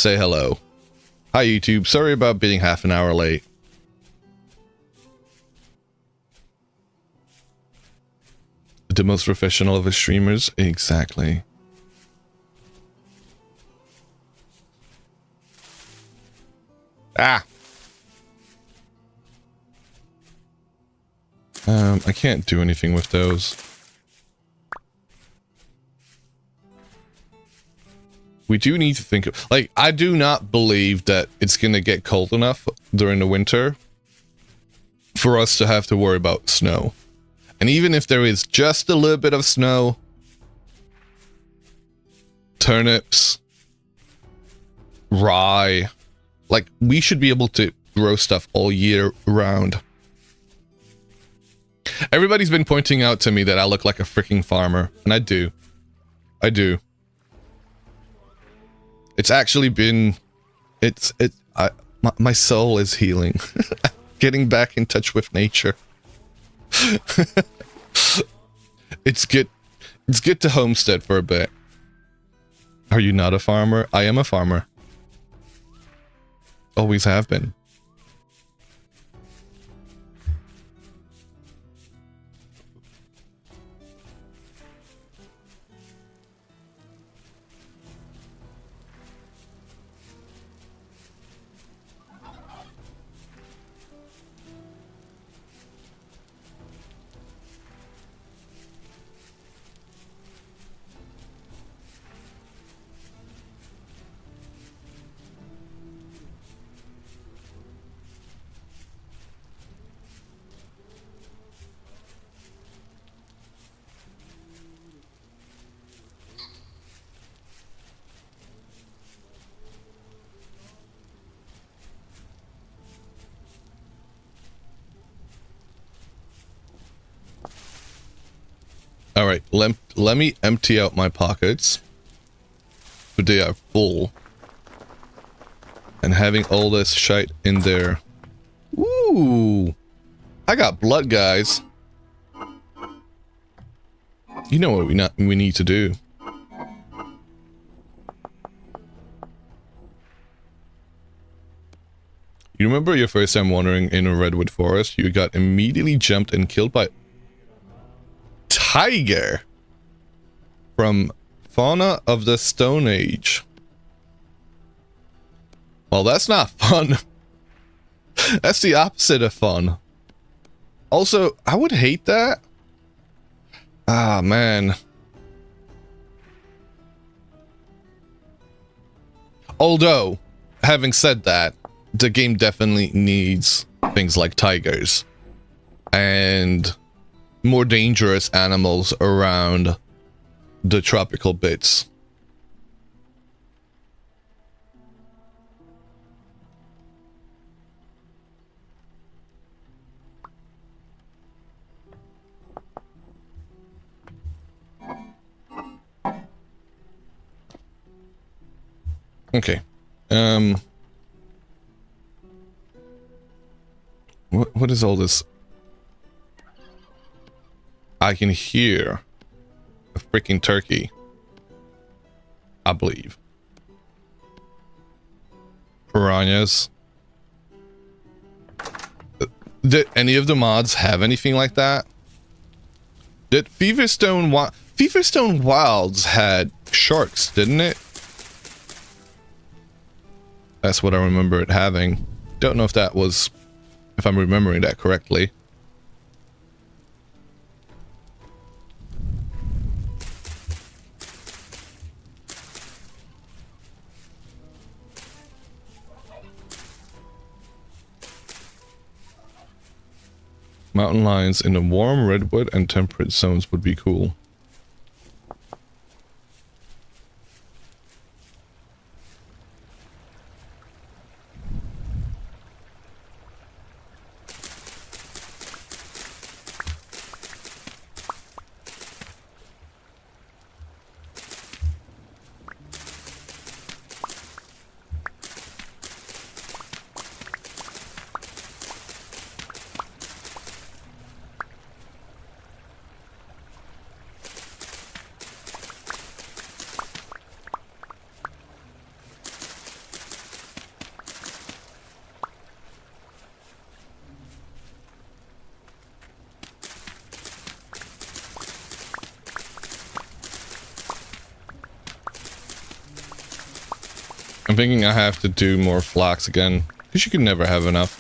say hello. Hi YouTube, sorry about being half an hour late. The most professional of the streamers? Exactly. Ah! I can't do anything with those. We do need to think of, like, I do not believe that it's gonna get cold enough during the winter for us to have to worry about snow. And even if there is just a little bit of snow, turnips, rye, like, we should be able to grow stuff all year round. Everybody's been pointing out to me that I look like a freaking farmer, and I do. I do. It's actually been, my soul is healing. Getting back in touch with nature. It's good to homestead for a bit. Are you not a farmer? I am a farmer. Always have been. All right, let me empty out my pockets. But they are full. And having all this shite in there. Ooh! I got blood, guys. You know what we need to do. You remember your first time wandering in a redwood forest? You got immediately jumped and killed by tiger from Fauna of the Stone Age. Well, that's not fun. That's the opposite of fun. Also, I would hate that. Ah, man. Although, having said that, the game definitely needs things like tigers and more dangerous animals around the tropical bits. Okay. What is all this? I can hear a freaking turkey, I believe. Piranhas. Did any of the mods have anything like that? Did Feverstone Wilds had sharks, didn't it? That's what I remember it having. Don't know if that was, if I'm remembering that correctly. Mountain lions in the warm redwood and temperate zones would be cool. I'm thinking I have to do more flax again, because you can never have enough.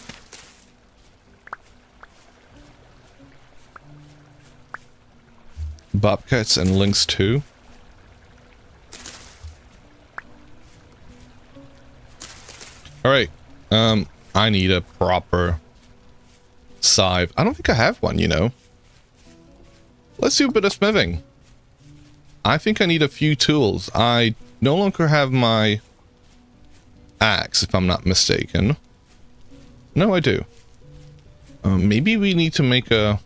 Bobcats and lynx too. Alright, I need a proper scythe. I don't think I have one, you know. Let's do a bit of smithing. I think I need a few tools. I no longer have my axe, if I'm not mistaken. No, I do. Maybe we need to make a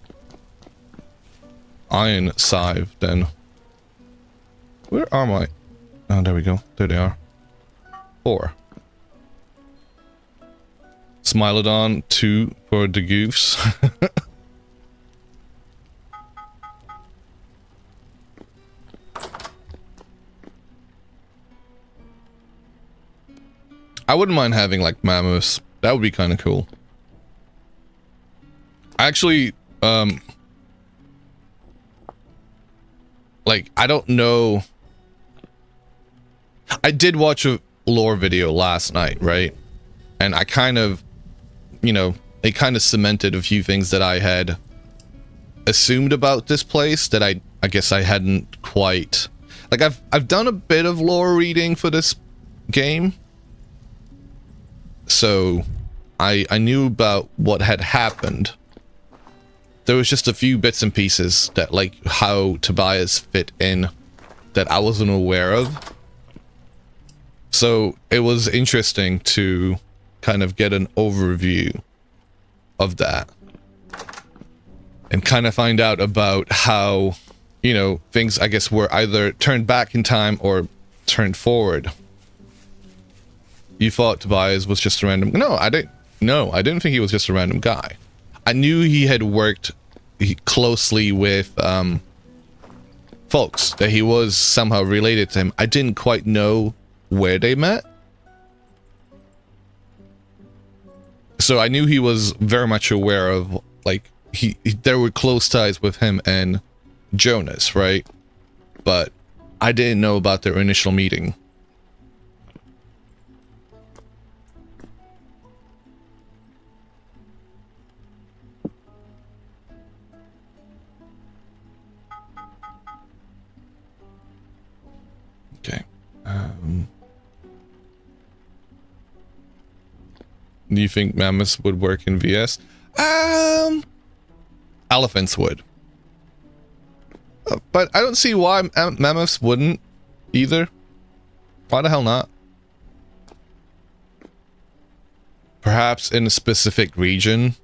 iron scythe then. Where are my... Oh, there we go. There they are. 4. Smilodon 2 for the goofs. I wouldn't mind having like mammoths. That would be kind of cool. Actually, like, I don't know. I did watch a lore video last night, right? And I kind of, you know, it kind of cemented a few things that I had assumed about this place that I guess I hadn't quite... Like, I've done a bit of lore reading for this game. So, I knew about what had happened. There was just a few bits and pieces that, like, how Tobias fit in that I wasn't aware of. So, it was interesting to kind of get an overview of that. And kind of find out about how, you know, things, I guess, were either turned back in time or turned forward. You thought Tobias was just a random... No, I didn't think he was just a random guy. I knew he had worked closely with folks, that he was somehow related to him. I didn't quite know where they met. So I knew he was very much aware of, like, there were close ties with him and Jonas, right? But I didn't know about their initial meeting. Okay. Do you think mammoths would work in VS? Elephants would. But I don't see why mammoths wouldn't either. Why the hell not? Perhaps in a specific region.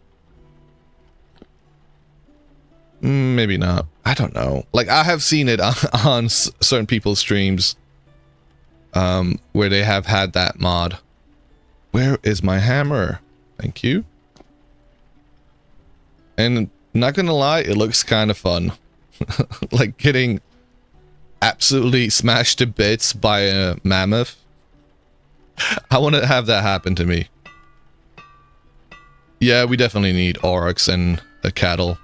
Maybe not. I don't know. Like, I have seen it on certain people's streams where they have had that mod. Where is my hammer? Thank you. And not gonna lie, it looks kind of fun. Like getting absolutely smashed to bits by a mammoth. I want to have that happen to me. Yeah, we definitely need aurochs and a cattle.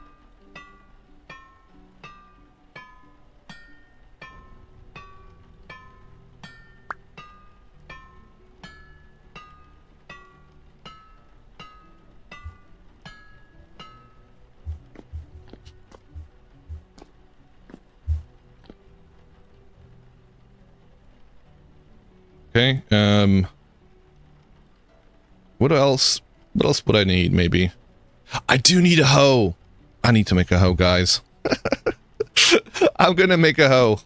Okay, what else would I need, maybe? I do need a hoe! I need to make a hoe, guys. I'm gonna make a hoe.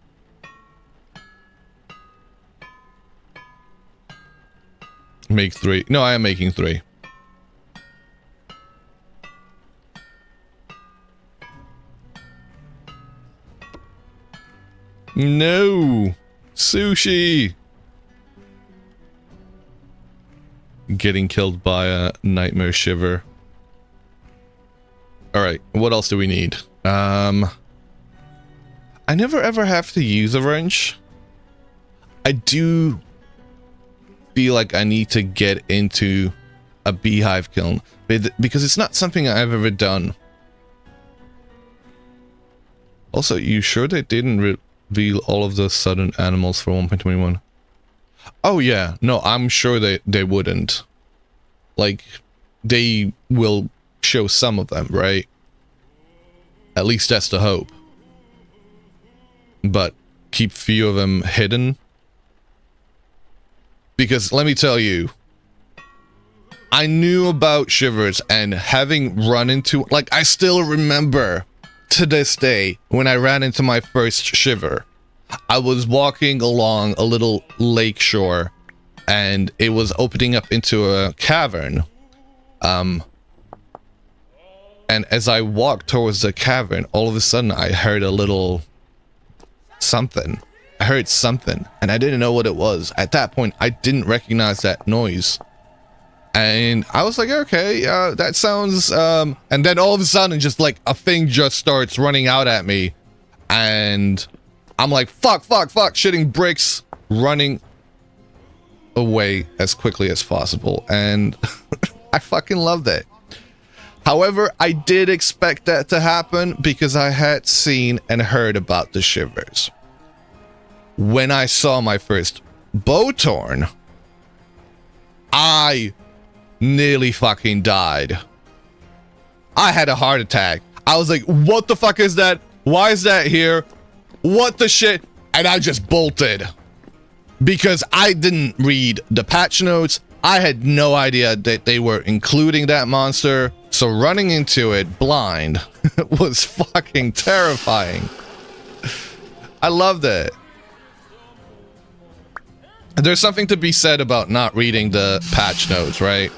Make 3. No, I am making 3. No! Sushi! Getting killed by a nightmare shiver. Alright, what else do we need? I never ever have to use a wrench. I do feel like I need to get into a beehive kiln, because it's not something I've ever done. Also, you sure they didn't reveal all of the southern animals for 1.21? Oh yeah, no, I'm sure they wouldn't. Like, they will show some of them, right? At least that's the hope. But keep few of them hidden. Because let me tell you, I knew about Shivers, and having run into, like, I still remember to this day when I ran into my first Shiver. I was walking along a little lake shore, and it was opening up into a cavern. And as I walked towards the cavern, all of a sudden I heard a little something. I heard something, and I didn't know what it was. At that point, I didn't recognize that noise. And I was like, okay, that sounds, and then all of a sudden, just like a thing just starts running out at me. And I'm like, fuck, shitting bricks, running away as quickly as possible. And I fucking loved it. However, I did expect that to happen because I had seen and heard about the Shivers. When I saw my first Bowtorn, I nearly fucking died. I had a heart attack. I was like, what the fuck is that? Why is that here? What the shit? And I just bolted. Because I didn't read the patch notes. I had no idea that they were including that monster. So running into it blind was fucking terrifying. I loved it. There's something to be said about not reading the patch notes, right?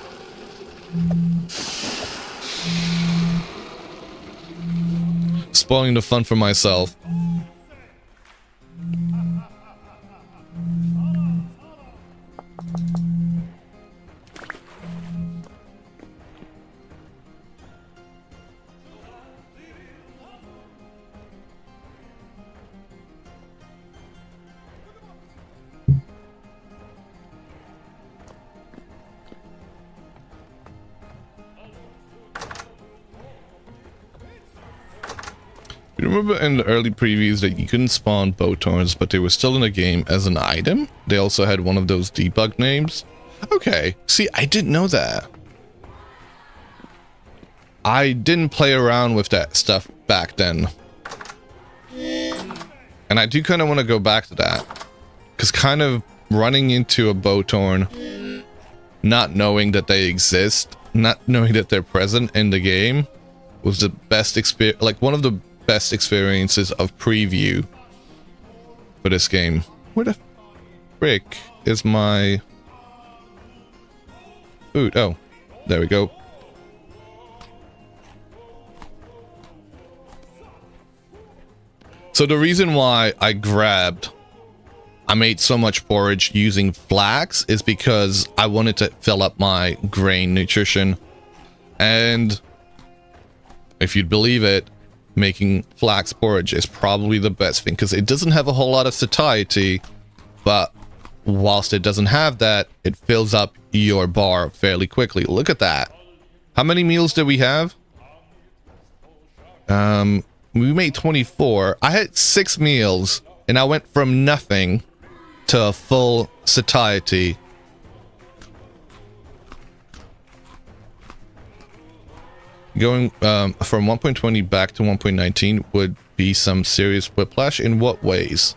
Spoiling the fun for myself. You remember in the early previews that you couldn't spawn Bowtorns, but they were still in the game as an item? They also had one of those debug names? Okay, see, I didn't know that. I didn't play around with that stuff back then. And I do kind of want to go back to that. Because kind of running into a Bowtorn, not knowing that they exist, not knowing that they're present in the game, was the best experience, like one of the best experiences of preview for this game. Where the frick is my food? Oh, there we go. So the reason why I made so much porridge using flax is because I wanted to fill up my grain nutrition. And if you'd believe it, making flax porridge is probably the best thing because it doesn't have a whole lot of satiety, but whilst it doesn't have that, it fills up your bar fairly quickly. Look at that. How many meals did we have? We made 24. I had 6 meals and I went from nothing to a full satiety. Going from 1.20 back to 1.19 would be some serious whiplash. In what ways?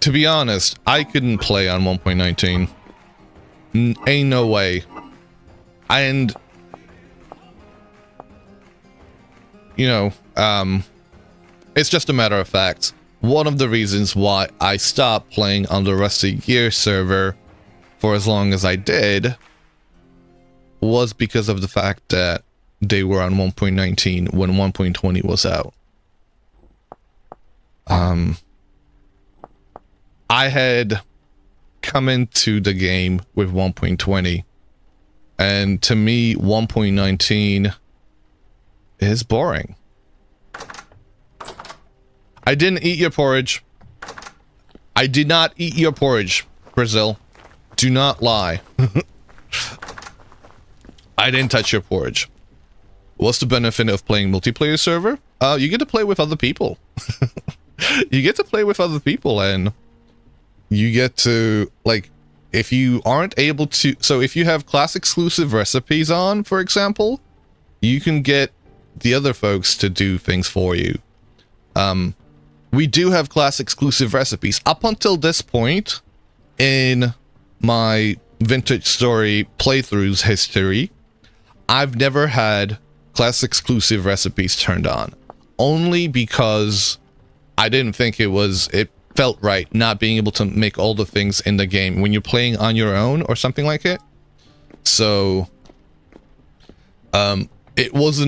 To be honest, I couldn't play on 1.19. Ain't no way. And you know, it's just a matter of fact. One of the reasons why I stopped playing on the Rusty Gear server for as long as I did was because of the fact that they were on 1.19 when 1.20 was out. I had come into the game with 1.20, and to me 1.19 is boring. I didn't eat your porridge. I did not eat your porridge, Brazil. Do not lie. I didn't touch your porridge. What's the benefit of playing multiplayer server? You get to play with other people. You get to play with other people, and you get to, like, if you aren't able to, so if you have class exclusive recipes on, for example, you can get the other folks to do things for you. We do have class exclusive recipes. Up until this point in my Vintage Story playthroughs history, I've never had class exclusive recipes turned on, only because I didn't think it felt right not being able to make all the things in the game when you're playing on your own or something like it. So it was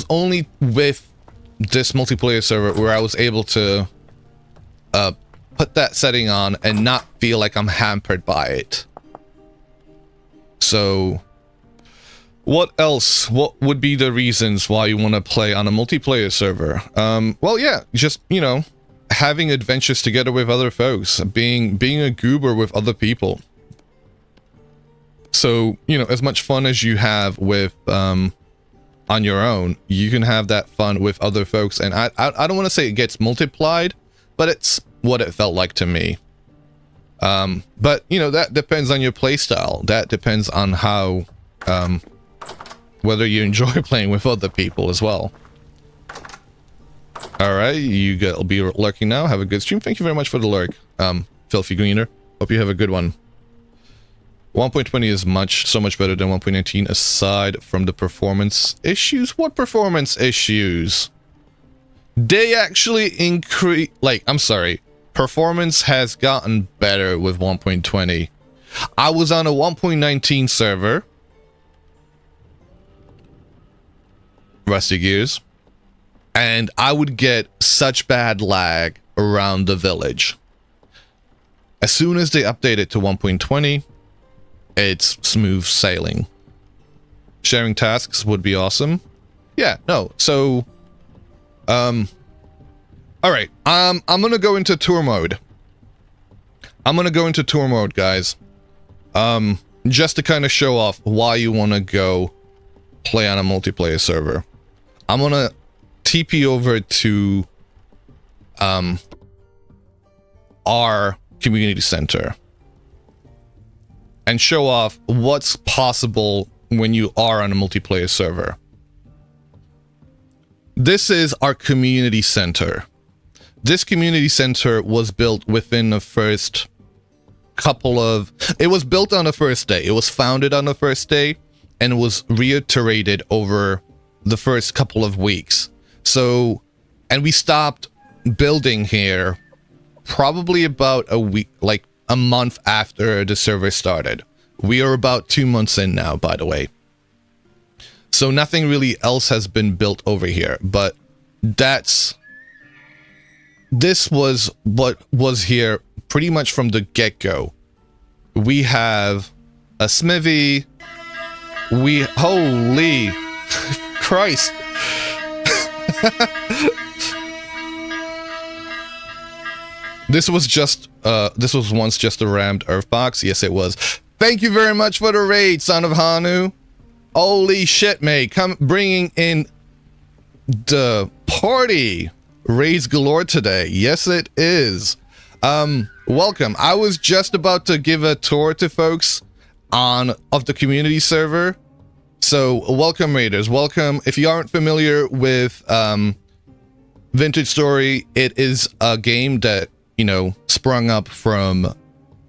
only with this multiplayer server where I was able to put that setting on and not feel like I'm hampered by it. So what else? What would be the reasons why you want to play on a multiplayer server? Well, yeah, just, you know, having adventures together with other folks, being a goober with other people. So, you know, as much fun as you have with on your own, you can have that fun with other folks. And I don't want to say it gets multiplied, but it's what it felt like to me. But, you know, that depends on your play style. That depends on how whether you enjoy playing with other people as well. Alright, you'll be lurking now. Have a good stream. Thank you very much for the lurk, Filthy Greener. Hope you have a good one. 1.20 is so much better than 1.19 aside from the performance issues. What performance issues? They actually increase, like, I'm sorry. Performance has gotten better with 1.20. I was on a 1.19 server. Rusty Gears. And I would get such bad lag around the village. As soon as they update it to 1.20, it's smooth sailing. Sharing tasks would be awesome. Yeah, no, so... Alright, I'm gonna go into tour mode. Guys. Just to kind of show off why you want to go play on a multiplayer server. I'm gonna TP over to our community center and show off what's possible when you are on a multiplayer server. This is our community center. This community center was built within the first couple of... It was built on the first day. It was founded on the first day and was reiterated over the first couple of weeks. So, and we stopped building here probably about a week, like a month after the server started. We are about 2 months in now, by the way. So nothing really else has been built over here, but this was what was here pretty much from the get-go. We have a smithy. Holy Christ. This was once just a rammed earth box. Yes, it was. Thank you very much for the raid, Son of Hanu. Holy shit, mate. Come bringing in the party. Raids galore today. Yes, it is. Welcome. I was just about to give a tour to folks of the community server. So, welcome, raiders. Welcome. If you aren't familiar with Vintage Story, it is a game that, you know, sprung up from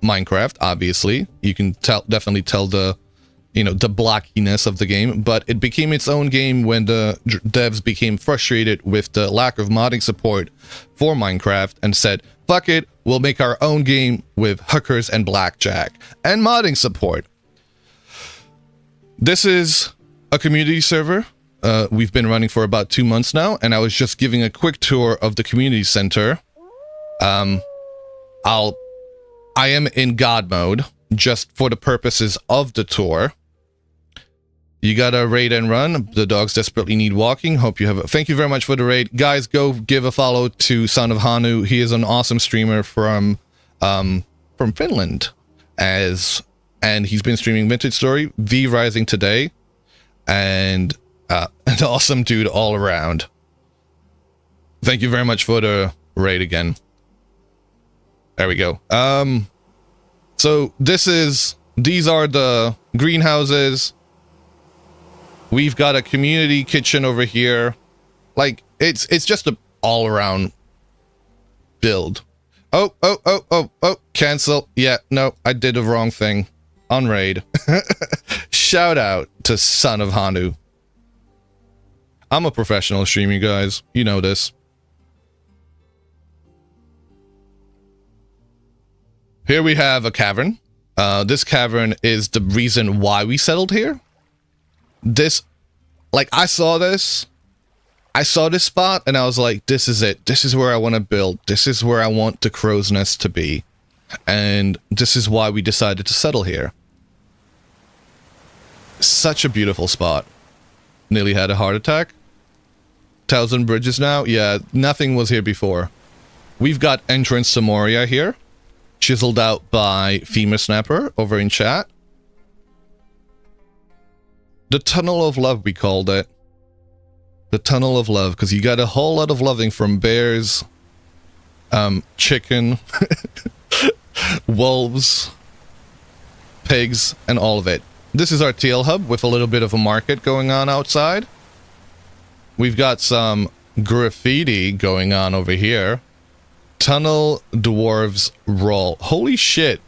Minecraft, obviously. You can definitely tell the, you know, the blockiness of the game, but it became its own game when the devs became frustrated with the lack of modding support for Minecraft and said, fuck it, we'll make our own game with hookers and blackjack and modding support. This is a community server. We've been running for about 2 months now, and I was just giving a quick tour of the community center. I am in God mode, just for the purposes of the tour. You gotta raid and run. The dogs desperately need walking. Hope you have a... Thank you very much for the raid. Guys, go give a follow to Son of Hanu. He is an awesome streamer from Finland. And he's been streaming Vintage Story, V Rising today. And an awesome dude all around. Thank you very much for the raid again. There we go. So these are the greenhouses. We've got a community kitchen over here. Like, it's just a all-around build. Oh, cancel. Yeah, no, I did the wrong thing. On raid. Shout out to Son of Hanu. I'm a professional streamer, guys. You know this. Here we have a cavern. This cavern is the reason why we settled here. I saw this spot and I was like, this is it. This is where I want to build. This is where I want the crow's nest to be. And this is why we decided to settle here. Such a beautiful spot. Nearly had a heart attack. 1,000 bridges now. Yeah, nothing was here before. We've got entrance to Moria here. Chiseled out by Femur Snapper over in chat. The Tunnel of Love, we called it. The Tunnel of Love, because you got a whole lot of loving from bears, chicken, wolves, pigs, and all of it. This is our TL hub with a little bit of a market going on outside. We've got some graffiti going on over here. Tunnel Dwarves Roll. Holy shit.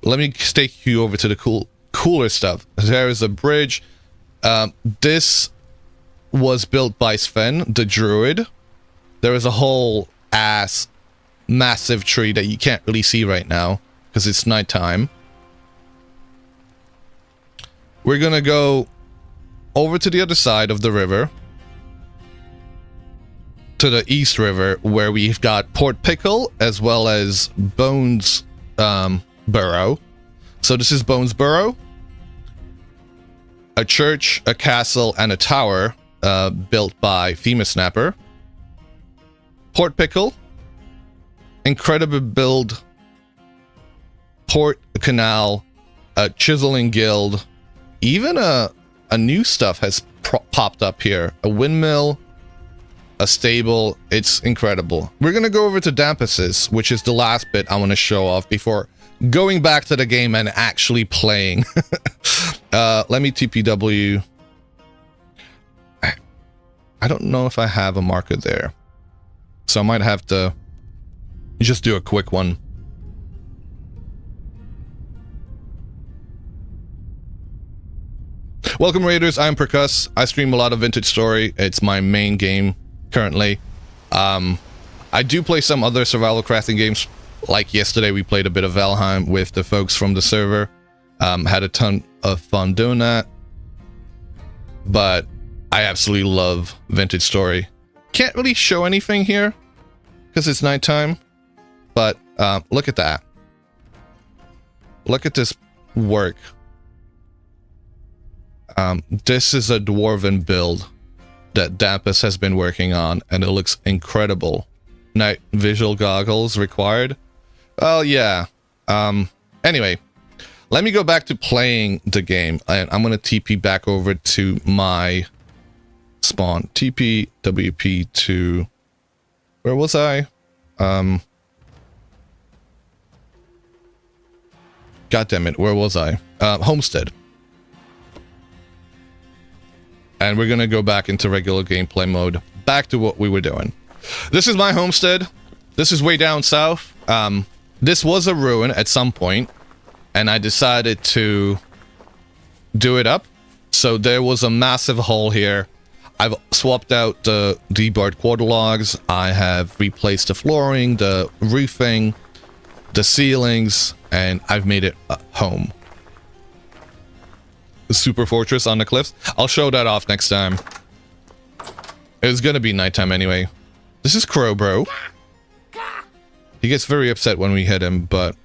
Let me take you over to the cooler stuff. There is a bridge. This was built by Sven, the druid. There is a whole ass massive tree that you can't really see right now because it's nighttime. We're gonna go over to the other side of the river, to the East River, where we've got Port Pickle as well as Bones Burrow. So this is Bones Burrow, a church, a castle, and a tower built by Femur Snapper. Port Pickle, incredible build, port canal, a chiseling guild, even a new stuff has popped up here. A windmill, a stable. It's incredible. We're gonna go over to Dampus's, which is the last bit I want to show off before going back to the game and actually playing. Let me TPW. I don't know if I have a marker there, so I might have to just do a quick one. Welcome Raiders, I'm Percuss. I stream a lot of Vintage Story. It's my main game currently. I do play some other survival crafting games. Like yesterday we played a bit of Valheim with the folks from the server. Had a ton of fun doing that. But I absolutely love Vintage Story. Can't really show anything here because it's nighttime. But look at that. Look at this work. This is a dwarven build that Dampus has been working on, and it looks incredible. Night visual goggles required. Well, yeah. Anyway, let me go back to playing the game, and I'm gonna TP back over to my spawn. TP WP to... Where was I? God damn it, where was I? Homestead. And we're gonna go back into regular gameplay mode. Back to what we were doing. This is my homestead. This is way down south. This was a ruin at some point, and I decided to do it up. So there was a massive hole here. I've swapped out the debarred quarter logs. I have replaced the flooring, the roofing, the ceilings, and I've made it a home. Super fortress on the cliffs. I'll show that off next time. It's gonna be nighttime anyway. This is Crow Bro. He gets very upset when we hit him, but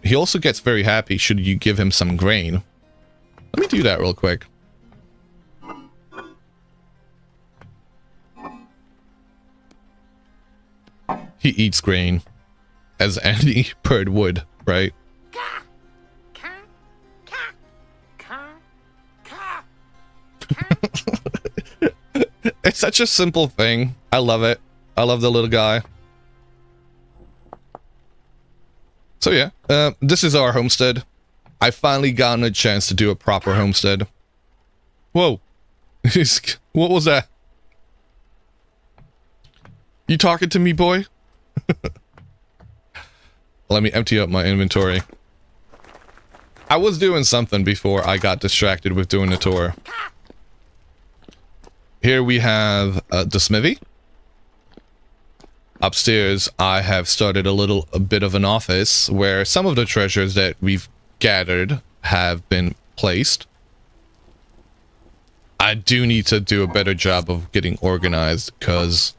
he also gets very happy should you give him some grain. Let me do that real quick. He eats grain, as any bird would, right? It's such a simple thing. I love it. I love the little guy. So yeah, this is our homestead. I finally gotten a chance to do a proper homestead. Whoa. What was that? You talking to me, boy? Let me empty up my inventory. I was doing something before I got distracted with doing the tour. Here we have the smithy. Upstairs, I have started a bit of an office where some of the treasures that we've gathered have been placed. I do need to do a better job of getting organized because,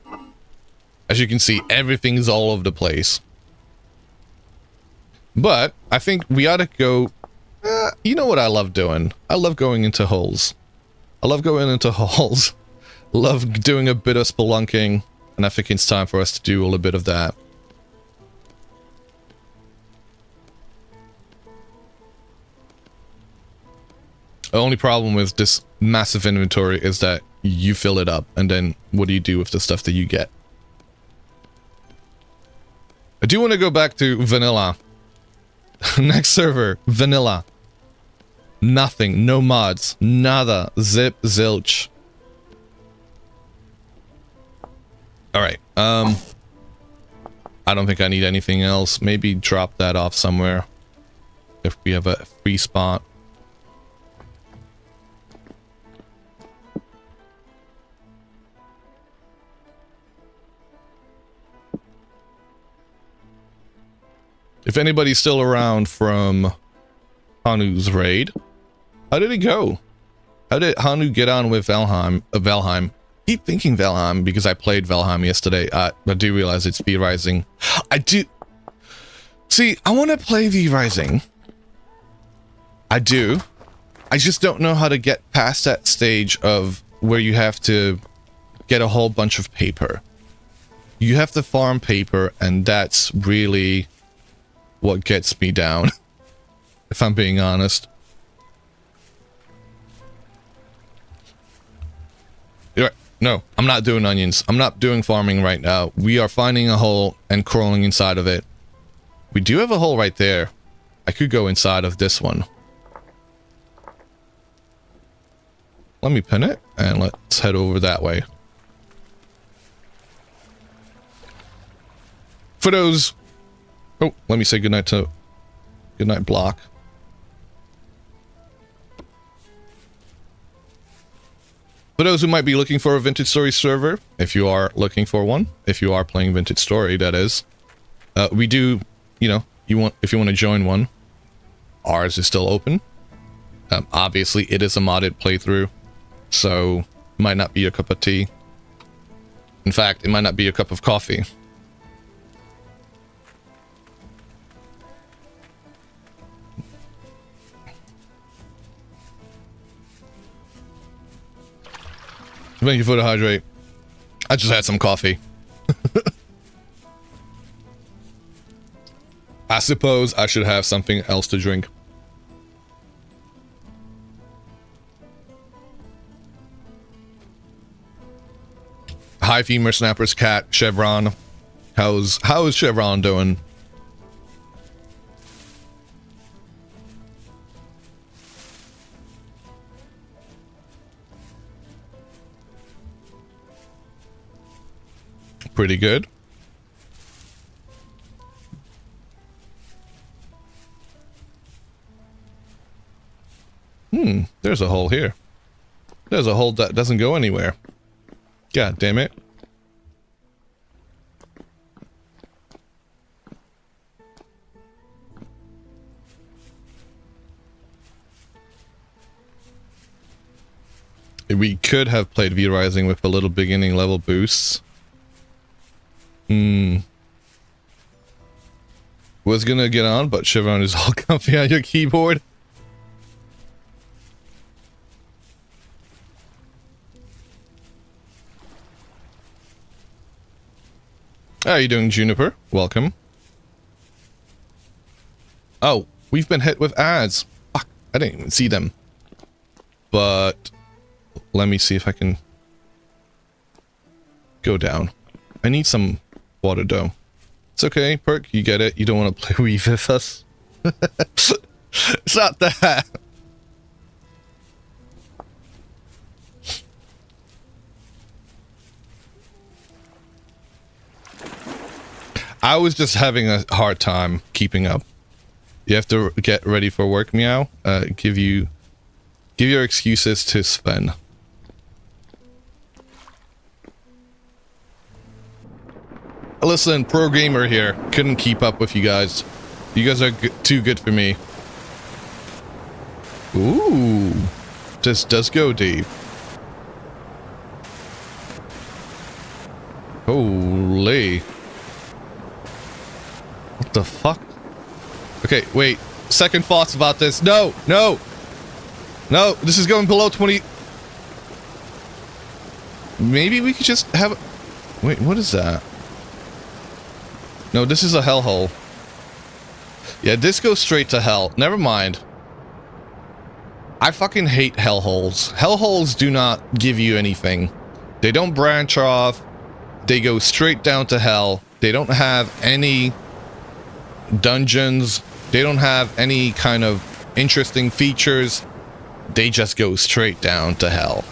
as you can see, everything's all over the place. But I think we ought to go... you know what I love doing? I love going into holes. I love going into holes. Love doing a bit of spelunking. And I think it's time for us to do a little bit of that. The only problem with this massive inventory is that you fill it up, and then what do you do with the stuff that you get? I do want to go back to vanilla. Next server, vanilla. Nothing, no mods, nada, zip, zilch. Alright, I don't think I need anything else. Maybe drop that off somewhere if we have a free spot. If anybody's still around from Hanu's raid, how did it go? How did Hanu get on with Valheim? Keep thinking Valheim because I played Valheim yesterday. I do realize it's V-Rising. I do... See, I want to play V-Rising. I do. I just don't know how to get past that stage of where you have to get a whole bunch of paper. You have to farm paper, and that's really what gets me down, if I'm being honest. You're right. No, I'm not doing onions. I'm not doing farming right now. We are finding a hole and crawling inside of it. We do have a hole right there. I could go inside of this one. Let me pin it, and let's head over that way. For those... Oh, let me say goodnight to... Goodnight, Block. For those who might be looking for a Vintage Story server, if you are looking for one, if you are playing Vintage Story, that is, we do, you know, if you want to join one, ours is still open. Obviously, it is a modded playthrough, so it might not be your cup of tea. In fact, it might not be your cup of coffee. Thank you for the hydrate. I just had some coffee. I suppose I should have something else to drink. Hi, Femur Snapper's cat, Chevron. How is Chevron doing? Pretty good. There's a hole here. There's a hole that doesn't go anywhere. God damn it. We could have played V-Rising with a little beginning level boosts. Was gonna get on, but Chevron is all comfy on your keyboard. How are you doing, Juniper? Welcome. Oh, we've been hit with ads. Fuck, I didn't even see them. But let me see if I can go down. I need some water though. It's okay, Perk, you get it. You don't want to play Wii with us. It's not that. I was just having a hard time keeping up. You have to get ready for work, Meow. Give your excuses to Sven. Listen, pro gamer here. Couldn't keep up with you guys. You guys are too good for me. Ooh. This does go deep. Holy. What the fuck? Okay, wait. Second thoughts about this. No, no. No, this is going below 20. Maybe we could just have... Wait, what is that? No, this is a hellhole. Yeah, this goes straight to hell. Never mind. I fucking hate hellholes. Hellholes do not give you anything. They don't branch off. They go straight down to hell. They don't have any dungeons. They don't have any kind of interesting features. They just go straight down to hell.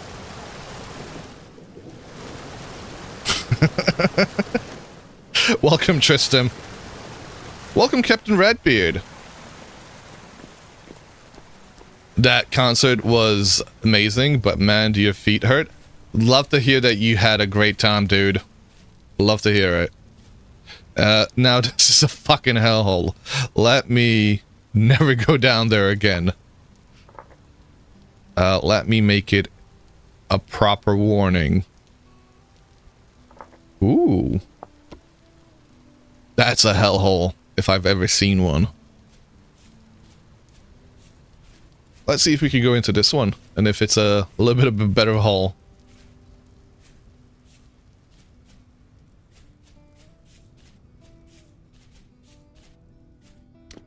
Welcome, Tristan. Welcome, Captain Redbeard. That concert was amazing, but man, do your feet hurt? Love to hear that you had a great time, dude. Love to hear it. Now this is a fucking hellhole. Let me never go down there again. Let me make it a proper warning. Ooh. That's a hellhole, if I've ever seen one. Let's see if we can go into this one, and if it's a little bit of a better hole.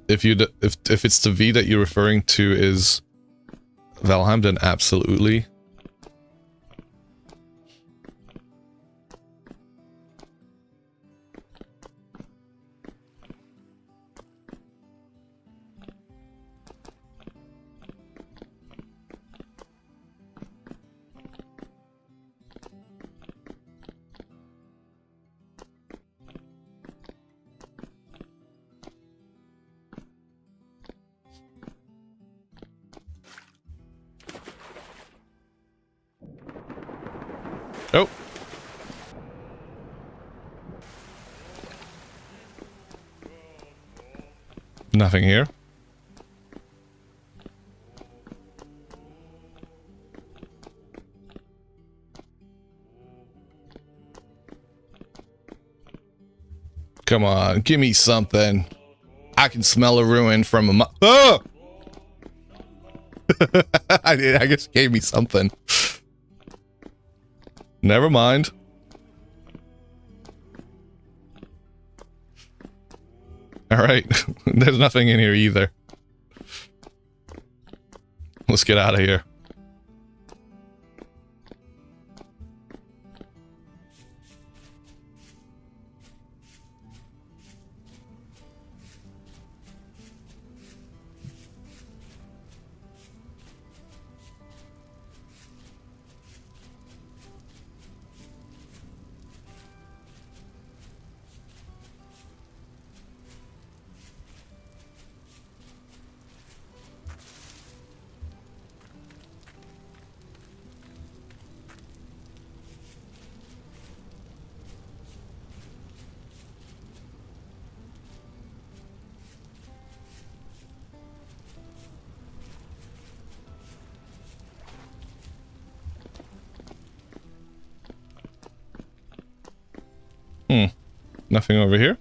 If it's the V that you're referring to is Valheim, then absolutely. Oh. Nothing here. Come on, give me something. I can smell a ruin from a oh! I guess it gave me something. Never mind. Alright, there's nothing in here either. Let's get out of here. Nothing over here.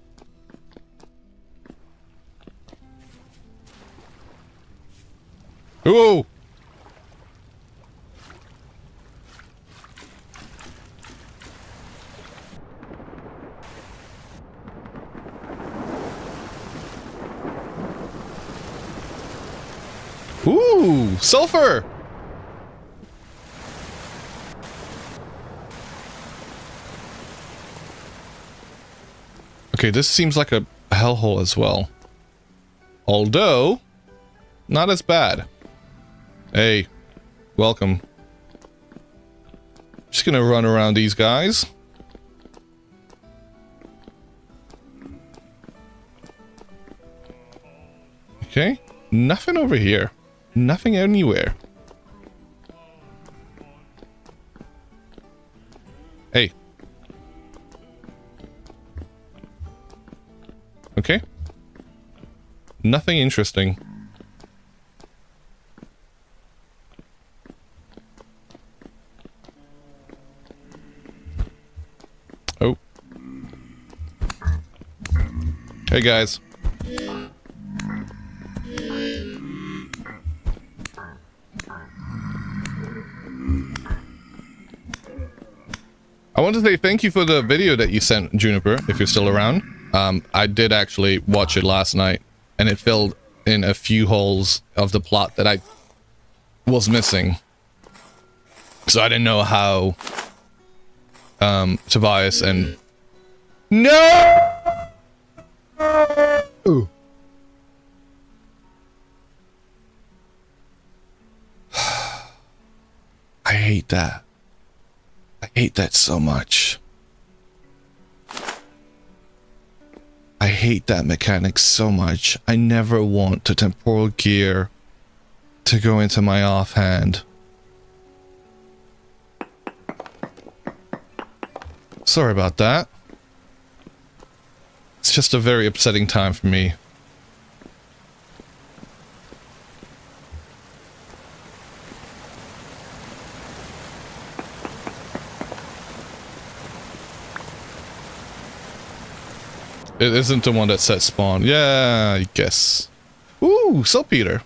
Ooh! Ooh! Sulfur! Okay, this seems like a hellhole as well. Although, not as bad. Hey, welcome. Just gonna run around these guys. Okay, nothing over here. Nothing anywhere. Hey. Okay. Nothing interesting. Oh. Hey guys. I want to say thank you for the video that you sent, Juniper, if you're still around. I did actually watch it last night, and it filled in a few holes of the plot that I was missing. So I didn't know how Tobias and... No! Ooh. I hate that. I hate that so much. I hate that mechanic so much. I never want the temporal gear to go into my offhand. Sorry about that. It's just a very upsetting time for me. It isn't the one that set spawn. Yeah, I guess. Ooh, saltpeter.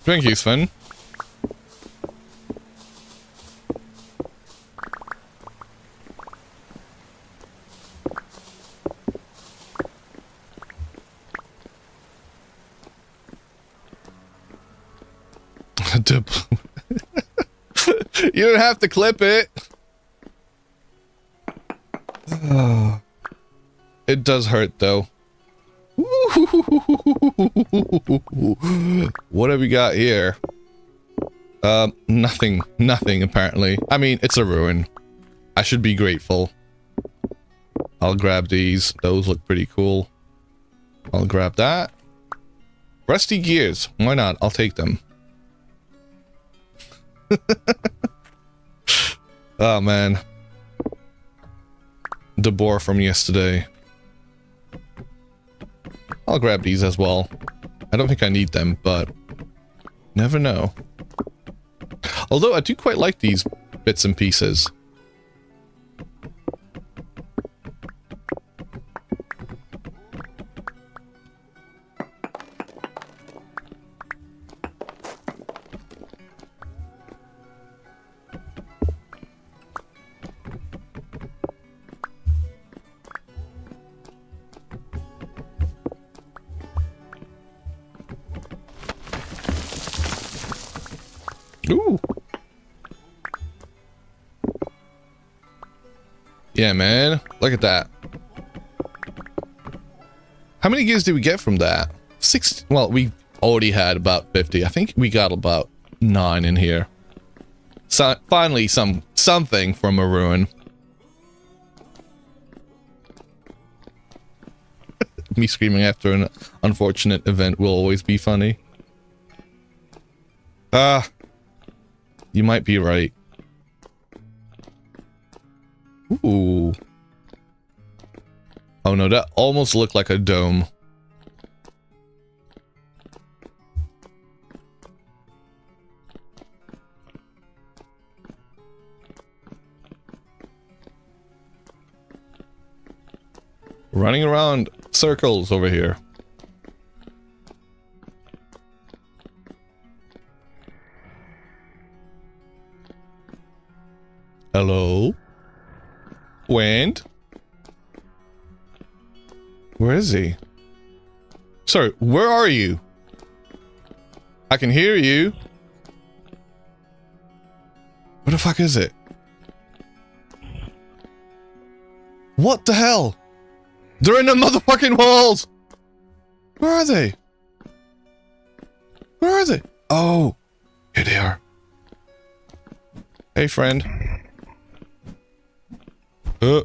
Thank you, Sven. You don't have to clip it. It does hurt, though. What have we got here? Nothing. Nothing, apparently. I mean, it's a ruin. I should be grateful. I'll grab these. Those look pretty cool. I'll grab that. Rusty gears. Why not? I'll take them. Oh, man. The boar from yesterday. I'll grab these as well. I don't think I need them, but never know. Although I do quite like these bits and pieces. Ooh. Yeah, man. Look at that. How many gears did we get from that? 6. Well, we already had about 50. I think we got about 9 in here. So finally something from a ruin. Me screaming after an unfortunate event will always be funny. You might be right. Ooh. Oh no, that almost looked like a dome. Running around circles over here. Hello? Wind? Where is he? Sorry, where are you? I can hear you. Where the fuck is it? What the hell? They're in the motherfucking walls! Where are they? Where are they? Oh, here they are. Hey, friend. Oh.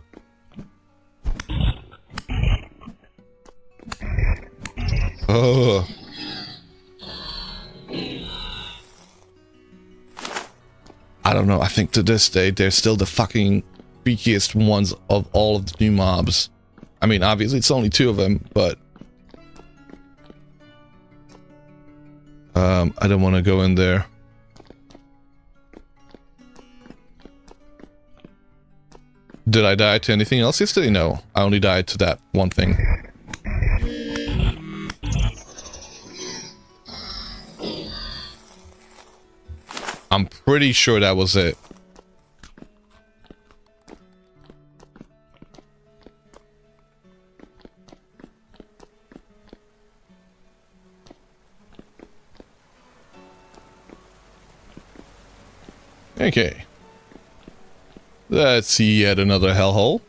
I don't know. I think to this day, they're still the fucking freakiest ones of all of the new mobs. I mean, obviously, it's only 2 of them, but... I don't want to go in there. Did I die to anything else yesterday? No. I only died to that one thing. I'm pretty sure that was it. Okay. Let's see yet another hellhole.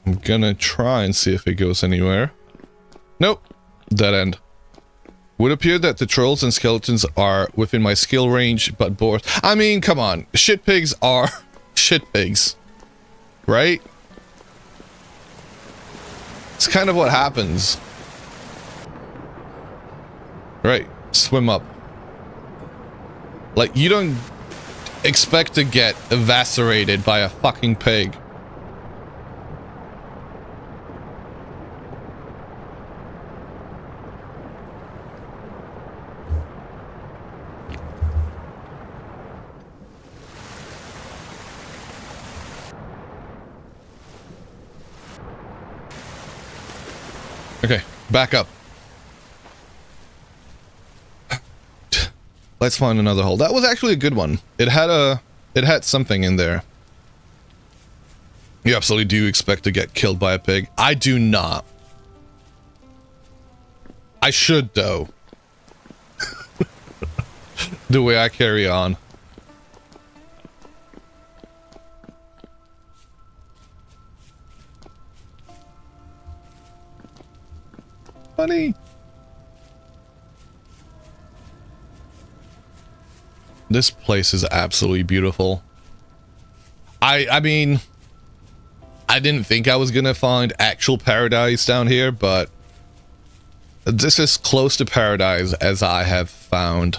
I'm gonna try and see if it goes anywhere. Nope. Dead end. Would appear that the trolls and skeletons are within my skill range, but boars... I mean, come on. Shit pigs are shit pigs. Right? It's kind of what happens. Right. Swim up. Like, you don't expect to get eviscerated by a fucking pig. Okay, back up. Let's find another hole. That was actually a good one. It had something in there. You absolutely do expect to get killed by a pig. I do not. I should, though. The way I carry on. Funny. This place is absolutely beautiful. I mean, I didn't think I was gonna find actual paradise down here, but this is close to paradise as I have found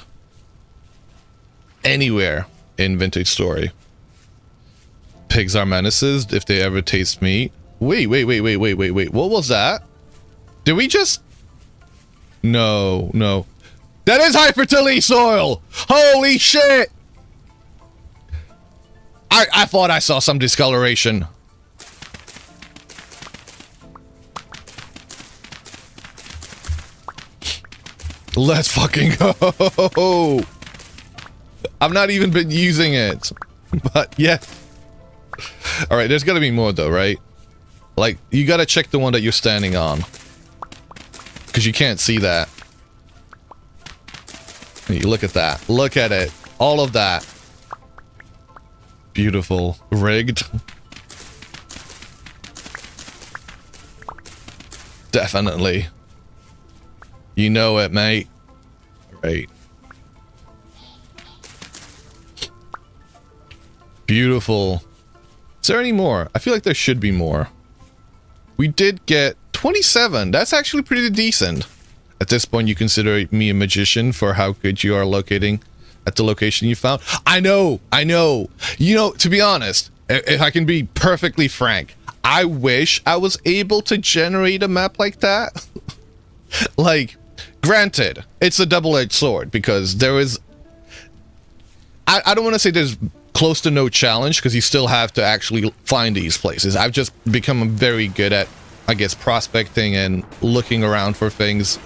anywhere in Vintage Story. Pigs are menaces if they ever taste meat. Wait. What was that? Did we just... No. That is high fertility soil! Holy shit! I thought I saw some discoloration. Let's fucking go! I've not even been using it. But yeah. Alright, there's gotta be more though, right? Like, you gotta check the one that you're standing on. Because you can't see that. You look at that. Look at it. All of that. Beautiful. Rigged. Definitely. You know it, mate. Right. Beautiful. Is there any more? I feel like there should be more. We did get 27. That's actually pretty decent. At this point, you consider me a magician for how good you are locating at the location you found. I know. You know, to be honest, if I can be perfectly frank, I wish I was able to generate a map like that. Like, granted, it's a double-edged sword because there is... I don't want to say there's close to no challenge because you still have to actually find these places. I've just become very good at I guess, prospecting and looking around for things.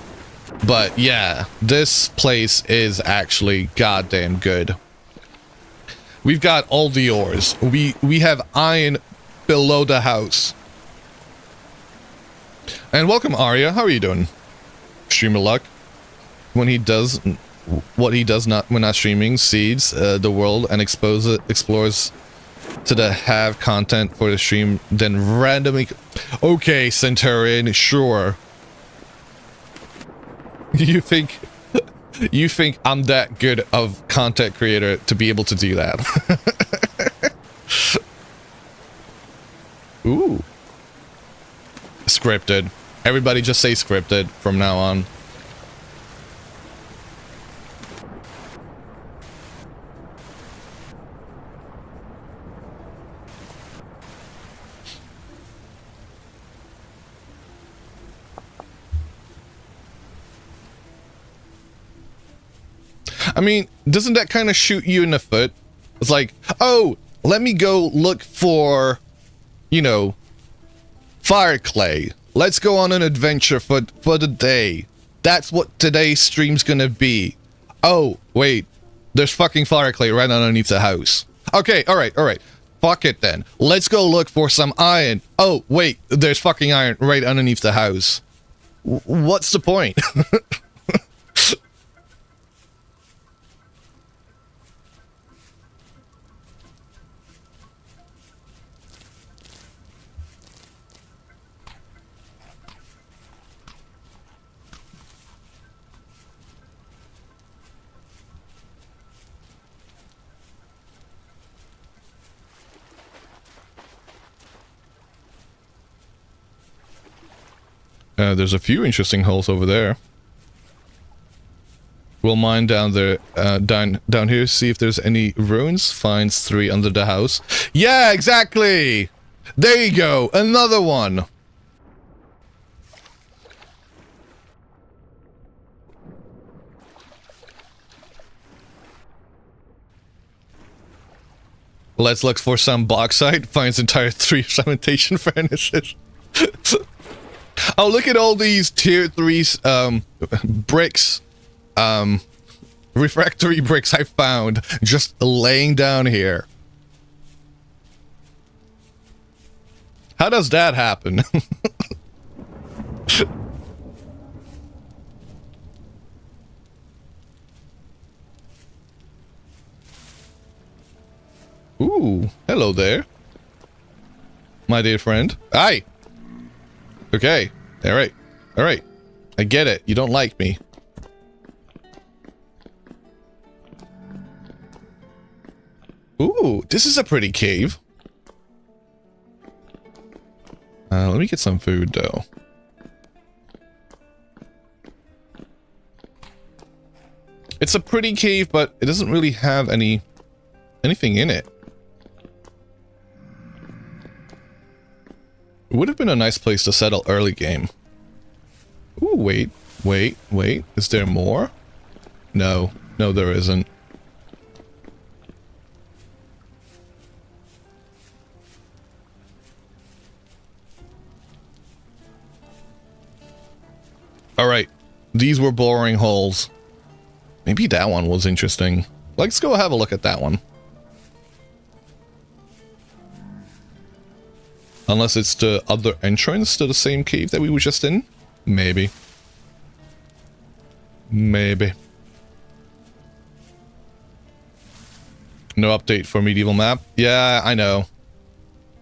But yeah, this place is actually goddamn good. We've got all the ores. We have iron below the house. And welcome, Arya. How are you doing? Streamer luck. When he does what he does not when not streaming, seeds the world and explores to the have content for the stream, then randomly. Okay, Centurion, sure. You think I'm that good of content creator to be able to do that? Ooh. Scripted. Everybody just say scripted from now on. I mean, doesn't that kind of shoot you in the foot? It's like, oh, let me go look for, you know, fire clay. Let's go on an adventure for the day. That's what today's stream's gonna be. Oh, wait. There's fucking fire clay right underneath the house. Okay, alright. Fuck it then. Let's go look for some iron. Oh, wait. There's fucking iron right underneath the house. What's the point? There's a few interesting holes over there. We'll mine down there, down here, see if there's any ruins. Finds 3 under the house. Yeah, exactly! There you go, another one! Let's look for some bauxite. Finds entire 3 cementation furnaces. Oh, look at all these tier 3s, bricks, refractory bricks I found just laying down here. How does that happen? Ooh, hello there, my dear friend. Hi. Okay, alright. I get it, you don't like me. Ooh, this is a pretty cave. Let me get some food, though. It's a pretty cave, but it doesn't really have anything in it. It would have been a nice place to settle early game. Ooh, wait. Is there more? No, there isn't. Alright, these were boring holes. Maybe that one was interesting. Let's go have a look at that one. Unless it's the other entrance to the same cave that we were just in? Maybe. No update for medieval map? Yeah, I know.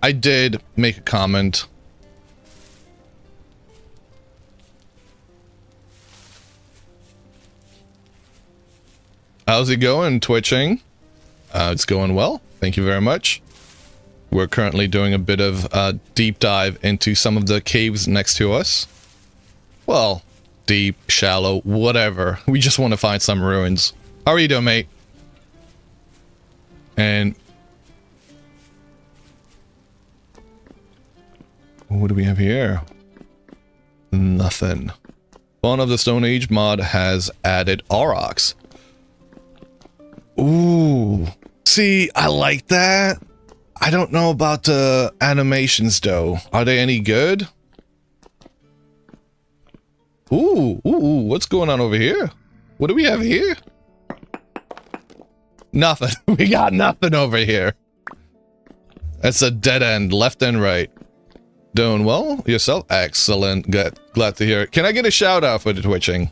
I did make a comment. How's it going, Twitching? It's going well. Thank you very much. We're currently doing a bit of a deep dive into some of the caves next to us. Well, deep, shallow, whatever. We just want to find some ruins. How are you doing, mate? And what do we have here? Nothing. Spawn of the Stone Age mod has added aurochs. Ooh. See, I like that. I don't know about the animations though. Are they any good? Ooh, what's going on over here? What do we have here? Nothing. We got nothing over here. That's a dead end, left and right. Doing well? Yourself? Excellent. Glad to hear it. Can I get a shout out for the twitching?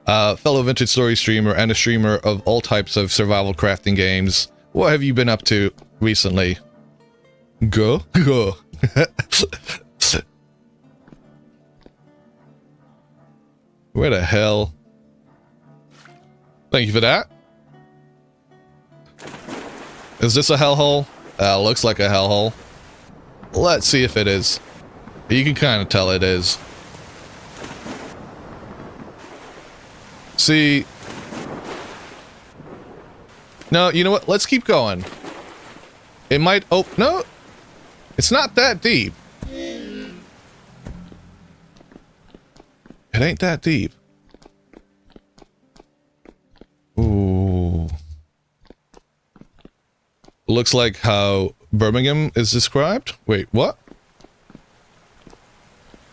Fellow Vintage Story streamer and a streamer of all types of survival crafting games. What have you been up to recently? Go. Where the hell? Thank you for that. Is this a hellhole? Looks like a hellhole. Let's see if it is. You can kind of tell it is. See... No, you know what? Let's keep going. It might... Oh, no! It's not that deep. It ain't that deep. Ooh. Looks like how Birmingham is described. Wait, what?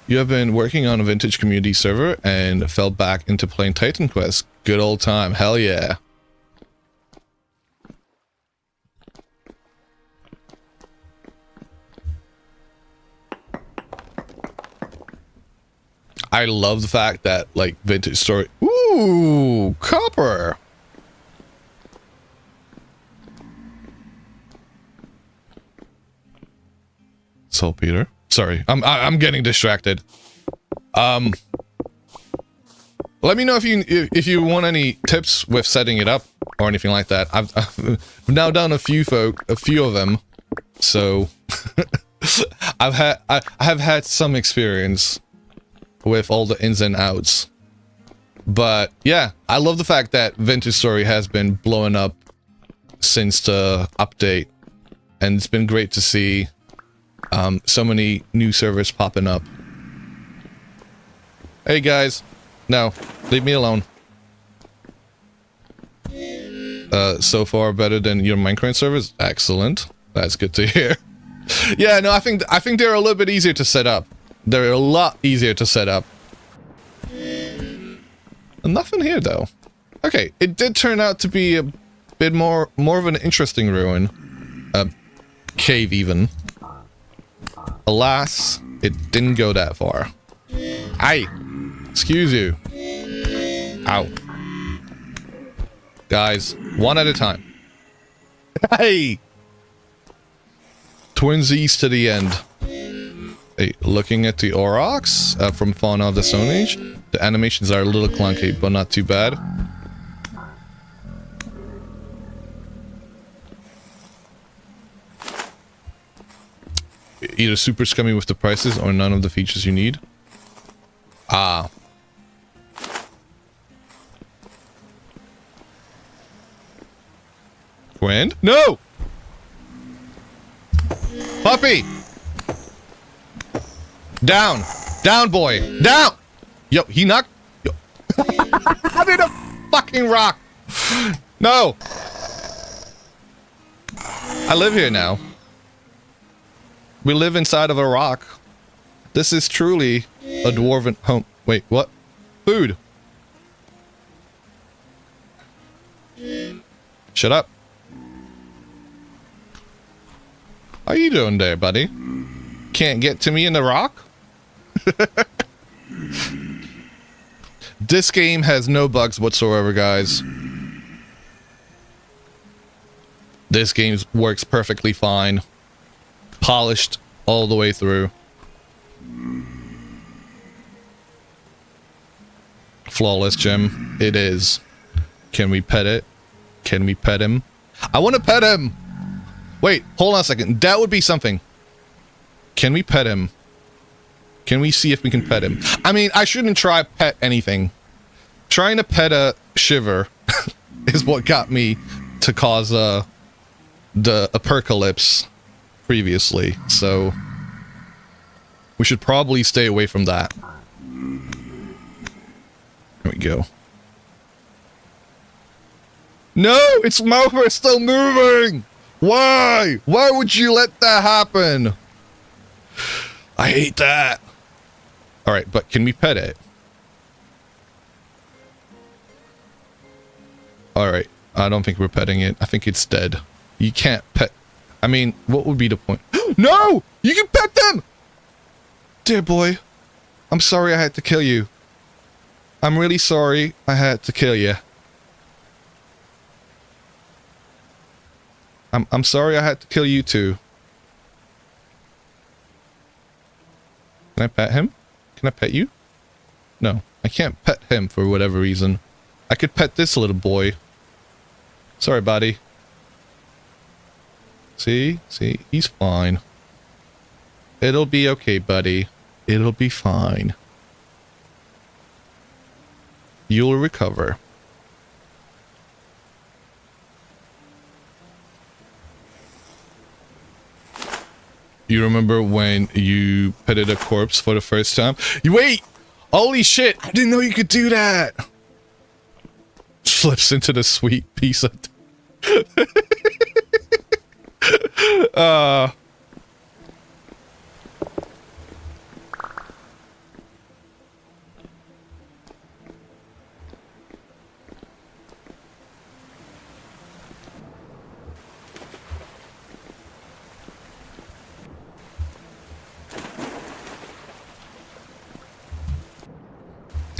You have been working on a vintage community server and fell back into playing Titan Quest. Good old time. Hell yeah. I love the fact that, like, Vintage Story... Ooh, copper! Saltpeter. Sorry, I'm getting distracted. Let me know if you want any tips with setting it up or anything like that. I've now done a few of them, so I have had some experience with all the ins and outs. But yeah, I love the fact that Vintage Story has been blowing up since the update, and it's been great to see so many new servers popping up. Hey guys, no, leave me alone. So far better than your Minecraft servers? Excellent. That's good to hear. Yeah, no, I think they're a little bit easier to set up. They're a lot easier to set up. Nothing here though. Okay, it did turn out to be a bit more of an interesting ruin. Cave even. Alas, it didn't go that far. Aye! Excuse you. Ow. Guys, one at a time. Hey! Twinsies to the end. Hey, looking at the aurochs from Fauna of the Stone Age, the animations are a little clunky, but not too bad. Either super scummy with the prices or none of the features you need. Ah. Gwen? No! Puppy! Down! Down, boy! Down! Yo, he knocked... Yo. I did a fucking rock! No! I live here now. We live inside of a rock. This is truly a dwarven home. Wait, what? Food! Shut up. How you doing there, buddy? Can't get to me in the rock? This game has no bugs whatsoever, guys. This game works perfectly fine. Polished all the way through. Flawless gem. It is. Can we pet it? Can we pet him? I want to pet him! Wait, hold on a second. That would be something. Can we pet him? Can we see if we can pet him? I mean, I shouldn't try pet anything. Trying to pet a shiver is what got me to cause the apocalypse previously, so we should probably stay away from that. There we go. No! Its mouth is still moving! Why? Why would you let that happen? I hate that. All right, but can we pet it? All right. I don't think we're petting it. I think it's dead. You can't pet. I mean, what would be the point? No! You can pet them! Dear boy, I'm sorry I had to kill you. I'm really sorry I had to kill you. I'm sorry I had to kill you too. Can I pet him? Can I pet you? No, I can't pet him for whatever reason. I could pet this little boy. Sorry, buddy. See? See? He's fine. It'll be okay, buddy. It'll be fine. You'll recover. You remember when you petted a corpse for the first time? You wait! Holy shit! I didn't know you could do that! Flips into the sweet piece of...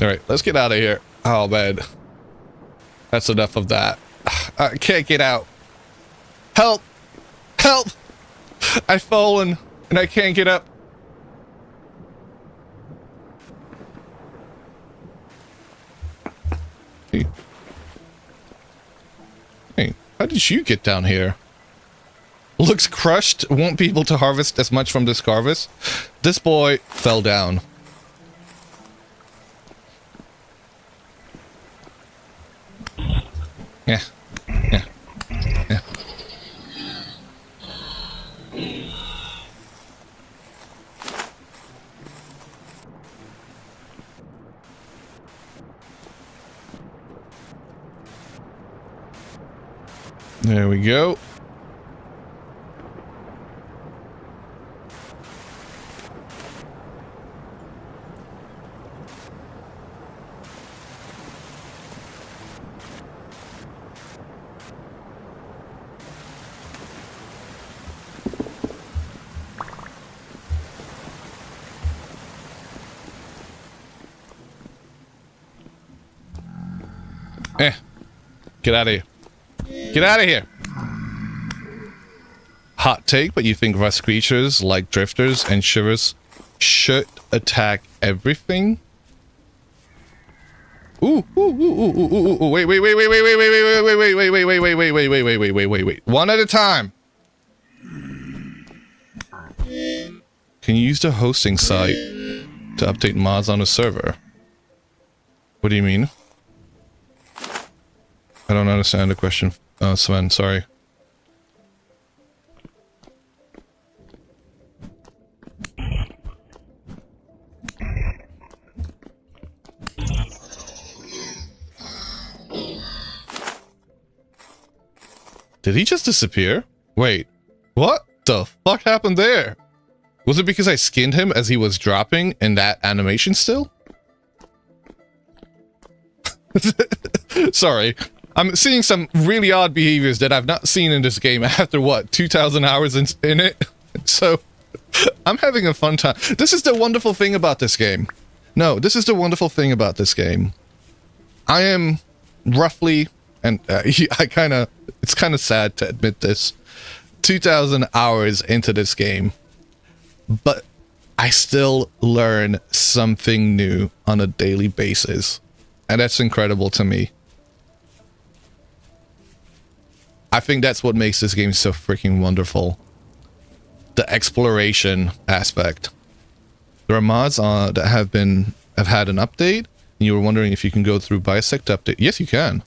Alright, let's get out of here. Oh, man. That's enough of that. I can't get out. Help! Help! I've fallen, and I can't get up. Hey. Hey, how did you get down here? Looks crushed. Won't be able to harvest as much from this harvest. This boy fell down. Yeah. Yeah. Yeah. There we go. Get out of here. Get out of here. Hot take, but you think rust creatures like drifters and shivers should attack everything? Ooh, ooh, ooh, ooh, ooh, ooh, ooh, wait. One at a time. Can you use the hosting site to update mods on the server? What do you mean? I don't understand the question, Sven, sorry. Did he just disappear? Wait, what the fuck happened there? Was it because I skinned him as he was dropping in that animation still? Sorry. I'm seeing some really odd behaviors that I've not seen in this game after, what, 2,000 hours in it? So, I'm having a fun time. This is the wonderful thing about this game. No, this is the wonderful thing about this game. I am roughly, and it's kind of sad to admit this, 2,000 hours into this game. But I still learn something new on a daily basis. And that's incredible to me. I think that's what makes this game so freaking wonderful. The exploration aspect. There are mods that have had an update, and you were wondering if you can go through Bisect to update. Yes, you can.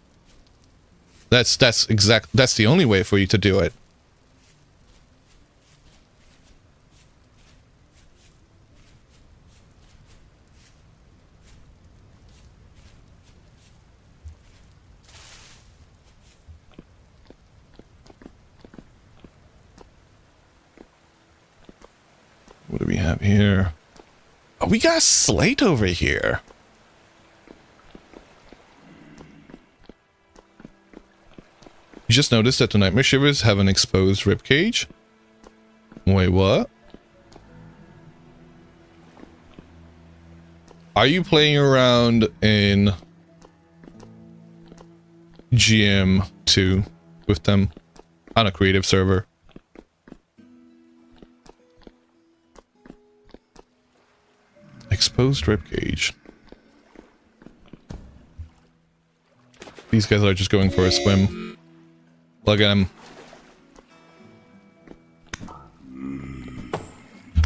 That's the only way for you to do it. What do we have here? We got slate over here. You just noticed that the Nightmare Shivers have an exposed ribcage? Wait, what? Are you playing around in GM2 with them on a creative server? Exposed ribcage. These guys are just going for a swim. Look at him.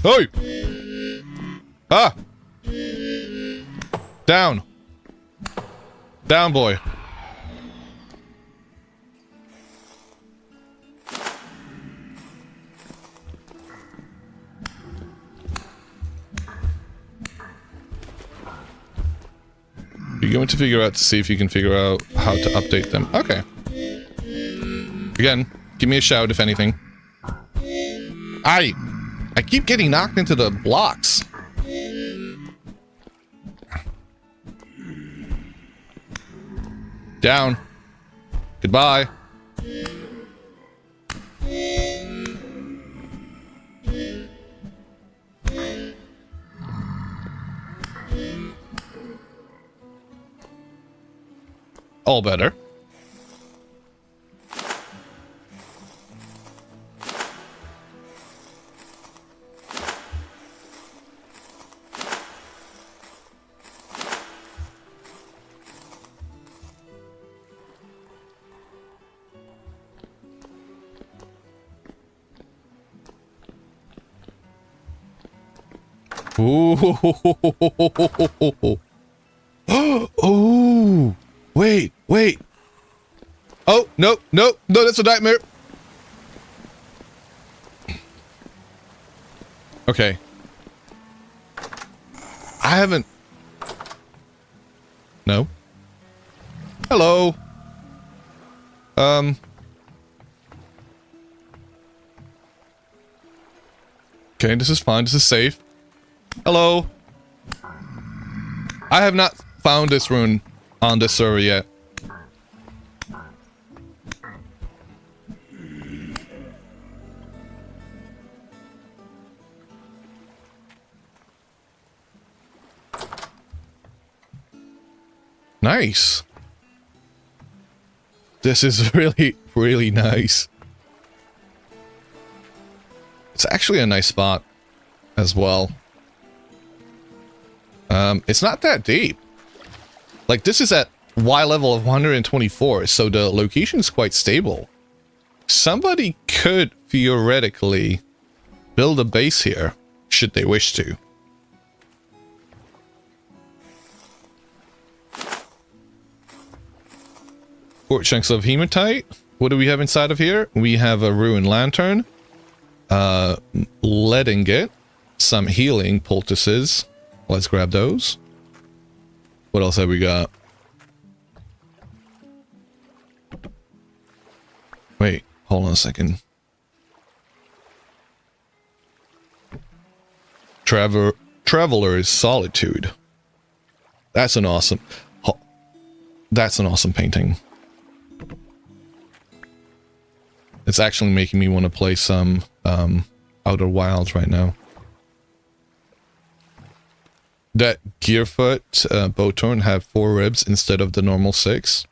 Hey! Ah! Down! Down, boy. You're going to figure out to see if you can figure out how to update them. Okay. Again, give me a shout if anything. I keep getting knocked into the blocks. Down. Goodbye. All better. Ooh. Oh, wait. Oh, no, that's a nightmare. Okay. I haven't... No. Hello. Okay, this is fine. This is safe. Hello. I have not found this rune on this server yet. Nice. This is really, really nice. It's actually a nice spot as well. It's not that deep. Like, this is at Y level of 124, so the location is quite stable. Somebody could theoretically build a base here, should they wish to. 4 chunks of hematite. What do we have inside of here? We have a ruined lantern, lead ingot, some healing poultices. Let's grab those. What else have we got? Wait, hold on a second. Traveler's Solitude. That's an awesome... That's an awesome painting. It's actually making me want to play some Outer Wilds right now. That Gearfoot Bowtorn have 4 ribs instead of the normal 6.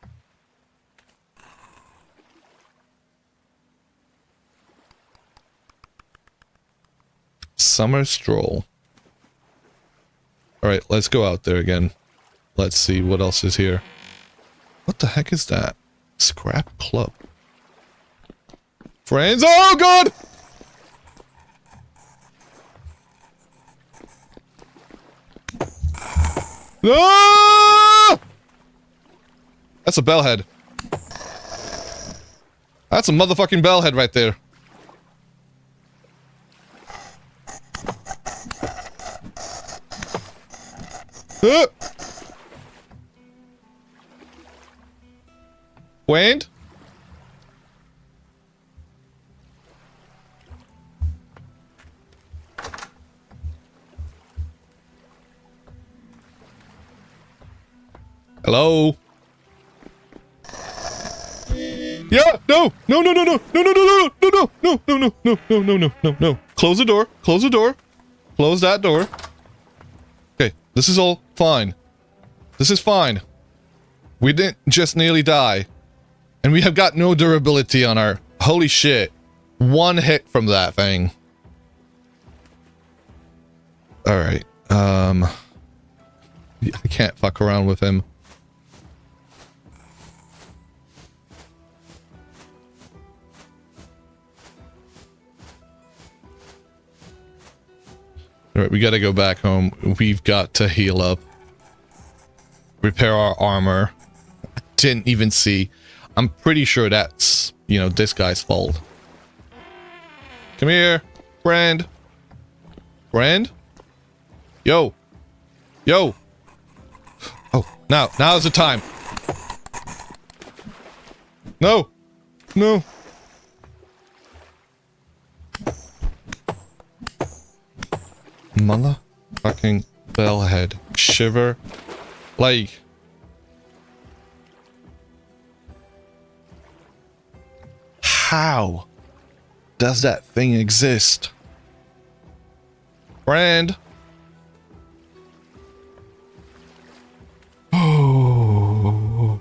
Summer Stroll. Alright, let's go out there again. Let's see what else is here. What the heck is that? Scrap Club. Friends. Oh god! No! That's a bellhead. That's a motherfucking bellhead right there. Wind? Hello? Yeah, no, no, no, no, no, no, no, no, no, no, no, no, no, no, no, no, no, no, no. Close the door. Close the door. Close that door. Okay, this is all fine. This is fine. We didn't just nearly die. And we have got no durability on our... Holy shit. One hit from that thing. Alright. I can't fuck around with him. Alright, we gotta go back home. We've got to heal up. Repair our armor. Didn't even see. I'm pretty sure that's, you know, this guy's fault. Come here, friend. Friend? Yo. Yo. Oh, now's the time. No. No. Motherfucking bellhead. Shiver. Like... How does that thing exist? Friend? Oh.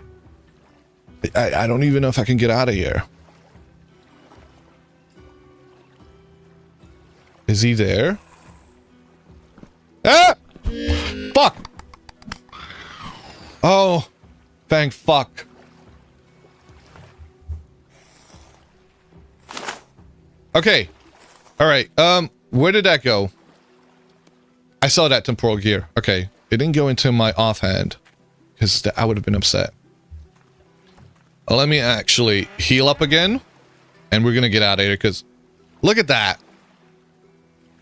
I don't even know if I can get out of here. Is he there? Ah! Fuck! Oh, thank fuck. Okay. Alright, where did that go? I saw that temporal gear. Okay. It didn't go into my offhand. Because I would have been upset. Let me actually heal up again. And we're gonna get out of here, because... Look at that!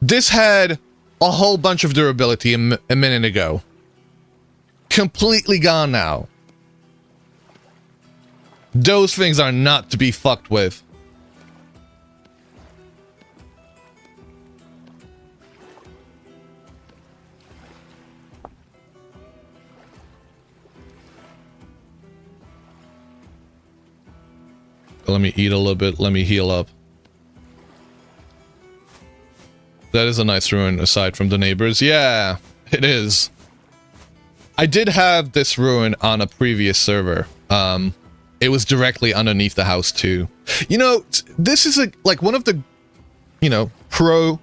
This had a whole bunch of durability a minute ago. Completely gone now. Those things are not to be fucked with. Let me eat a little bit. Let me heal up. That is a nice ruin aside from the neighbors. Yeah, it is. I did have this ruin on a previous server. It was directly underneath the house too. You know, this is like one of the, you know, pro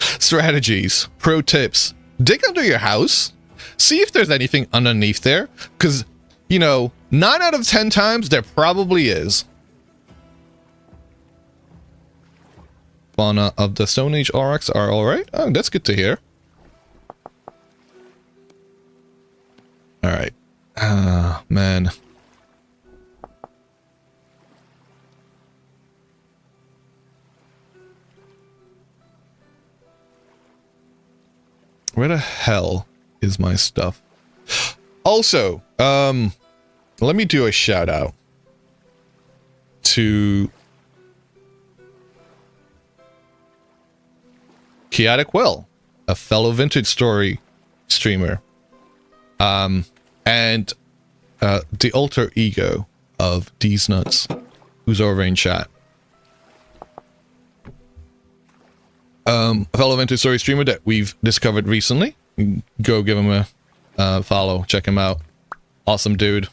strategies, pro tips. Dig under your house. See if there's anything underneath there. Because, you know, 9 out of 10 times there probably is. Fauna of the Stone Age aurochs are alright. Oh, that's good to hear. Alright. Ah, man. Where the hell is my stuff? Also, let me do a shout out to Chaotic Will, a fellow Vintage Story streamer, and the alter ego of These Nuts, who's over in chat. A fellow Vintage Story streamer that we've discovered recently. Go give him a follow, check him out. Awesome dude.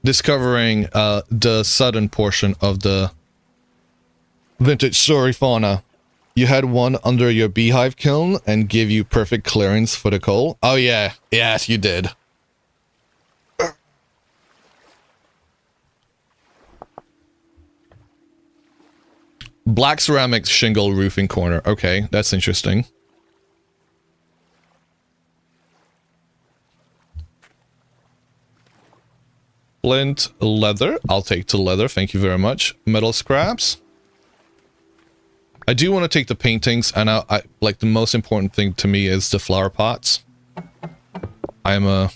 Discovering the southern portion of the Vintage Story fauna. You had one under your beehive kiln and give you perfect clearance for the coal? Oh yeah, yes you did. Black ceramic shingle roofing corner. Okay, that's interesting. Flint leather. I'll take the leather. Thank you very much. Metal scraps. I do want to take the paintings, and I like the most important thing to me is the flower pots. I am a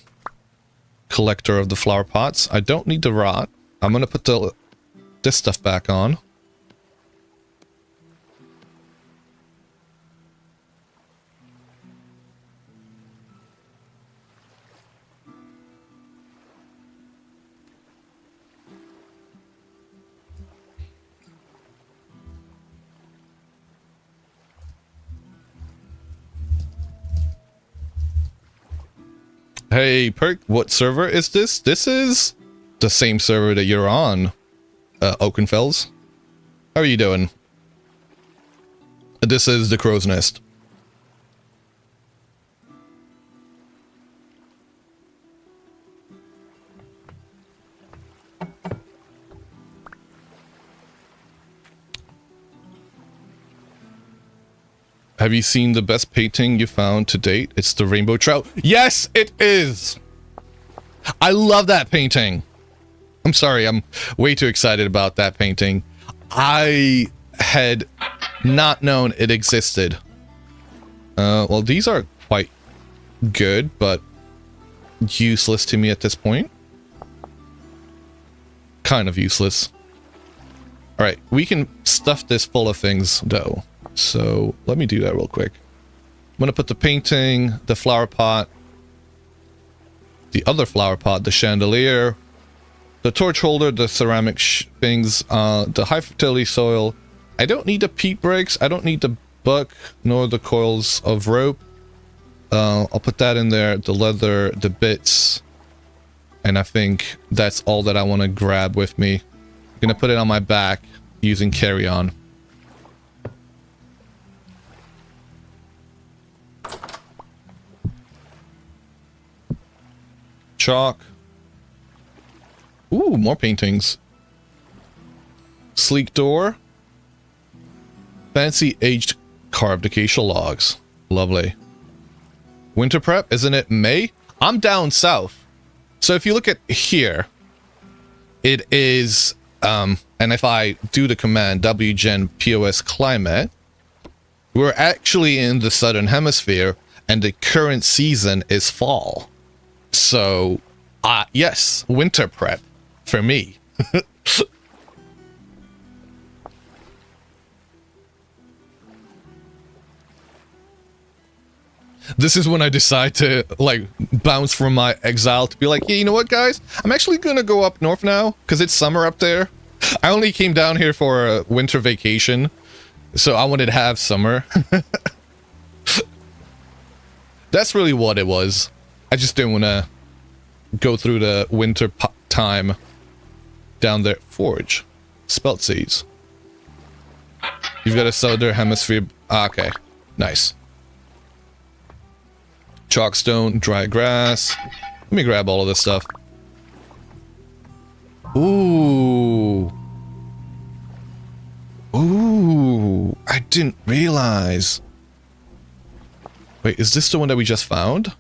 collector of the flower pots. I don't need the rot. I'm gonna put this stuff back on. Hey, Perk, what server is this? This is the same server that you're on, Oakenfells. How are you doing? This is the Crow's Nest. Have you seen the best painting you found to date? It's the rainbow trout. Yes, it is! I love that painting. I'm sorry, I'm way too excited about that painting. I had not known it existed. Well, these are quite good, but useless to me at this point. Kind of useless. Alright, we can stuff this full of things, though. So, let me do that real quick. I'm gonna put the painting, the flower pot, the other flower pot, the chandelier, the torch holder, the ceramic things, the high fertility soil. I don't need the peat bricks, I don't need the book, nor the coils of rope. I'll put that in there, the leather, the bits, and I think that's all that I want to grab with me. I'm gonna put it on my back using carry-on. Chalk. Ooh, more paintings. Sleek door. Fancy aged carved acacia logs. Lovely. Winter prep, isn't it May? I'm down south. So if you look at here, it is, and if I do the command wgen pos climate, we're actually in the southern hemisphere and the current season is fall. So, yes, winter prep for me. This is when I decide to, like, bounce from my exile to be like, yeah, you know what, guys? I'm actually gonna go up north now, because it's summer up there. I only came down here for a winter vacation, so I wanted to have summer. That's really what it was. I just didn't want to go through the winter time down there. Forge. Spelt seeds. You've got a southern hemisphere. Okay. Nice. Chalkstone, dry grass. Let me grab all of this stuff. Ooh. Ooh. I didn't realize. Wait, is this the one that we just found?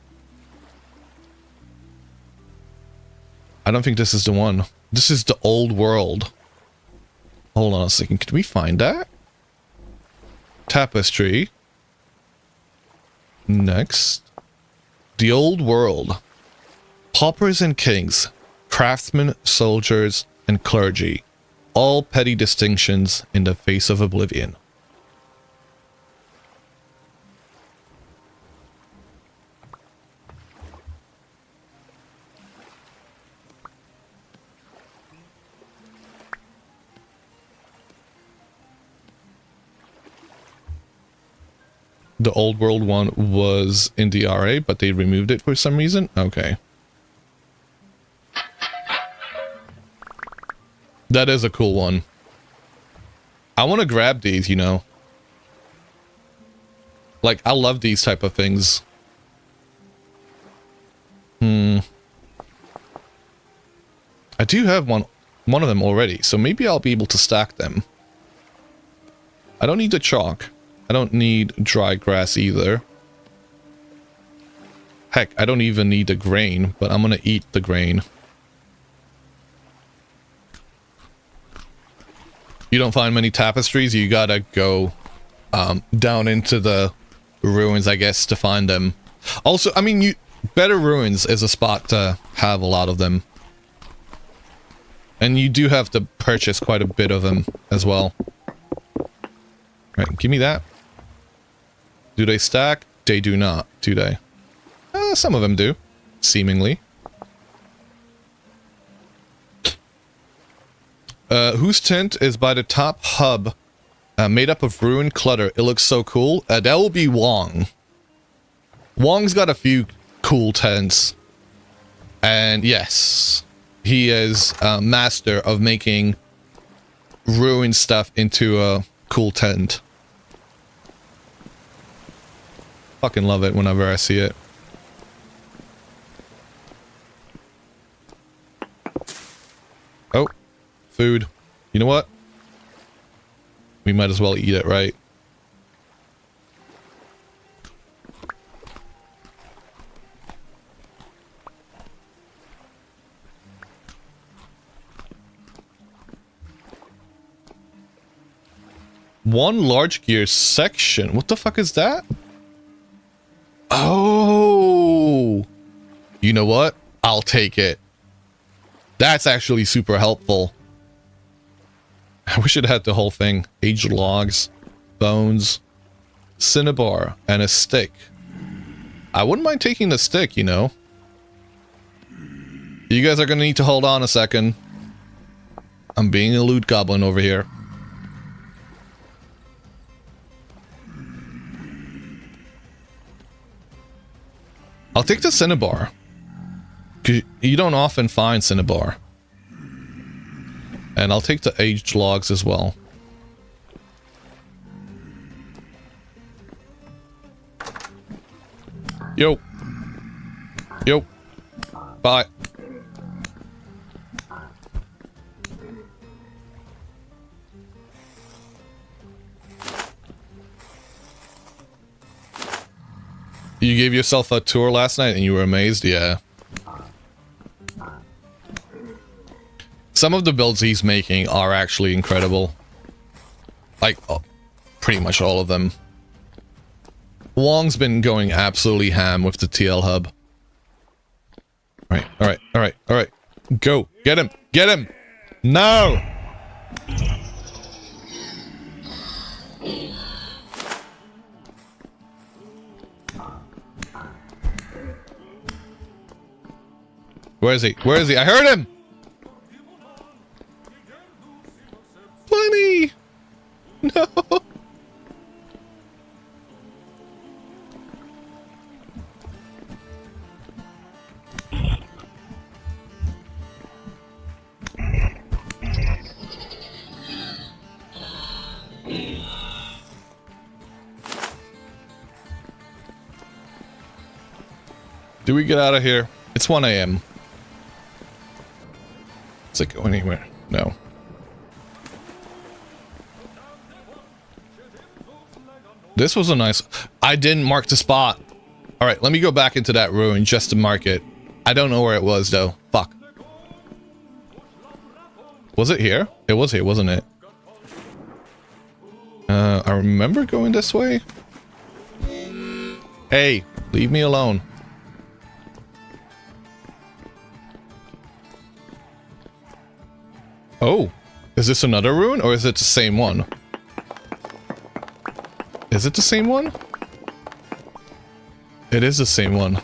I don't think this is the one. This is the old world. Hold on a second. Can we find that? Tapestry. Next. The old world. Paupers and kings. Craftsmen, soldiers, and clergy. All petty distinctions in the face of oblivion. The old world one was in the RA, but they removed it for some reason? Okay. That is a cool one. I want to grab these, you know. Like, I love these type of things. I do have one of them already, so maybe I'll be able to stack them. I don't need the chalk. I don't need dry grass either. Heck, I don't even need the grain, but I'm gonna eat the grain. You don't find many tapestries, you gotta go down into the ruins, I guess, to find them. Also, I mean, Better Ruins is a spot to have a lot of them. And you do have to purchase quite a bit of them as well. Right, give me that. Do they stack? They do not, do they? Some of them do, seemingly. Whose tent is by the top hub, made up of ruined clutter? It looks so cool. That will be Wong. Wong's got a few cool tents. And yes, he is a master of making ruined stuff into a cool tent. Fucking love it whenever I see it. Oh, food. You know what? We might as well eat it, right? One large gear section. What the fuck is that? Oh! You know what? I'll take it. That's actually super helpful. I wish it had the whole thing. Aged logs, bones, cinnabar, and a stick. I wouldn't mind taking the stick, you know. You guys are gonna need to hold on a second. I'm being a loot goblin over here. I'll take the cinnabar. 'Cause you don't often find cinnabar. And I'll take the aged logs as well. Yo. Yo. Bye. You gave yourself a tour last night and you were amazed? Yeah. Some of the builds he's making are actually incredible. Like, oh, pretty much all of them. Wong's been going absolutely ham with the TL hub. Alright, alright, alright, alright. Go. Get him. Get him. No! Where is he? Where is he? I heard him! Bunny! No! Do we get out of here? It's 1 AM. Does it go anywhere? No. This was a nice... I didn't mark the spot. Alright, let me go back into that ruin just to mark it. I don't know where it was, though. Fuck. Was it here? It was here, wasn't it? I remember going this way. Hey, leave me alone. Oh, is this another ruin or is it the same one? Is it the same one? It is the same one.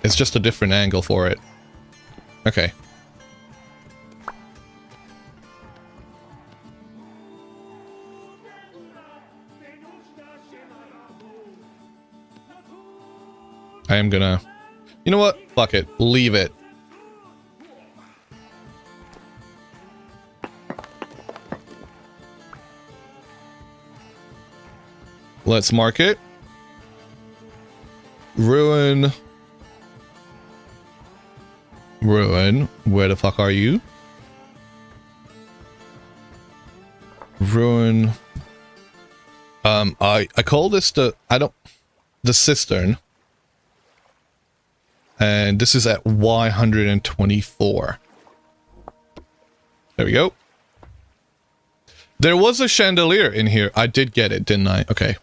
It's just a different angle for it. Okay. I am gonna... You know what? Fuck it. Leave it. Let's mark it. Ruin. Ruin. Where the fuck are you? Ruin. I call this the... the cistern. And this is at Y124. There we go. There was a chandelier in here. I did get it, didn't I? Okay.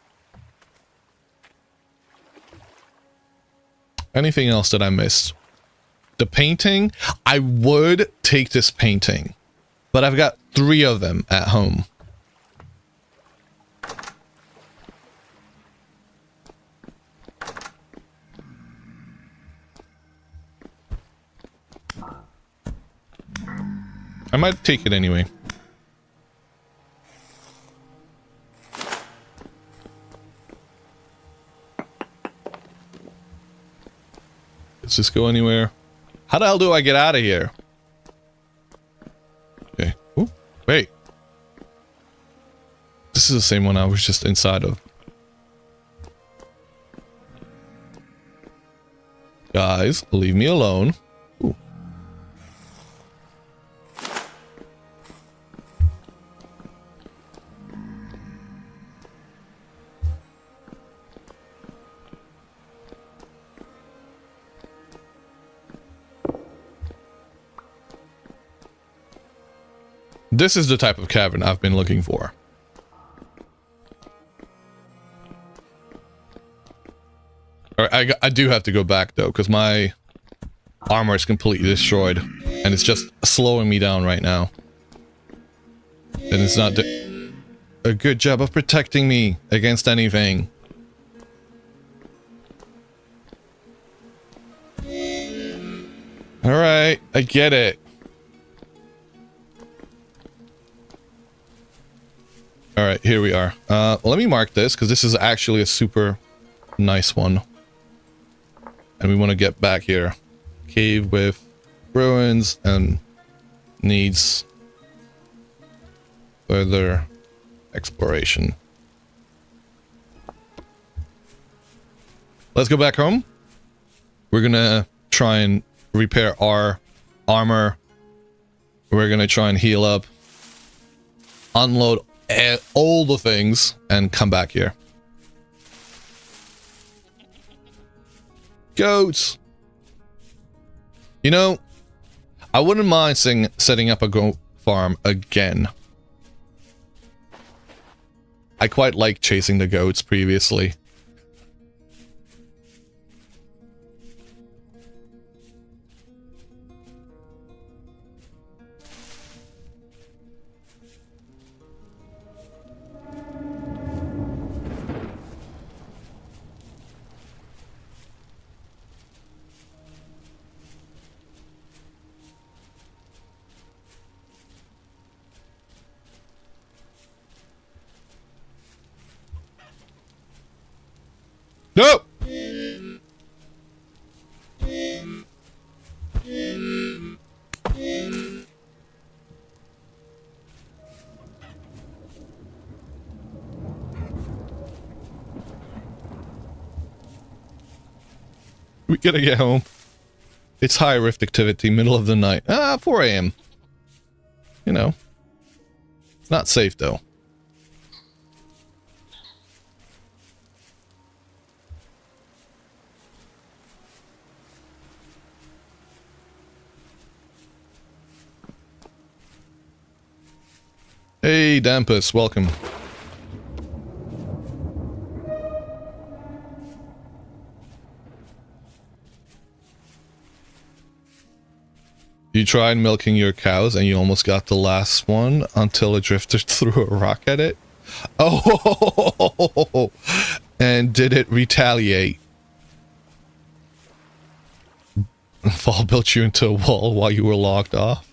Anything else that I missed? The painting? I would take this painting. But I've got 3 of them at home. I might take it anyway. Does this go anywhere? How the hell do I get out of here? Okay. Ooh, wait. This is the same one I was just inside of. Guys, leave me alone. Ooh. This is the type of cavern I've been looking for. I do have to go back though, because my armor is completely destroyed, and it's just slowing me down right now. And it's not a good job of protecting me against anything. Alright, I get it. Alright, here we are. Let me mark this, because this is actually a super nice one. And we want to get back here. Cave with ruins and needs further exploration. Let's go back home. We're gonna try and repair our armor. We're gonna try and heal up. Unload all the things and come back here. Goats! You know, I wouldn't mind setting up a goat farm again. I quite liked chasing the goats previously. No! We gotta get home. It's high rift activity, middle of the night. 4 AM. You know. It's not safe though. Hey, Dampus, welcome. You tried milking your cows and you almost got the last one until a drifter threw a rock at it? Oh, and did it retaliate? Fall built you into a wall while you were locked off?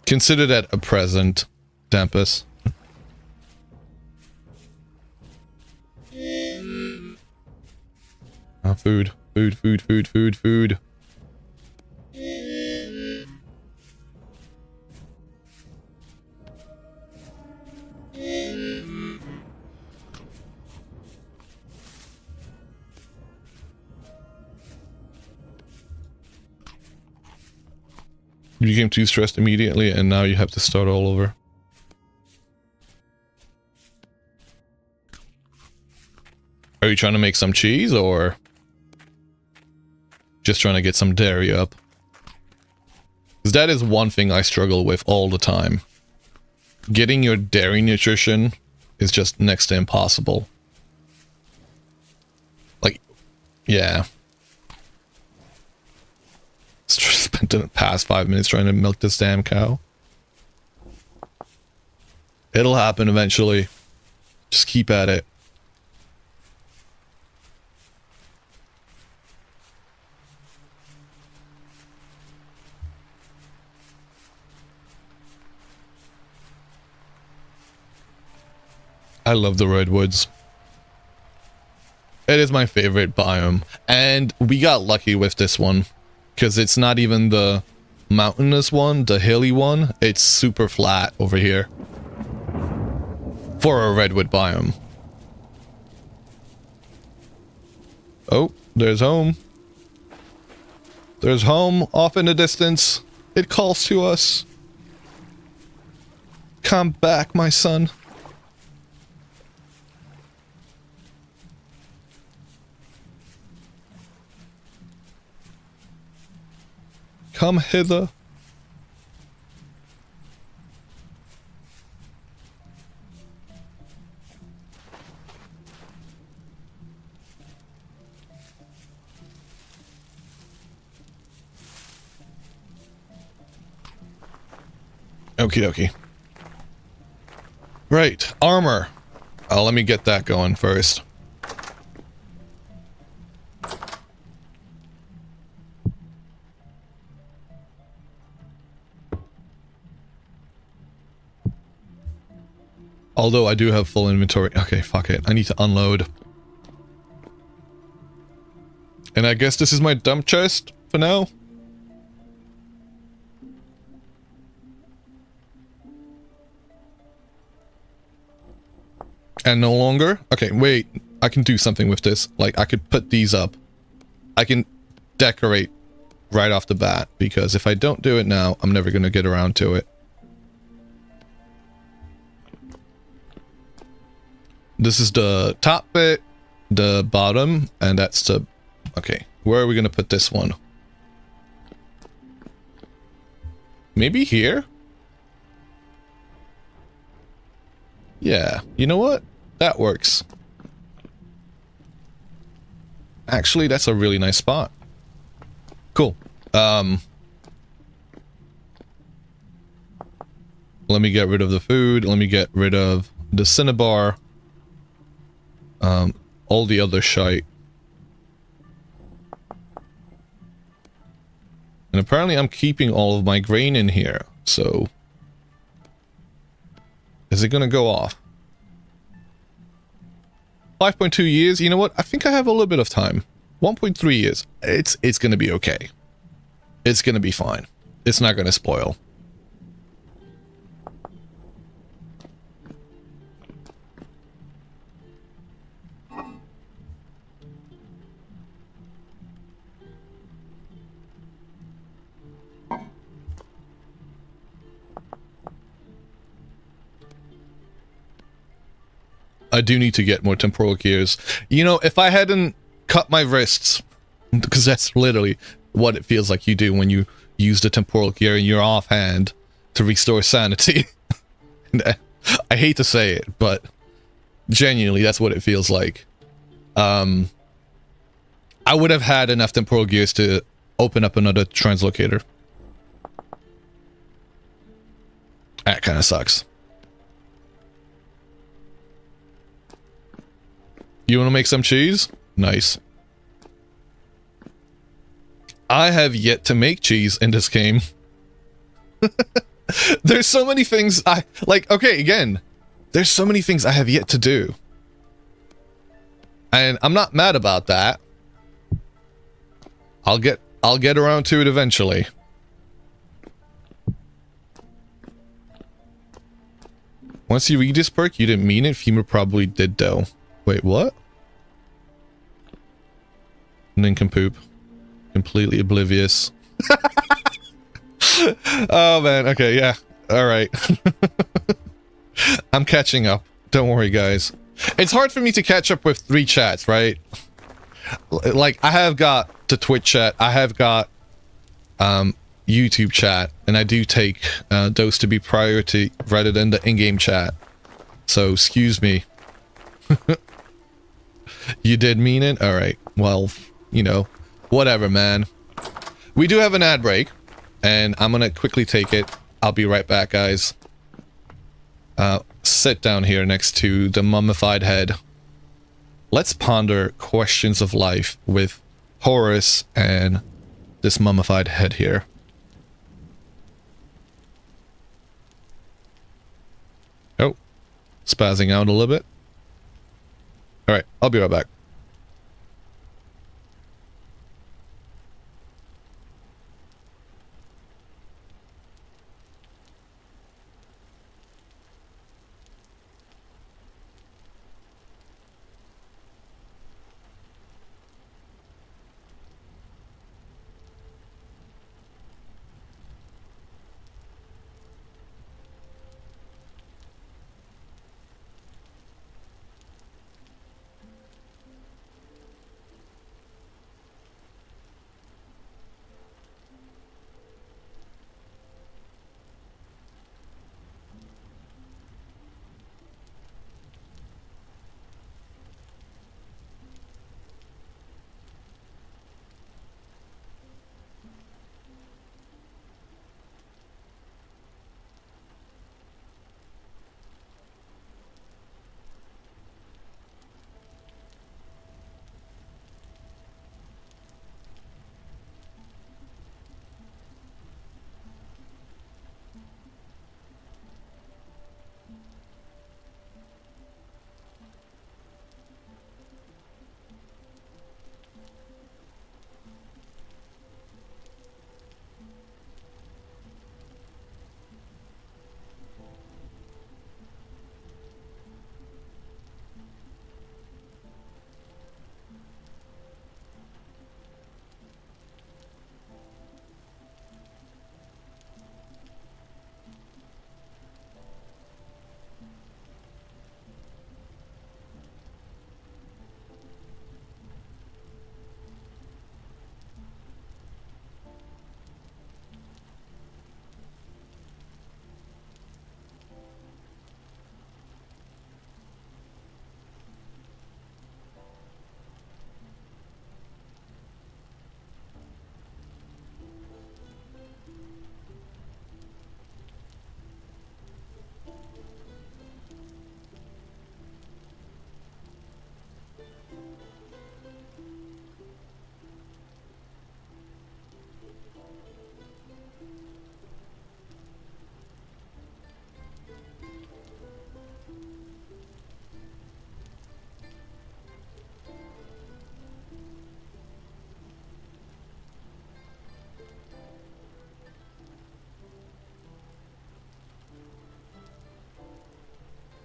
Consider that a present, Dampus. Food. Food. You became too stressed immediately and now you have to start all over. Are you trying to make some cheese or just trying to get some dairy up? Because that is one thing I struggle with all the time. Getting your dairy nutrition is just next to impossible. Like, yeah. Spent the past 5 minutes trying to milk this damn cow. It'll happen eventually. Just keep at it. I love the redwoods. It is my favorite biome. And we got lucky with this one. Because it's not even the mountainous one, the hilly one. It's super flat over here. For a redwood biome. Oh, there's home. There's home off in the distance. It calls to us. Come back, my son. Come hither. Okie dokie. Right, armor. Let me get that going first. Although I do have full inventory. Okay, fuck it. I need to unload. And I guess this is my dump chest for now. And no longer? Okay, wait. I can do something with this. Like, I could put these up. I can decorate right off the bat. Because if I don't do it now, I'm never going to get around to it. This is the top bit, the bottom, and that's the... Okay, where are we going to put this one? Maybe here? Yeah, you know what? That works. Actually, that's a really nice spot. Cool. Let me get rid of the food. Let me get rid of the cinnabar. All the other shite. And apparently I'm keeping all of my grain in here, so... Is it gonna go off? 5.2 years, you know what? I think I have a little bit of time. 1.3 years. It's gonna be okay. It's gonna be fine. It's not gonna spoil. I do need to get more temporal gears. You know, if I hadn't cut my wrists, because that's literally what it feels like you do when you use the temporal gear in your offhand to restore sanity. I hate to say it, but genuinely, that's what it feels like. I would have had enough temporal gears to open up another translocator. That kind of sucks. You want to make some cheese? Nice. I have yet to make cheese in this game. There's so many things I... Like, okay, again. There's so many things I have yet to do. And I'm not mad about that. I'll get around to it eventually. Once you read this perk, you didn't mean it. Femur probably did though. Wait, what? Nincompoop. Completely oblivious. Oh man, okay, yeah. Alright. I'm catching up. Don't worry, guys. It's hard for me to catch up with 3 chats, right? Like, I have got the Twitch chat, I have got YouTube chat, and I do take those to be priority rather than the in-game chat. So, excuse me. You did mean it? Alright, well, you know, whatever, man. We do have an ad break, and I'm gonna quickly take it. I'll be right back, guys. Sit down here next to the mummified head. Let's ponder questions of life with Horus and this mummified head here. Oh, spazzing out a little bit. Alright, I'll be right back.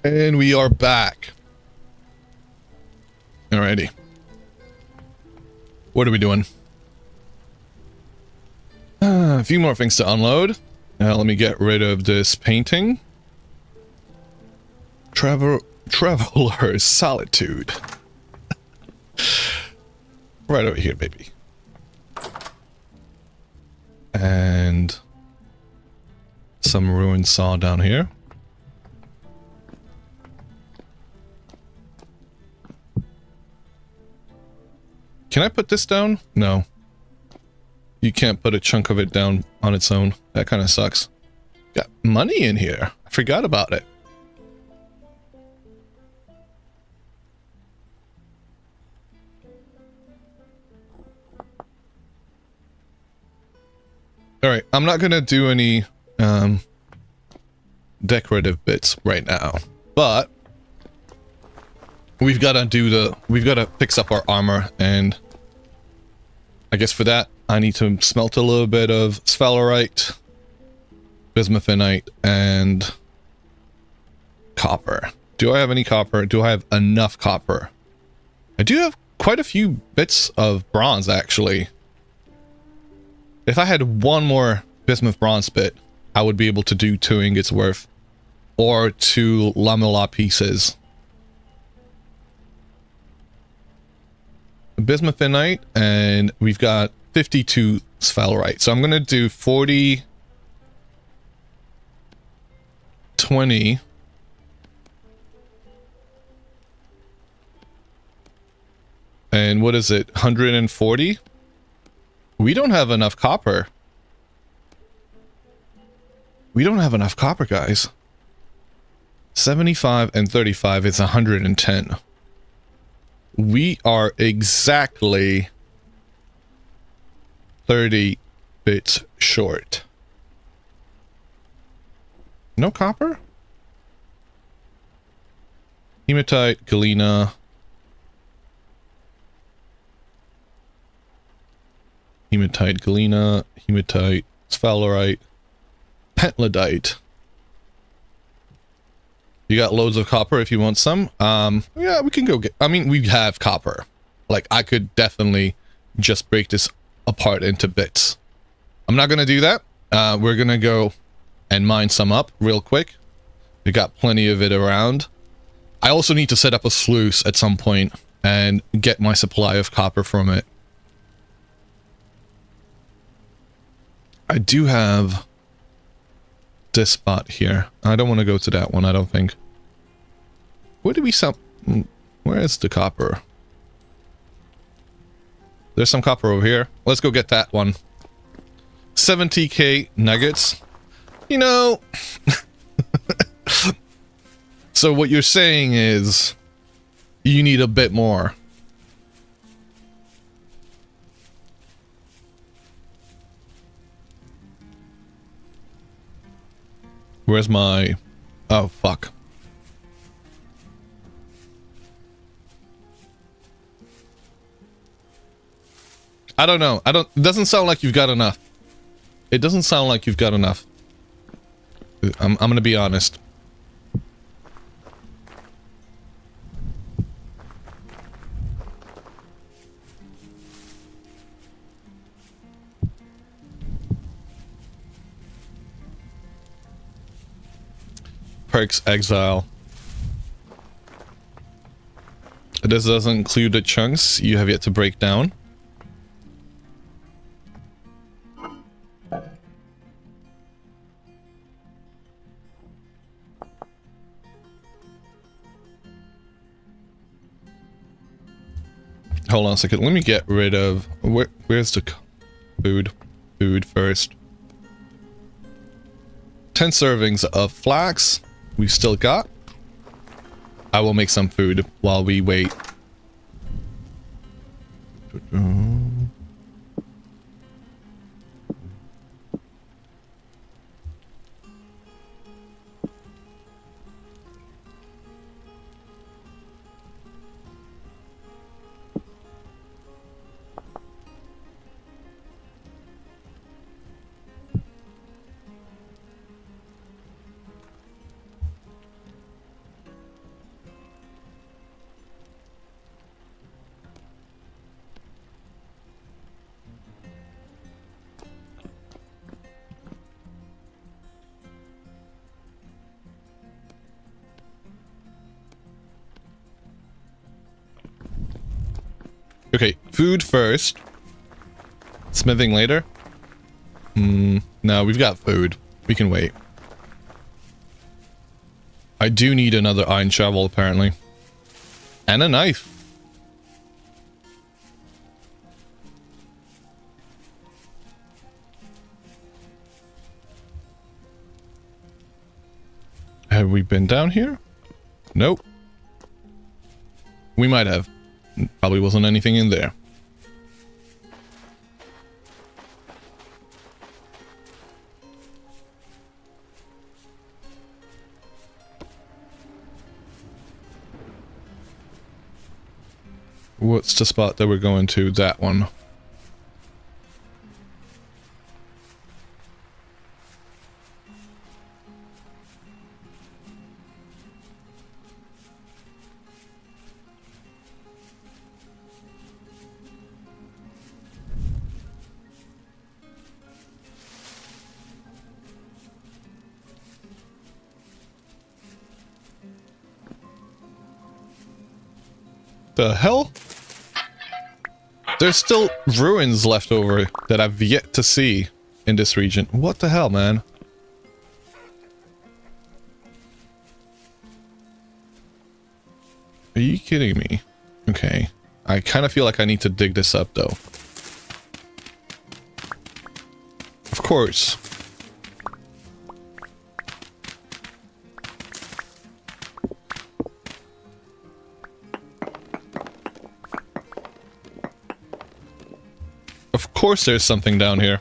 And we are back. Alrighty. What are we doing? A few more things to unload. Let me get rid of this painting. Traveler's Solitude. Right over here, baby. And some ruined saw down here. Can I put this down? No. You can't put a chunk of it down on its own. That kind of sucks. Got money in here. I forgot about it. Alright, I'm not gonna do any decorative bits right now, but we've gotta fix up our armor, and I guess for that I need to smelt a little bit of sphalerite, bismuthinite, and copper. Do I have any copper? Do I have enough copper? I do have quite a few bits of bronze, actually. If I had one more bismuth bronze bit, I would be able to do 2 ingots worth, or 2 lamella pieces. Bismuthinite, and we've got 52 sphalerite. So I'm going to do 40, 20, and what is it, 140? We don't have enough copper. We don't have enough copper, guys. 75 and 35 is 110. We are exactly 30 bits short. No copper? Hematite, galena. Hematite, galena, hematite, sphalerite, pentlandite. You got loads of copper if you want some. Yeah, we can go get... I mean, we have copper. Like, I could definitely just break this apart into bits. I'm not going to do that. We're going to go and mine some up real quick. We got plenty of it around. I also need to set up a sluice at some point and get my supply of copper from it. I do have this spot here. I don't want to go to that one, I don't think. Where do we sell? Where is the copper? There's some copper over here. Let's go get that one. 70k nuggets. You know... So what you're saying is you need a bit more. Where's my... Oh, fuck. I don't know. It doesn't sound like you've got enough. It doesn't sound like you've got enough. I'm gonna be honest. Perks exile. This doesn't include the chunks you have yet to break down. Hold on a second. Let me get rid of... Where's the food? Food first. 10 servings of flax. We've still got. I will make some food while we wait. Okay, food first. Smithing later. No, we've got food. We can wait. I do need another iron shovel, apparently. And a knife. Have we been down here? Nope. We might have. Probably wasn't anything in there. What's the spot that we're going to? That one. The hell? There's still ruins left over that I've yet to see in this region. What the hell, man? Are you kidding me? Okay. I kind of feel like I need to dig this up, though. Of course. Of course there's something down here.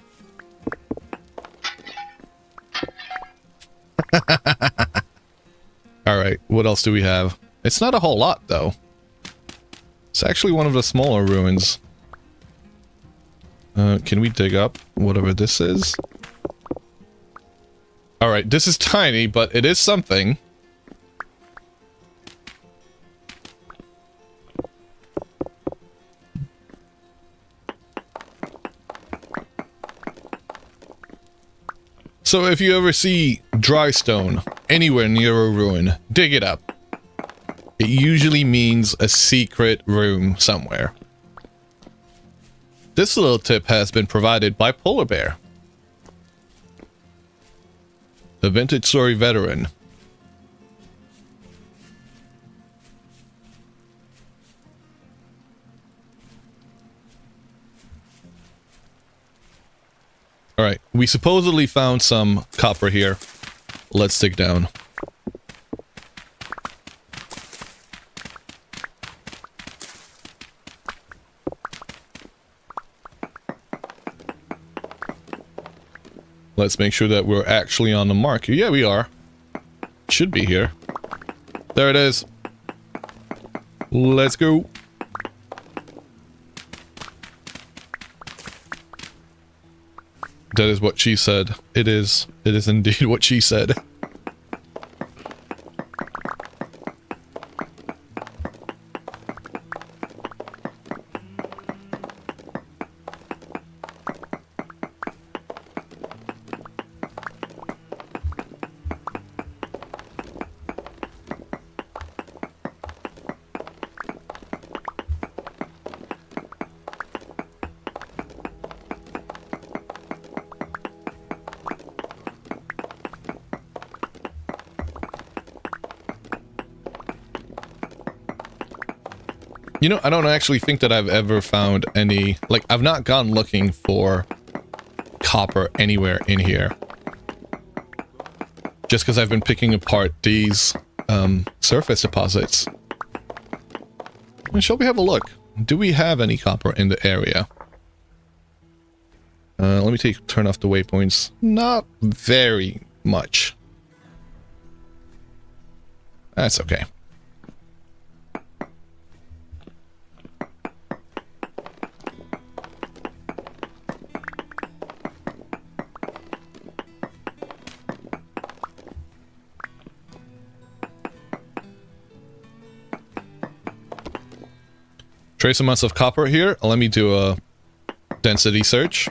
Alright, what else do we have? It's not a whole lot, though. It's actually one of the smaller ruins. Can we dig up whatever this is? Alright, this is tiny, but it is something. So if you ever see dry stone anywhere near a ruin, dig it up. It usually means a secret room somewhere. This little tip has been provided by Polar Bear, the Vintage Story veteran. Alright, we supposedly found some copper here. Let's dig down. Let's make sure that we're actually on the mark. Yeah, we are. Should be here. There it is. Let's go. That is what she said. It is indeed what she said. You know, I don't actually think that I've ever found any... Like, I've not gone looking for copper anywhere in here. Just because I've been picking apart these surface deposits. Shall we have a look? Do we have any copper in the area? Let me turn off the waypoints. Not very much. That's okay. Trace amounts of copper here. Let me do a density search.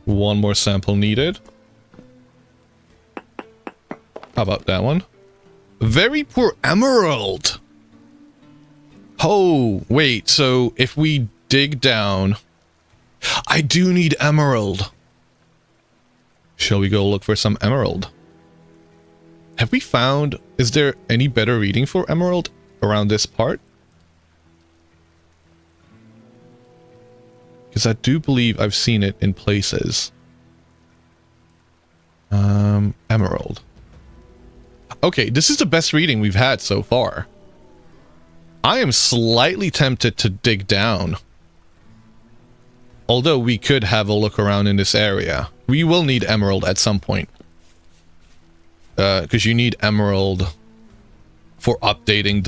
One more sample needed. How about that one? Very poor emerald. Oh, wait. So if we dig down, I do need emerald. Shall we go look for some emerald? Have we found, is there any better reading for emerald around this part? Because I do believe I've seen it in places. Emerald. Okay, this is the best reading we've had so far. I am slightly tempted to dig down. Although we could have a look around in this area. We will need emerald at some point. Because you need emerald for updating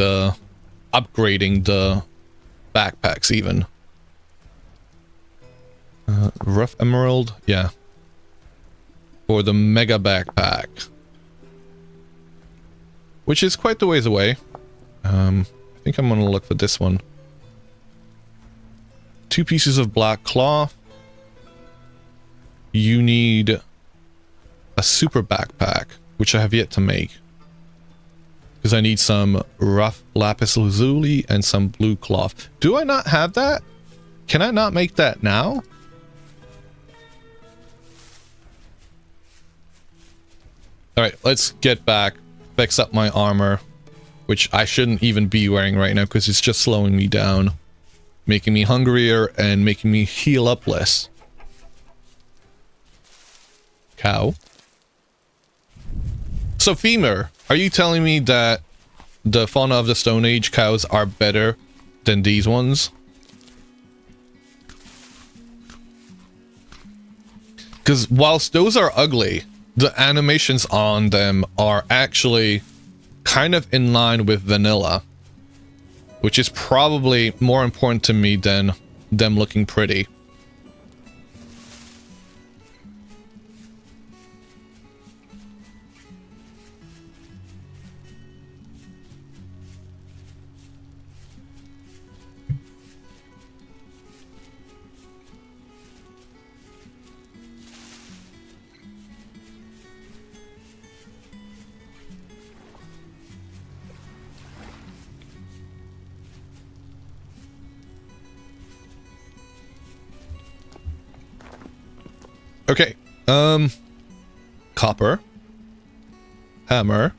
upgrading the backpacks even. Rough emerald, yeah. For the mega backpack. Which is quite the ways away. I think I'm gonna look for this one. 2 pieces of black cloth. You need a super backpack, which I have yet to make. Because I need some rough lapis lazuli and some blue cloth. Do I not have that? Can I not make that now? Alright, let's get back, fix up my armor, which I shouldn't even be wearing right now because it's just slowing me down, making me hungrier and making me heal up less. Cow. So, Femur, are you telling me that the fauna of the Stone Age cows are better than these ones? Because whilst those are ugly, the animations on them are actually kind of in line with vanilla, which is probably more important to me than them looking pretty. Okay, copper, hammer.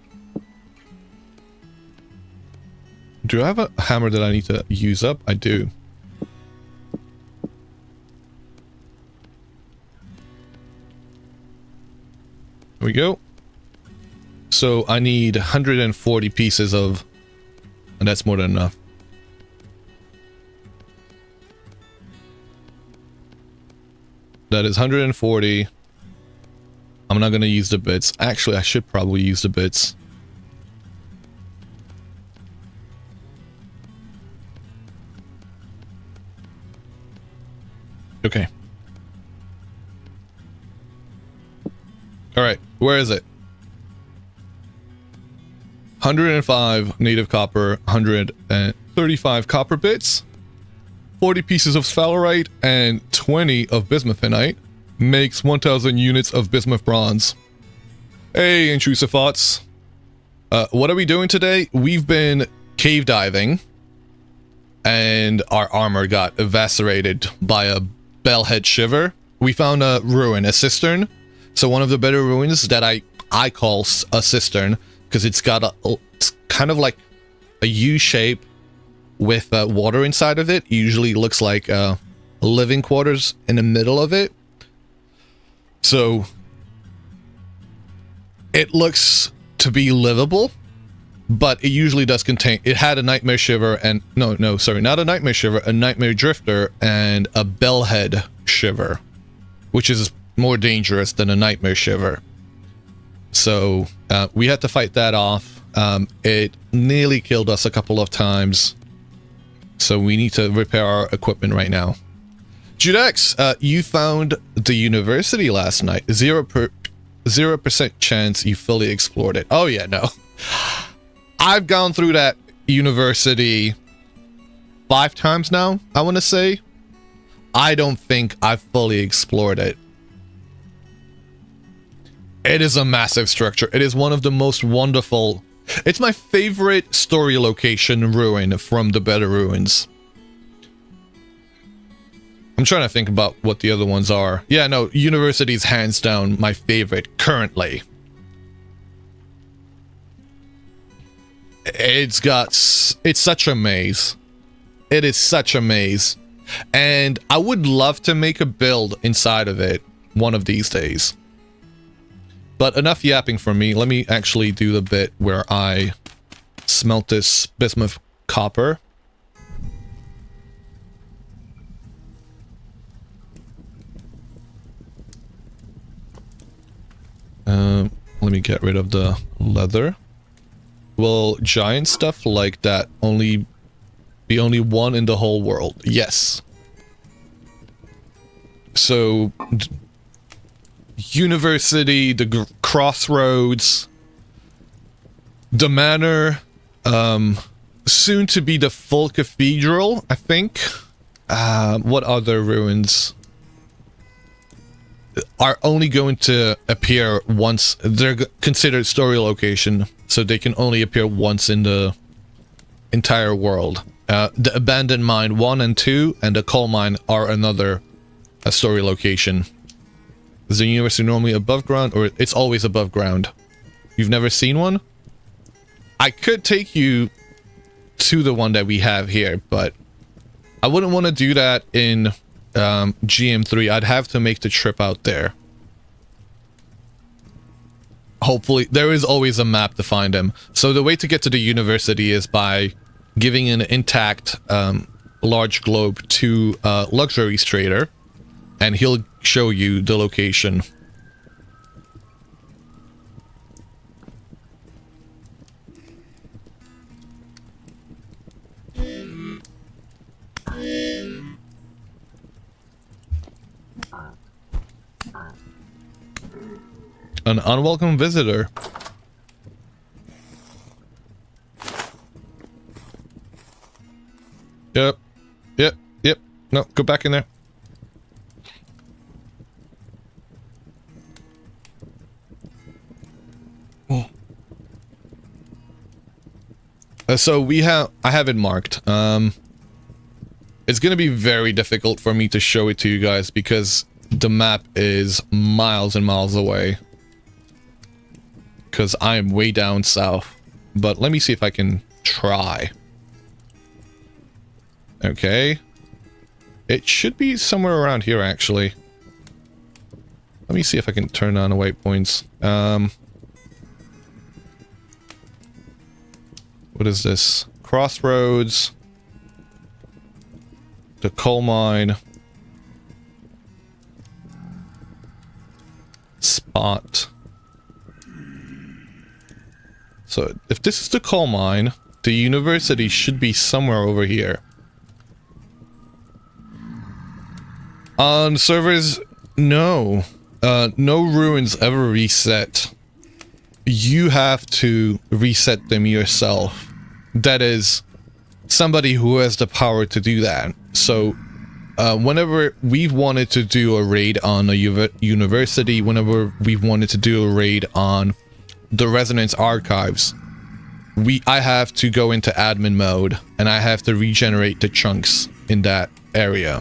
Do I have a hammer that I need to use up? I do. There we go. So I need 140 pieces of, and that's more than enough. That is 140. I'm not going to use the bits. Actually, I should probably use the bits. Okay. Alright, where is it? 105 native copper, 135 copper bits. 40 pieces of sphalerite and 20 of bismuthinite makes 1000 units of bismuth bronze. Hey, intrusive thoughts. What are we doing today? We've been cave diving and our armor got eviscerated by a bellhead shiver. We found a ruin, a cistern. So one of the better ruins that I call a cistern because it's got it's kind of like a U shape with water inside of it. Usually looks like living quarters in the middle of it. So it looks to be livable, but it usually does contain, it had a nightmare shiver and no, sorry, not a nightmare shiver, a nightmare drifter and a bellhead shiver, which is more dangerous than a nightmare shiver. So we had to fight that off. It nearly killed us a couple of times. So we need to repair our equipment right now. Judex, you found the university last night. 0% chance you fully explored it. Oh yeah, no. I've gone through that university 5 times now, I want to say. I don't think I've fully explored it. It is a massive structure. It is one of the most wonderful... It's my favorite story location ruin from the Better Ruins. I'm trying to think about what the other ones are. Yeah, no, University's hands down my favorite currently. It's such a maze. It is such a maze. And I would love to make a build inside of it one of these days. But enough yapping from me. Let me actually do the bit where I smelt this bismuth copper. Let me get rid of the leather. Will giant stuff like that be only one in the whole world? Yes. So, University, the Crossroads, the Manor, soon to be the full Cathedral, I think. What other ruins are only going to appear once? They're considered story location, so they can only appear once in the entire world. The Abandoned Mine 1 and 2 and the Coal Mine are another story location. Is the university normally above ground, or it's always above ground? You've never seen one? I could take you to the one that we have here, but I wouldn't want to do that in GM3. I'd have to make the trip out there. Hopefully, there is always a map to find him. So the way to get to the university is by giving an intact large globe to Luxuries Trader, and he'll show you the location. An unwelcome visitor. Yep. No, go back in there. So I have it marked. It's gonna be very difficult for me to show it to you guys because the map is miles and miles away. Because I am way down south. But let me see if I can try. Okay. It should be somewhere around here, actually. Let me see if I can turn on the waypoints. What is this? Crossroads. The coal mine. Spot. So, if this is the coal mine, the university should be somewhere over here. On servers, no. No ruins ever reset. You have to reset them yourself. That is, somebody who has the power to do that. So, whenever we've wanted to do a raid on a university, whenever we've wanted to do a raid on the Resonance Archives, I have to go into admin mode, and I have to regenerate the chunks in that area.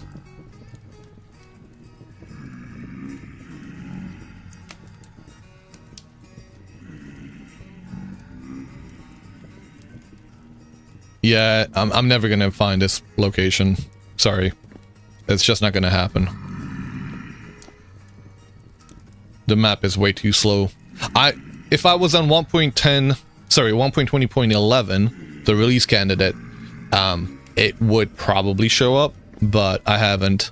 Yeah, I'm never gonna find this location. Sorry. It's just not gonna happen. The map is way too slow. If I was on 1.20.11, the release candidate, it would probably show up, but I haven't.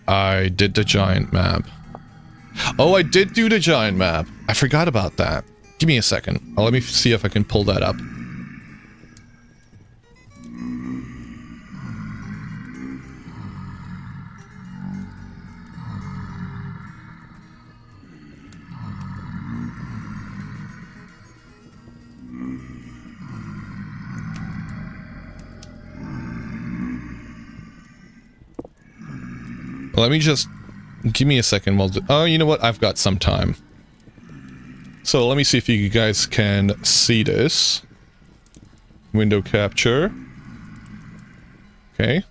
I did the giant map. Oh, I did do the giant map. I forgot about that. Give me a second. Let me see if I can pull that up. Let me just... Give me a second. Oh, you know what? I've got some time. So let me see if you guys can see this. Window capture. Okay.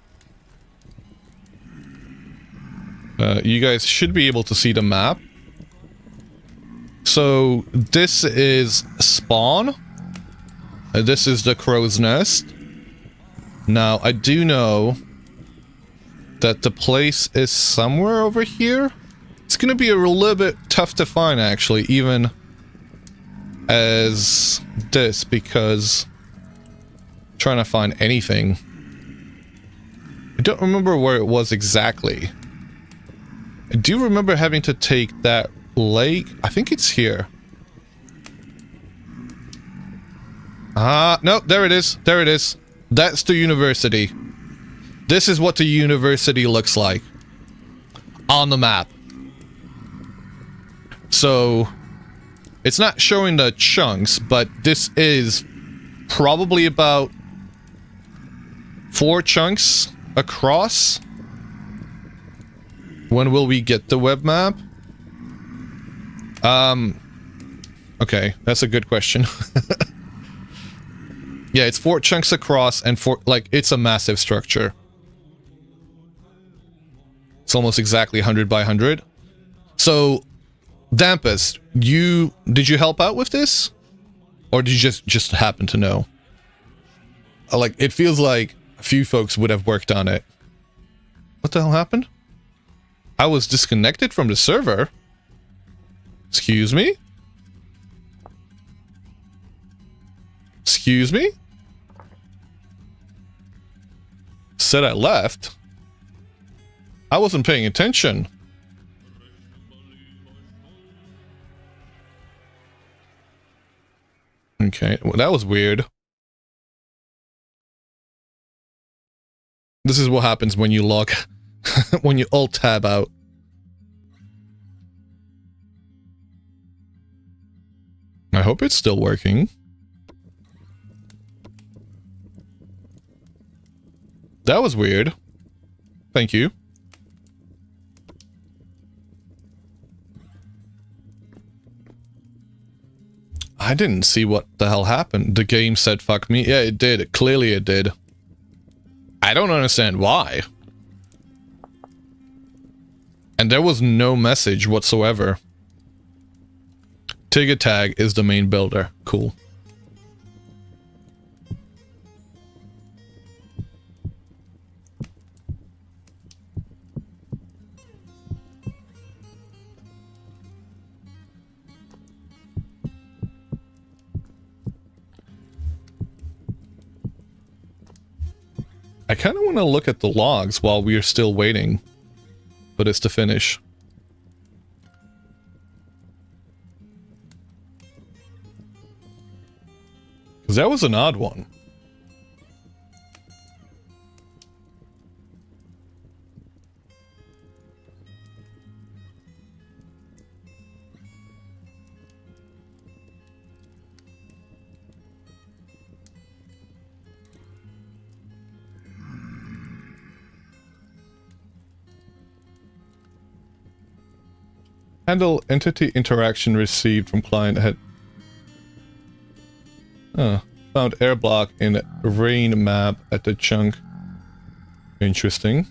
You guys should be able to see the map. So this is spawn. This is the crow's nest. Now I do know that the place is somewhere over here. It's gonna be a little bit tough to find actually, even as this, because I'm trying to find anything. I don't remember where it was exactly. I do remember having to take that lake. I think it's here. Ah, no, there it is. There it is. That's the university. This is what the university looks like on the map. So it's not showing the chunks, but this is probably about 4 chunks across. When will we get the web map? Okay, that's a good question. Yeah, it's 4 chunks across and 4, like, it's a massive structure. It's almost exactly 100 by 100. So, Dampus, did you help out with this? Or did you just happen to know? Like, it feels like a few folks would have worked on it. What the hell happened? I was disconnected from the server. Excuse me? Excuse me? Said I left. I wasn't paying attention. Okay, well, that was weird. This is what happens when you log... when you alt-tab out. I hope it's still working. That was weird. Thank you. I didn't see what the hell happened. The game said fuck me. Yeah, it did. Clearly it did. I don't understand why. And there was no message whatsoever. Tigatag is the main builder. Cool. I kind of want to look at the logs while we are still waiting for this to finish. Because that was an odd one. Handle entity interaction received from client had... found air block in rain map at the chunk. Interesting.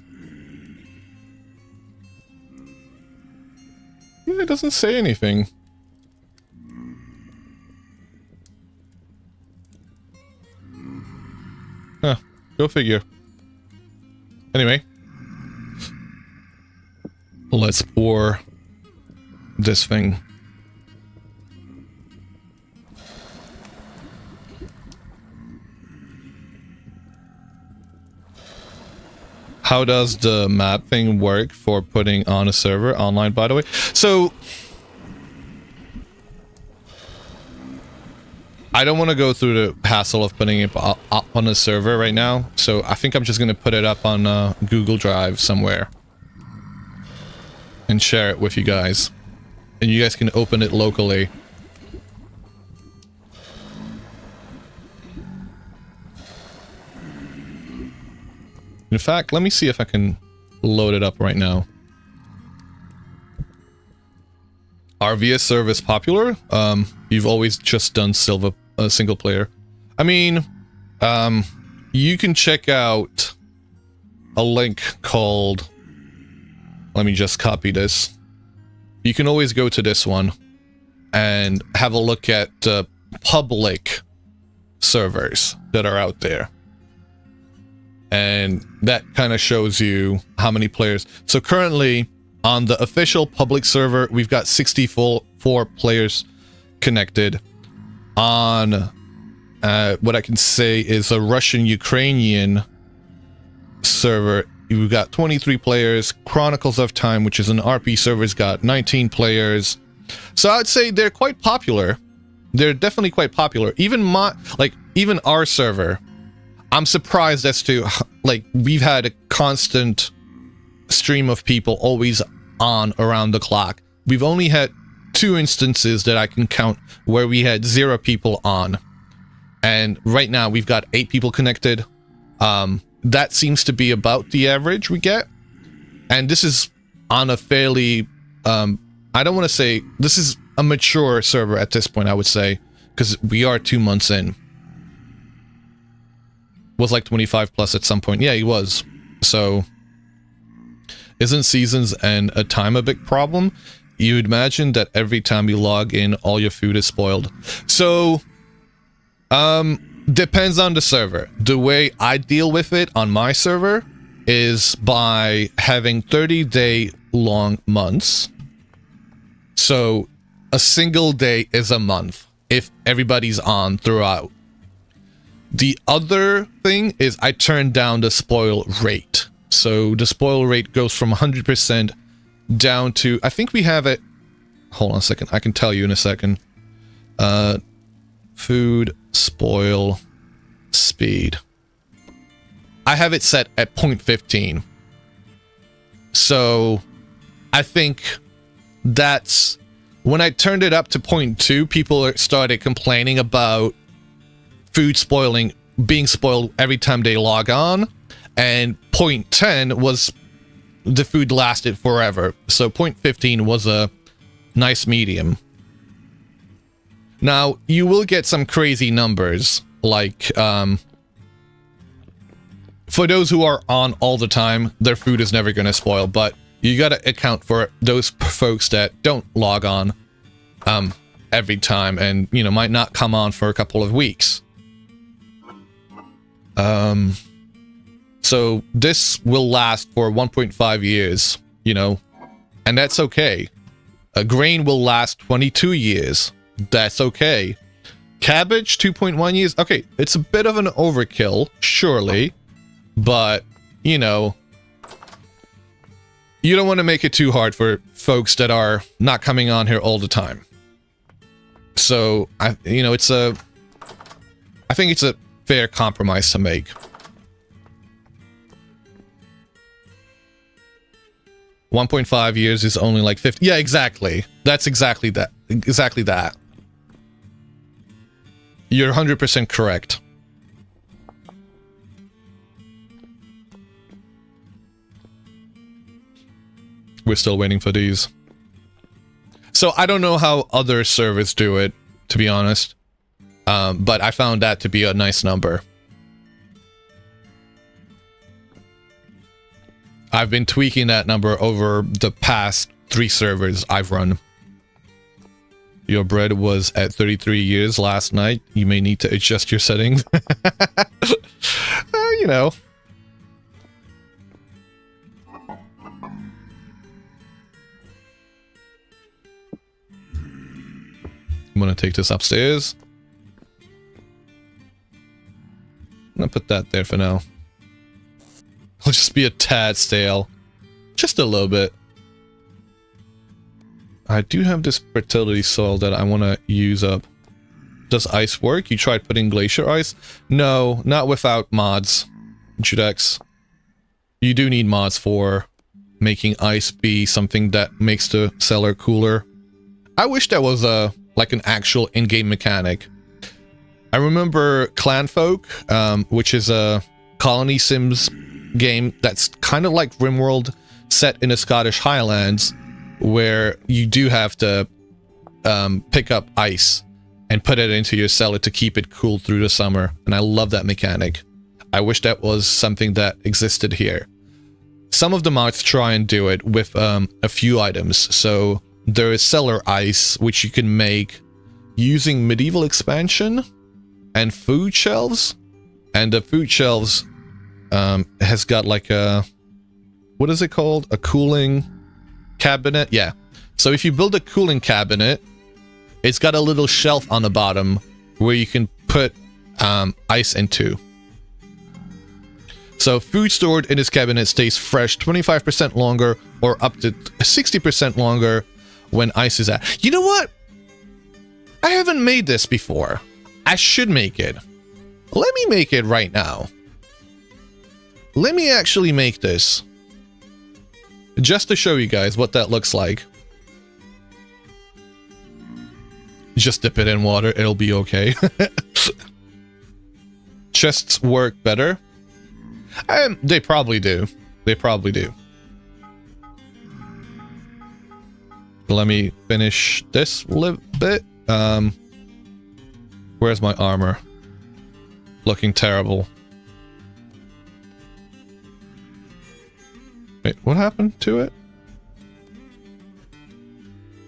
Yeah, it doesn't say anything. Huh, go figure. Anyway. Let's pour this thing. How does the map thing work for putting on a server online, by the way? So I don't want to go through the hassle of putting it up on a server right now, so I think I'm just going to put it up on Google Drive somewhere and share it with you guys. And you guys can open it locally. In fact, let me see if I can load it up right now. RVS service popular? You've always just done silver single player. I mean, you can check out a link called, let me just copy this. You can always go to this one and have a look at public servers that are out there. And that kind of shows you how many players. So currently on the official public server, we've got 64 players connected. On what I can say is a Russian-Ukrainian server, we've got 23 players. Chronicles of Time, which is an RP server, has got 19 players. So I'd say they're quite popular. They're definitely quite popular. Even even our server, I'm surprised as to, like, we've had a constant stream of people always on around the clock. We've only had 2 instances that I can count where we had 0 people on. And right now we've got 8 people connected. That seems to be about the average we get. And this is on a fairly, I don't want to say, this is a mature server at this point, I would say, because we are 2 months in. Was like 25 plus at some point. Yeah, he was. So, isn't seasons and a time a big problem? You'd imagine that every time you log in, all your food is spoiled. So, depends on the server. The way I deal with it on my server is by having 30-day long months. So, a single day is a month if everybody's on throughout. The other thing is I turn down the spoil rate. So the spoil rate goes from 100% down to, I think we have it, hold on a second, I can tell you in a second. Food spoil speed. I have it set at 0.15. So I think that's, when I turned it up to 0.2, people started complaining about food spoiling, being spoiled every time they log on, and 0.10 was the food lasted forever. So 0.15 was a nice medium. Now, you will get some crazy numbers, like, for those who are on all the time, their food is never going to spoil, but you got to account for those folks that don't log on every time and, you know, might not come on for a couple of weeks. So this will last for 1.5 years, you know, and that's okay. A grain will last 22 years. That's okay. Cabbage, 2.1 years. Okay, it's a bit of an overkill, surely, but, you know, you don't want to make it too hard for folks that are not coming on here all the time. So, I think it's a fair compromise to make. 1.5 years is only like 50. Yeah, exactly. That's exactly that. Exactly that. You're 100% correct. We're still waiting for these. So I don't know how other servers do it, to be honest. But I found that to be a nice number. I've been tweaking that number over the past 3 servers I've run. Your bread was at 33 years last night. You may need to adjust your settings. You know. I'm gonna take this upstairs. I'm gonna put that there for now. It'll just be a tad stale. Just a little bit. I do have this fertility soil that I want to use up. Does ice work? You tried putting glacier ice? No, not without mods. Judex. You do need mods for making ice be something that makes the cellar cooler. I wish there was like an actual in-game mechanic. I remember Clanfolk, which is a colony sims game that's kind of like RimWorld set in the Scottish Highlands, where you do have to pick up ice and put it into your cellar to keep it cool through the summer. And I love that mechanic. I wish that was something that existed here. Some of the mods try and do it with a few items. So there is cellar ice, which you can make using medieval expansion and food shelves. And the food shelves has got like a... what is it called? A cooling cabinet? Yeah. So if you build a cooling cabinet, it's got a little shelf on the bottom where you can put ice into. So food stored in this cabinet stays fresh 25% longer or up to 60% longer when ice is at. You know what? I haven't made this before. I should make it. Let me make it right now. Let me actually make this. Just to show you guys what that looks like. Just dip it in water, it'll be okay. Chests work better. They probably do. They probably do. Let me finish this little bit. Where's my armor? Looking terrible. Wait, what happened to it?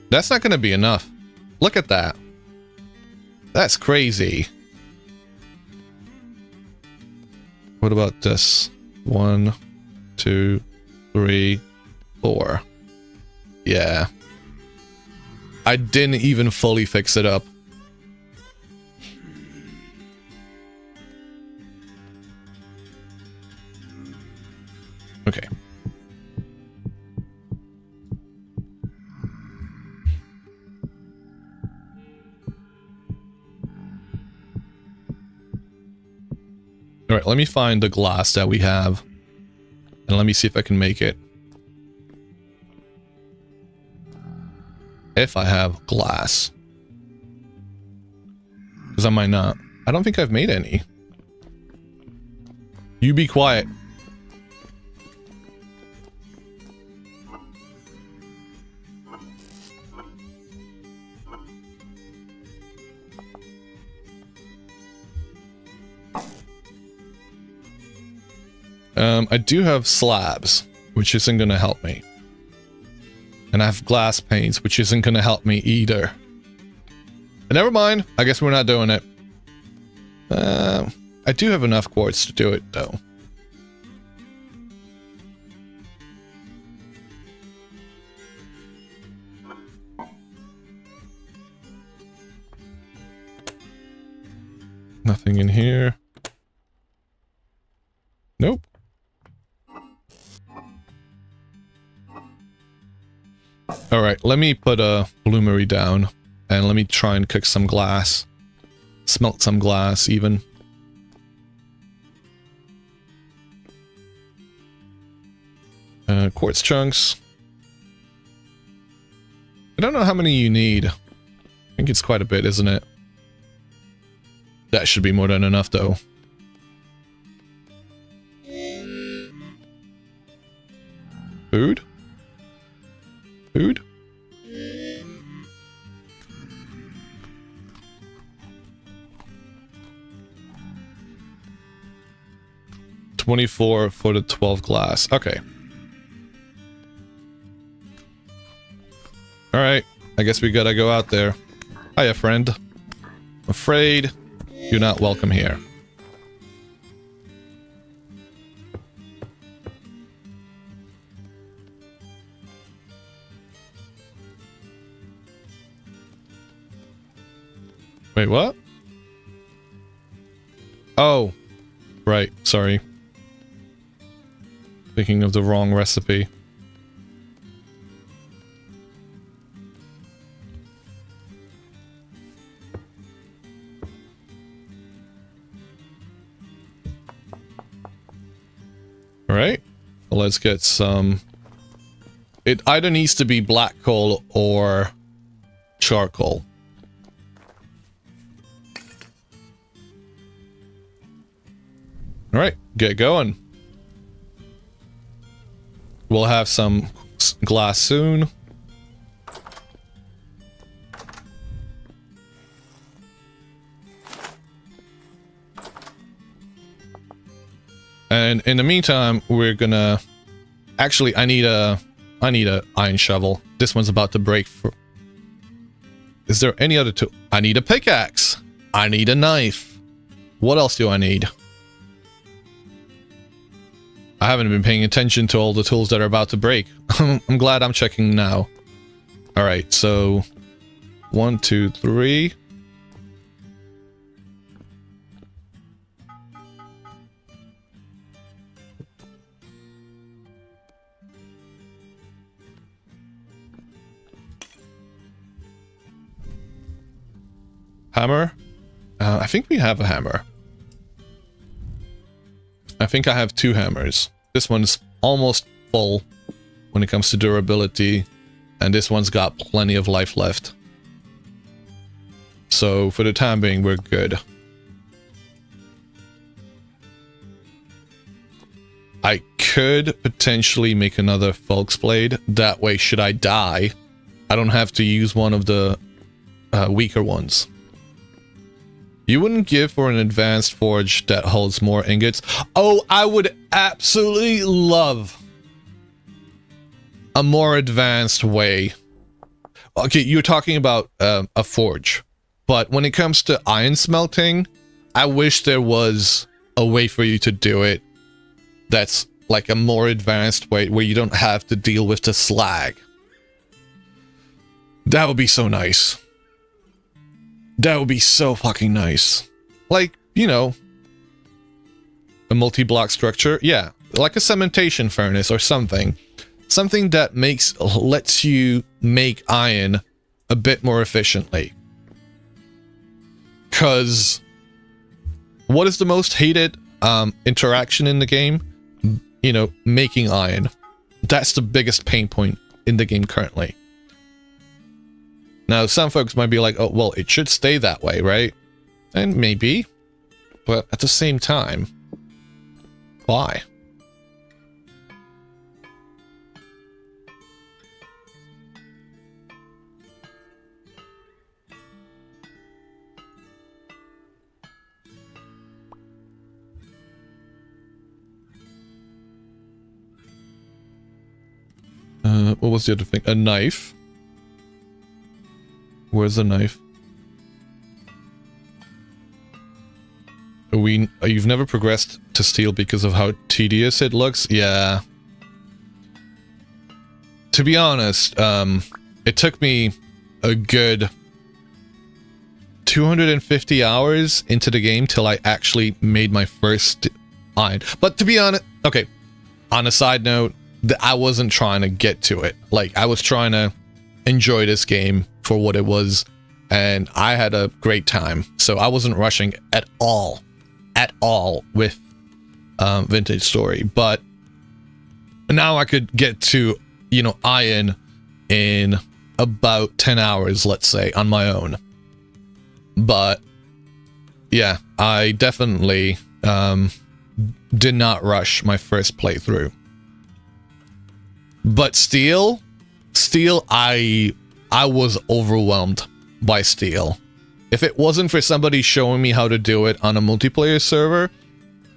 That's not gonna be enough. Look at that. That's crazy. What about this? 1, 2, 3, 4. Yeah. I didn't even fully fix it up. Okay. All right, let me find the glass that we have. And let me see if I can make it. If I have glass. Because I might not. I don't think I've made any. You be quiet. I do have slabs, which isn't going to help me. And I have glass panes, which isn't going to help me either. But never mind. I guess we're not doing it. I do have enough quartz to do it, though. Nothing in here. Nope. Alright, let me put a bloomery down. And let me try and cook some glass. Smelt some glass, even. Quartz chunks. I don't know how many you need. I think it's quite a bit, isn't it? That should be more than enough, though. Food? Food? $24 for the 12 glass. Okay. Alright. I guess we gotta go out there. Hiya, friend. Afraid you're not welcome here. Wait, what? Oh. Right, sorry. Thinking of the wrong recipe. Alright, well, let's get some... It either needs to be black coal or charcoal. Alright, get going. We'll have some glass soon. And in the meantime, we're gonna... Actually, I need a iron shovel. This one's about to break. Is there any other tool? I need a pickaxe. I need a knife. What else do I need? I haven't been paying attention to all the tools that are about to break. I'm glad I'm checking now. Alright, so... 1, 2, 3... Hammer? I think we have a hammer. I think I have 2 hammers. This one's almost full when it comes to durability, and this one's got plenty of life left. So for the time being, we're good. I could potentially make another Folk's Blade. That way, should I die, I don't have to use one of the weaker ones. You wouldn't give for an advanced forge that holds more ingots? Oh, I would absolutely love a more advanced way. Okay, you're talking about a forge. But when it comes to iron smelting, I wish there was a way for you to do it that's like a more advanced way where you don't have to deal with the slag. That would be so nice. That would be so fucking nice. Like, you know, a multi-block structure. Yeah, like a cementation furnace or something. Something that lets you make iron a bit more efficiently. Because what is the most hated interaction in the game? You know, making iron. That's the biggest pain point in the game currently. Now, some folks might be like, oh, well, it should stay that way, right? And maybe. But at the same time, why? What was the other thing? A knife. Where's the knife? You've never progressed to steel because of how tedious it looks? Yeah. To be honest, it took me a good 250 hours into the game till I actually made my first iron. But to be honest, okay, on a side note, I wasn't trying to get to it. Like, I was trying to enjoy this game for what it was, and I had a great time. So I wasn't rushing at all with Vintage Story. But now I could get to, you know, iron in about 10 hours, let's say, on my own. But yeah, I definitely did not rush my first playthrough. But Steel, I was overwhelmed by Steel. If it wasn't for somebody showing me how to do it on a multiplayer server,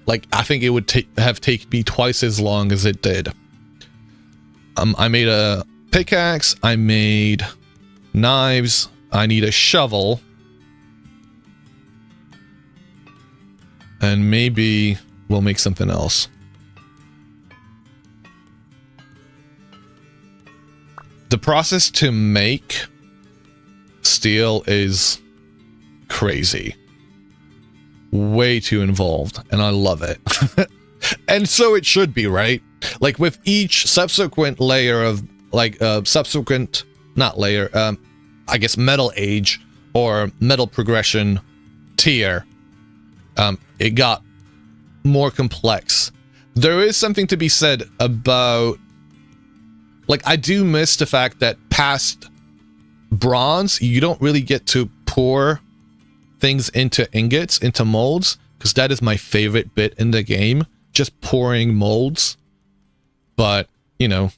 like, I think it would have taken me twice as long as it did. I made a pickaxe, I made knives, I need a shovel, and maybe we'll make something else. The process to make steel is crazy. Way too involved, and I love it. And so it should be, right? Like, with each subsequent layer of, like, not layer, I guess metal age or metal progression tier, it got more complex. There is something to be said about, like, I do miss the fact that past bronze, you don't really get to pour things into ingots, into molds, because that is my favorite bit in the game, just pouring molds. But, you know,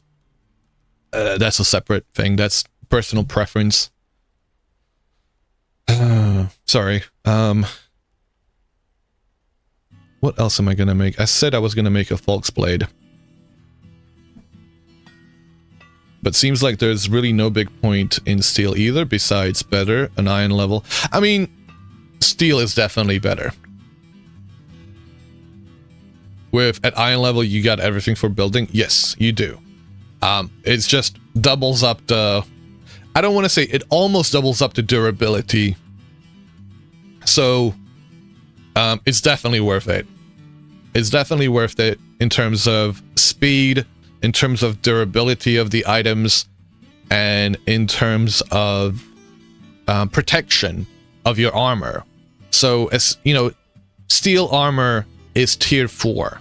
that's a separate thing. That's personal preference. Sorry. What else am I gonna make? I said I was gonna make a Falx blade. But seems like there's really no big point in steel either, besides better, an iron level. I mean, steel is definitely better. At iron level, you got everything for building. Yes, you do. It's just doubles up the... I don't want to say it almost doubles up the durability. So, it's definitely worth it. It's definitely worth it in terms of speed, in terms of durability of the items, and in terms of protection of your armor. So, as you know, steel armor is tier 4.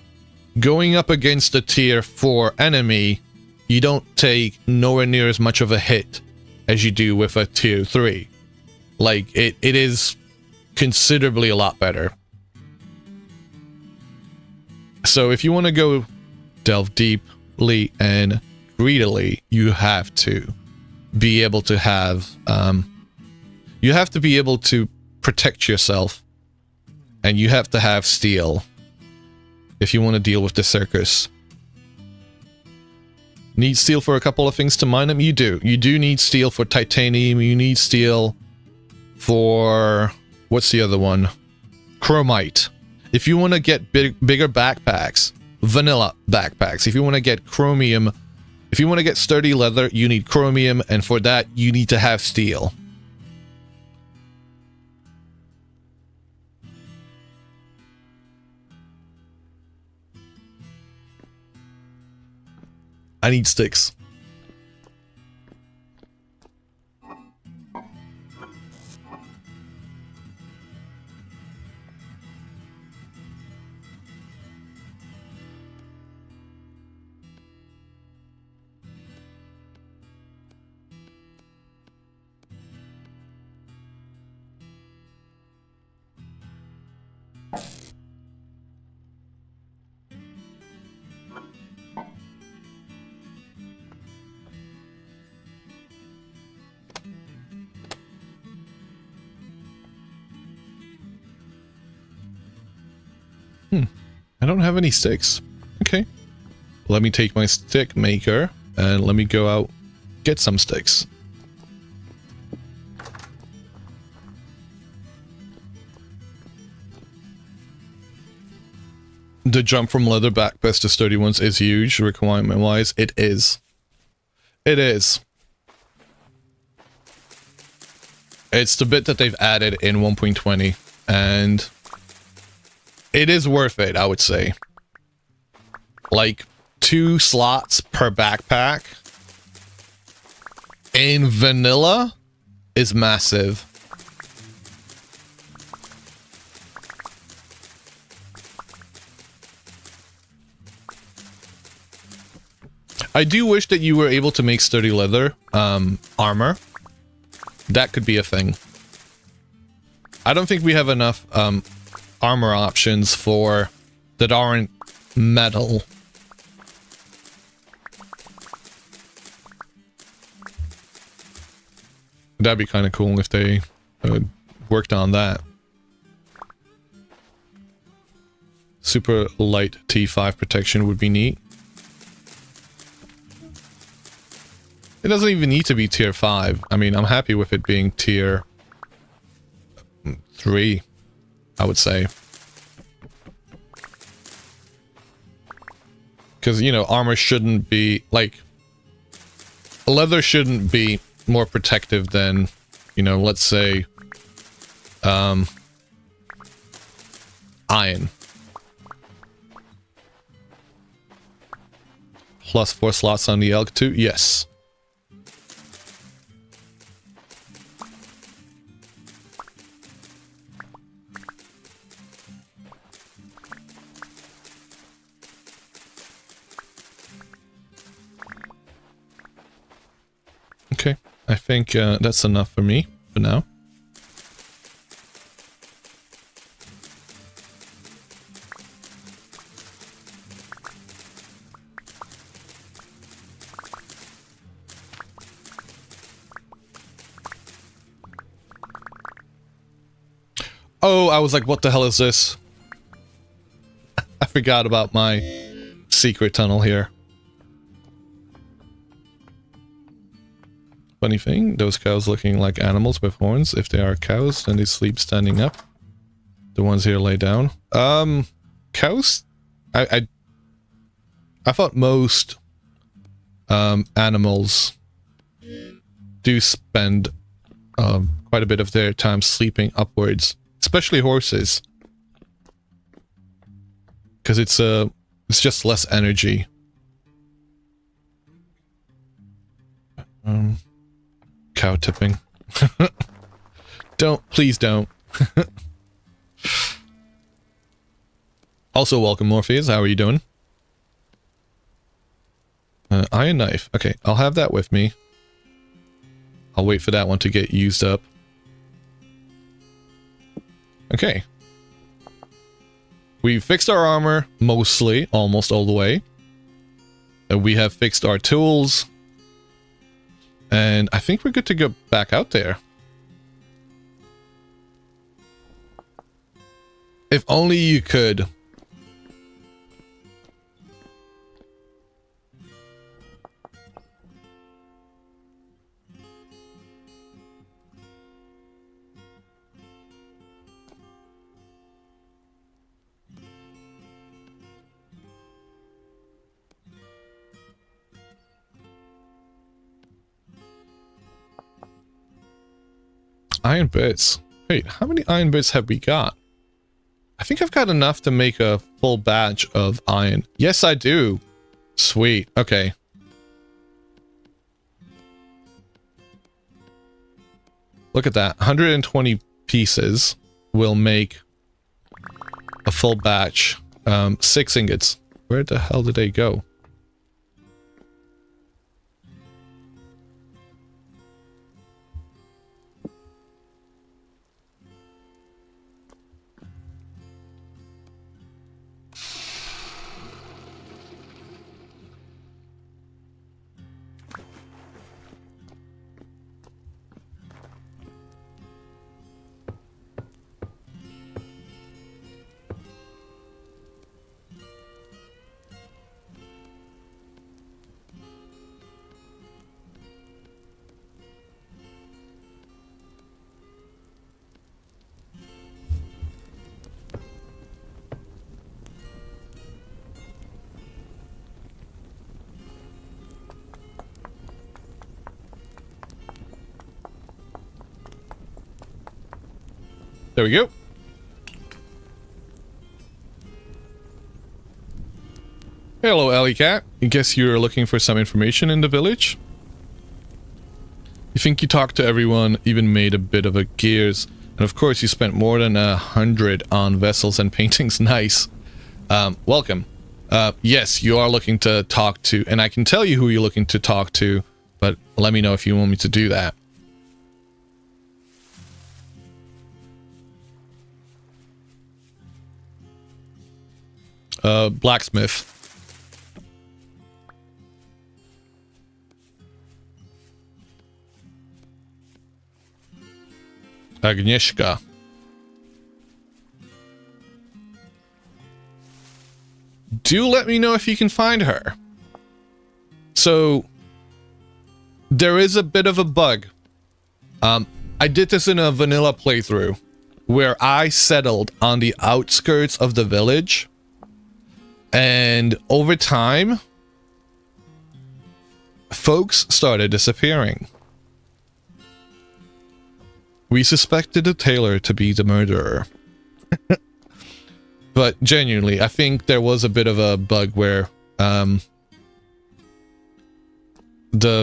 Going up against a tier 4 enemy, you don't take nowhere near as much of a hit as you do with a tier 3. Like, it is considerably a lot better. So if you want to go delve deeply and greedily, you have to be able to have you have to be able to protect yourself, and you have to have steel if you want to deal with the circus. Need steel for a couple of things to mine them? You do. You do need steel for titanium. You need steel for... what's the other one? Chromite. If you want to get bigger backpacks, vanilla backpacks, if you want to get chromium, if you want to get sturdy leather, you need chromium, and for that, you need to have steel. I need sticks. I don't have any sticks. Okay. Let me take my stick maker and let me go out get some sticks. The jump from leather backpacks to sturdy ones is huge, requirement-wise. It is. It is. It's the bit that they've added in 1.20, and it is worth it, I would say. Like, 2 slots per backpack in vanilla is massive. I do wish that you were able to make sturdy leather armor. That could be a thing. I don't think we have enough armor options for that aren't metal. That'd be kind of cool if they worked on that. Super light T5 protection would be neat. It doesn't even need to be tier 5. I mean, I'm happy with it being tier 3, I would say. Because, you know, armor shouldn't be, like, leather shouldn't be more protective than, you know, let's say, iron. Plus 4 slots on the elk too? Yes. Okay, I think that's enough for me for now. Oh, I was like, what the hell is this? I forgot about my secret tunnel here. Funny thing, those cows looking like animals with horns. If they are cows, then they sleep standing up. The ones here lay down. Cows? I thought most animals do spend quite a bit of their time sleeping upwards, especially horses, because it's just less energy. Cow tipping. Please don't. Also, welcome Morpheus. How are you doing? Iron knife. Okay, I'll have that with me. I'll wait for that one to get used up. Okay. We fixed our armor, mostly, almost all the way. We have fixed our tools. And I think we're good to go back out there. If only you could. Iron bits. Wait, how many iron bits have we got? I think I've got enough to make a full batch of iron. Yes, I do. Sweet. Okay. Look at that. 120 pieces will make a full batch. 6 ingots. Where the hell did they go? There we go. Hello, Alley Cat. I guess you're looking for some information in the village? You think you talked to everyone, even made a bit of a gears, and of course you spent more than 100 on vessels and paintings. Nice. Welcome. Yes, you are looking to talk to, and I can tell you who you're looking to talk to, but let me know if you want me to do that. Blacksmith. Agnieszka. Do let me know if you can find her. So, there is a bit of a bug. I did this in a vanilla playthrough, where I settled on the outskirts of the village. And over time, folks started disappearing. We suspected the tailor to be the murderer. But genuinely, I think there was a bit of a bug where the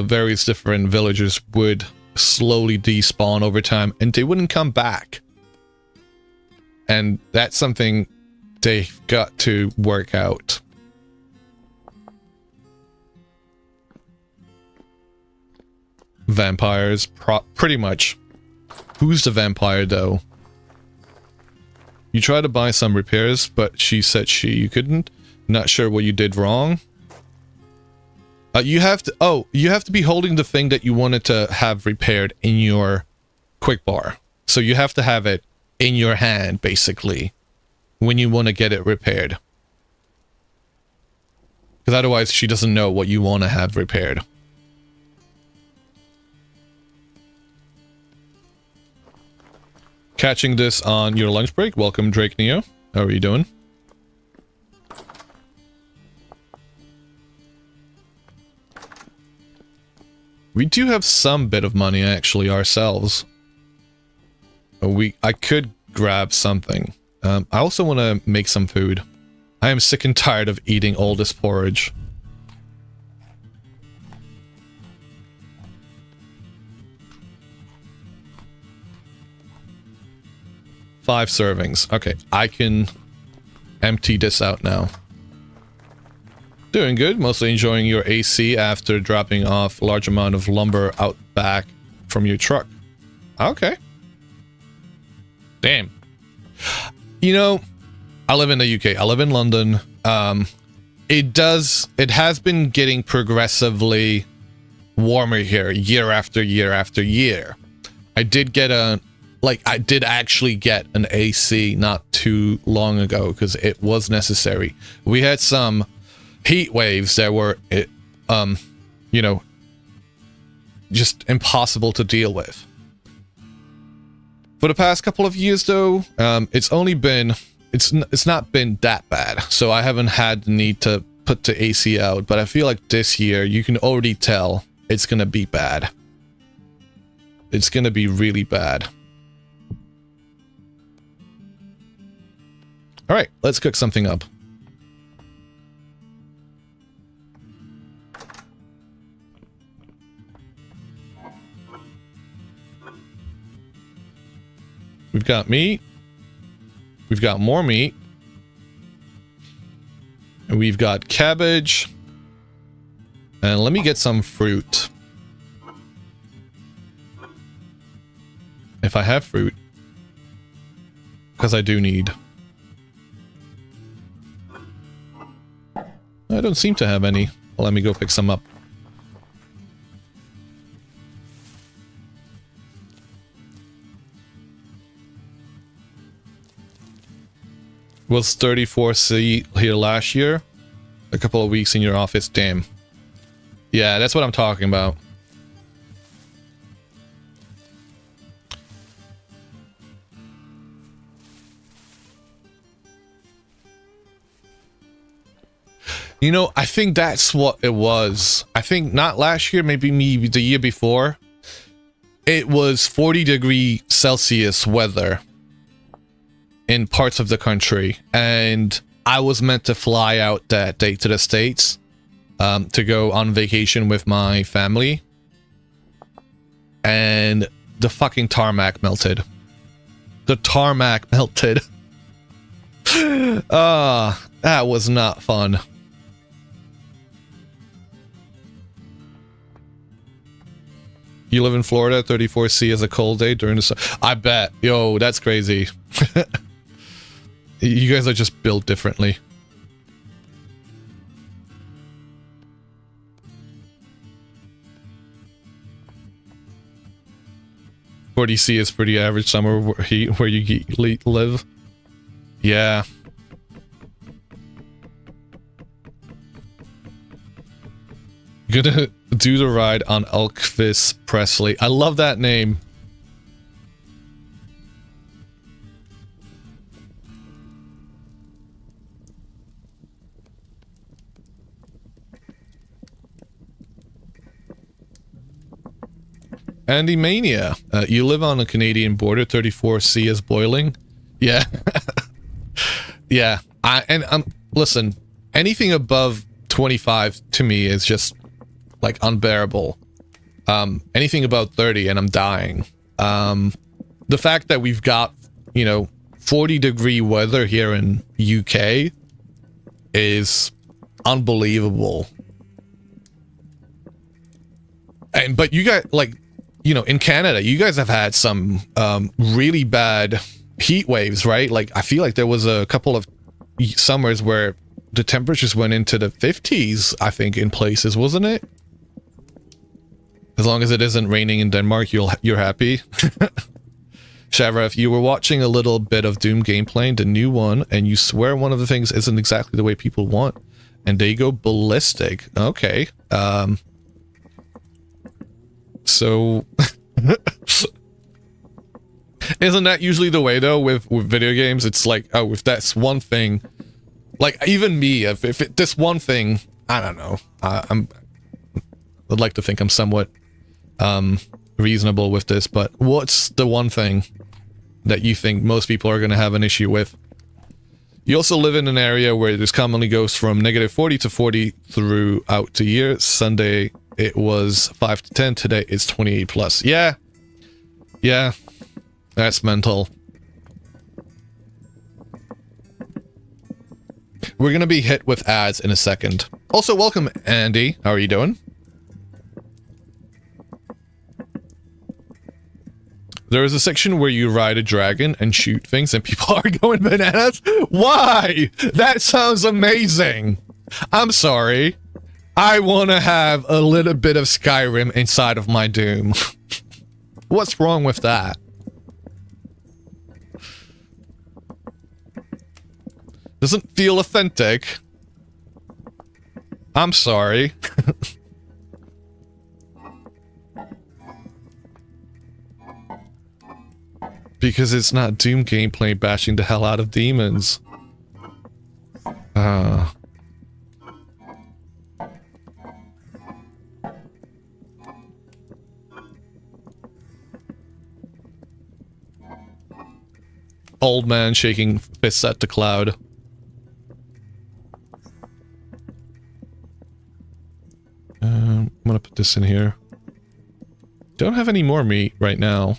various different villagers would slowly despawn over time and they wouldn't come back. And that's something they've got to work out. Vampires, pretty much. Who's the vampire, though? You tried to buy some repairs, but she said you couldn't. Not sure what you did wrong. You have to be holding the thing that you wanted to have repaired in your quick bar. So you have to have it in your hand, basically, when you want to get it repaired. Because otherwise she doesn't know what you want to have repaired. Catching this on your lunch break. Welcome, Drake Neo. How are you doing? We do have some bit of money, actually, ourselves. I could grab something. I also want to make some food. I am sick and tired of eating all this porridge. Five servings. Okay, I can empty this out now. Doing good. Mostly enjoying your AC after dropping off a large amount of lumber out back from your truck. Okay. Damn. You know, I live in the UK. I live in London. It has been getting progressively warmer here year after year after year. I did actually get an AC not too long ago because it was necessary. We had some heat waves that were, you know, just impossible to deal with. For the past couple of years, though, it's not been that bad, so I haven't had the need to put the AC out. But I feel like this year, you can already tell it's gonna be bad. It's gonna be really bad. All right, let's cook something up. We've got meat. We've got more meat. And we've got cabbage. And let me get some fruit. If I have fruit. Because I do need. I don't seem to have any. Well, let me go pick some up. Was 34C here last year? A couple of weeks in your office, damn. Yeah, that's what I'm talking about. You know, I think that's what it was. I think not last year, maybe the year before. It was 40°C weather in parts of the country, and I was meant to fly out that day to the States to go on vacation with my family, and the fucking tarmac melted. The tarmac melted. That was not fun. You live in Florida, 34C is a cold day during the summer. I bet. Yo, that's crazy. You guys are just built differently. .40C is pretty average summer where you live. Yeah. Gonna do the ride on Elvis Presley. I love that name. Andy Mania, you live on a Canadian border, 34C is boiling. Yeah. Yeah. Listen, anything above 25 to me is just like unbearable. Anything about 30 and I'm dying. The fact that we've got, you know, 40-degree weather here in UK is unbelievable. But you guys, like, you know, in Canada, you guys have had some really bad heat waves, right? Like, I feel like there was a couple of summers where the temperatures went into the 50s, I think, in places, wasn't it? As long as it isn't raining in Denmark, you're happy. Shavra, if you were watching a little bit of Doom gameplay, the new one, and you swear one of the things isn't exactly the way people want, and they go ballistic. Okay. So isn't that usually the way though with video games? It's like, oh, if that's one thing, like even me, if this one thing, I don't know. I'd like to think I'm somewhat reasonable with this, but what's the one thing that you think most people are going to have an issue with? You also live in an area where this commonly goes from -40 to 40 throughout the year. Sunday it was 5 to 10. Today it's 28 plus. Yeah. Yeah. That's mental. We're going to be hit with ads in a second. Also, welcome, Andy. How are you doing? There is a section where you ride a dragon and shoot things and people are going bananas. Why? That sounds amazing. I'm sorry. I want to have a little bit of Skyrim inside of my Doom. What's wrong with that? Doesn't feel authentic. I'm sorry. Because it's not Doom gameplay bashing the hell out of demons. Old man shaking fists at the cloud. I'm gonna put this in here. Don't have any more meat right now.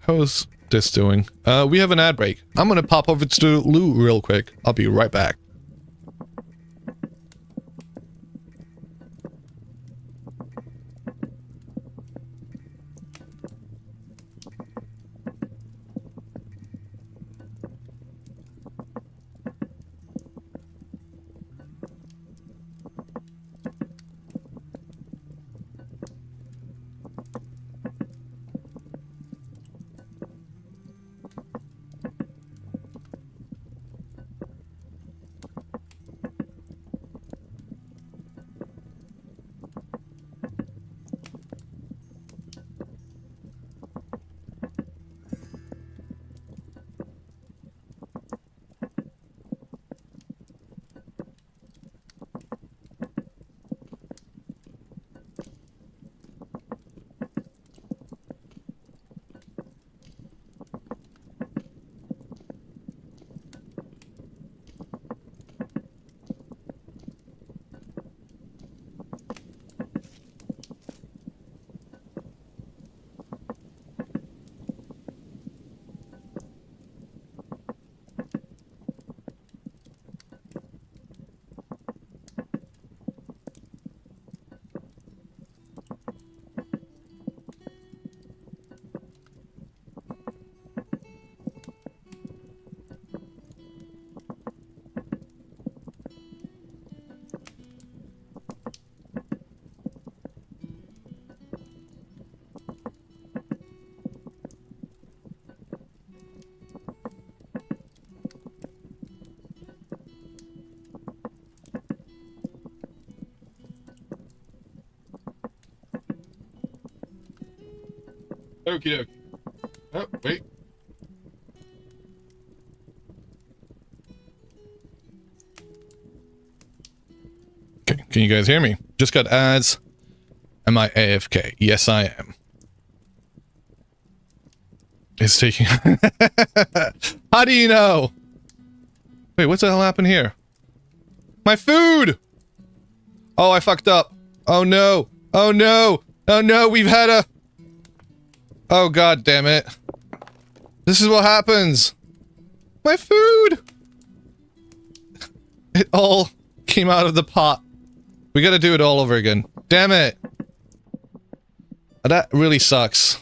How's this doing? We have an ad break. I'm gonna pop over to Lou real quick. I'll be right back. Okie dokie. Oh, wait. Okay, can you guys hear me? Just got ads. Am I AFK? Yes, I am. It's taking... How do you know? Wait, what the hell happened here? My food! Oh, I fucked up. Oh no. Oh no. Oh no, we've had a... Oh god damn it. This is what happens. My food! It all came out of the pot. We gotta do it all over again. Damn it. That really sucks.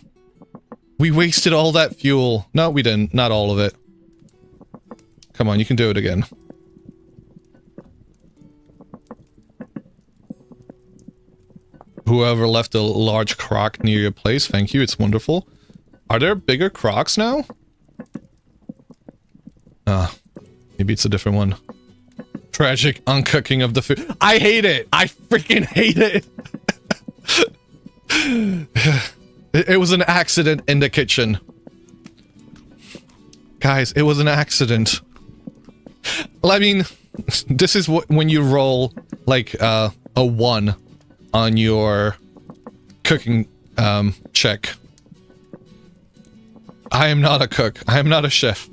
We wasted all that fuel. No, we didn't. Not all of it. Come on, you can do it again. Whoever left a large crock near your place, thank you, it's wonderful. Are there bigger crocks now? Ah, maybe it's a different one. Tragic uncooking of the food. I hate it. I freaking hate it. It was an accident in the kitchen. Guys, it was an accident. I mean, this is what when you roll like a 1 on your cooking check. I am not a cook. I am not a chef.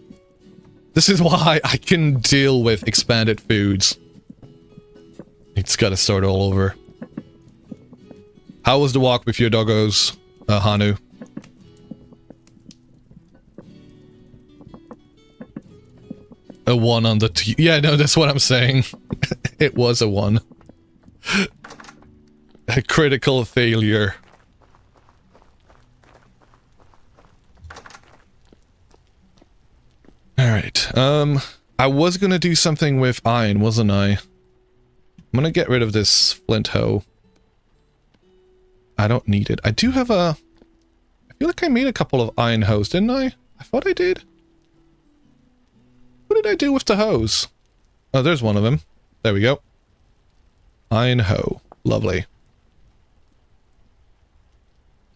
This is why I can deal with expanded foods. It's gotta start all over. How was the walk with your doggos, Hanu? A 1 on the T. Yeah, no, that's what I'm saying. It was a 1. A critical failure. Alright, I was gonna do something with iron, wasn't I? I'm gonna get rid of this flint hoe. I don't need it. I do have a... I feel like I made a couple of iron hoes, didn't I? I thought I did. What did I do with the hose? Oh, there's one of them. There we go. Iron hoe. Lovely.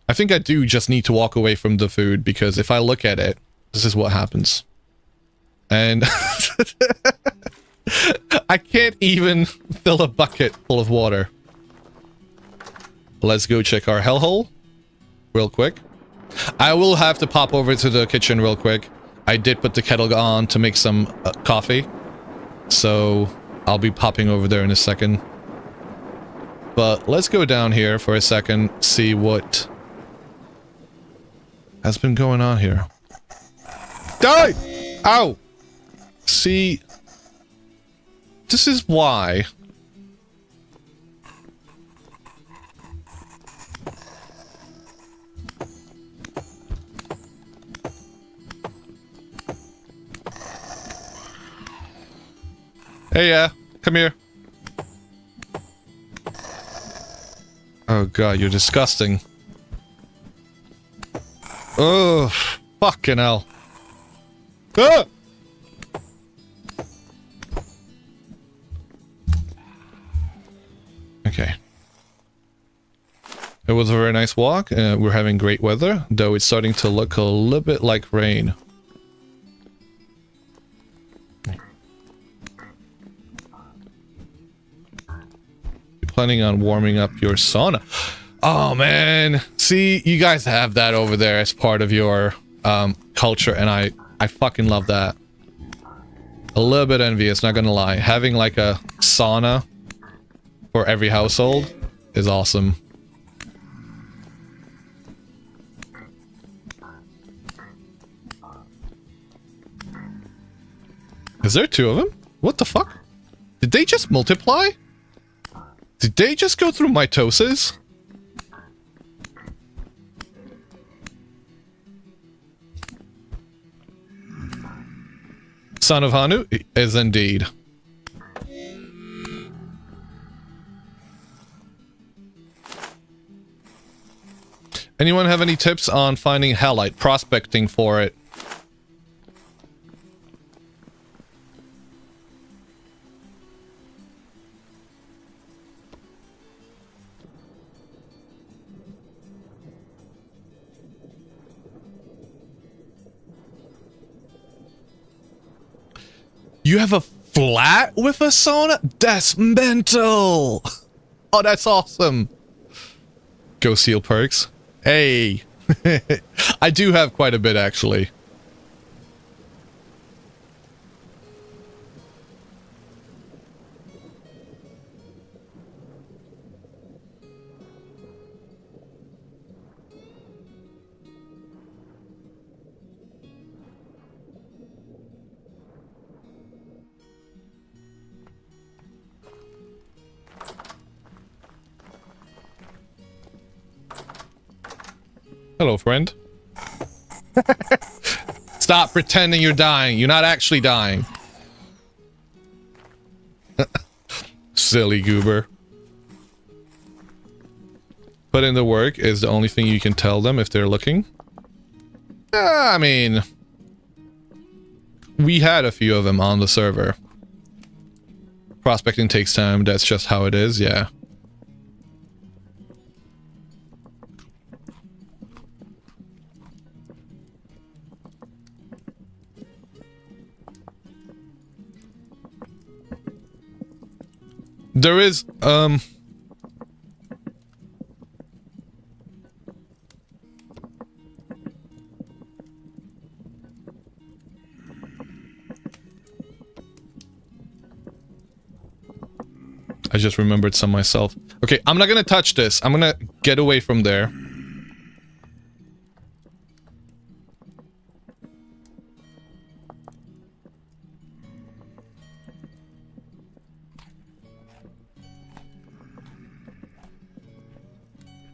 I think I do just need to walk away from the food, because if I look at it, this is what happens. And... I can't even fill a bucket full of water. Let's go check our hellhole real quick. I will have to pop over to the kitchen real quick. I did put the kettle on to make some coffee. So I'll be popping over there in a second. But let's go down here for a second, see what has been going on here. Die! Ow! See, this is why... Hey, come here. Oh god, you're disgusting. Oh, fucking hell. Ah! Okay. It was a very nice walk. We're having great weather, though it's starting to look a little bit like rain. Planning on warming up your sauna. Oh man, see, you guys have that over there as part of your culture, and I fucking love that. A little bit envious, not gonna lie. Having like a sauna for every household is awesome. Is there 2 of them? What the fuck? Did they just multiply? Did they just go through mitosis? Son of Hanu is indeed. Anyone have any tips on finding halite, prospecting for it? You have a flat with a sauna? That's mental! Oh, that's awesome. Go Seal perks. Hey. I do have quite a bit, actually. Hello, friend. Stop pretending you're dying. You're not actually dying. Silly goober. Put in the work is the only thing you can tell them if they're looking. I mean... we had a few of them on the server. prospecting takes time. That's just how it is, yeah. There is, I just remembered some myself. Okay, I'm not gonna touch this. I'm gonna get away from there.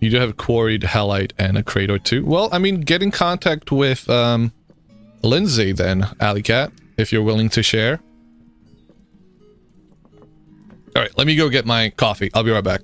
You do have a quarried halite and a crate or two. Well, I mean, get in contact with Lindsay then, Alley Cat, if you're willing to share. Alright, let me go get my coffee. I'll be right back.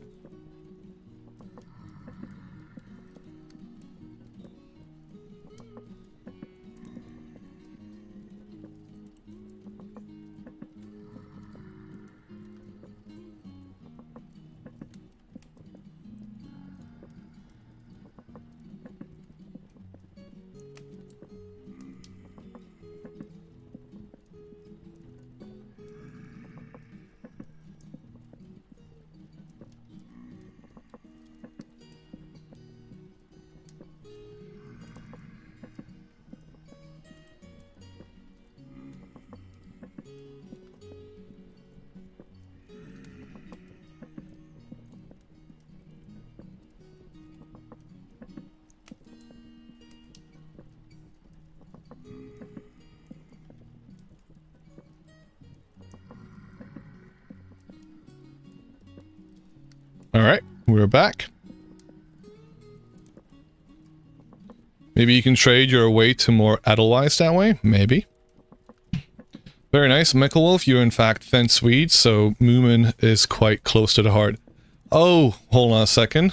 Alright, we're back. Maybe you can trade your way to more Edelweiss that way? Maybe. Very nice. Mechalwolf, you're in fact Fen Swede, so Moomin is quite close to the heart. Oh, hold on a second.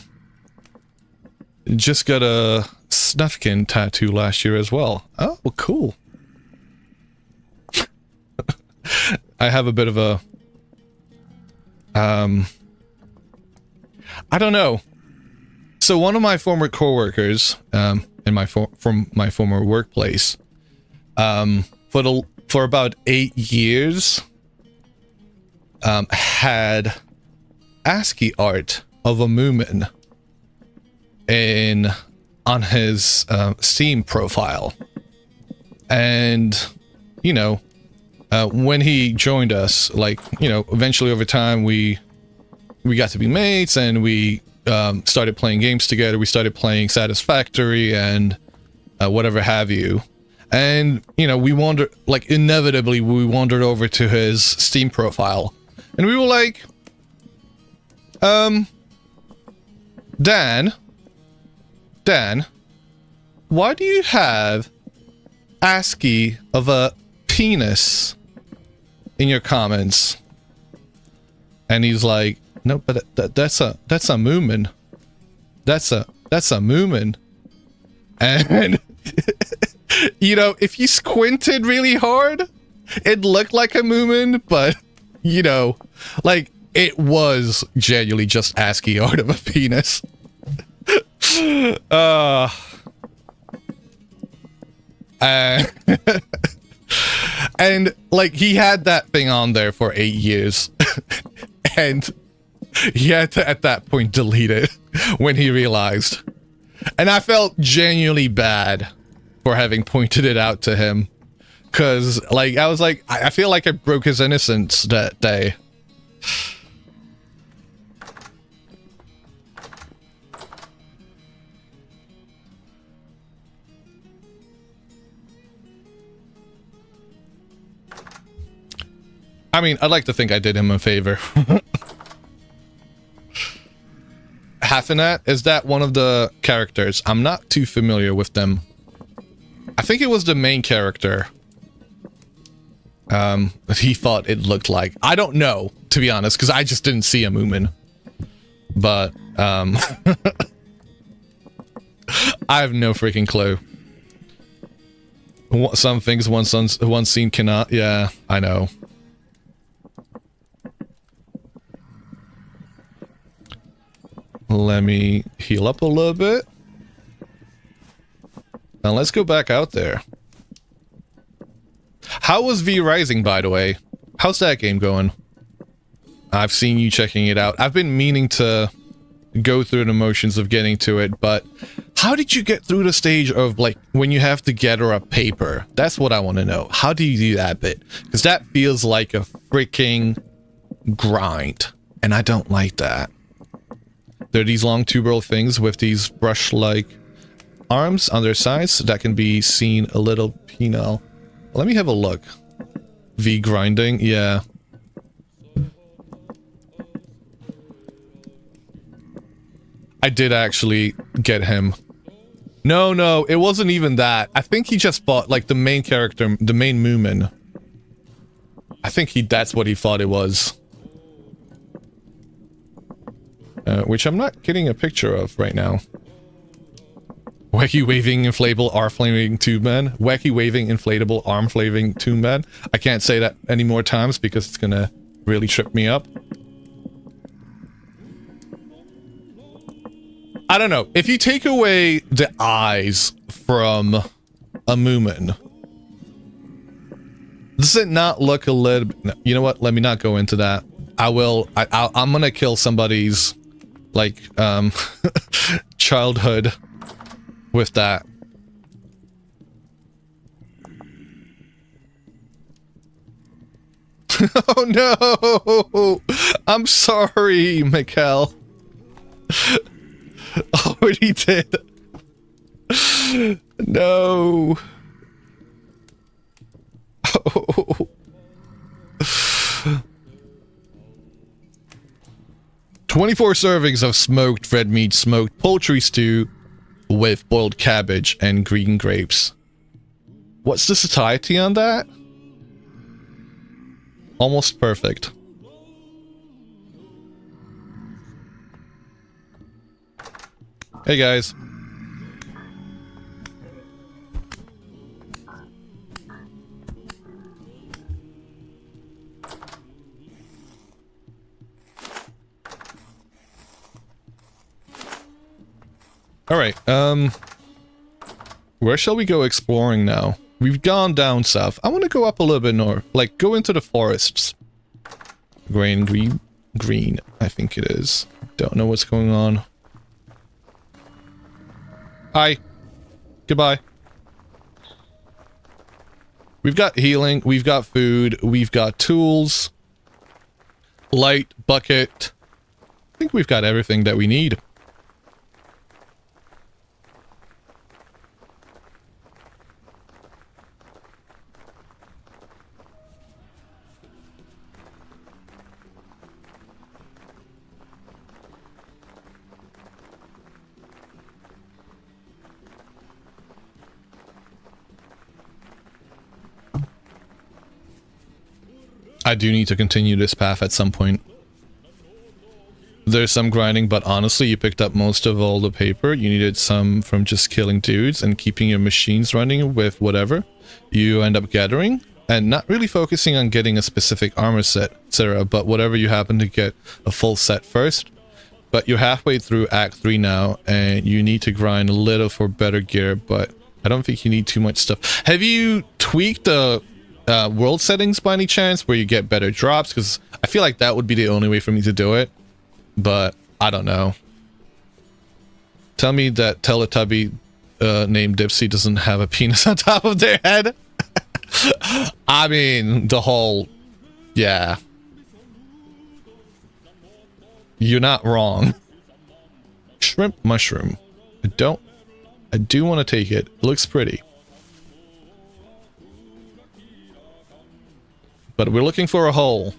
Just got a Snufkin tattoo last year as well. Oh, well, cool. I have a bit of a... I don't know. So one of my former coworkers, in my from my former workplace, for about 8 years, had ASCII art of a Moomin on his Steam profile, and you know, when he joined us, like, you know, eventually over time we got to be mates, and we started playing games together. We started playing Satisfactory and whatever have you. And, you know, we wandered, like, inevitably, we wandered over to his Steam profile. And we were like, Dan, why do you have ASCII of a penis in your comments? And he's like, no, but that's a Moomin. That's a Moomin. And you know, if you squinted really hard, it looked like a Moomin, but you know, like, it was genuinely just ASCII art of a penis. And like, he had that thing on there for 8 years. And he had to, at that point, delete it when he realized. And I felt genuinely bad for having pointed it out to him. Because, like, I was like, I feel like I broke his innocence that day. I mean, I'd like to think I did him a favor. Hafenat, is that one of the characters? I'm not too familiar with them. I think it was the main character. He thought it looked like. I don't know, to be honest, because I just didn't see a Moomin. But, I have no freaking clue. Some things one scene cannot. Yeah, I know. Let me heal up a little bit. Now let's go back out there. How was V Rising, by the way? How's that game going? I've seen you checking it out. I've been meaning to go through the motions of getting to it, but how did you get through the stage of, like, when you have to gather up paper? That's what I want to know. How do you do that bit? Because that feels like a freaking grind, and I don't like that. There are these long tubular things with these brush-like arms on their sides that can be seen a little penal. Let me have a look. V grinding, yeah. I did actually get him. No, it wasn't even that. I think he just fought, like, the main character, the main Moomin. I think that's what he thought it was. Which I'm not getting a picture of right now. Wacky waving inflatable arm flaming tube man. Wacky waving inflatable arm flaming tube man. I can't say that any more times because it's gonna really trip me up. I don't know. If you take away the eyes from a Moomin, does it not look a little bit... No, you know what? Let me not go into that. I'm gonna kill somebody's, like, childhood with that. Oh no! I'm sorry, Mikkel. Oh, he did. No. Oh. 24 servings of smoked red meat, smoked poultry stew with boiled cabbage and green grapes. What's the satiety on that? Almost perfect. Hey guys. Alright, where shall we go exploring now? We've gone down south. I want to go up a little bit north. Like, go into the forests. Green, I think it is. Don't know what's going on. Hi. Goodbye. We've got healing, we've got food, we've got tools. Light, bucket. I think we've got everything that we need. I do need to continue this path at some point. There's some grinding, but honestly, you picked up most of all the paper. You needed some from just killing dudes and keeping your machines running with whatever you end up gathering, and not really focusing on getting a specific armor set, etc., but whatever you happen to get a full set first. But you're halfway through Act 3 now, and you need to grind a little for better gear, but I don't think you need too much stuff. Have you tweaked the world settings by any chance where you get better drops? Because I feel like that would be the only way for me to do it, but I don't know. Tell me that Teletubby named Dipsy doesn't have a penis on top of their head. I mean, the whole... yeah. You're not wrong. Shrimp mushroom. I do want to take it. It looks pretty. But we're looking for a hole.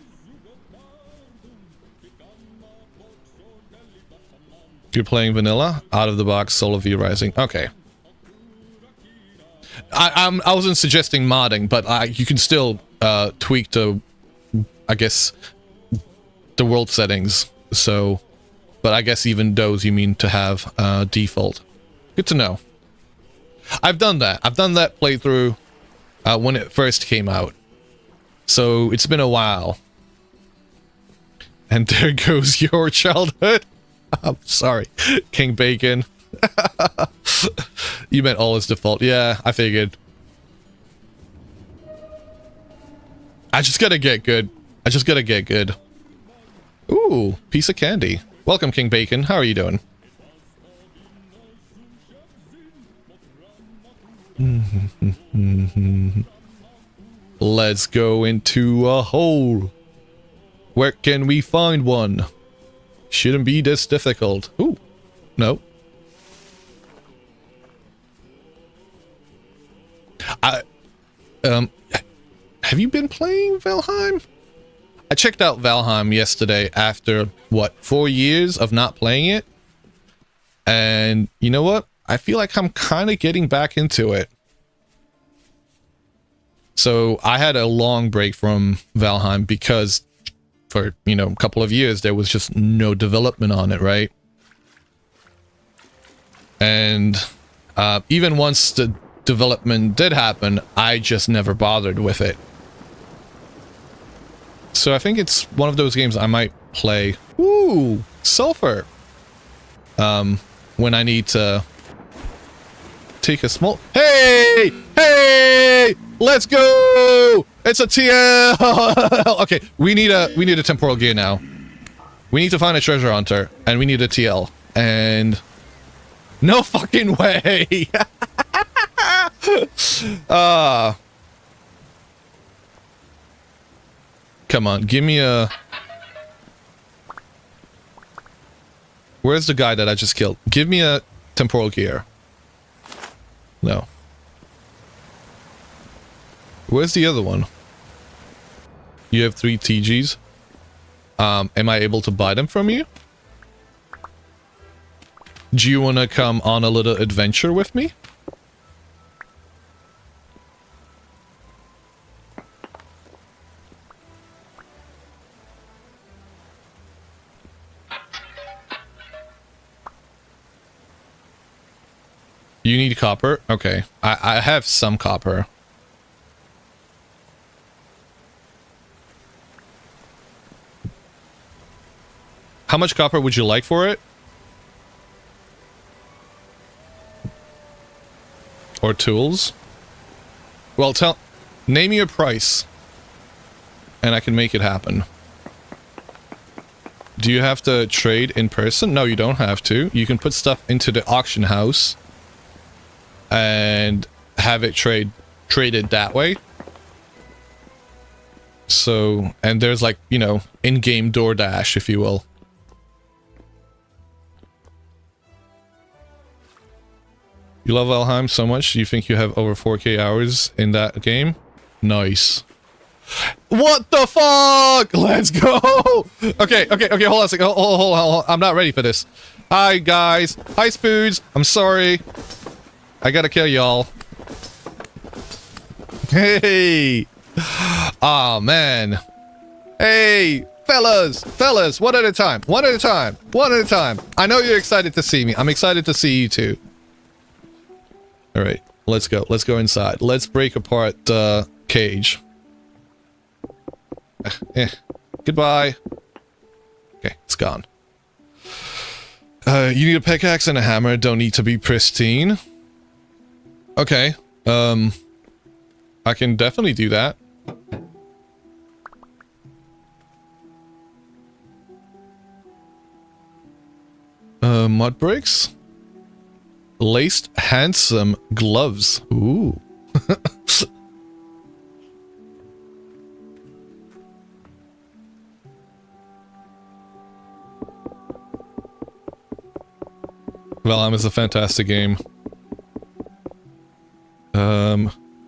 You're playing vanilla? Out of the box, Soul of V Rising. Okay. I wasn't suggesting modding, but you can still tweak the, I guess, the world settings. So, but I guess even those you mean to have default. Good to know. I've done that. I've done that playthrough when it first came out. So it's been a while. And there goes your childhood. I'm sorry, King Bacon. You meant all is default. Yeah, I figured. I just gotta get good. I just gotta get good. Ooh, piece of candy. Welcome, King Bacon. How are you doing? Let's go into a hole. Where can we find one? Shouldn't be this difficult. Ooh, no. Have you been playing Valheim? I checked out Valheim yesterday after, what, 4 years of not playing it? And you know what? I feel like I'm kind of getting back into it. So I had a long break from Valheim because for, you know, a couple of years there was just no development on it, right? And even once the development did happen, I just never bothered with it. So I think it's one of those games I might play. Ooh, sulfur. When I need to take a small. Hey, hey, let's go! It's a TL. Okay, we need a temporal gear now. We need to find a treasure hunter, and we need a TL. And no fucking way. Come on, give me a... Where's the guy that I just killed? Give me a temporal gear. No. Where's the other one? You have 3 TGs. Am I able to buy them from you? Do you want to come on a little adventure with me? You need copper? Okay. I have some copper. How much copper would you like for it? Or tools? Well, name me a price. And I can make it happen. Do you have to trade in person? No, you don't have to. You can put stuff into the auction house and have it traded that way. So, and there's like, you know, in-game DoorDash, if you will. You love Valheim so much, you think you have over 4K hours in that game? Nice. What the fuck? Let's go! Okay, hold on a second. Hold on. I'm not ready for this. Hi, guys. Hi, Spoods. I'm sorry. I gotta kill y'all. Hey! Aw, man. Hey, fellas, one at a time. I know you're excited to see me. I'm excited to see you too. Alright, let's go. Let's go inside. Let's break apart the cage. Goodbye. Okay, it's gone. You need a pickaxe and a hammer. Don't need to be pristine. Okay. I can definitely do that. Mud bricks? Laced handsome gloves. Ooh. Valheim is a fantastic game.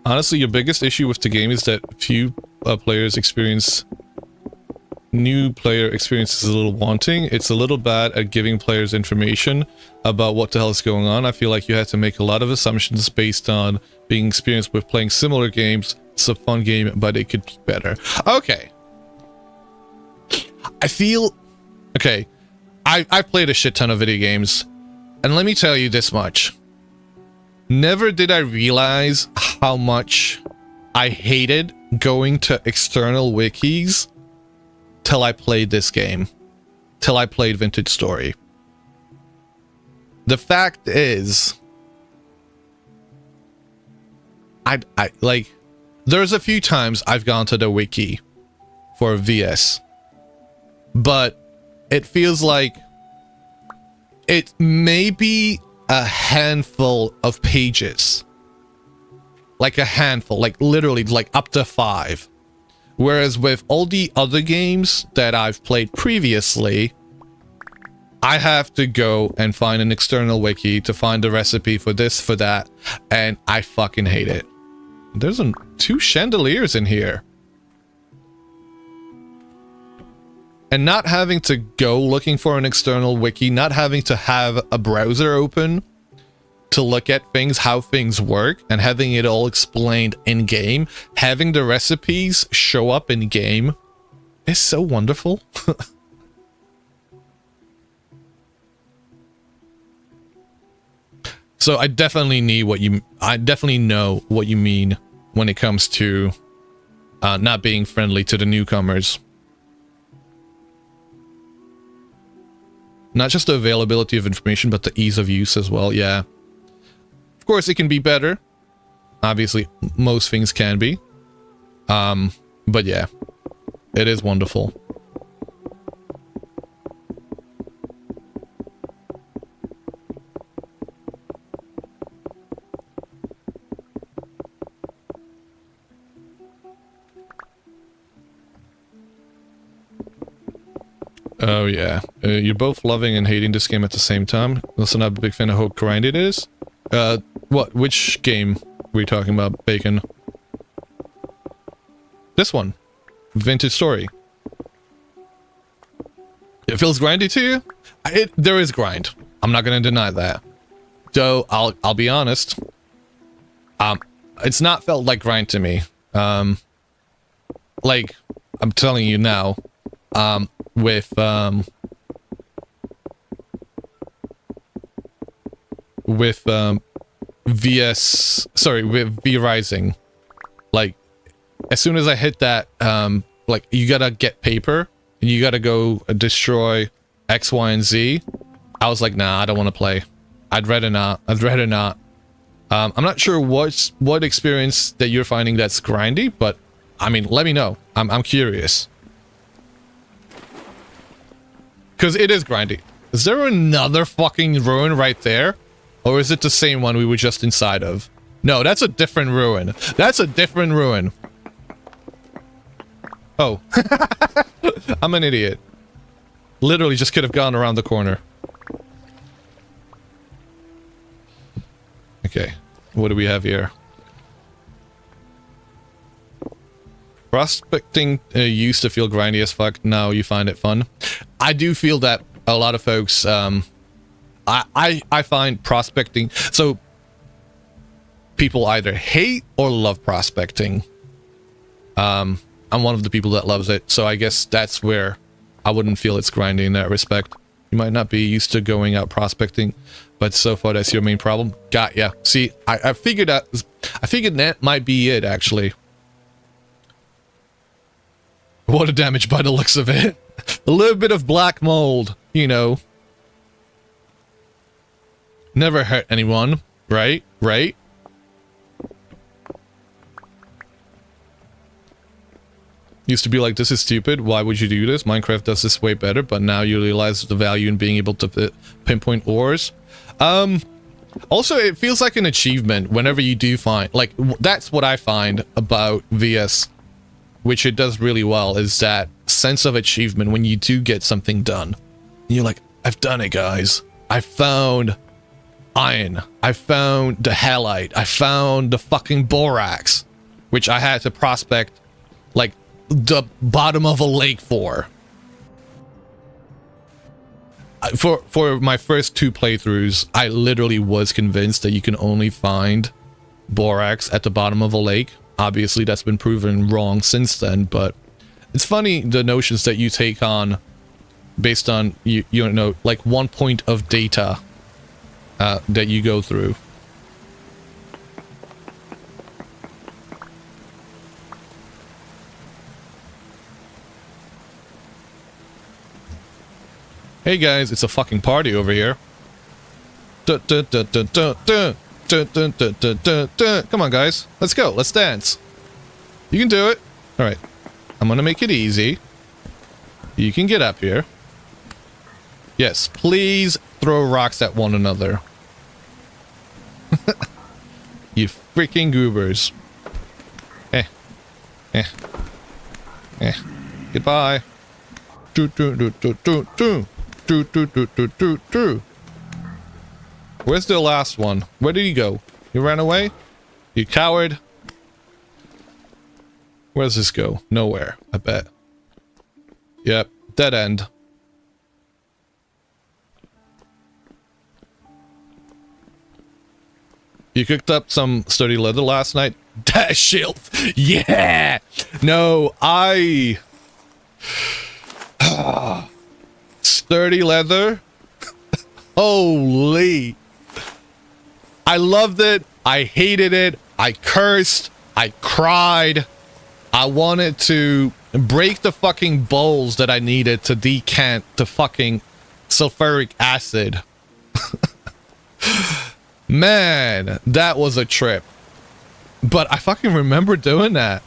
Honestly, your biggest issue with the game is that few players experience... New player experience is a little wanting. It's a little bad at giving players information about what the hell is going on. I feel like you had to make a lot of assumptions based on being experienced with playing similar games. It's a fun game, but it could be better. Okay. I feel... Okay. I've played a shit ton of video games. And let me tell you this much. Never did I realize how much I hated going to external wikis till I played this game. Till I played Vintage Story. the fact is, I like, there's a few times I've gone to the wiki for VS, but it feels like it may be a handful of pages. Like a handful, like literally like up to 5. Whereas with all the other games that I've played previously, I have to go and find an external wiki to find the recipe for this, for that, and I fucking hate it. There's 2 chandeliers in here. And not having to go looking for an external wiki, not having to have a browser open to look at things, how things work, and having it all explained in-game, having the recipes show up in-game is so wonderful. So I definitely know what you mean when it comes to not being friendly to the newcomers. Not just the availability of information, but the ease of use as well, yeah. Of course, it can be better. Obviously, most things can be. But yeah, it is wonderful. Oh yeah, you're both loving and hating this game at the same time. Also not a big fan of how grindy it is. What? Which game were you talking about, Bacon? This one. Vintage Story. It feels grindy to you? There is grind. I'm not gonna deny that. Though, I'll be honest. It's not felt like grind to me. Like, I'm telling you now, with V Rising, like, as soon as I hit that, like, you gotta get paper, and you gotta go destroy X, Y, and Z, I was like, nah, I don't want to play. I'd rather not. I'm not sure what experience that you're finding that's grindy, but, I mean, let me know. I'm curious. Because it is grindy. Is there another fucking ruin right there? Or is it the same one we were just inside of? No, that's a different ruin. That's a different ruin. Oh. I'm an idiot. Literally just could have gone around the corner. Okay. What do we have here? Prospecting used to feel grindy as fuck. Now you find it fun. I do feel that a lot of folks, I find prospecting, so people either hate or love prospecting. I'm one of the people that loves it, so I guess that's where I wouldn't feel it's grindy in that respect. You might not be used to going out prospecting, but so far that's your main problem. Got ya. See, I figured that might be it, actually. Water damage by the looks of it. A little bit of black mold, you know. Never hurt anyone, right? Right? Used to be like, this is stupid, why would you do this? Minecraft does this way better, but now you realize the value in being able to pinpoint ores. Also, it feels like an achievement whenever you do find, like, that's what I find about VS, which it does really well, is that sense of achievement when you do get something done. And you're like, I've done it, guys. I found iron. I found the halite. I found the fucking borax, which I had to prospect, like, the bottom of a lake for. For my first 2 playthroughs, I literally was convinced that you can only find borax at the bottom of a lake. Obviously, that's been proven wrong since then, but it's funny the notions that you take on based on, you know, like, one point of data that you go through. Hey guys, it's a fucking party over here. Dun, dun, dun, dun, dun, dun. Dun, dun, dun, dun, dun, dun. Come on, guys. Let's go. Let's dance. You can do it. All right. I'm gonna make it easy. You can get up here. Yes, please throw rocks at one another. You freaking goobers. Eh. Eh. Eh. Goodbye. Do do do do do do. Do do do do do do. Where's the last one? Where did he go? He ran away? You coward. Where does this go? Nowhere, I bet. Yep, dead end. You cooked up some sturdy leather last night? Dash shield! Yeah! No, I... Sturdy leather? Holy... I loved it. I hated it. I cursed. I cried. I wanted to break the fucking bowls that I needed to decant the fucking sulfuric acid. Man, that was a trip. But I fucking remember doing that.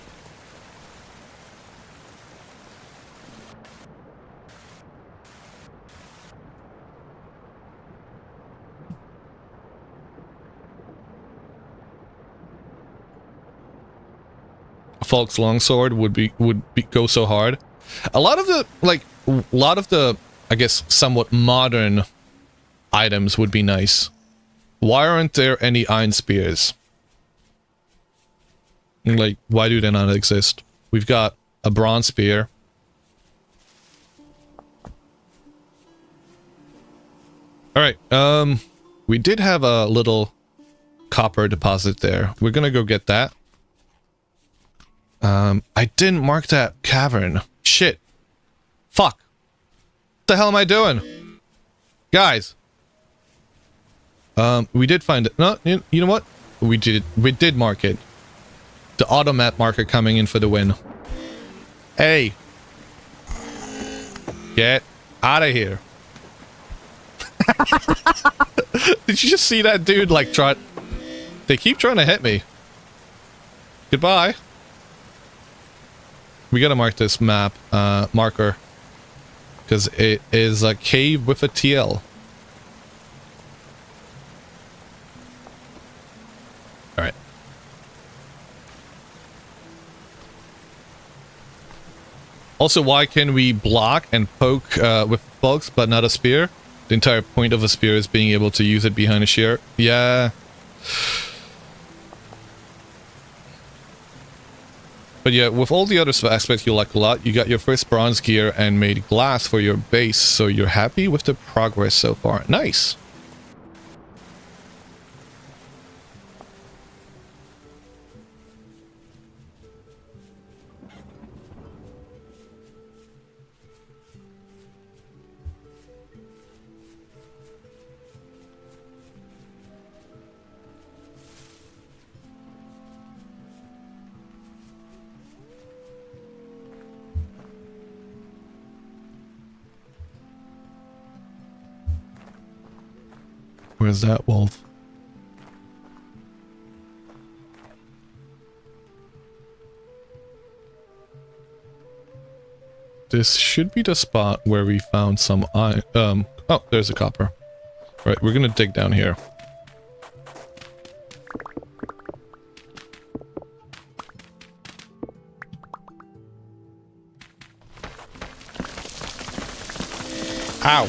Falk's longsword would go so hard. A lot of the I guess somewhat modern items would be nice. Why aren't there any iron spears? Like, why do they not exist? We've got a bronze spear. Alright, we did have a little copper deposit there. We're gonna go get that. I didn't mark that cavern. Shit. Fuck. What the hell am I doing? Guys. We did find it. No, you know what? We did mark it. The auto map marker coming in for the win. Hey. Get out of here. Did you just see that dude like try... They keep trying to hit me. Goodbye. We gotta mark this map, marker. Because it is a cave with a TL. Alright. Also, why can we block and poke with bugs but not a spear? The entire point of a spear is being able to use it behind a shear. Yeah. But yeah, with all the other aspects you like a lot, you got your first bronze gear and made glass for your base, so you're happy with the progress so far. Nice. Where's that wolf? This should be the spot where we found some iron. Oh, there's a copper. Right, we're gonna dig down here. Ow.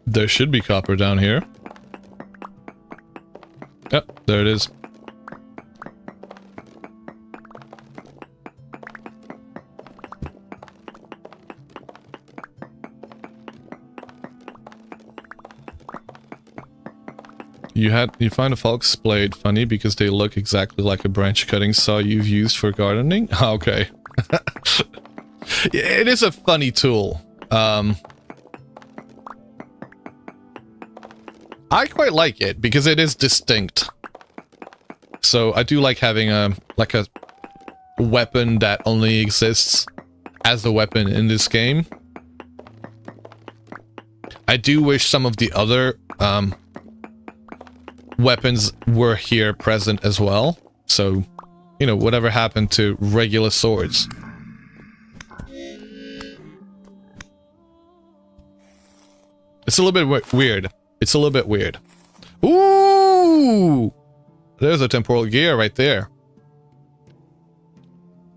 There should be copper down here. Yep, there it is. You find a Falk's blade funny because they look exactly like a branch cutting saw you've used for gardening? Okay. It is a funny tool. I quite like it because it is distinct. So I do like having a weapon that only exists as a weapon in this game. I do wish some of the other weapons were here present as well. So, you know, whatever happened to regular swords. It's a little bit weird. It's a little bit weird. Ooh! There's a temporal gear right there.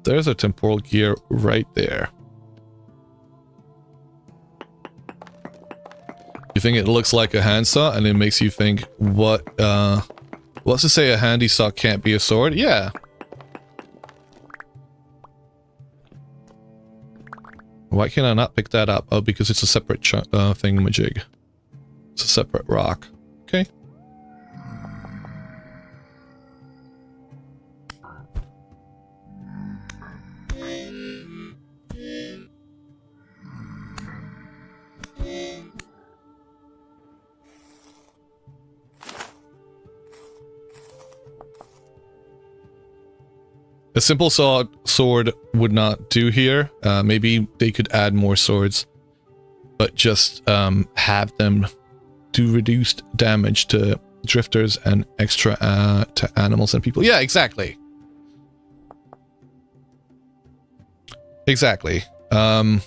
There's a temporal gear right there. You think it looks like a handsaw and it makes you think, what's to say a handy saw can't be a sword? Yeah. Why can I not pick that up? Oh, because it's a separate thingamajig. It's a separate rock. Okay. A simple sword would not do here. Maybe they could add more swords, but just have them do reduced damage to drifters and extra to animals and people. Yeah, exactly. Exactly. I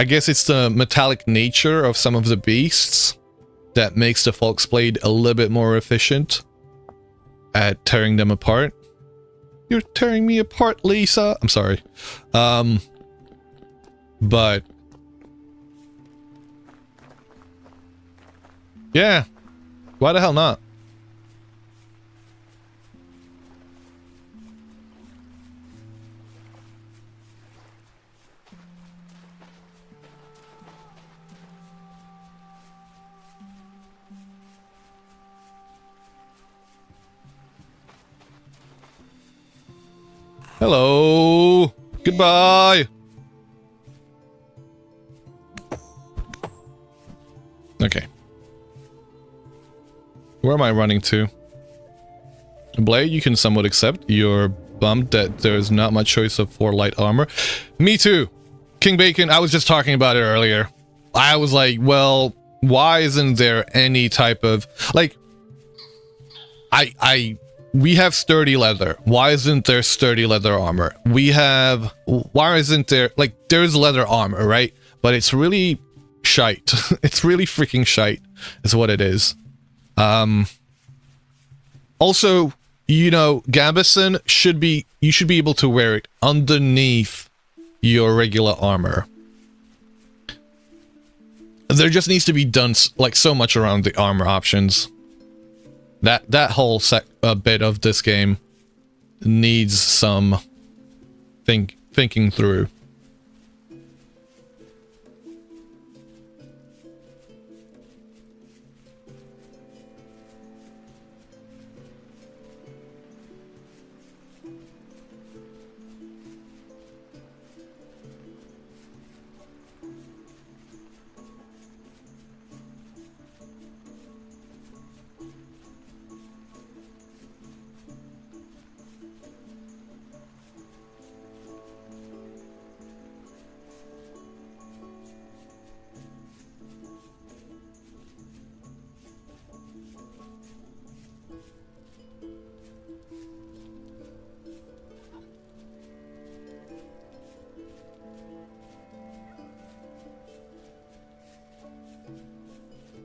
guess it's the metallic nature of some of the beasts that makes the Falk's blade a little bit more efficient at tearing them apart. You're tearing me apart, Lisa. I'm sorry. But yeah, why the hell not? Hello. Goodbye. Okay. Where am I running to? Blade, you can somewhat accept. You're bummed that there's not much choice of 4 light armor. Me too. King Bacon, I was just talking about it earlier. I was like, well, why isn't there any type of... Like, we have sturdy leather. Why isn't there sturdy leather armor? Why isn't there... Like, there's leather armor, right? But it's really shite. It's really freaking shite, is what it is. Also, you know, Gambison you should be able to wear it underneath your regular armor. There just needs to be done like so much around the armor options. That whole bit of this game needs some thinking through.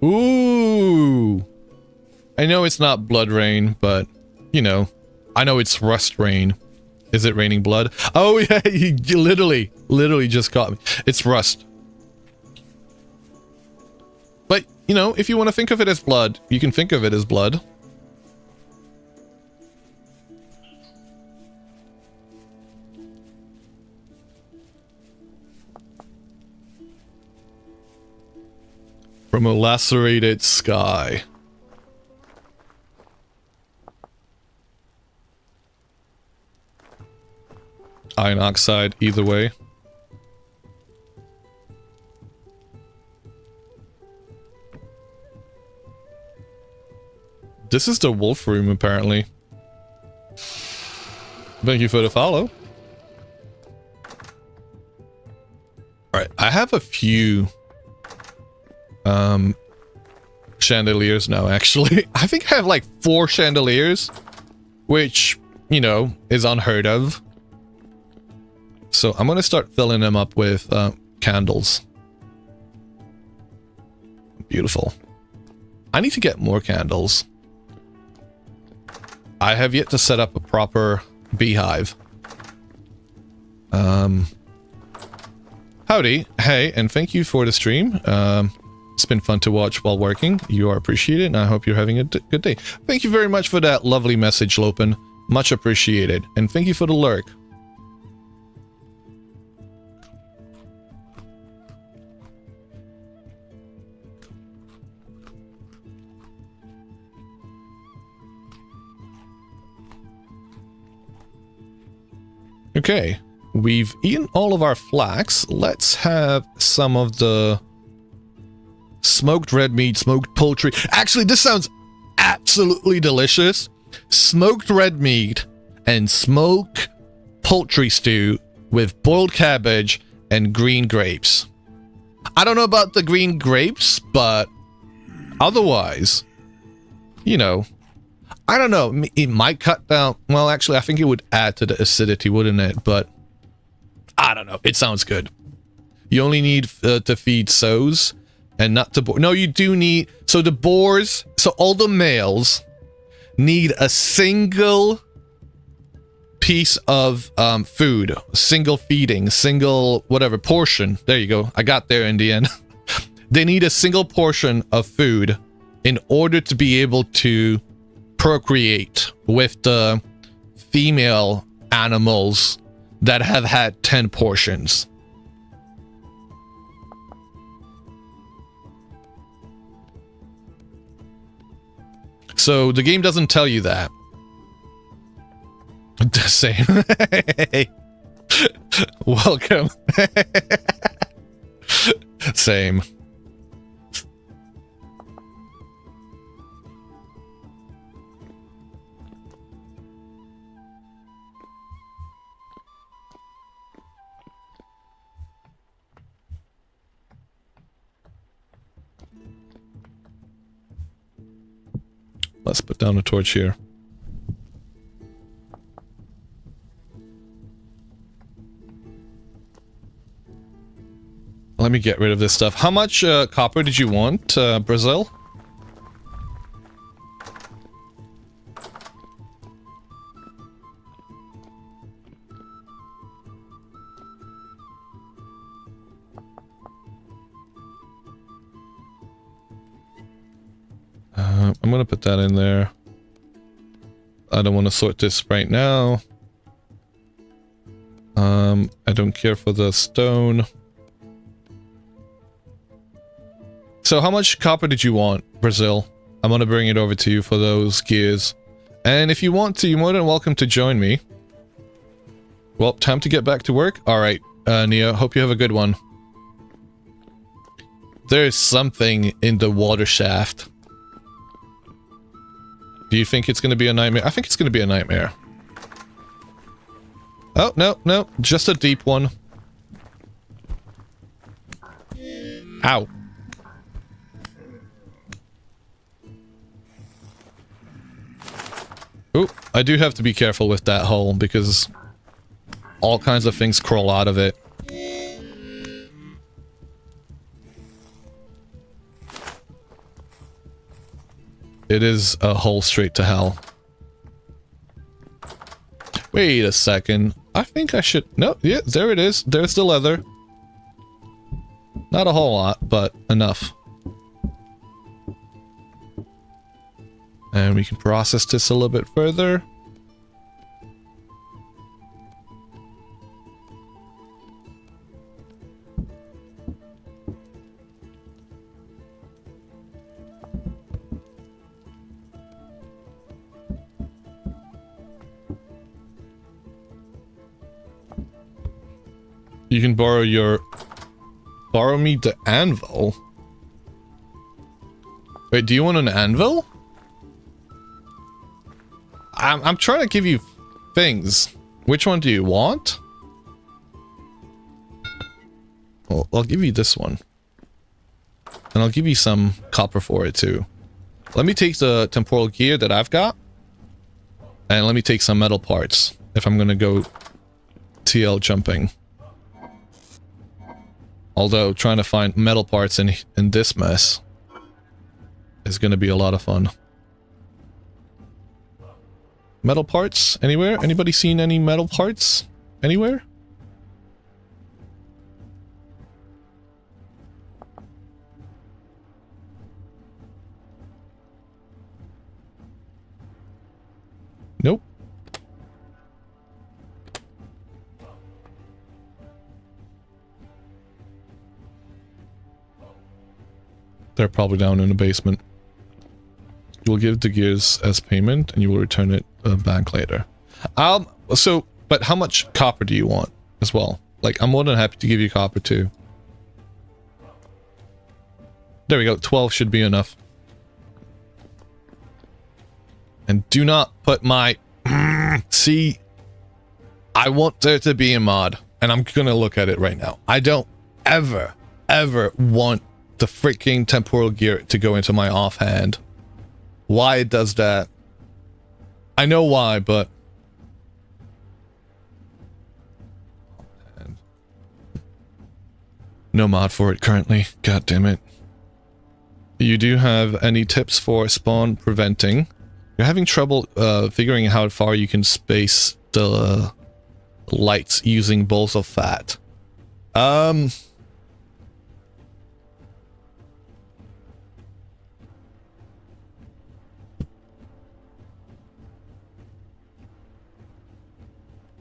Ooh! I know it's not blood rain, but, you know, I know it's rust rain. Is it raining blood? Oh yeah, you literally just caught me. It's rust. But, you know, if you want to think of it as blood, you can think of it as blood. From a lacerated sky. Iron oxide, either way. This is the wolf room, apparently. Thank you for the follow. Alright, I have a few chandeliers now, actually. I think I have like 4 chandeliers, which, you know, is unheard of. So I'm gonna start filling them up with candles. Beautiful. I need to get more candles. I have yet to set up a proper beehive. Howdy. Hey, and thank you for the stream. It's been fun to watch while working. You are appreciated, and I hope you're having a good day. Thank you very much for that lovely message, Lopen. Much appreciated. And thank you for the lurk. Okay, we've eaten all of our flax. Let's have some of the smoked red meat, smoked poultry. Actually, this sounds absolutely delicious. Smoked red meat and smoked poultry stew with boiled cabbage and green grapes. I don't know about the green grapes, but otherwise, you know, I don't know. It might cut down. Well, actually, I think it would add to the acidity, wouldn't it? But I don't know. It sounds good. You only need to feed sows and not to boar. No, you do need. So the boars. So all the males need a single piece of food, single feeding, single whatever portion. There you go. I got there in the end. They need a single portion of food in order to be able to procreate with the female animals that have had 10 portions. So the game doesn't tell you that. Same. Hey. Welcome. Same. Let's put down a torch here. Let me get rid of this stuff. How much copper did you want, Brazil? I'm gonna put that in there. I don't want to sort this right now. I don't care for the stone. So how much copper did you want, Brazil? I'm gonna bring it over to you for those gears. And if you want to, you're more than welcome to join me. Well, time to get back to work. Alright, Neo, hope you have a good one. There's something in the water shaft. Do you think it's going to be a nightmare? I think it's going to be a nightmare. Oh, no, no. Just a deep one. Ow. Ooh, I do have to be careful with that hole because all kinds of things crawl out of it. It is a hole straight to hell. Wait a second. I think I should... No, yeah, there it is. There's the leather. Not a whole lot, but enough. And we can process this a little bit further. You can borrow me the anvil. Wait, do you want an anvil? I'm trying to give you things. Which one do you want? Well, I'll give you this one. And I'll give you some copper for it too. Let me take the temporal gear that I've got. And let me take some metal parts if I'm gonna go TL jumping. Although trying to find metal parts in this mess is gonna be a lot of fun. Metal parts anywhere? Anybody seen any metal parts anywhere? Nope. They're probably down in the basement. You will give the gears as payment and you will return it back later. But how much copper do you want as well? Like, I'm more than happy to give you copper too. There we go, 12 should be enough. And do not put my... See, I want there to be a mod, and I'm gonna look at it right now. I don't ever want the freaking temporal gear to go into my offhand. Why it does that? I know why, but... No mod for it currently. God damn it. You do have any tips for spawn preventing? You're having trouble figuring how far you can space the lights using balls of fat.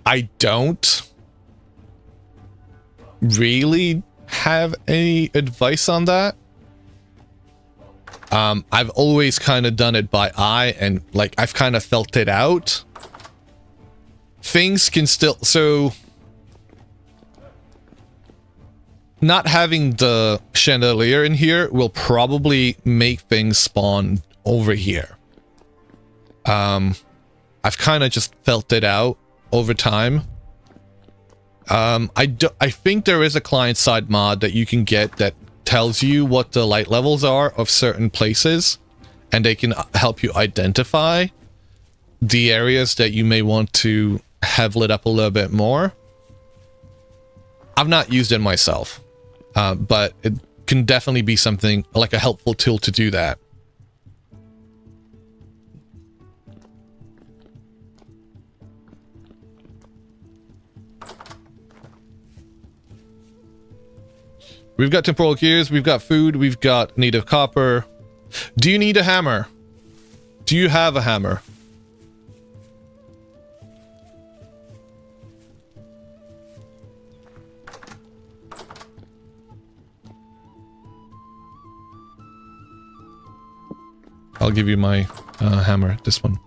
I don't really have any advice on that. I've always kind of done it by eye, and like I've kind of felt it out. Things can still, so not having the chandelier in here will probably make things spawn over here. I've kind of just felt it out over time. I think there is a client-side mod that you can get that tells you what the light levels are of certain places, and they can help you identify the areas that you may want to have lit up a little bit more. I've not used it myself, but it can definitely be something like a helpful tool to do that. We've got temporal gears, we've got food, we've got native copper. Do you need a hammer? Do you have a hammer? I'll give you my hammer, this one.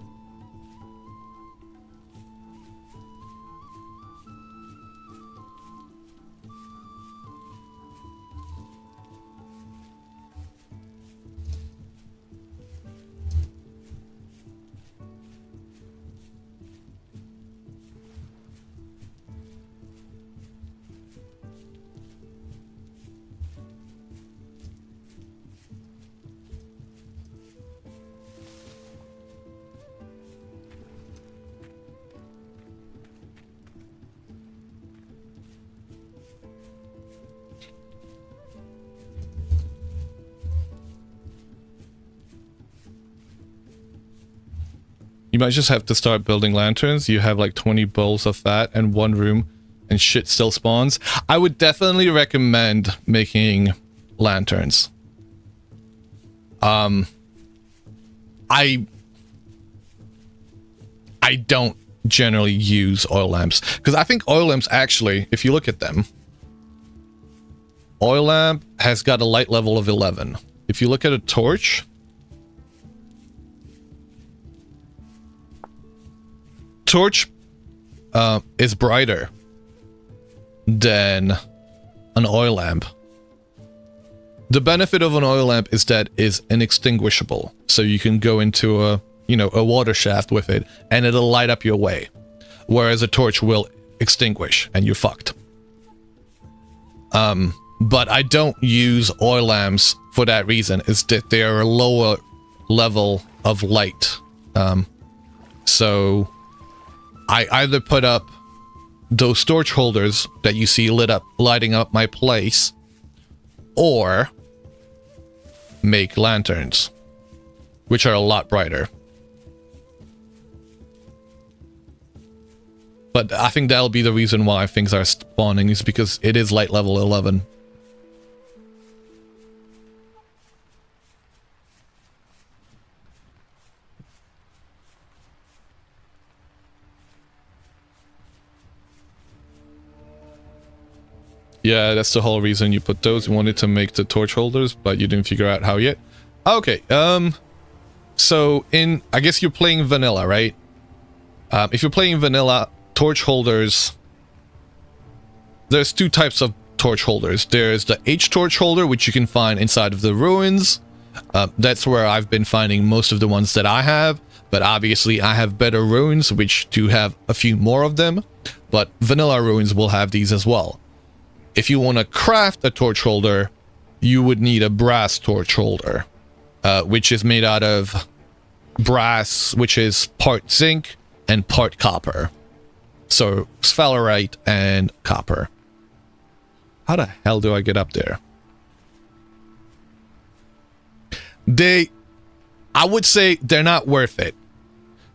You might just have to start building lanterns. You have like 20 bowls of fat and one room and shit still spawns. I would definitely recommend making lanterns. I don't generally use oil lamps because I think oil lamps actually, if you look at them, oil lamp has got a light level of 11. If you look at a torch, is brighter. than an oil lamp. The benefit of an oil lamp is that it's inextinguishable, so you can go into a water shaft with it and it'll light up your way, whereas a torch will extinguish and you're fucked. But I don't use oil lamps for that reason, is that they are a lower level of light. So I either put up those torch holders that you see lighting up my place, or make lanterns, which are a lot brighter. But I think that'll be the reason why things are spawning, is because it is light level 11. Yeah, that's the whole reason you put those. You wanted to make the torch holders, but you didn't figure out how yet. Okay, so I guess you're playing vanilla, right? If you're playing vanilla, torch holders, there's two types of torch holders. There's the H torch holder, which you can find inside of the ruins. That's where I've been finding most of the ones that I have, but obviously I have better ruins, which do have a few more of them, but vanilla ruins will have these as well. If you want to craft a torch holder, you would need a brass torch holder, which is made out of brass, which is part zinc and part copper. So sphalerite and copper. How the hell do I get up there? I would say they're not worth it.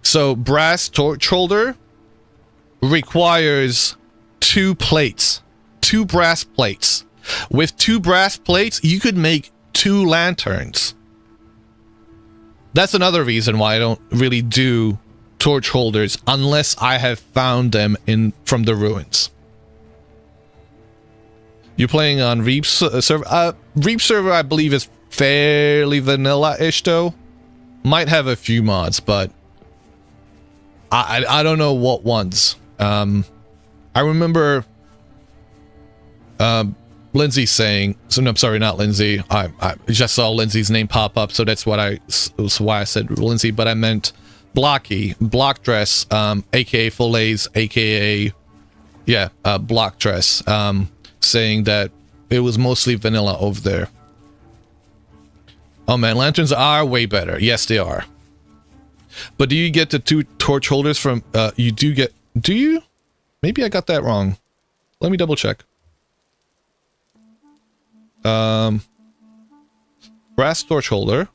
So brass torch holder requires 2 plates. 2 brass plates. With 2 brass plates, you could make 2 lanterns. That's another reason why I don't really do torch holders unless I have found them from the ruins. You're playing on Reap server. Reap server, I believe, is fairly vanilla-ish though. Might have a few mods, but I don't know what ones. I remember Lindsay saying, so no, I'm sorry, not Lindsay. I just saw Lindsay's name pop up, so that's why I said Lindsay, but I meant Blocky, Blockdress, aka Fillets, aka Blockdress, saying that it was mostly vanilla over there. Oh man, lanterns are way better. Yes, they are. But do you get the 2 torch holders from you do get, do you? Maybe I got that wrong. Let me double check. Brass torch holder.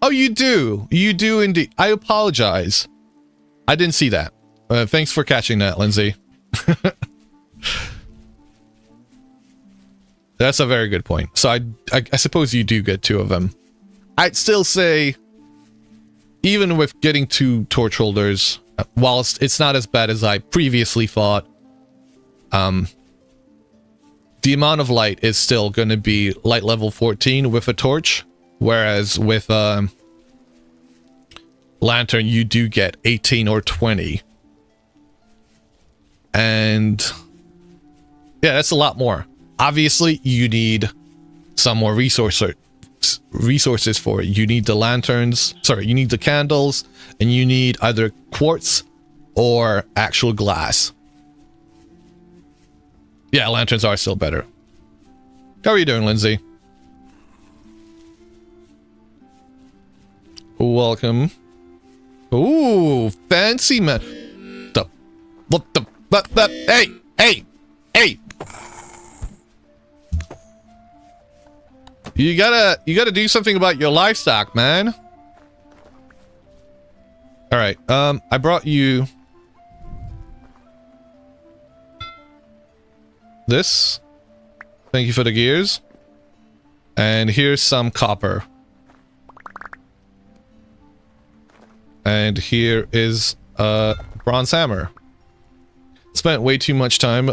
Oh, you do. You do indeed. I apologize. I didn't see that. Thanks for catching that, Lindsay. That's a very good point. So I suppose you do get 2 of them. I'd still say, even with getting 2 torch holders, whilst it's not as bad as I previously thought, the amount of light is still going to be light level 14 with a torch, whereas with lantern you do get 18 or 20. And yeah, that's a lot more. Obviously, you need some more resources for it. You need the lanterns, sorry, you need the candles, and you need either quartz or actual glass. Yeah, lanterns are still better. How are you doing, Lindsay? Welcome. Ooh, fancy man. Hey! You gotta do something about your livestock, man. All right, I brought you this. Thank you for the gears. And here's some copper. And here is a bronze hammer. Spent way too much time,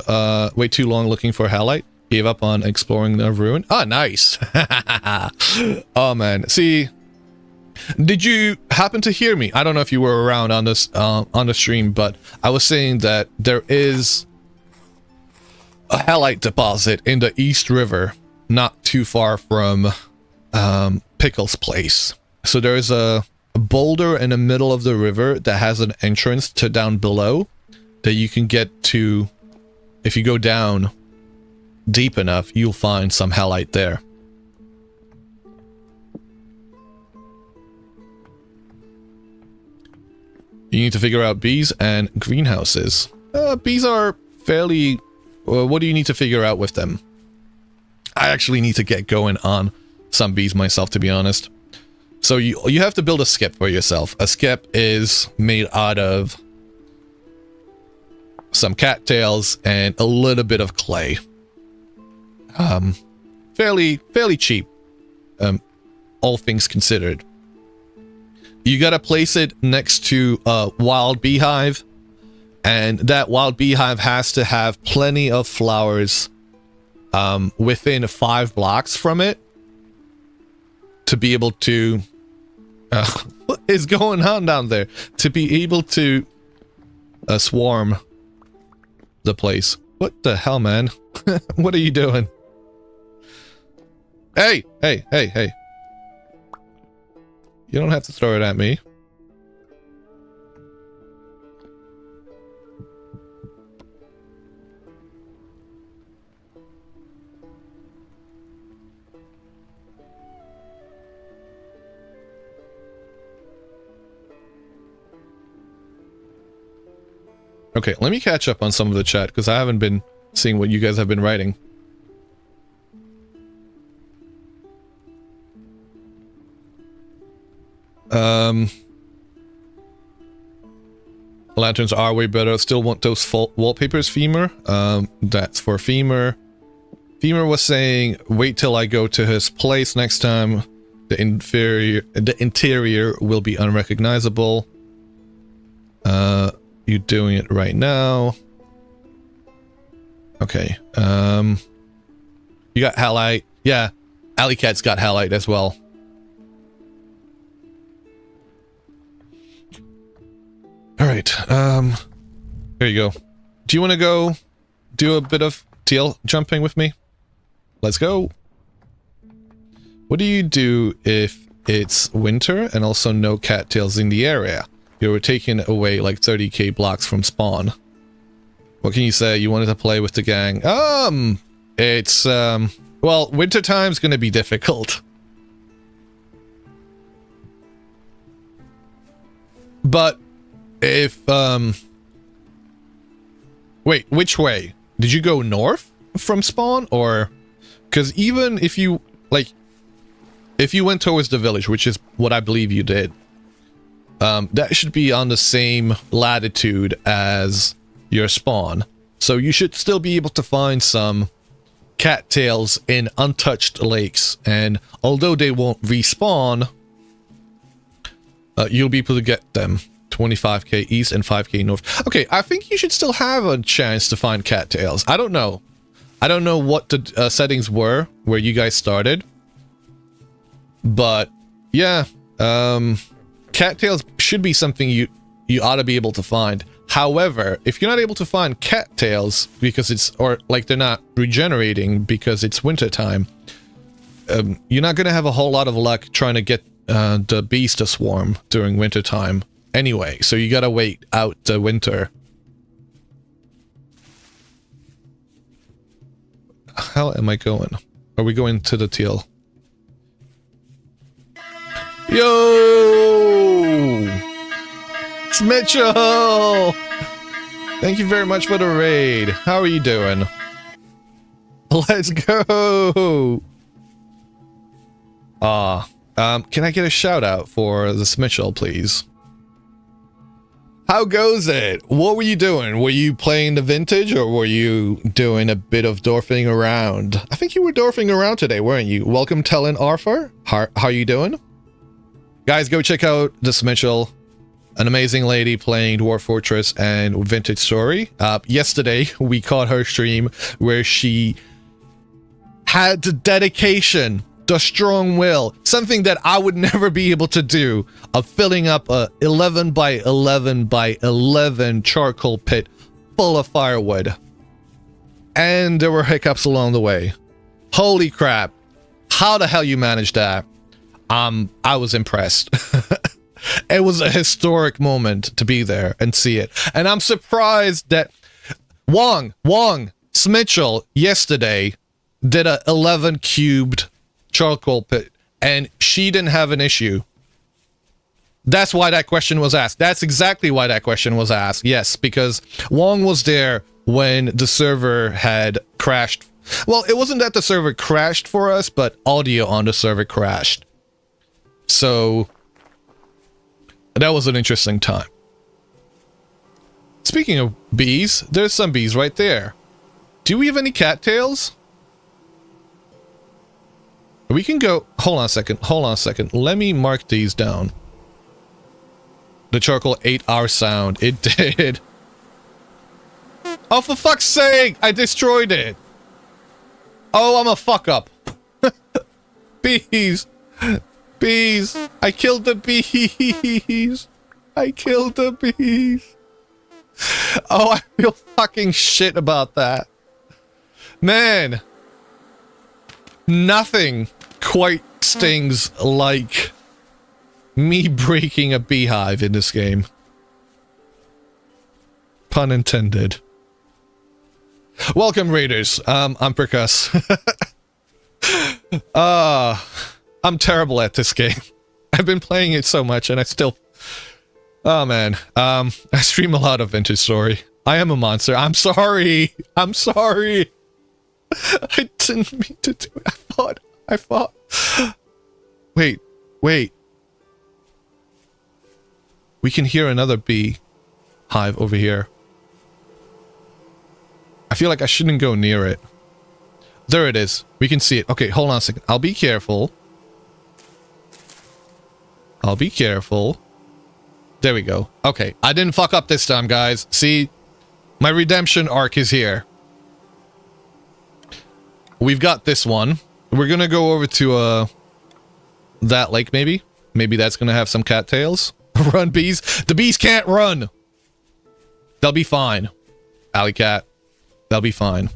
way too long looking for halite. Gave up on exploring the ruin. Ah, nice. Oh man, see, did you happen to hear me? I don't know if you were around on this on the stream, but I was saying that there is a halite deposit in the East River, not too far from Pickle's place. So there's a boulder in the middle of the river that has an entrance to down below that you can get to. If you go down deep enough, you'll find some halite there. You need to figure out bees and greenhouses. Bees are fairly... what do you need to figure out with them? I actually need to get going on some bees myself, to be honest. So you have to build a skep for yourself. A skep is made out of some cattails and a little bit of clay. Fairly cheap, all things considered. You gotta place it next to a wild beehive, and that wild beehive has to have plenty of flowers within 5 blocks from it to be able to... what is going on down there? To be able to swarm the place. What the hell, man? What are you doing? Hey! Hey, hey, hey. You don't have to throw it at me. Okay, let me catch up on some of the chat, because I haven't been seeing what you guys have been writing. Lanterns are way better. Still want those wallpapers, Femur. That's for Femur. Femur was saying, wait till I go to his place next time. The interior will be unrecognizable. You're doing it right now. Okay. You got halite. Yeah, Alley Cat's got halite as well. All right. Here you go. Do you want to go do a bit of teal jumping with me? Let's go. What do you do if it's winter and also no cattails in the area? You're taking away like 30k blocks from spawn. What can you say? You wanted to play with the gang? It's well, winter time's gonna be difficult. But if wait, which way? Did you go north from spawn, or because even if you if you went towards the village, which is what I believe you did, that should be on the same latitude as your spawn, so you should still be able to find some cattails in untouched lakes, and although they won't respawn, you'll be able to get them. 25k east and 5k north. Okay, I think you should still have a chance to find cattails. I don't know what the settings were where you guys started, but yeah, cattails should be something you ought to be able to find. However, if you're not able to find cattails because it's, or like they're not regenerating because it's winter time, you're not gonna have a whole lot of luck trying to get the bees to swarm during winter time anyway, so you gotta wait out the winter. How am I going? Are we going to the teal? Yo! It's Mitchell! Thank you very much for the raid. How are you doing? Let's go! Can I get a shout out for this Mitchell, please? How goes it? What were you doing? Were you playing the vintage, or were you doing a bit of dwarfing around? I think you were dwarfing around today, weren't you? Welcome, Tellen Arthur. How you doing? Guys, go check out this Mitchell. An amazing lady playing Dwarf Fortress and Vintage Story. Yesterday, we caught her stream where she had the dedication, the strong will, something that I would never be able to do, of filling up a 11 by 11 by 11 charcoal pit full of firewood. and there were hiccups along the way. Holy crap. How the hell you managed that? I was impressed. It was a historic moment to be there and see it. And I'm surprised that Wong Smitchell yesterday did a 11 cubed charcoal pit and she didn't have an issue. That's why that question was asked. That's exactly why that question was asked. Yes, because Wong was there when the server had crashed. Well, it wasn't that the server crashed for us, but audio on the server crashed. So that was an interesting time. Speaking of bees, there's some bees right there. Do we have any cattails? We can go... Hold on a second. Let me mark these down. The charcoal ate our sound. It did. Oh, for fuck's sake! I destroyed it! Oh, I'm a fuck up. Bees! Bees! I killed the bees! I killed the bees! Oh, I feel fucking shit about that. Man! Nothing quite stings like me breaking a beehive in this game. Pun intended. Welcome, Raiders. I'm Percuss. I'm terrible at this game. I've been playing it so much and I still... Oh, man. I stream a lot of Vintage Story. I am a monster. I'm sorry. I'm sorry. I didn't mean to do it. I thought... Wait. We can hear another bee hive over here. I feel like I shouldn't go near it. There it is. We can see it. Okay, hold on a second. I'll be careful. I'll be careful. There we go. Okay, I didn't fuck up this time, guys. See? My redemption arc is here. We've got this one. We're gonna go over to, that lake, maybe? Maybe that's gonna have some cattails. Run, bees. The bees can't run! They'll be fine. Alley cat. They'll be fine.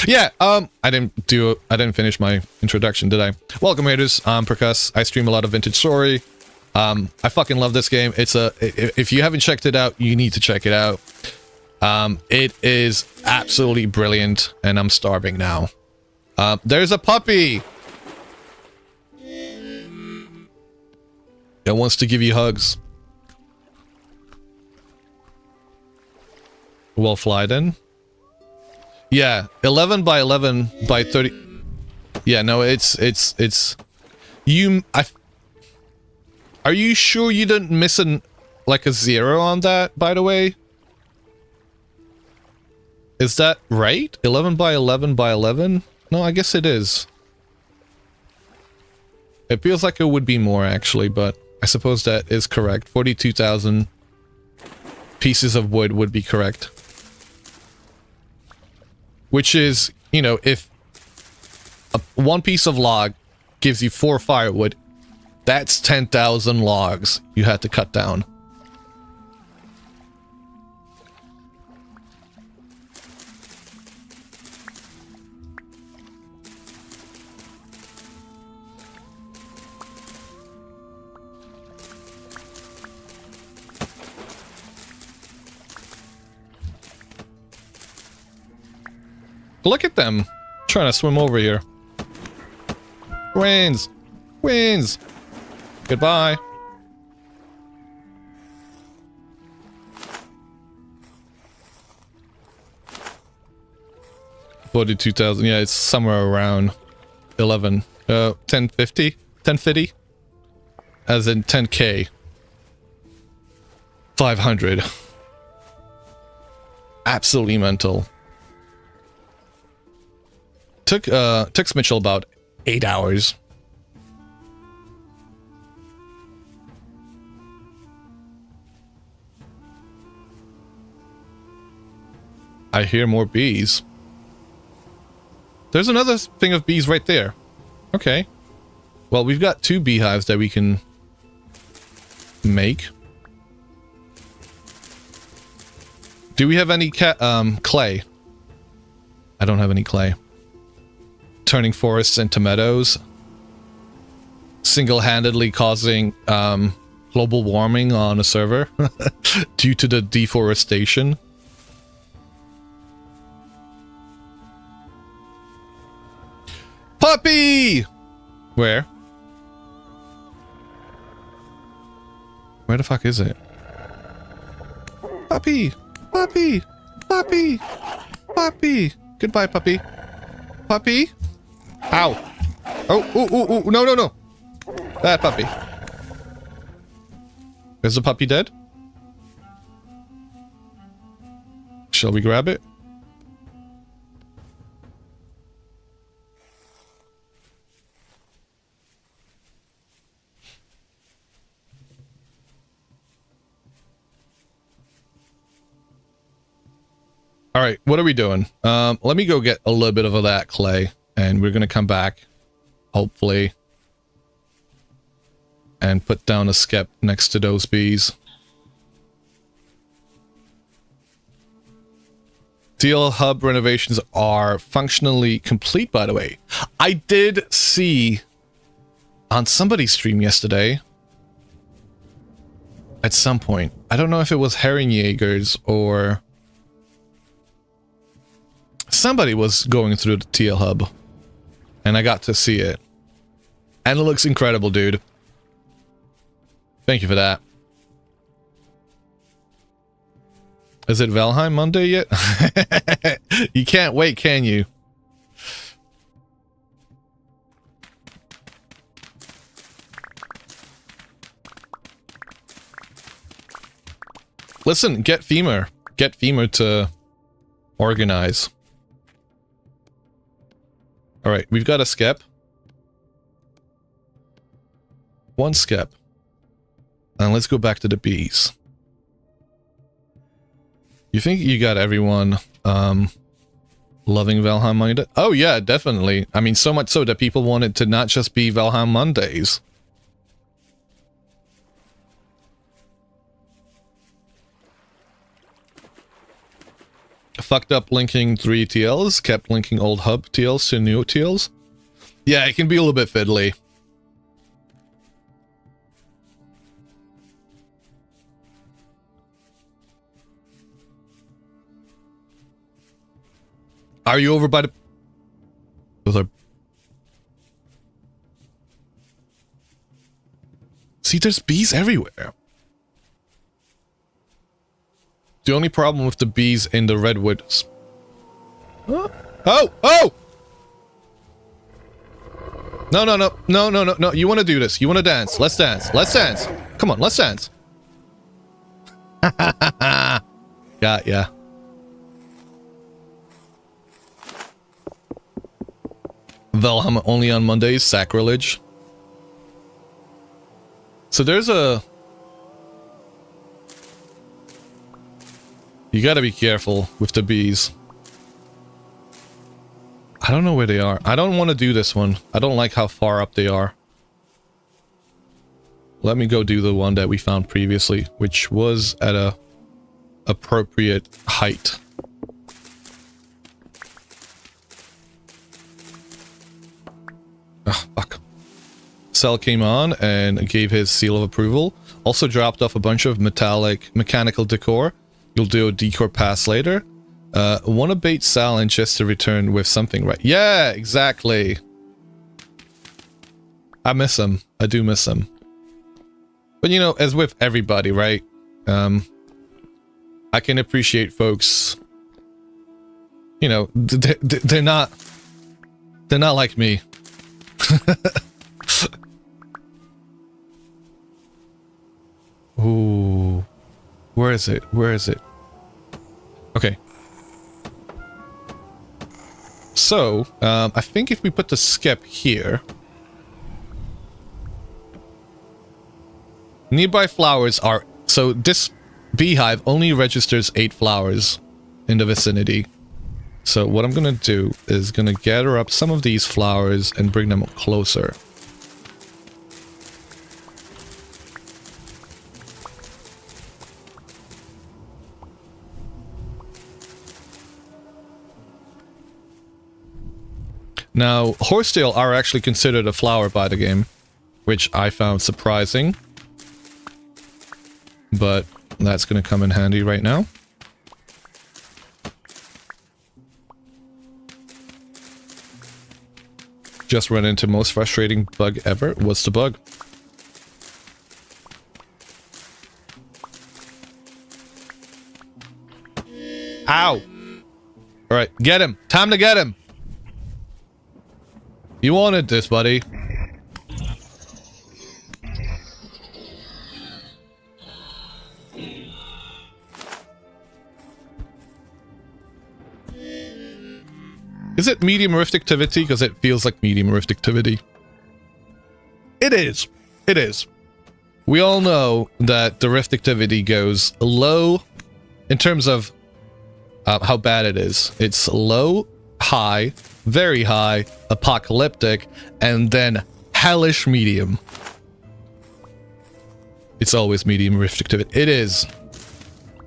Yeah, I didn't finish my introduction, did I? Welcome, Raiders. I'm Percuss. I stream a lot of Vintage Story. I fucking love this game. If you haven't checked it out, you need to check it out. It is absolutely brilliant, and I'm starving now. There's a puppy! It wants to give you hugs. Well, fly then. Yeah, 11 by 11 by 30. Yeah, no, it's you. Are you sure you didn't miss a 0 on that? By the way, is that right? 11 by 11 by 11? No, I guess it is. It feels like it would be more actually, but I suppose that is correct. 42,000 pieces of wood would be correct. Which is, you know, if one piece of log gives you 4 firewood, that's 10,000 logs you had to cut down. Look at them trying to swim over here. Wins! Wins! Goodbye. $42,000. Yeah, it's somewhere around 11. 1050? 1050? As in 10k. 500. Absolutely mental. Took Smitchell about 8 hours. I hear more bees. There's another thing of bees right there. Okay. Well, we've got 2 beehives that we can make. Do we have any clay? I don't have any clay. Turning forests into meadows. Single-handedly causing global warming on a server due to the deforestation. Puppy! Where? Where the fuck is it? Puppy! Puppy! Puppy! Puppy! Goodbye, puppy. Puppy? Ow! Oh, ooh, ooh, ooh, no, no, no! That puppy. Is the puppy dead? Shall we grab it? All right, what are we doing? Let me go get a little bit of that clay, and we're gonna come back, hopefully, and put down a skep next to those bees. TL hub renovations are functionally complete, by the way. I did see on somebody's stream yesterday, at some point, I don't know if it was Herring Jaegers or somebody was going through the TL hub, and I got to see it. And it looks incredible, dude. Thank you for that. Is it Valheim Monday yet? You can't wait, can you? Listen, get FEMA. Get FEMA to organize. Alright, we've got a skep. One skep. And let's go back to the bees. You think you got everyone loving Valheim Monday? Oh yeah, definitely. I mean, so much so that people want it to not just be Valheim Mondays. Fucked up linking 3 TLs, kept linking old hub TLs to new TLs. Yeah, it can be a little bit fiddly. Are you over by the... Those are... See, there's bees everywhere. The only problem with the bees in the redwoods... Huh? Oh! Oh! No, no, no. No, no, no, no. You want to do this. You want to dance. Let's dance. Let's dance. Come on, let's dance. Got ya. Valheim only on Mondays, sacrilege. So there's a... You gotta be careful with the bees. I don't know where they are. I don't want to do this one. I don't like how far up they are. Let me go do the one that we found previously, which was at a appropriate height. Ah, fuck. Cell came on and gave his seal of approval. Also dropped off a bunch of mechanical decor. You'll do a decor pass later. Wanna bait Sal and just to return with something, right? Yeah, exactly. I miss him. I do miss him. But you know, as with everybody, right? I can appreciate folks. You know, they're not like me. Ooh. Where is it? Where is it? Okay. So, I think if we put the skep here... Nearby flowers are... So, this beehive only registers 8 flowers in the vicinity. So, what I'm gonna do is gonna gather up some of these flowers and bring them closer. Now, horsetail are actually considered a flower by the game, which I found surprising. But that's going to come in handy right now. Just run into most frustrating bug ever. What's the bug? Ow! Alright, get him! Time to get him! You wanted this, buddy. Is it medium rift activity? Because it feels like medium rift activity. It is. It is. We all know that the rift activity goes low in terms of how bad it is. It's low, high, very high, apocalyptic, and then hellish medium. It's always medium rift activity. It is.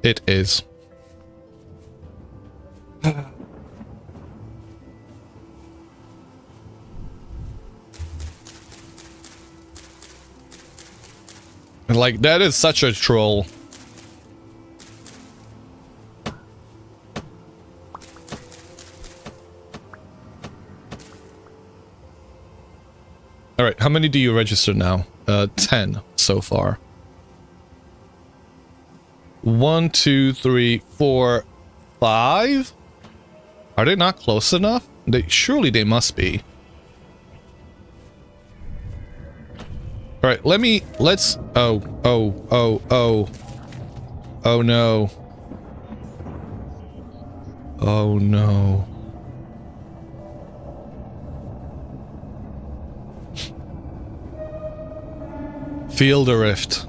It is. Like, that is such a troll. Alright, how many do you register now? 10 so far. 1, 2, 3, 4, 5? Are they not close enough? Surely they must be. Alright, let's... Oh no. Oh no. Feel the rift.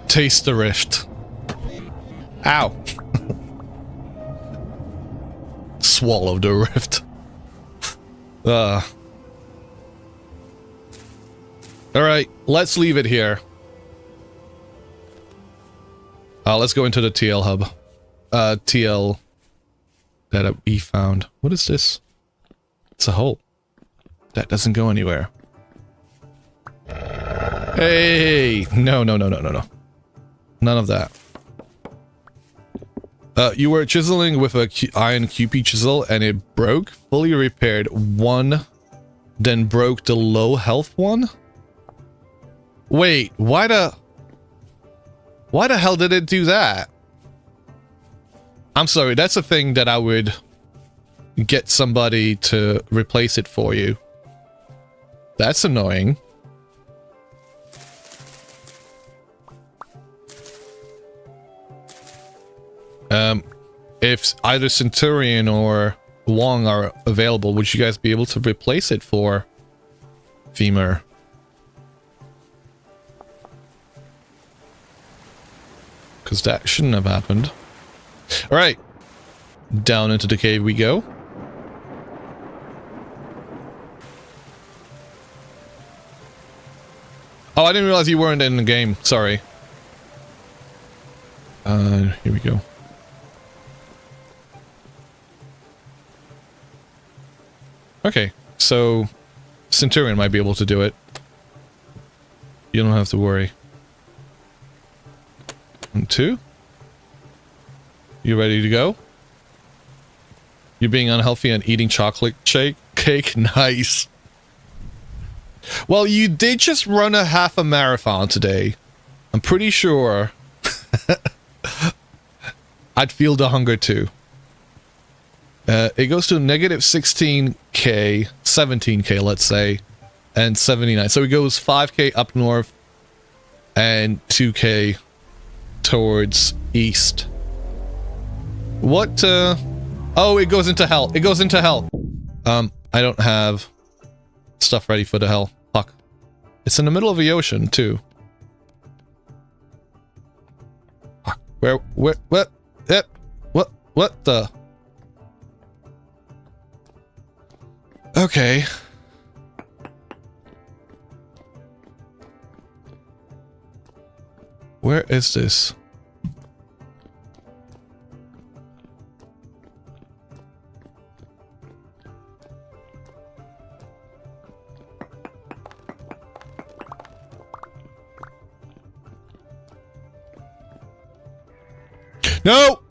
Taste the rift. Ow. Swallow the rift. Alright, let's leave it here. Let's go into the TL hub. TL that we found. What is this? It's a hole. That doesn't go anywhere. Hey! No. None of that. You were chiseling with a iron QP chisel and it broke. Fully repaired one, then broke the low health one? Wait, why the hell did it do that? I'm sorry, that's a thing that I would get somebody to replace it for you. That's annoying. If either Centurion or Wong are available, would you guys be able to replace it for Femur? Because that shouldn't have happened. Alright. Down into the cave we go. Oh, I didn't realize you weren't in the game. Sorry. Here we go. Okay, so Centurion might be able to do it. You don't have to worry. 1, 2. You ready to go? You're being unhealthy and eating chocolate cake? Nice. Well, you did just run a half a marathon today. I'm pretty sure I'd feel the hunger too. It goes to negative 16k, 17k, let's say, and 79. So it goes 5k up north and 2k towards east. What, oh, it goes into hell. It goes into hell. I don't have stuff ready for the hell. Fuck. It's in the middle of the ocean, too. Fuck. Where, what the... Okay. Where is this? No!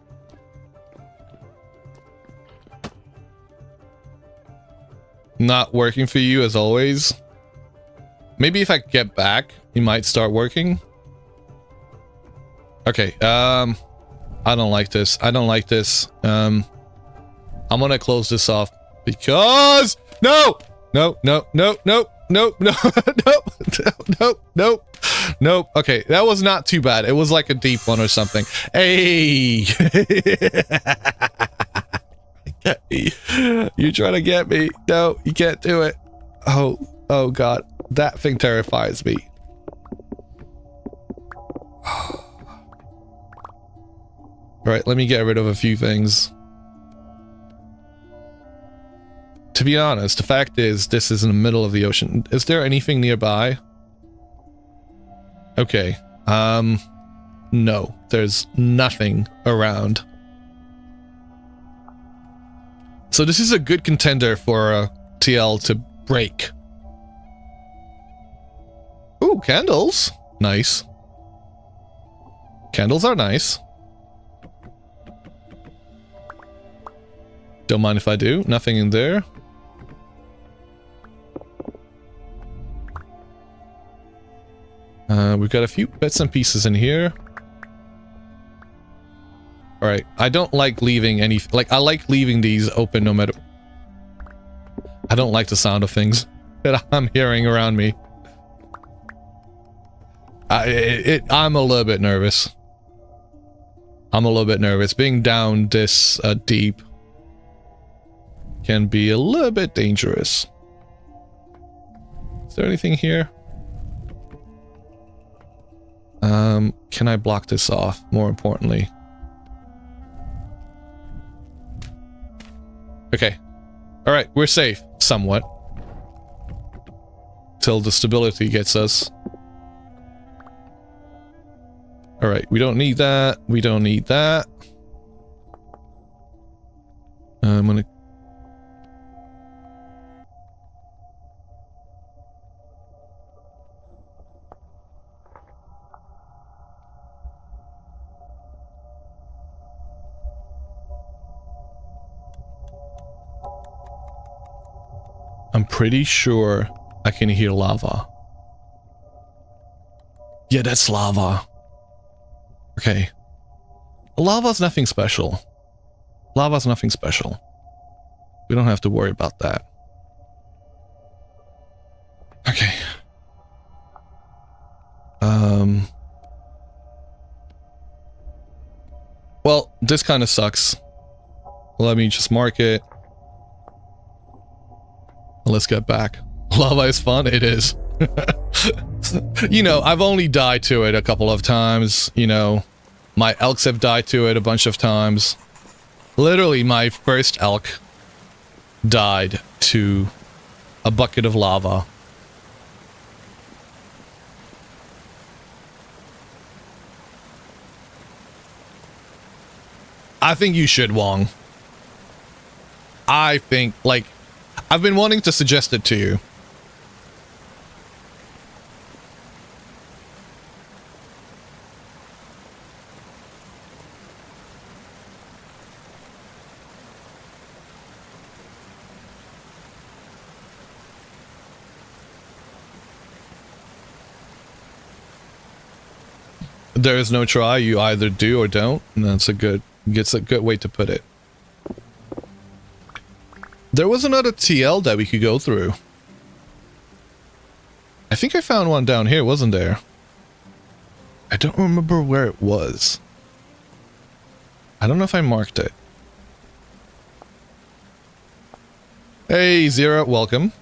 Not working for you as always. Maybe if I get back, it might start working. Okay, I don't like this. I don't like this. I'm gonna close this off because no, no, no, no, no, no, no, no, no, no, no. Okay, that was not too bad. It was like a deep one or something. Hey, you trying to get me? No, you can't do it. Oh God, that thing terrifies me. Alright, let me get rid of a few things. To be honest, the fact is, this is in the middle of the ocean. Is there anything nearby? Okay. No. There's nothing around. So this is a good contender for a TL to break. Ooh, candles. Nice. Candles are nice. Don't mind if I do. Nothing in there. We've got a few bits and pieces in here. Alright, I don't like leaving any... Like, I like leaving these open no matter... I don't like the sound of things that I'm hearing around me. I'm a little bit nervous. I'm a little bit nervous. Being down this deep can be a little bit dangerous. Is there anything here? Can I block this off, more importantly? Okay. Alright, we're safe, somewhat. Till the stability gets us. Alright, we don't need that. We don't need that. I'm gonna... I'm pretty sure I can hear lava. Yeah, that's lava. Okay. Lava's nothing special. Lava's nothing special. We don't have to worry about that. Okay. Well, this kind of sucks. Let me just mark it. Let's get back. Lava is fun? It is. You know, I've only died to it a couple of times. You know, my elks have died to it a bunch of times. Literally, my first elk died to a bucket of lava. I think you should, Wong. I think, like, I've been wanting to suggest it to you. There is no try, you either do or don't, and that's a good way to put it. There was another TL that we could go through. I think I found one down here, wasn't there? I don't remember where it was. I don't know if I marked it. Hey, Zero, welcome.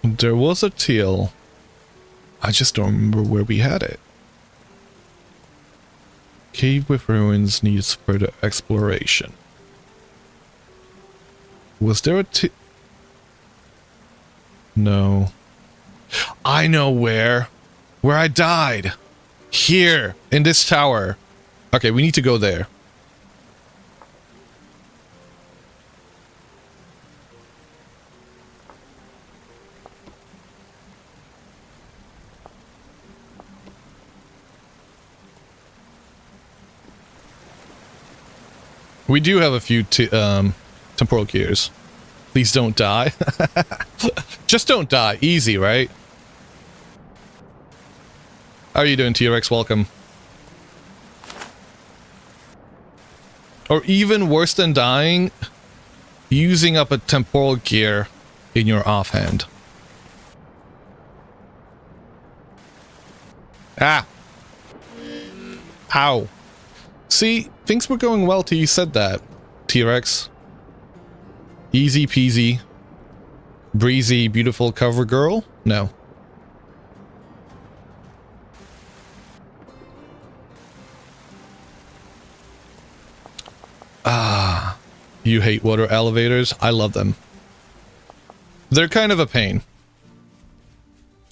There was a teal. I just don't remember where we had it. Cave with ruins needs further exploration. Was there a teal? No. I know where. Where I died. Here, in this tower. Okay, we need to go there. We do have a few temporal gears. Please don't die. Just don't die. Easy, right? How are you doing, T-Rex? Welcome. Or even worse than dying, using up a temporal gear in your offhand. Ah! Ow. See, things were going well till you said that, T-Rex. Easy peasy. Breezy, beautiful cover girl? No. Ah, you hate water elevators? I love them. They're kind of a pain.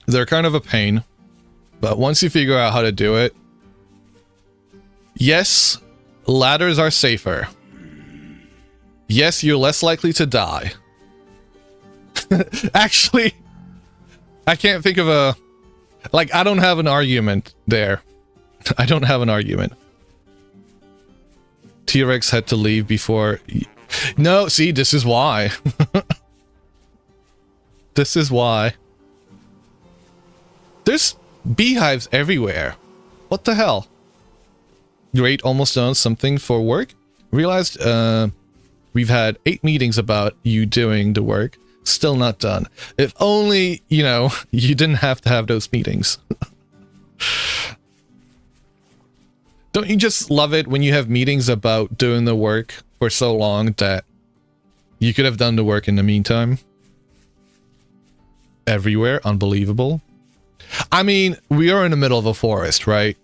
They're kind of a pain. But once you figure out how to do it... Yes, ladders are safer. Yes, you're less likely to die. Actually, I can't think of a... Like, I don't have an argument there. I don't have an argument. T-Rex had to leave before... No, see, this is why. This is why. There's beehives everywhere. What the hell? Great, almost done something for work. Realized we've had 8 meetings about you doing the work. Still not done. If only, you know, you didn't have to have those meetings. Don't you just love it when you have meetings about doing the work for so long that you could have done the work in the meantime? Everywhere. Unbelievable. I mean, we are in the middle of a forest, right?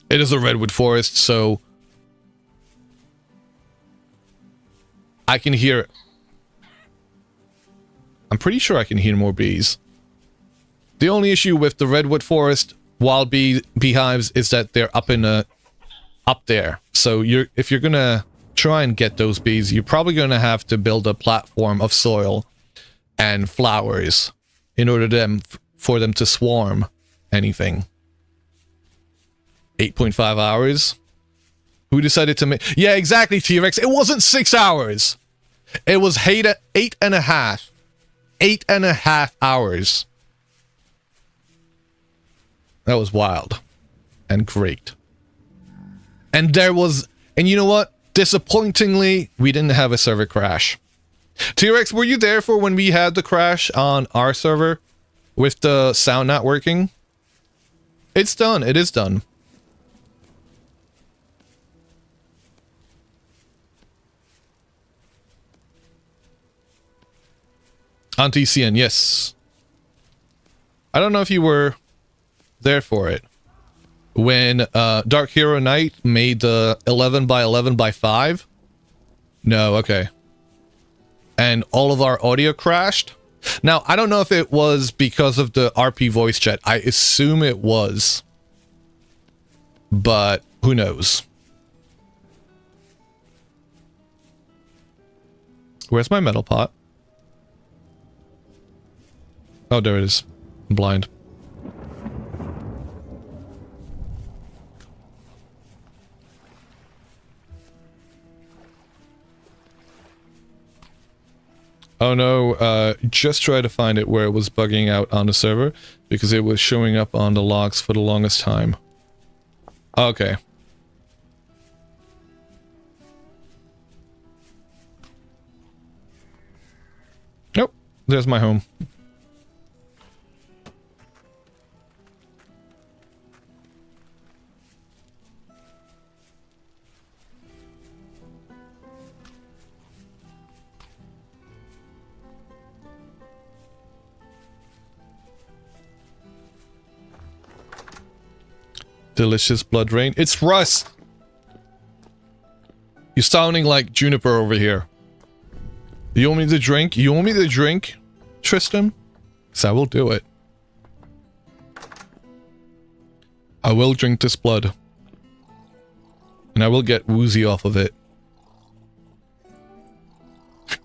It is a redwood forest, so I can hear... I'm pretty sure I can hear more bees. The only issue with the redwood forest wild beehives is that they're up there. So if you're gonna try and get those bees, you're probably gonna have to build a platform of soil and flowers in order for them to swarm anything. 8.5 hours? Who decided to make... Yeah, exactly, T-Rex. It wasn't 6 hours. It was 8.5. 8.5 hours. That was wild. And great. And there was... And you know what? Disappointingly, we didn't have a server crash. T-Rex, were you there for when we had the crash on our server? With the sound not working? It's done. It is done. Anti-CN, yes. I don't know if you were there for it. When Dark Hero Knight made the 11 by 11 by 5? No, okay. And all of our audio crashed? Now, I don't know if it was because of the RP voice chat. I assume it was. But who knows? Where's my metal pot? Oh, there it is. I'm blind. Oh no, just try to find it where it was bugging out on the server, because it was showing up on the logs for the longest time. Okay. Nope, there's my home. Delicious blood rain. It's Russ! You're sounding like Juniper over here. You want me to drink? You want me to drink, Tristan? So I will do it. I will drink this blood. And I will get woozy off of it.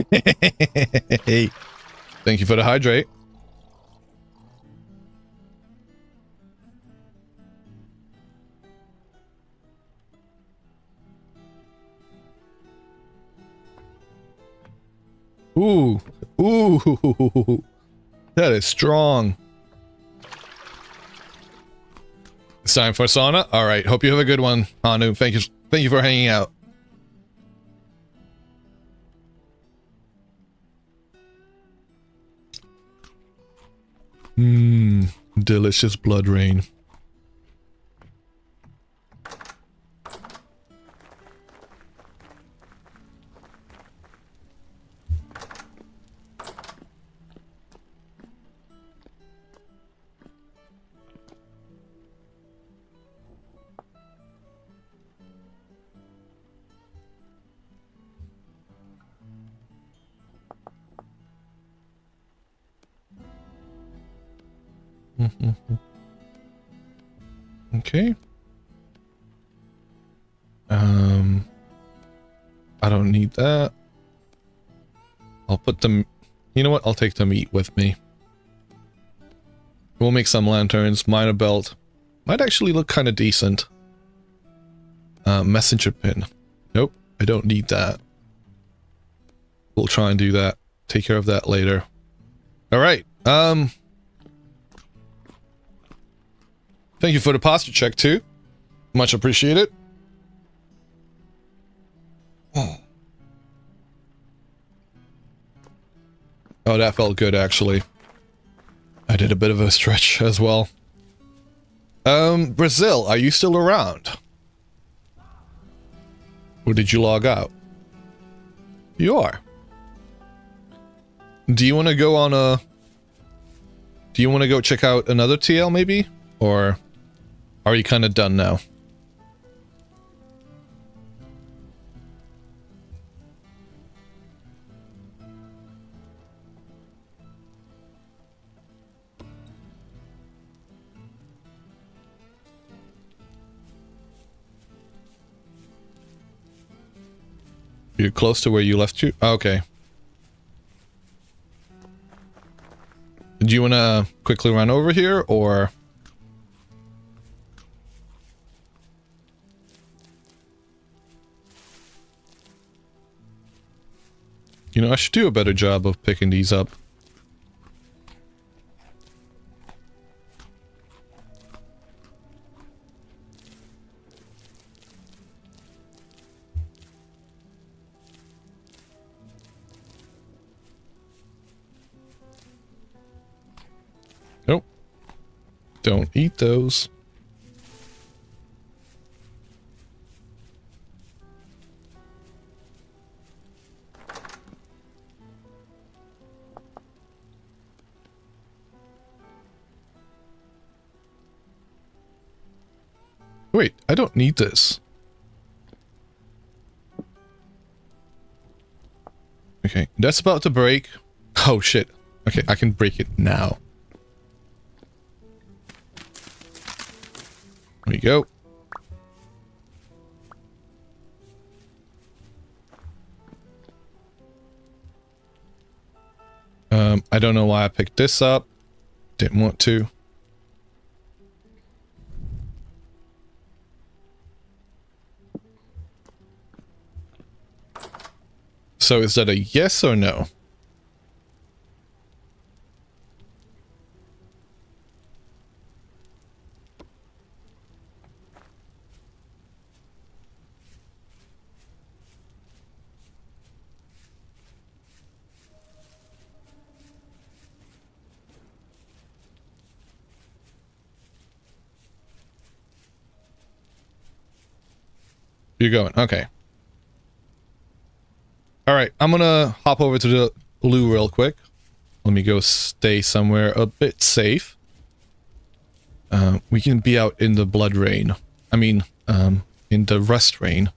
Hey. Thank you for the hydrate. Ooh. Ooh. That is strong. It's time for sauna. All right. Hope you have a good one, Hanu. Thank you for hanging out. Mmm. Delicious blood rain. Okay. I don't need that. I'll put them... You know what? I'll take the meat with me. We'll make some lanterns. Miner belt. Might actually look kind of decent. Messenger pin. Nope. I don't need that. We'll try and do that. Take care of that later. Alright. Thank you for the posture check too. Much appreciated. Oh, that felt good actually. I did a bit of a stretch as well. Brazil, are you still around? Or did you log out? You are. Do you want to go on a... Do you want to go check out another TL maybe? Or are you kind of done now? You're close to where you left you? Okay. Do you want to quickly run over here, or... You know, I should do a better job of picking these up. Nope. Don't eat those. Wait, I don't need this. Okay, that's about to break. Oh shit. Okay, I can break it now. There you go. I don't know why I picked this up. Didn't want to. So is that a yes or no? You're going. Okay. Alright, I'm gonna hop over to the loo real quick. Let me go stay somewhere a bit safe. We can be out in the blood rain. I mean, in the rust rain.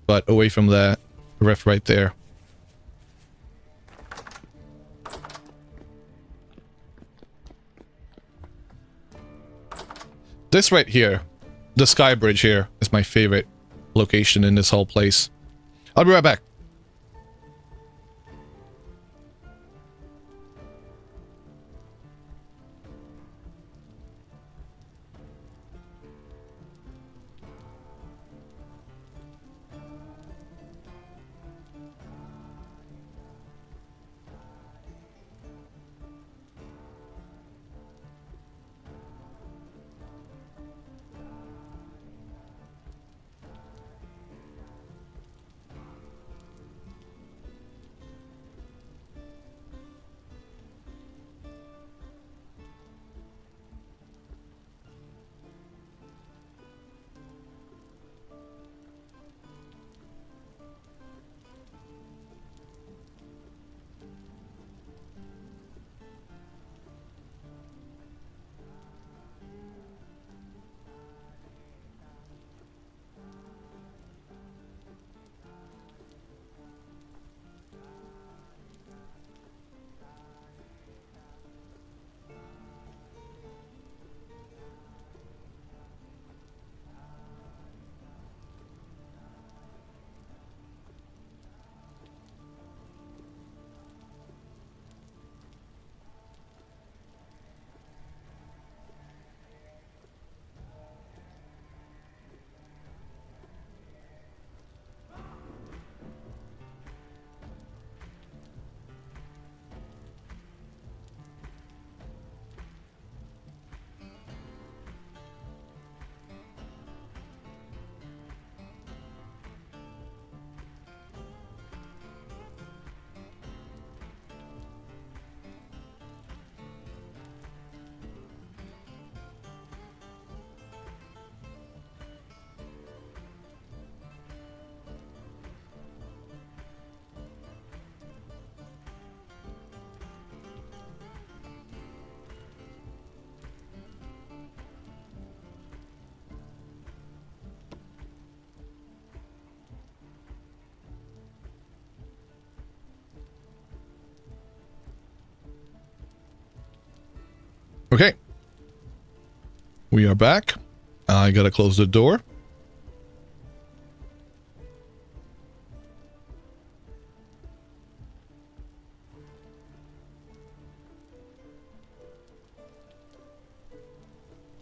But away from that ref right there. This right here, the sky bridge here, is my favorite location in this whole place. I'll be right back. Okay. We are back. I gotta close the door.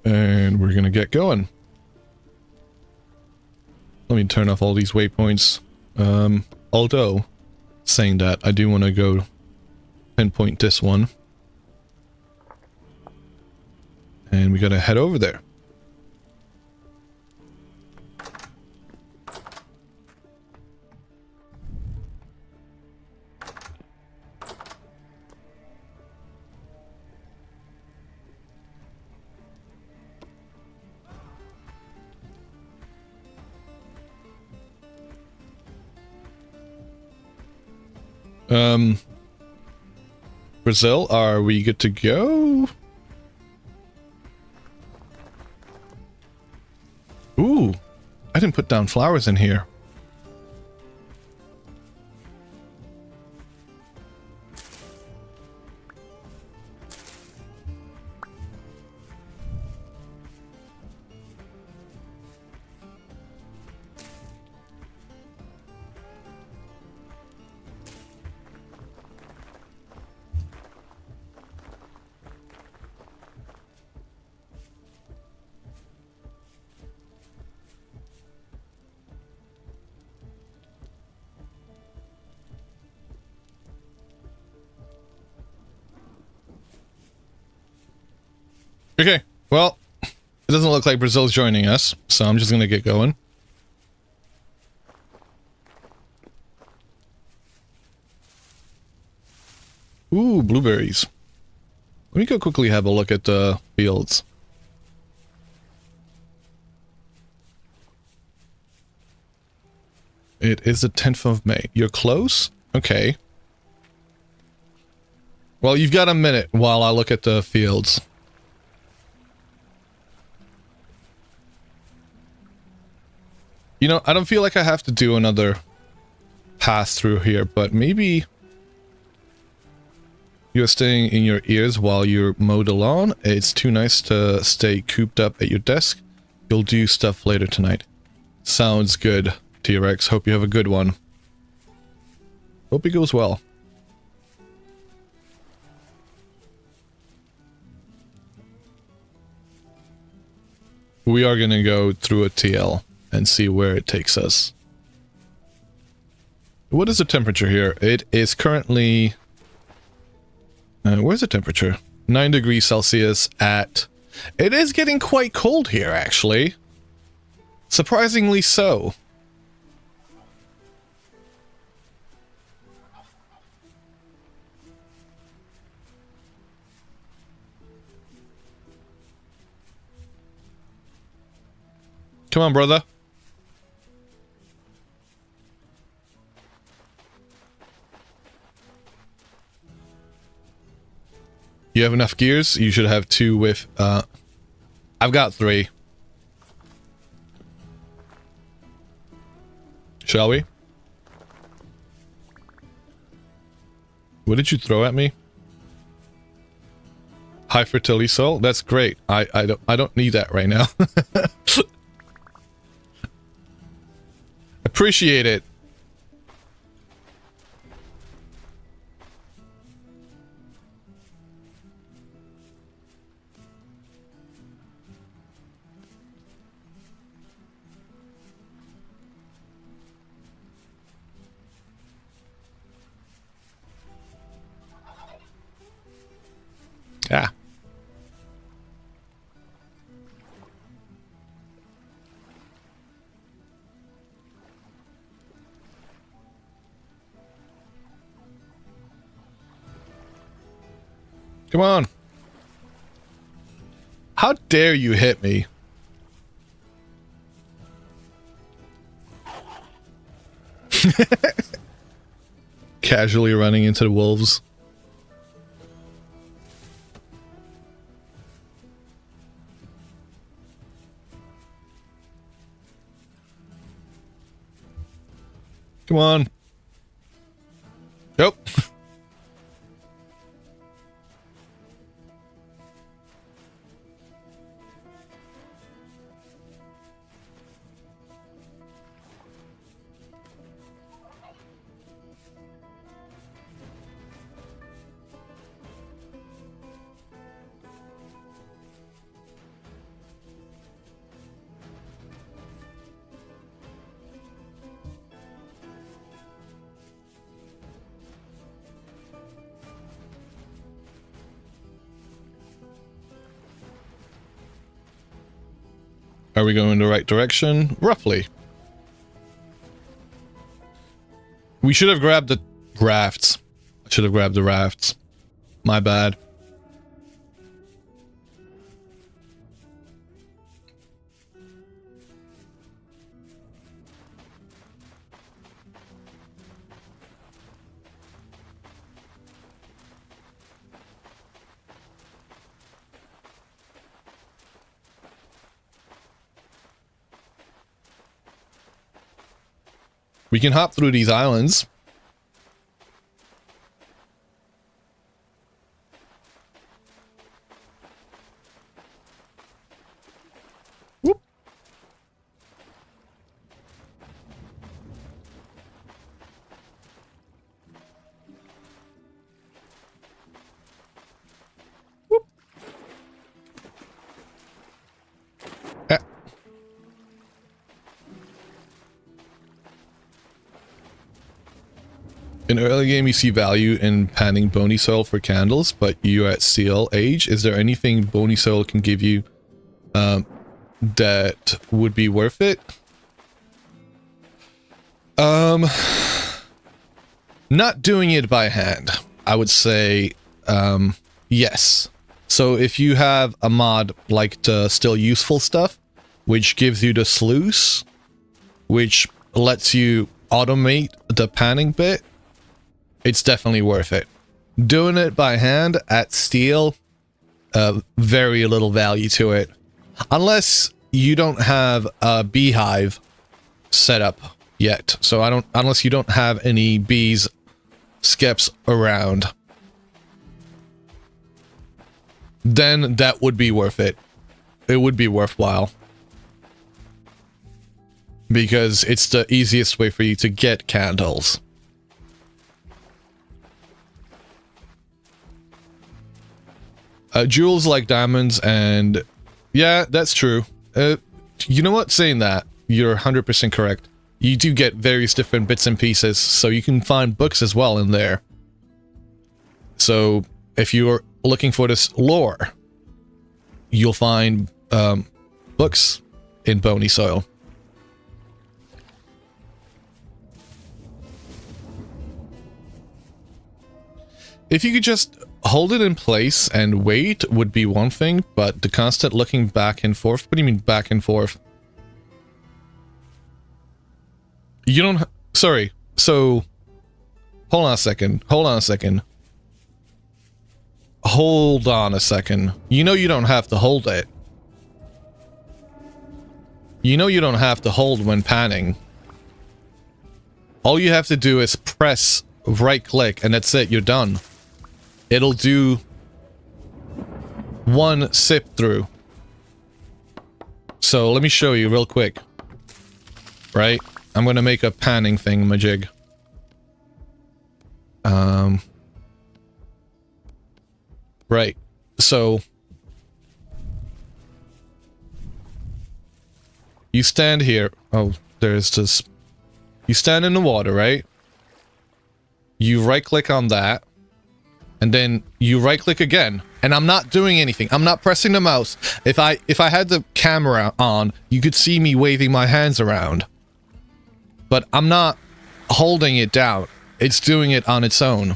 And we're gonna get going. Let me turn off all these waypoints. Although, saying that, I do want to go pinpoint this one. And we gotta head over there. Brazil, are we good to go? Ooh, I didn't put down flowers in here. Okay, well, it doesn't look like Brazil's joining us, so I'm just gonna get going. Ooh, blueberries. Let me go quickly have a look at the fields. It is the 10th of May. You're close? Okay. Well, you've got a minute while I look at the fields. You know, I don't feel like I have to do another pass through here, but maybe... You're staying in your ears while you're mowed the lawn. It's too nice to stay cooped up at your desk. You'll do stuff later tonight. Sounds good, T-Rex. Hope you have a good one. Hope it goes well. We are going to go through a TL and see where it takes us. What is the temperature here? It is currently... where's the temperature? 9 degrees Celsius at... It is getting quite cold here, actually. Surprisingly so. Come on, brother. You have enough gears? You should have 2 with, I've got 3. Shall we? What did you throw at me? High fertility soil? That's great. I don't need that right now. Appreciate it. Ah. Come on. How dare you hit me? Casually running into the wolves. Come on. Nope. Are we going in the right direction? Roughly. We should have grabbed the rafts. I should have grabbed the rafts. My bad. We can hop through these islands. Whoop. Whoop. Ah. In early game, you see value in panning bony soil for candles, but you're at CL age. Is there anything bony soil can give you that would be worth it? Not doing it by hand. I would say yes. So if you have a mod like the still useful stuff, which gives you the sluice, which lets you automate the panning bit, it's definitely worth it. Doing it by hand at steel, very little value to it. Unless you don't have a beehive set up yet. So unless you don't have any bees, skeps around. then that would be worth it. It would be worthwhile. Because it's the easiest way for you to get candles. Jewels like diamonds, and yeah, that's true. You know what? Saying that, you're 100% correct. You do get various different bits and pieces, so you can find books as well in there. So if you're looking for this lore, you'll find books in Bony Soil. If you could just hold it in place and wait would be one thing, but the constant looking back and forth... What do you mean back and forth? You don't... Sorry. So... Hold on a second. Hold on a second. Hold on a second. You know you don't have to hold it. You know you don't have to hold when panning. All you have to do is press right click and that's it. You're done. It'll do one sip through. So let me show you real quick. Right? I'm gonna make a panning thingamajig. Right. So you stand here. Oh, there's this. You stand in the water, right? You right click on that. And then you right click again. And I'm not doing anything. I'm not pressing the mouse. If I had the camera on, you could see me waving my hands around. But I'm not holding it down. It's doing it on its own.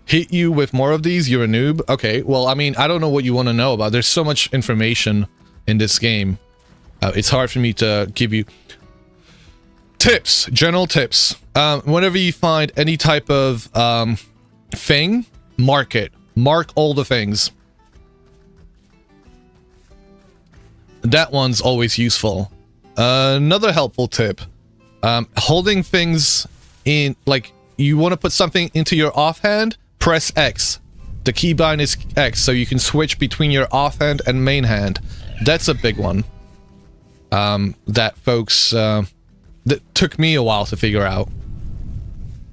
Hit you with more of these? You're a noob? Okay, well, I mean, I don't know what you want to know about. There's so much information in this game. It's hard for me to give you... Tips, general tips. Whenever you find any type of thing, mark it. Mark all the things. That one's always useful. Another helpful tip. Holding things in, like, you want to put something into your offhand, press X. The keybind is X, so you can switch between your offhand and main hand. That's a big one. That folks... that took me a while to figure out.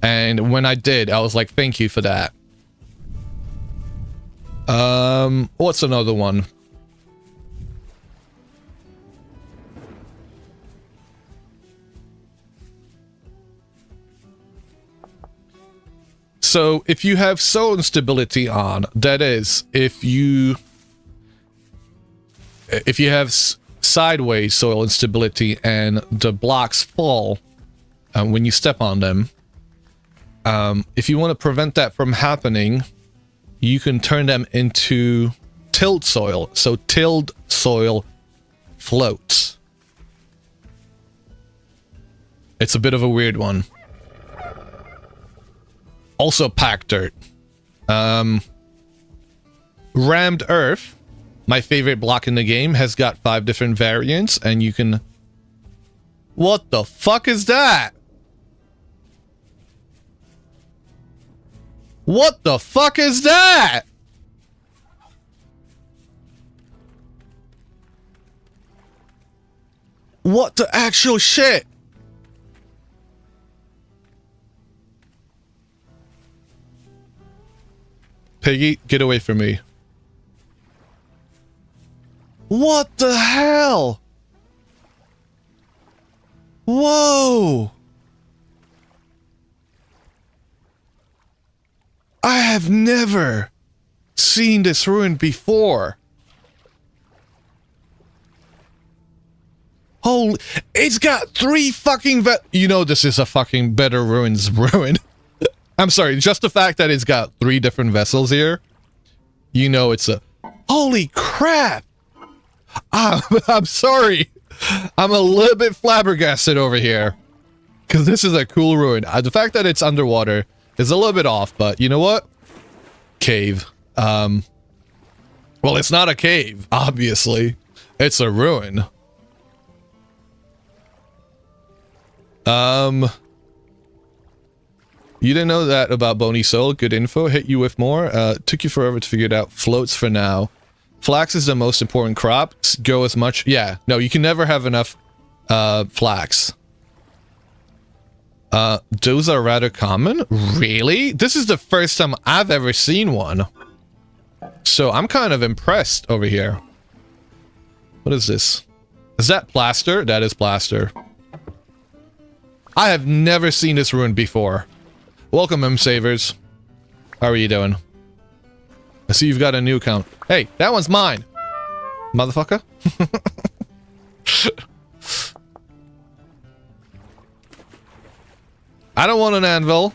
And when I did, I was like, thank you for that. What's another one? So, if you have soul instability on, that is, if you have sideways soil instability and the blocks fall when you step on them, if you want to prevent that from happening, you can turn them into tilled soil. So tilled soil floats. It's a bit of a weird one. Also packed dirt. Rammed earth, my favorite block in the game, has got 5 different variants, and you can... What the fuck is that? What the fuck is that? What the actual shit? Piggy, get away from me. What the hell? Whoa! I have never seen this ruin before. Holy... It's got 3 fucking you know this is a fucking Better Ruins ruin. I'm sorry, just the fact that it's got 3 different vessels here, you know it's a... Holy crap! I'm sorry. I'm a little bit flabbergasted over here. Because this is a cool ruin. The fact that it's underwater is a little bit off, but you know what? Cave. Well, it's not a cave, obviously. It's a ruin. You didn't know that about Bony Soul. Good info. Hit you with more. Took you forever to figure it out. Floats for now. Flax is the most important crop. Go as much. Yeah. No, you can never have enough flax. Those are rather common. Really? This is the first time I've ever seen one. So I'm kind of impressed over here. What is this? Is that plaster? That is plaster. I have never seen this ruin before. Welcome, M-Savers. How are you doing? I see you've got a new account. Hey, that one's mine! Motherfucker. I don't want an anvil.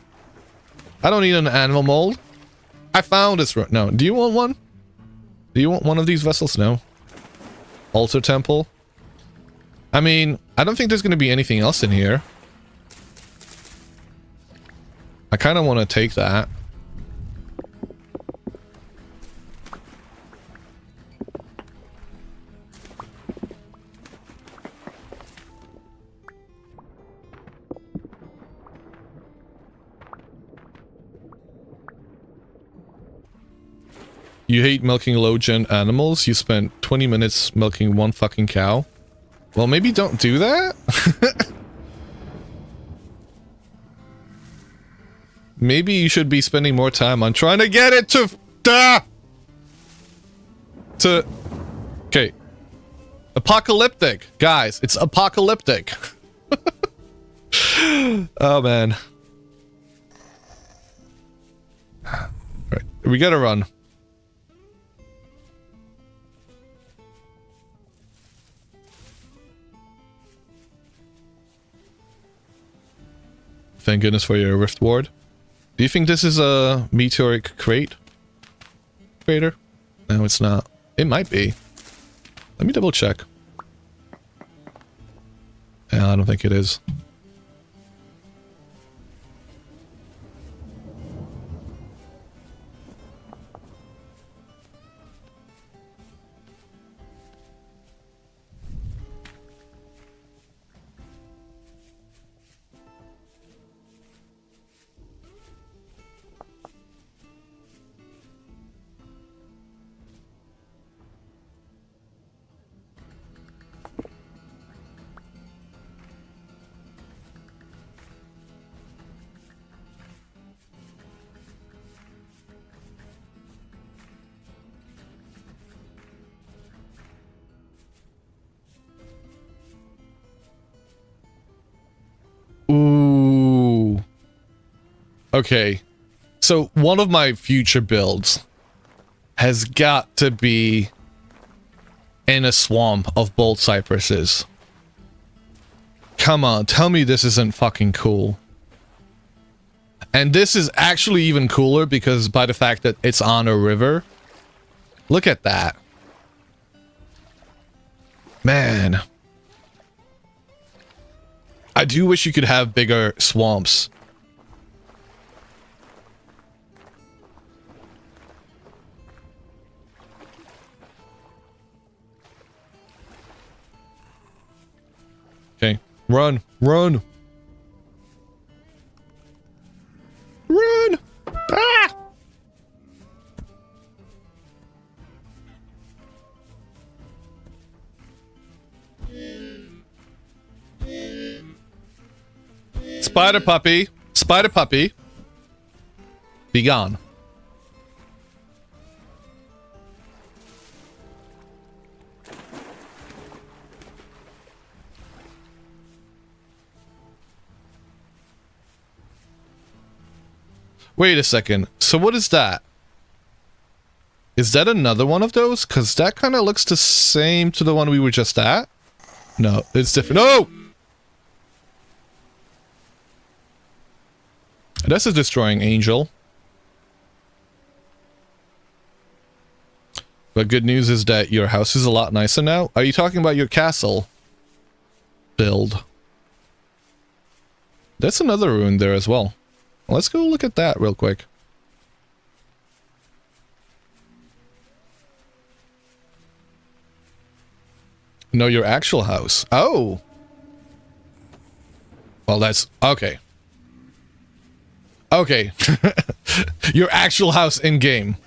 I don't need an anvil mold. I found this ruin. No, do you want one? Do you want one of these vessels? No. Altar temple. I mean, I don't think there's going to be anything else in here. I kind of want to take that. You hate milking low-gen animals? You spent 20 minutes milking one fucking cow? Well, maybe don't do that? Maybe you should be spending more time on trying to get it to... Okay. Apocalyptic. Guys, it's apocalyptic. Oh, man. Alright, we gotta run. Thank goodness for your rift ward. Do you think this is a meteoric crate? Crater? No, it's not. It might be. Let me double check. Yeah, I don't think it is. Ooh. Okay. So one of my future builds has got to be in a swamp of bolt cypresses. Come on, tell me this isn't fucking cool. And this is actually even cooler because by the fact that it's on a river. Look at that. Man. I do wish you could have bigger swamps. Okay, run, run. Run! Ah! Spider puppy, spider puppy, be gone. Wait a second. So what is that? Is that another one of those? Because that kind of looks the same to the one we were just at. No, it's different. No! That's a destroying angel. But good news is that your house is a lot nicer now. Are you talking about your castle build? That's another ruin there as well. Let's go look at that real quick. No, your actual house. Oh! Well, that's... okay. Okay. Your actual house in game.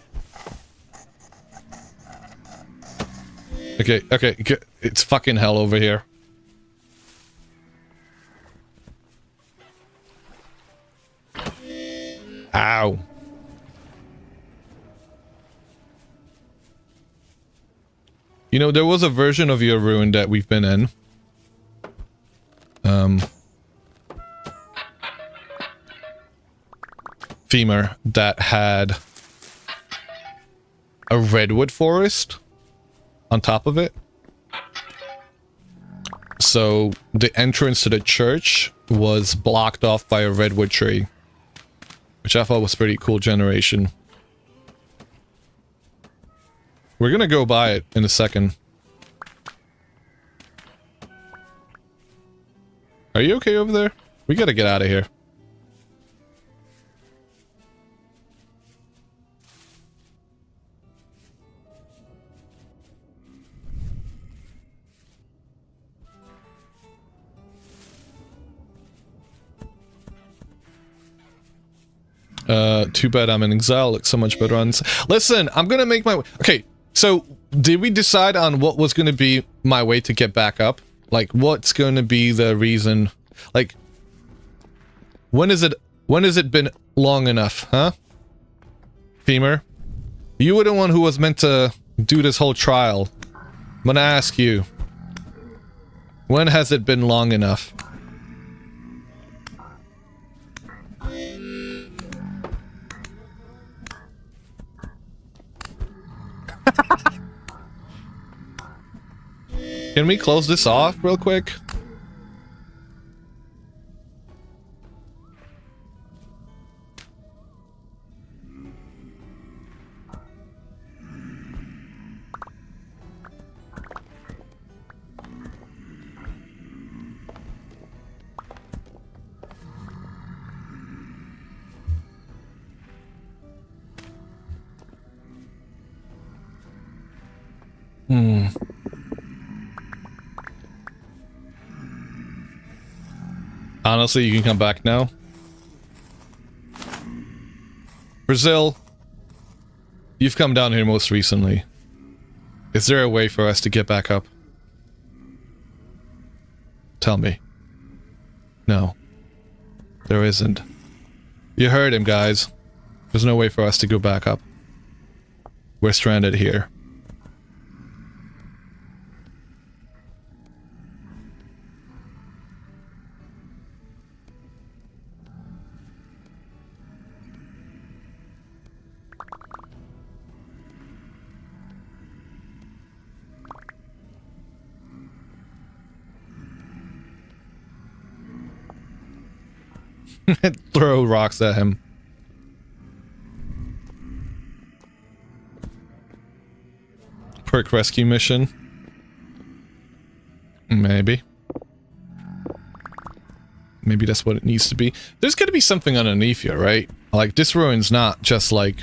Okay, okay, it's fucking hell over here. Ow. You know, there was a version of your ruin that we've been in. Femur that had a redwood forest on top of it. So the entrance to the church was blocked off by a redwood tree, which I thought was pretty cool generation. We're gonna go by it in a second. Are you okay over there? We gotta get out of here. Too bad I'm in exile. Looks so much better on... Listen, I'm gonna make my... Okay, so did we decide on what was gonna be my way to get back up? Like, what's gonna be the reason? Like, when has it been long enough, huh? Femur? You were the one who was meant to do this whole trial. I'm gonna ask you. When has it been long enough? Can we close this off real quick? Honestly, you can come back now. Brazil, you've come down here most recently. Is there a way for us to get back up? Tell me. No. There isn't. You heard him, guys. There's no way for us to go back up. We're stranded here. Throw rocks at him. Perk rescue mission. Maybe. Maybe that's what it needs to be. There's gotta be something underneath here, right? Like, this ruin's not just like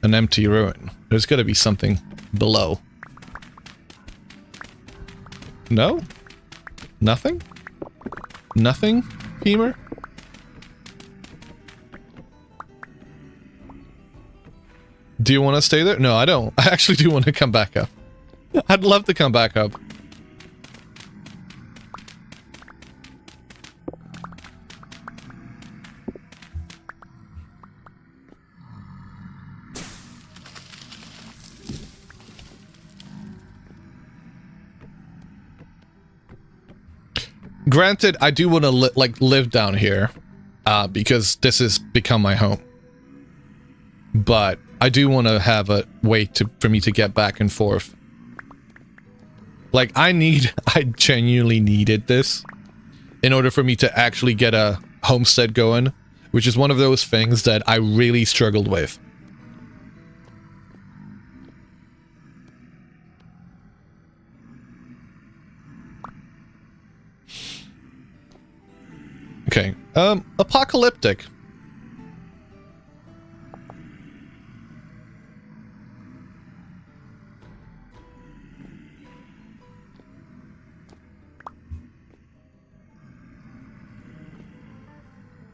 an empty ruin. There's gotta be something below. No? Nothing? Nothing, Femur? Do you want to stay there? No, I don't. I actually do want to come back up. I'd love to come back up. Granted, I do want to live down here, because this has become my home. But I do want to have a way for me to get back and forth. Like, I genuinely needed this in order for me to actually get a homestead going, which is one of those things that I really struggled with. Okay, apocalyptic.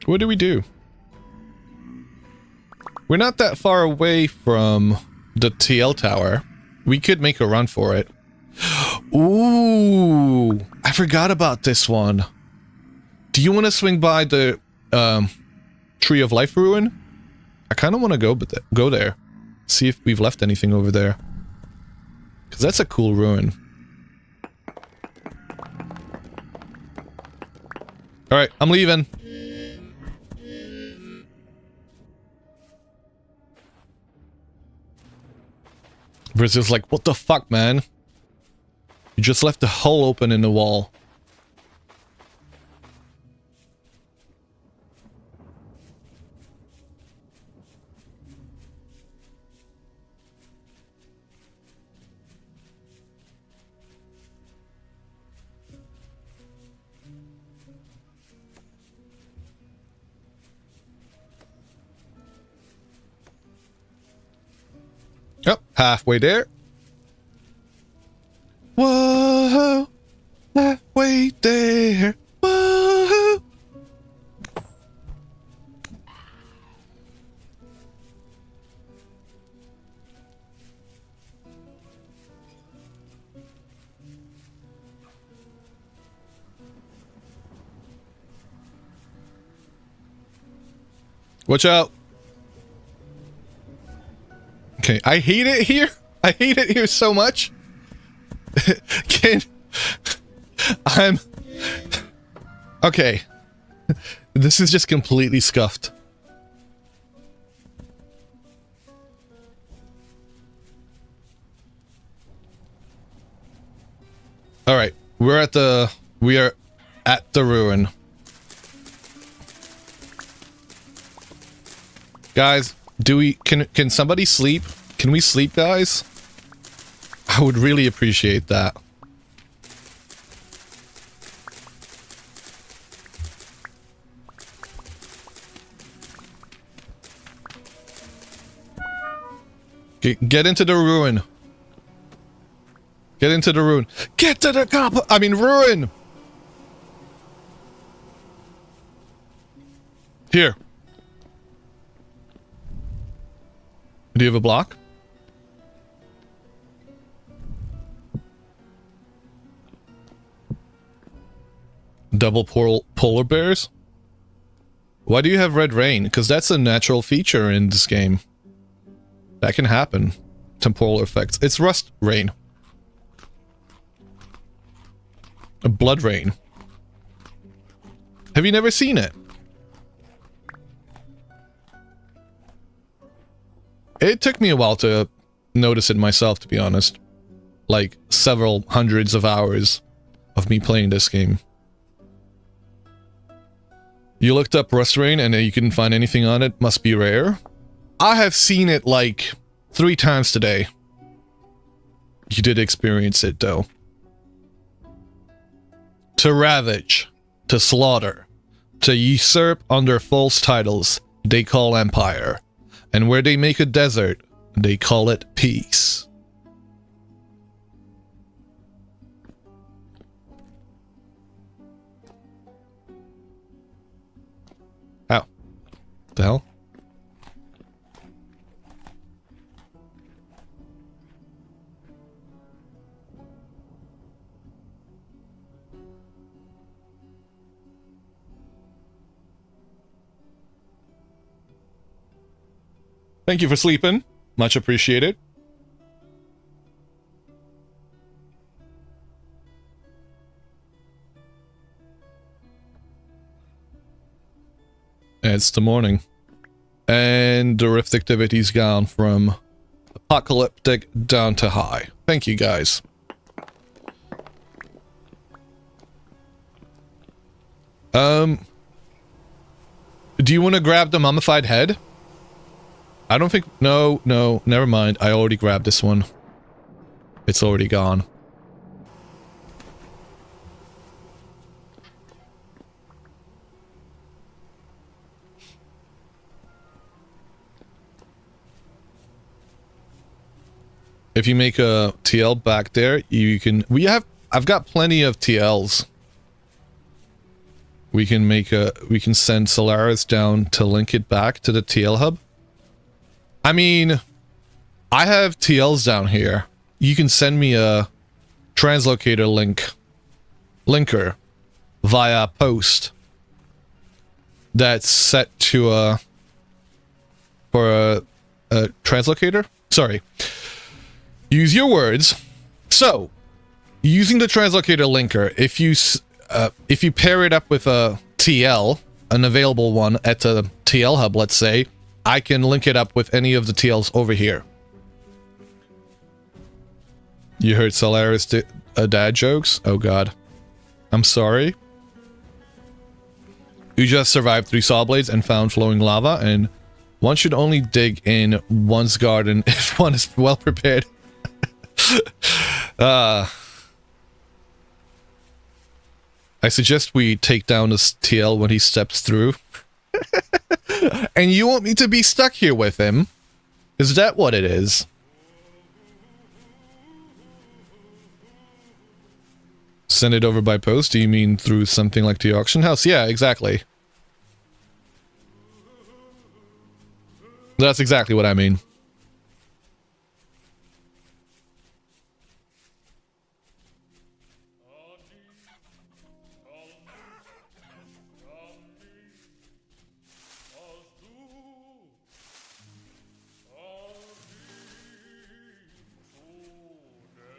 What do we do? We're not that far away from the TL tower. We could make a run for it. Ooh, I forgot about this one. Do you want to swing by the Tree of Life ruin? I kind of want to go there. See if we've left anything over there. Because that's a cool ruin. Alright, I'm leaving. Brazil's like, what the fuck, man? You just left the hole open in the wall. Yep, halfway there. Whoa, halfway there. Whoa. Watch out. Okay, I hate it here. I hate it here so much. Okay. This is just completely scuffed. Alright, we are at the ruin. Guys, can somebody sleep? Can we sleep, guys? I would really appreciate that. Get into the ruin. Get into the ruin. Get to the ruin! Here. Do you have a block? Double polar bears? Why do you have red rain? Because that's a natural feature in this game. That can happen. Temporal effects. It's rust rain. A blood rain. Have you never seen it? It took me a while to notice it myself, to be honest. Like, several hundreds of hours of me playing this game. You looked up rust rain and you couldn't find anything on it? Must be rare? I have seen it like 3 times today. You did experience it, though. To ravage, to slaughter, to usurp under false titles, they call empire. And where they make a desert, they call it peace. Ow. What the hell? Thank you for sleeping. Much appreciated. It's the morning. And the rift activity's gone from apocalyptic down to high. Thank you, guys. Do you want to grab the mummified head? I don't think... No, never mind. I already grabbed this one. It's already gone. If you make a TL back there, you can... I've got plenty of TLs. We can send Solaris down to link it back to the TL hub. I mean, I have TLs down here. You can send me a translocator linker via post that's set to a translocator. Sorry. Use your words. So, using the translocator linker, if you pair it up with a TL, an available one at a TL hub, let's say, I can link it up with any of the TLs over here. You heard Solaris dad jokes? Oh god. I'm sorry. You just survived 3 saw blades and found flowing lava, and one should only dig in one's garden if one is well prepared. I suggest we take down this TL when he steps through. And you want me to be stuck here with him? Is that what it is? Send it over by post? Do you mean through something like the auction house? Yeah, exactly. That's exactly what I mean.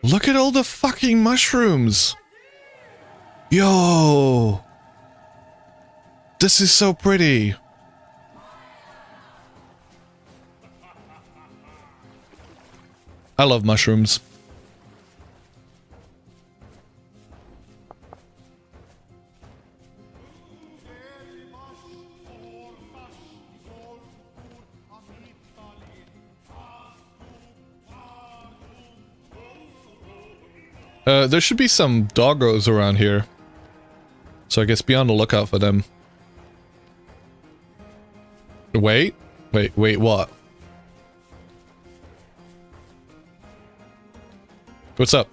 Look at all the fucking mushrooms! Yo! This is so pretty! I love mushrooms. There should be some doggos around here. So I guess be on the lookout for them. Wait, what? What's up?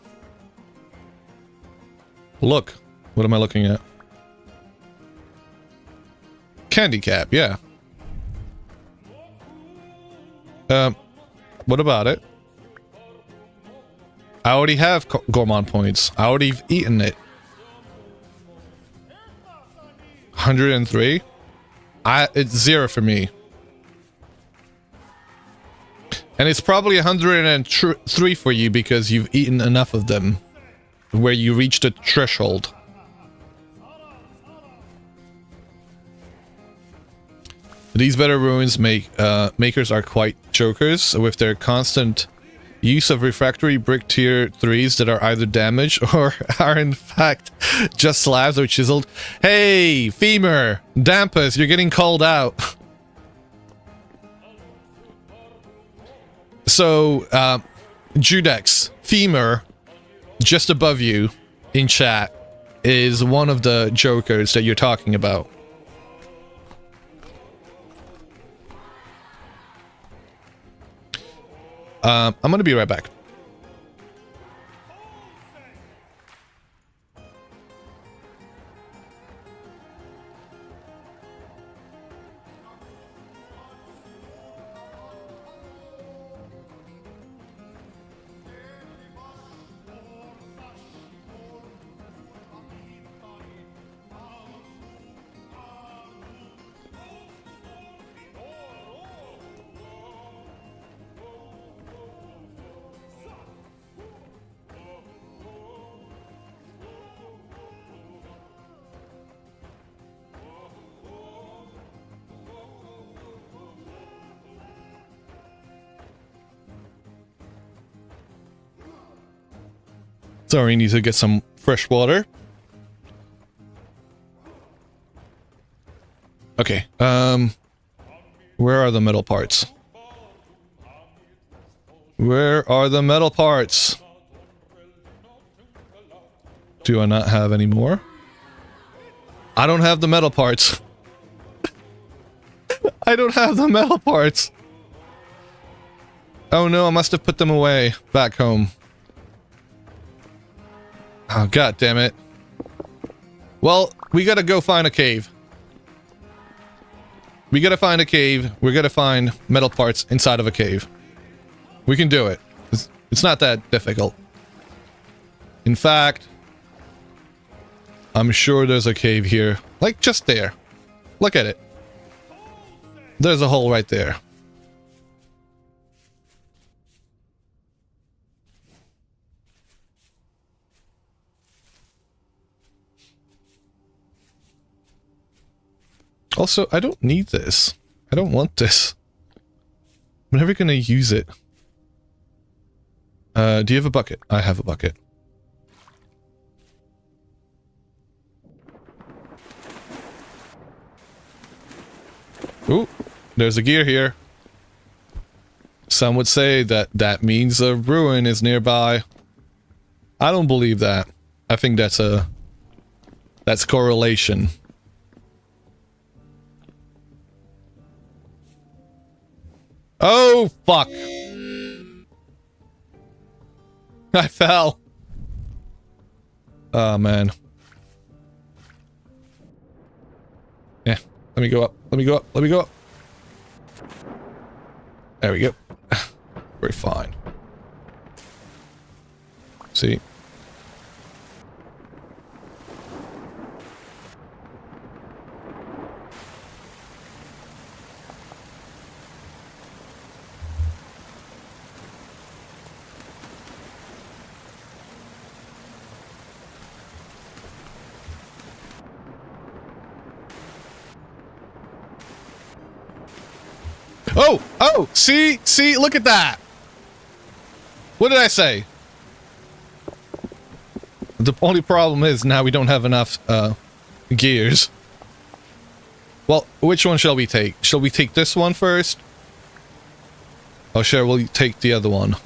Look. What am I looking at? Candy cap, yeah. What about it? I already have gourmand points. I already eaten it. 103? It's 0 for me. And it's probably 103 for you because you've eaten enough of them. Where you reach the threshold. These better ruins makers are quite jokers with their constant use of refractory brick tier 3s that are either damaged or are in fact just slabs or chiseled. Hey, Femur, Dampus, you're getting called out. So, Judex, Femur, just above you in chat, is one of the jokers that you're talking about. I'm gonna be right back. Sorry, need to get some fresh water. Okay, where are the metal parts? Where are the metal parts? Do I not have any more? I don't have the metal parts. I don't have the metal parts. Oh no, I must have put them away back home. Oh, god damn it. Well, we gotta go find a cave. We gotta find a cave. We gotta find metal parts inside of a cave. We can do it. It's not that difficult. In fact, I'm sure there's a cave here. Like, just there. Look at it. There's a hole right there. Also, I don't need this. I don't want this. I'm never gonna use it. Do you have a bucket? I have a bucket. Ooh, there's a gear here. Some would say that that means a ruin is nearby. I don't believe that. I think that's correlation. Oh, fuck. I fell. Oh, man. Yeah, let me go up. Let me go up. Let me go up. There we go. Very fine. See? Oh! Oh! See? See? Look at that! What did I say? The only problem is now we don't have enough, gears. Well, which one shall we take? Shall we take this one first? Or shall we take the other one?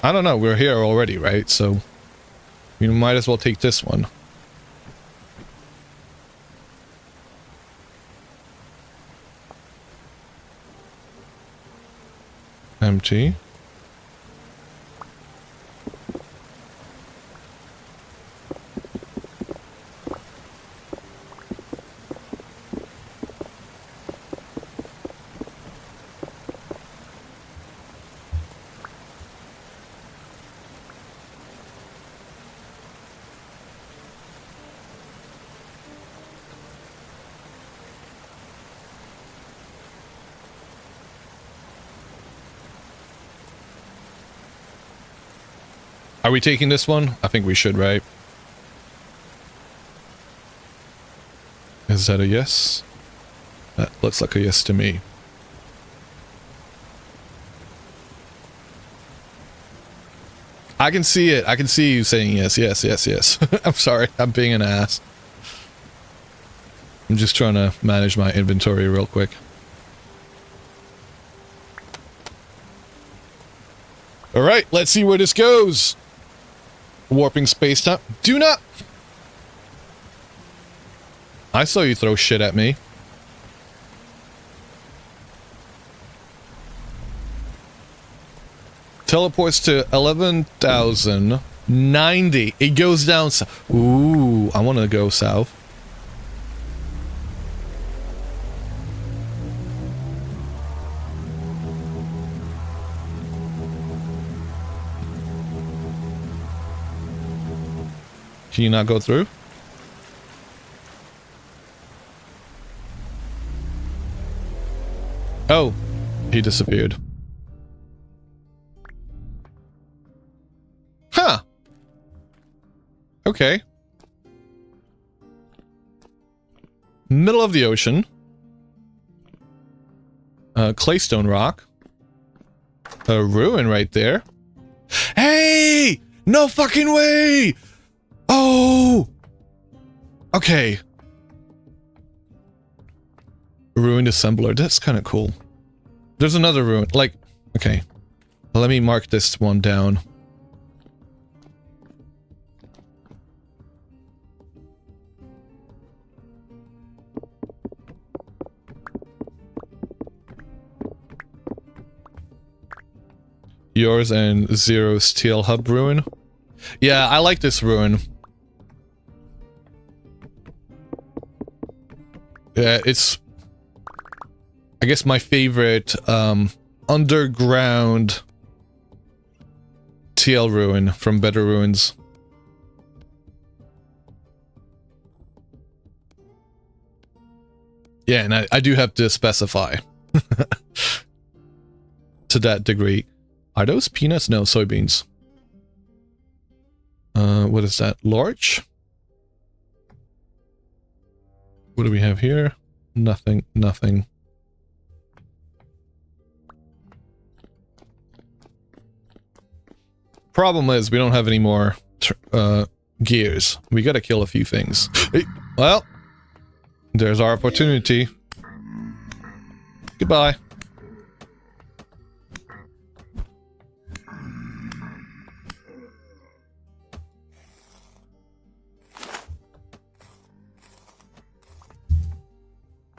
I don't know, we're here already, right? So, we might as well take this one. Empty. Are we taking this one? I think we should, right? Is that a yes? That looks like a yes to me. I can see it. I can see you saying yes, yes, yes, yes. I'm sorry. I'm being an ass. I'm just trying to manage my inventory real quick. Alright, let's see where this goes. Warping space-time. Do not... I saw you throw shit at me. Teleports to 11,090. It goes down south. Ooh, I want to go south. Can you not go through? Oh, he disappeared. Huh. Okay. Middle of the ocean. Claystone rock. A ruin right there. Hey! No fucking way! Oh! Okay. Ruined assembler. That's kind of cool. There's another ruin. Like, okay. Let me mark this one down. Yours and Zero Steel Hub ruin. Yeah, I like this ruin. It's, I guess, my favorite underground TL ruin from Better Ruins. Yeah, and I do have to specify to that degree. Are those peanuts? No, soybeans. What is that? Larch? What do we have here? Nothing, nothing. Problem is, we don't have any more gears. We gotta kill a few things. Hey, well, there's our opportunity. Goodbye.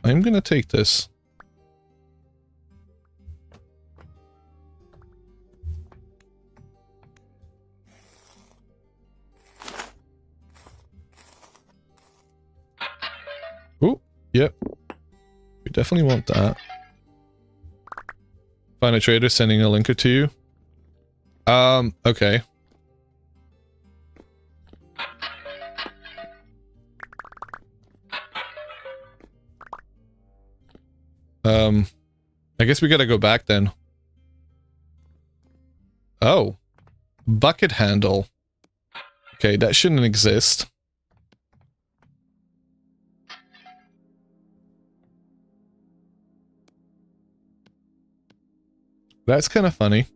I'm gonna take this. Oh, yep. We definitely want that. Find a trader sending a linker to you. Okay. I guess we gotta go back then. Oh. Bucket handle. Okay, that shouldn't exist. That's kind of funny.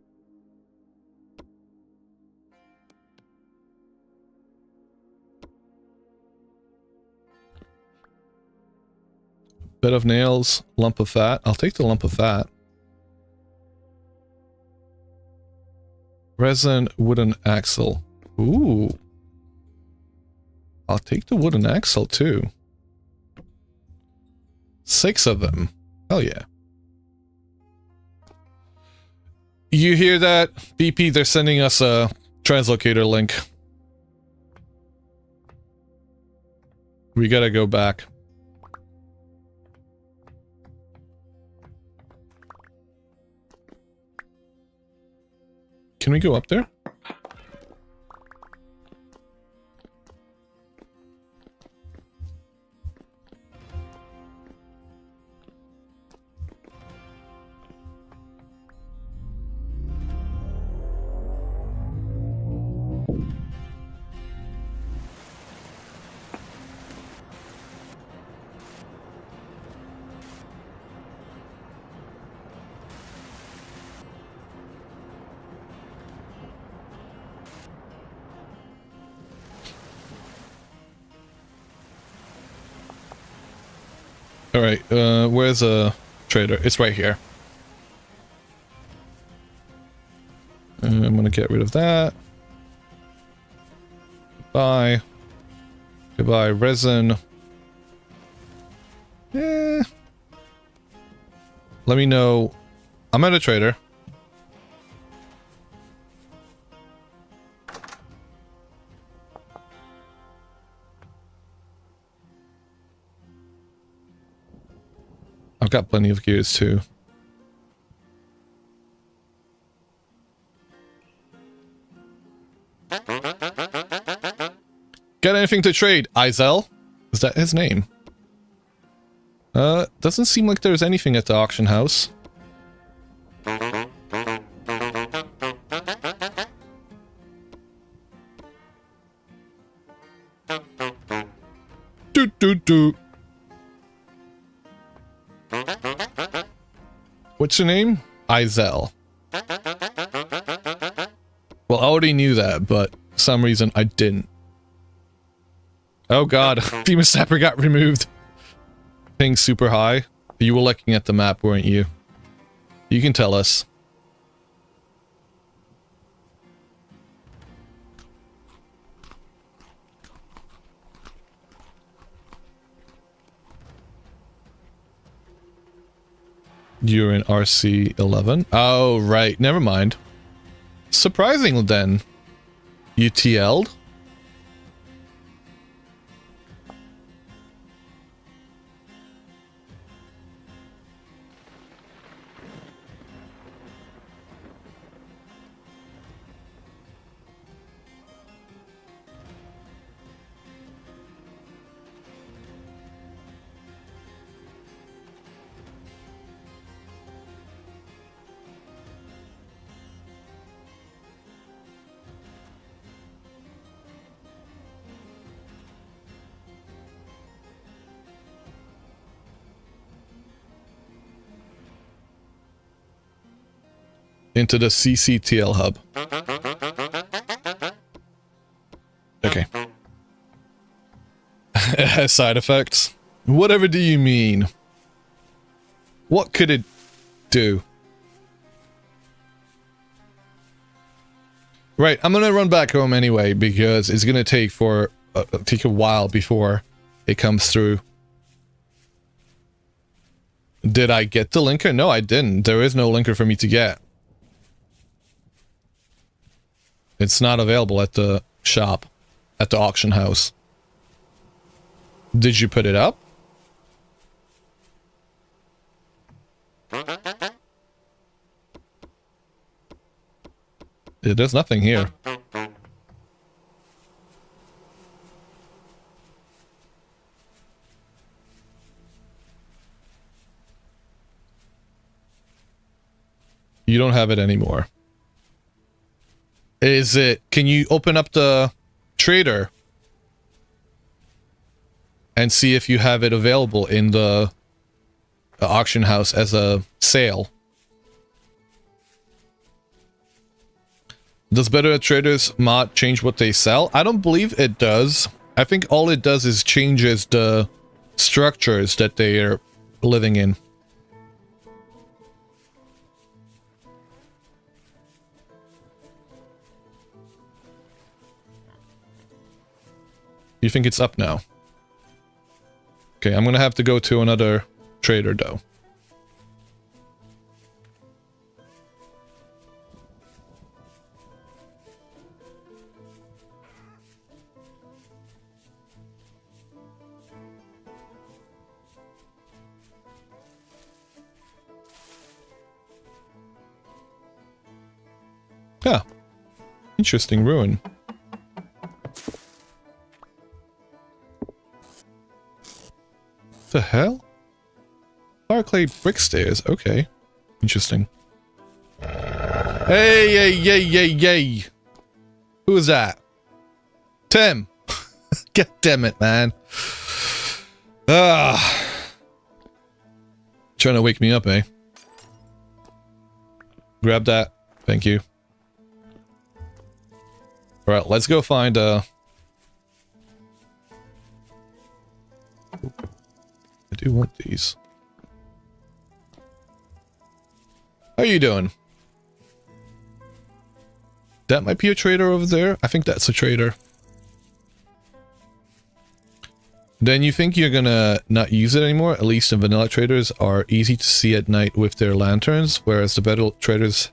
Bed of nails, lump of fat. I'll take the lump of fat. Resin, wooden axle. Ooh. I'll take the wooden axle too. 6 of them. Hell yeah. You hear that? BP, they're sending us a translocator link. We gotta go back. Can we go up there? Alright, where's a trader? It's right here. I'm gonna get rid of that. Goodbye. Goodbye, resin. Eh. Let me know. I'm at a trader. I've got plenty of gears too. Got anything to trade? Izel? Is that his name? Doesn't seem like there's anything at the auction house. Doot doot doot. What's your name? Izel. Well, I already knew that, but for some reason I didn't. Oh god, Demon Sapper got removed. Ping super high. You were looking at the map, weren't you? You can tell us. You're in RC11. Oh, right. Never mind. Surprising then. You TL'd? into the CCTL hub. Okay. It has side effects. Whatever do you mean? What could it do? Right, I'm gonna run back home anyway because it's gonna take a while before it comes through. Did I get the linker? No, I didn't. There is no linker for me to get. It's not available at the shop, at the auction house. Did you put it up? There's nothing here. You don't have it anymore. Is it... Can you open up the trader and see if you have it available in the auction house as a sale? Does Better at Traders mod change what they sell? I don't believe it does. I think all it does is changes the structures that they are living in. You think it's up now? Okay, I'm gonna have to go to another trader though. Huh. Interesting ruin. The hell? Barclay brick stairs. Okay. Interesting. Hey, yay, yay, yay, yay. Who is that? Tim. God damn it, man. Trying to wake me up, eh? Grab that. Thank you. Alright, let's go find I do want these. How are you doing? That might be a trader over there. I think that's a trader. Then you think you're gonna not use it anymore? At least the vanilla traders are easy to see at night with their lanterns, whereas the better traders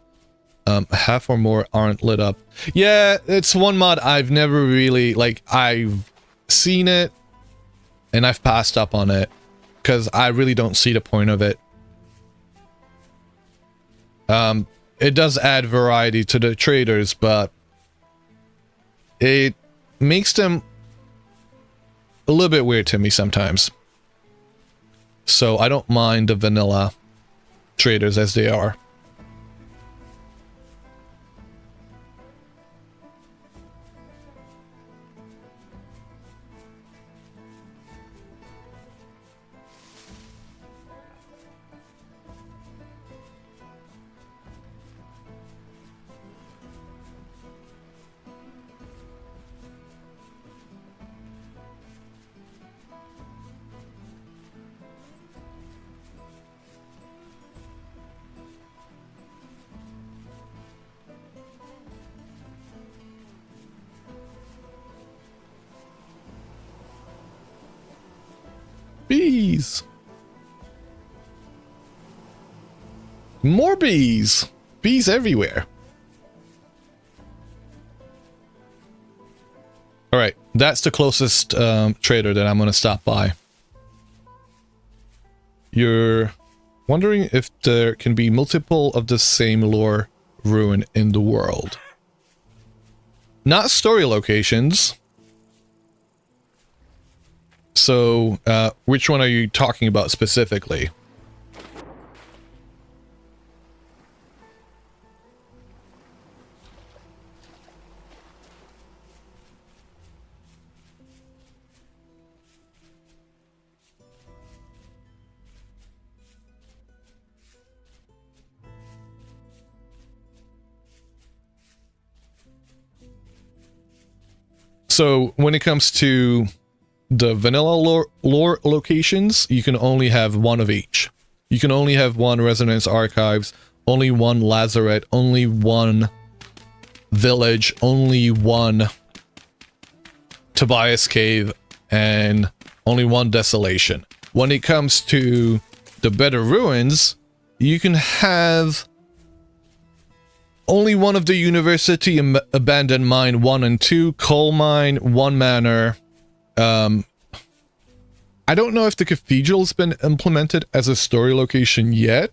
half or more aren't lit up. Yeah, it's one mod I've never really, like, I've seen it and I've passed up on it because I really don't see the point of it. It does add variety to the traders, but it makes them a little bit weird to me sometimes. So I don't mind the vanilla traders as they are. Bees! More bees! Bees everywhere. Alright, that's the closest trader that I'm gonna stop by. You're wondering if there can be multiple of the same lore ruin in the world. Not story locations. So, which one are you talking about specifically? So when it comes to the vanilla lore locations, you can only have one of each. You can only have one Resonance Archives, only one Lazaret, only one village, only one Tobias Cave, and only one Desolation. When it comes to the Better Ruins, you can have only one of the University Abandoned Mine 1 and 2, Coal Mine, 1 Manor. I don't know if the Cathedral's been implemented as a story location yet,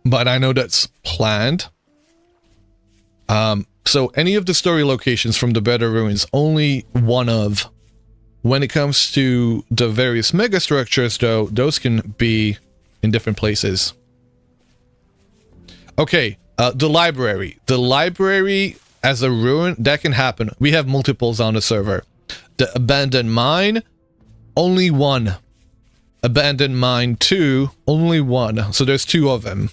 but I know that's planned. So any of the story locations from the Better Ruins, only one of. When it comes to the various megastructures, though, those can be in different places. Okay, the library. The library as a ruin, that can happen. We have multiples on the server. The Abandoned Mine, only one. Abandoned Mine 2, only one. So there's 2 of them.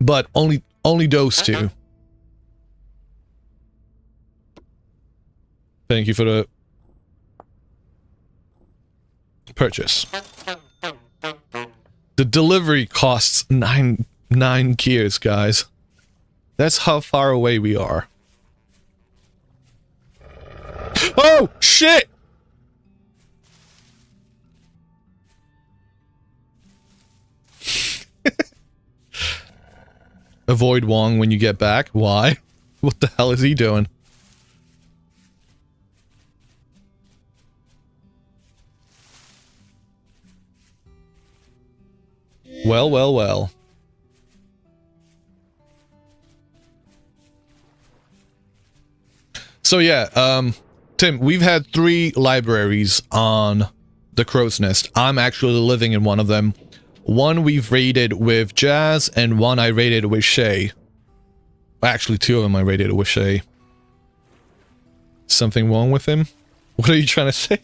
But only those 2. Thank you for the purchase. The delivery costs 9 gears, guys. That's how far away we are. Oh, shit! Avoid Wong when you get back. Why? What the hell is he doing? Well, well, well. So yeah, Tim, we've had 3 libraries on the Crow's Nest. I'm actually living in one of them. One we've raided with Jazz, and one I raided with Shay. Actually, 2 of them I raided with Shay. Something wrong with him? What are you trying to say?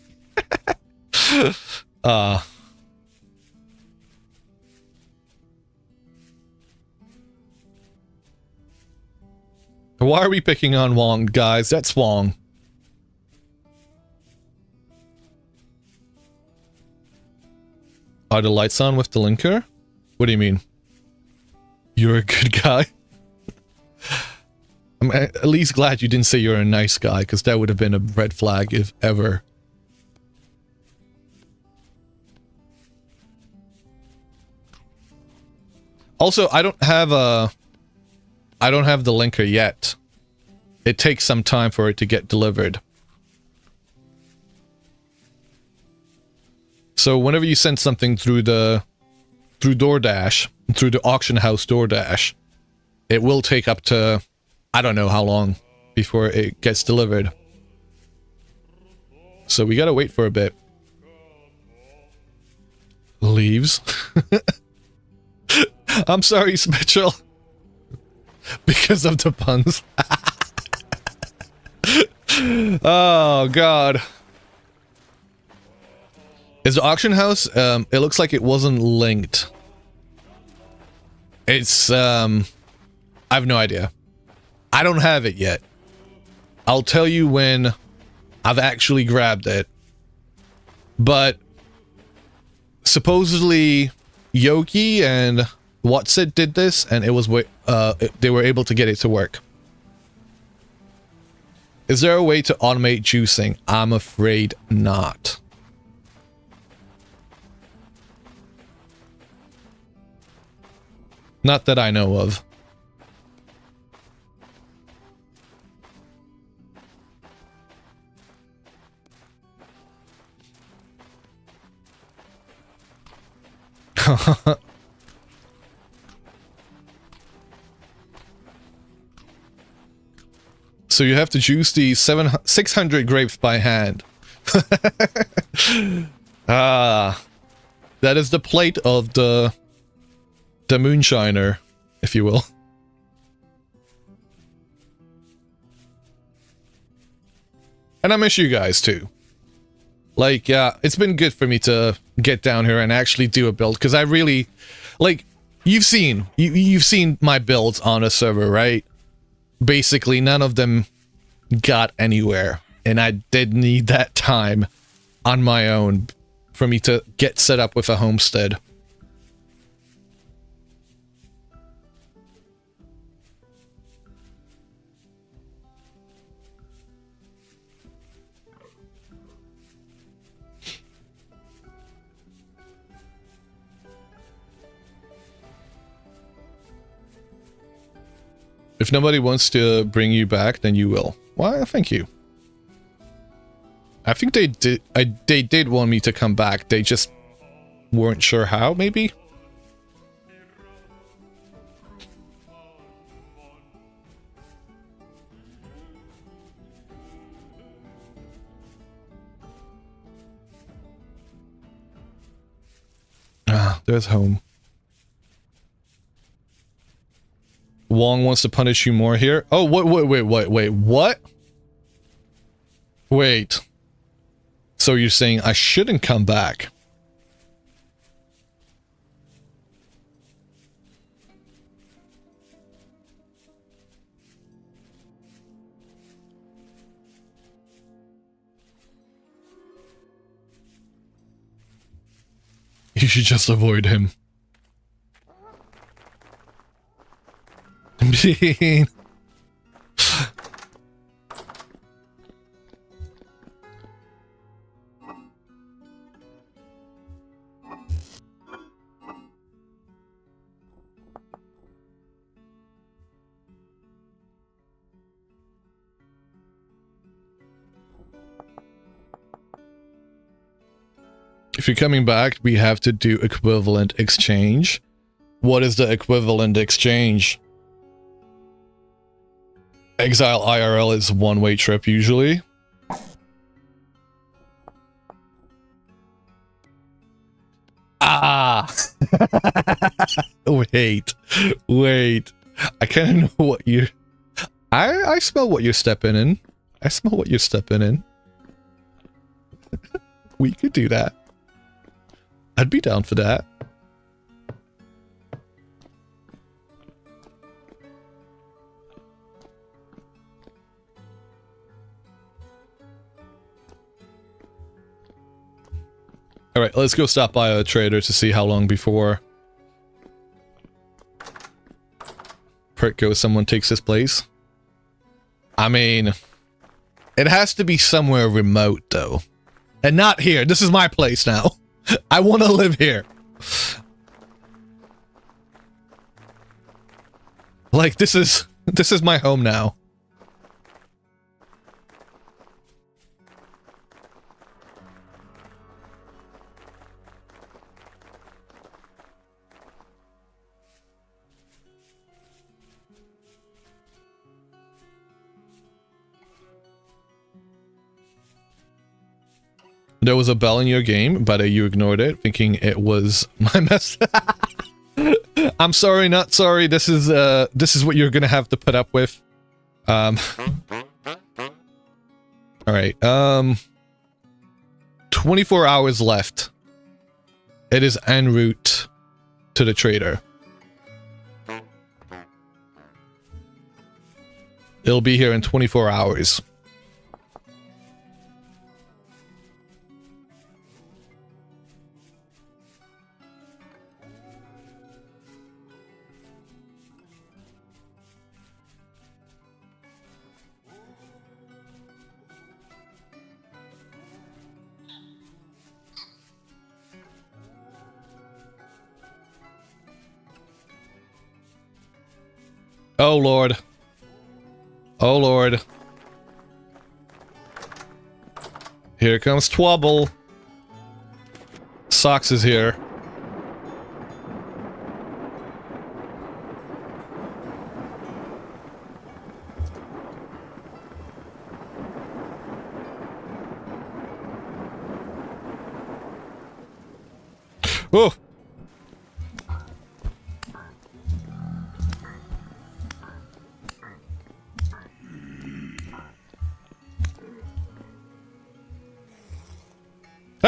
Why are we picking on Wong, guys? That's Wong. Are the lights on with the linker? What do you mean? You're a good guy? I'm at least glad you didn't say you're a nice guy, because that would have been a red flag if ever. Also, I don't have the linker yet. It takes some time for it to get delivered. So whenever you send something through DoorDash, through the auction house DoorDash, it will take up to, I don't know how long before it gets delivered. So we gotta wait for a bit. Leaves. I'm sorry, Mitchell. Because of the puns. Oh, God. Is the auction house? It looks like it wasn't linked. It's, I have no idea. I don't have it yet. I'll tell you when I've actually grabbed it. But supposedly Yoki and Whatsit did this, and it was they were able to get it to work. Is there a way to automate juicing? I'm afraid not. Not that I know of. So you have to juice the 600 grapes by hand. Ah, that is the plate of the moonshiner, if you will. And I miss you guys too. Like, yeah, it's been good for me to get down here and actually do a build, because I really, like, you've seen my builds on a server, right? Basically, none of them got anywhere. And I did need that time on my own for me to get set up with a homestead. If nobody wants to bring you back, then you will. Well, thank you. I think they did. They did want me to come back. They just weren't sure how. Maybe. Ah, there's home. Wong wants to punish you more here. Oh, wait, what? Wait. So you're saying I shouldn't come back? You should just avoid him. Bean. If you're coming back, we have to do equivalent exchange. What is the equivalent exchange? Exile IRL is one-way trip usually. Ah! Wait. I kind of know what you're... I smell what you're stepping in. I smell what you're stepping in. We could do that. I'd be down for that. Alright, let's go stop by a trader to see how long before Prick goes someone takes his place. I mean, it has to be somewhere remote though. And not here. This is my place now. I want to live here. Like, this is my home now. There was a bell in your game, but you ignored it, thinking it was my mess. I'm sorry, not sorry. This is what you're gonna have to put up with. All right. 24 hours left. It is en route to the trader. It'll be here in 24 hours. Oh lord. Oh lord. Here comes Twubble. Socks is here. Oh.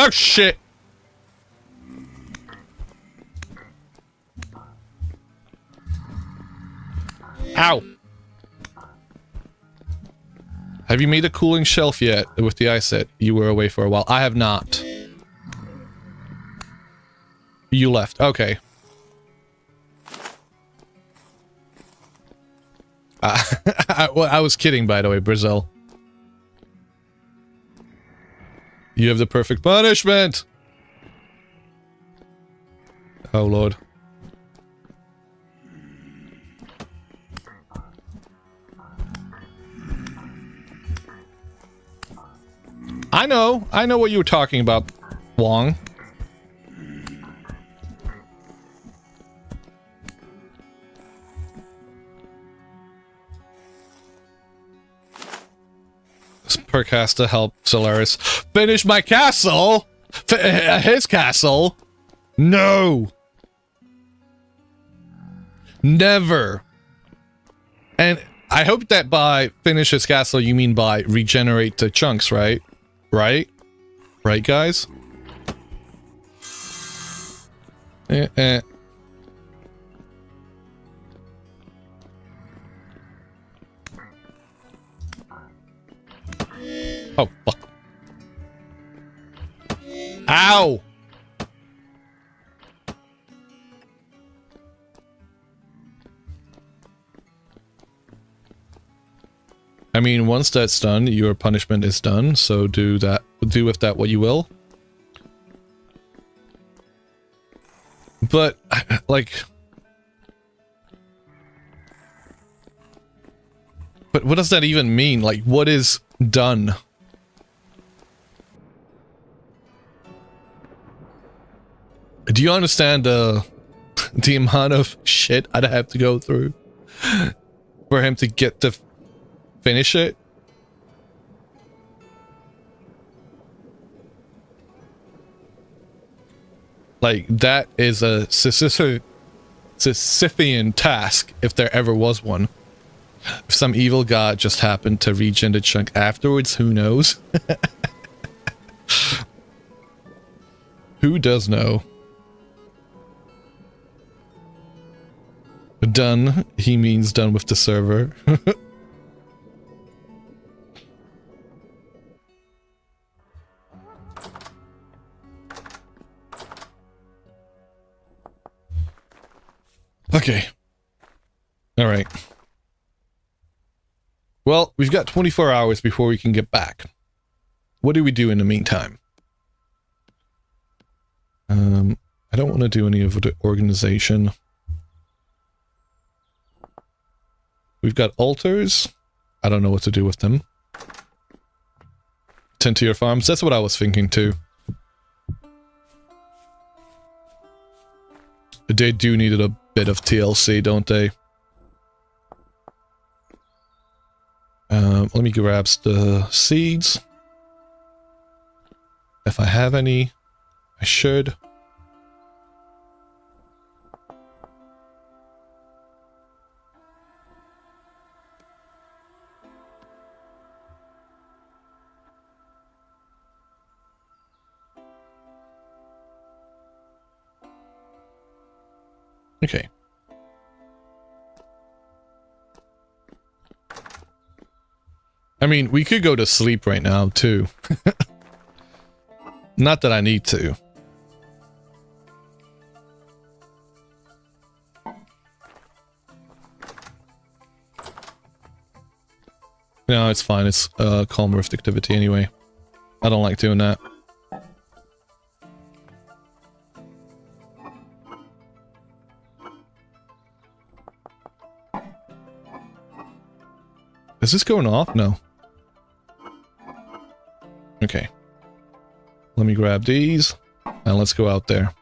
Oh shit! Ow! Have you made a cooling shelf yet with the ice set? You were away for a while. I have not. You left. Okay. I was kidding, by the way, Brazil. You have the perfect punishment! Oh, Lord. I know what you were talking about, Wong. This perk has to help Solaris finish my castle! His castle! No! Never! And I hope that by finish his castle you mean by regenerate the chunks, right? Right? Right, guys? Oh, fuck. Ow! I mean, once that's done, your punishment is done, so do with that what you will. But, like... But what does that even mean? Like, what is done? Do you understand, the amount of shit I'd have to go through for him to get to finish it? Like, that is a Sisyphean task, if there ever was one. If some evil god just happened to regen the chunk afterwards, who knows? Who does know? Done, he means done with the server. Okay. Alright. Well, we've got 24 hours before we can get back. What do we do in the meantime? I don't want to do any of the organization. We've got altars. I don't know what to do with them. Tend to your farms. That's what I was thinking too. They do need a bit of TLC, don't they? Let me grab the seeds. If I have any, I should. Okay. I mean, we could go to sleep right now, too. Not that I need to. No, it's fine. It's calm rift activity anyway. I don't like doing that. Is this going off? No. Okay. Let me grab these, and let's go out there.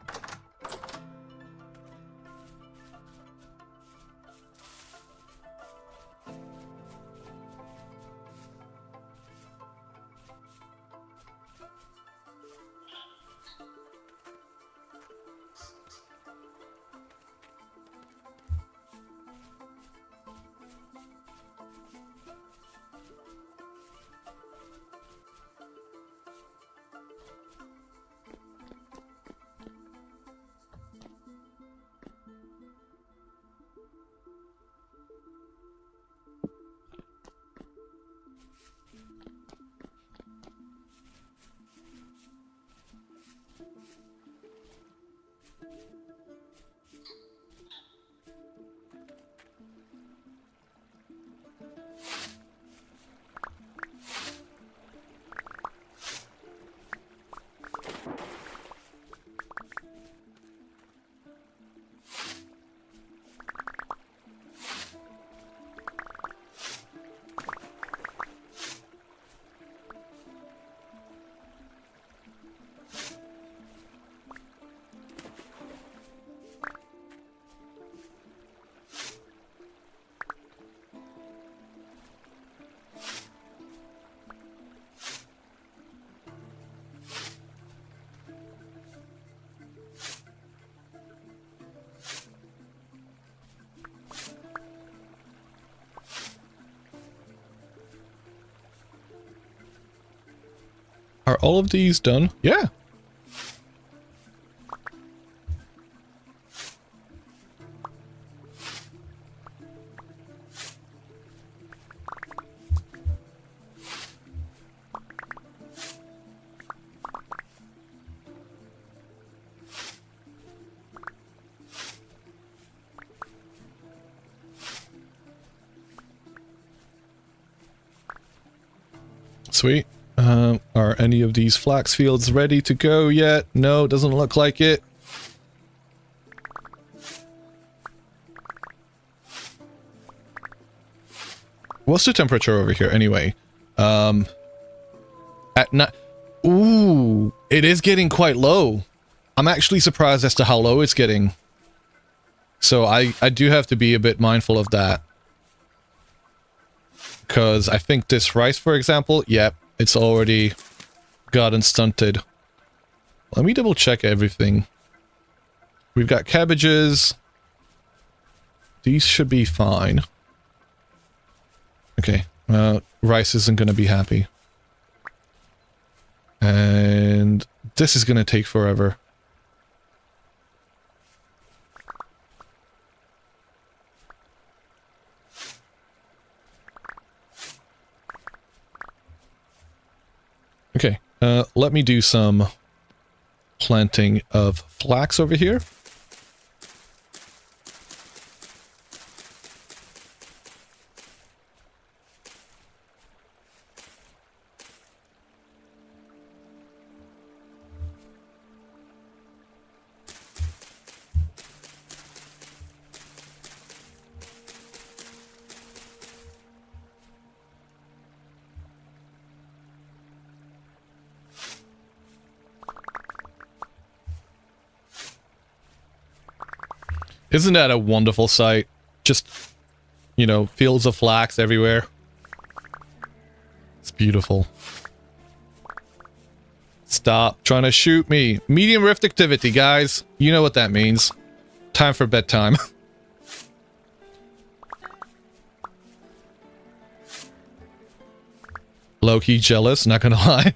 Are all of these done? Yeah. Sweet. Are any of these flax fields ready to go yet? No, doesn't look like it. What's the temperature over here anyway? At night. Ooh, it is getting quite low. I'm actually surprised as to how low it's getting. So I do have to be a bit mindful of that. Because I think this rice, for example, yep, it's already gotten stunted. Let me double check everything. We've got cabbages. These should be fine. Okay, rice isn't going to be happy. And this is going to take forever. Okay, let me do some planting of flax over here. Isn't that a wonderful sight? Just, you know, fields of flax everywhere. It's beautiful. Stop trying to shoot me. Medium rift activity, guys. You know what that means. Time for bedtime. Low-key jealous, not gonna lie.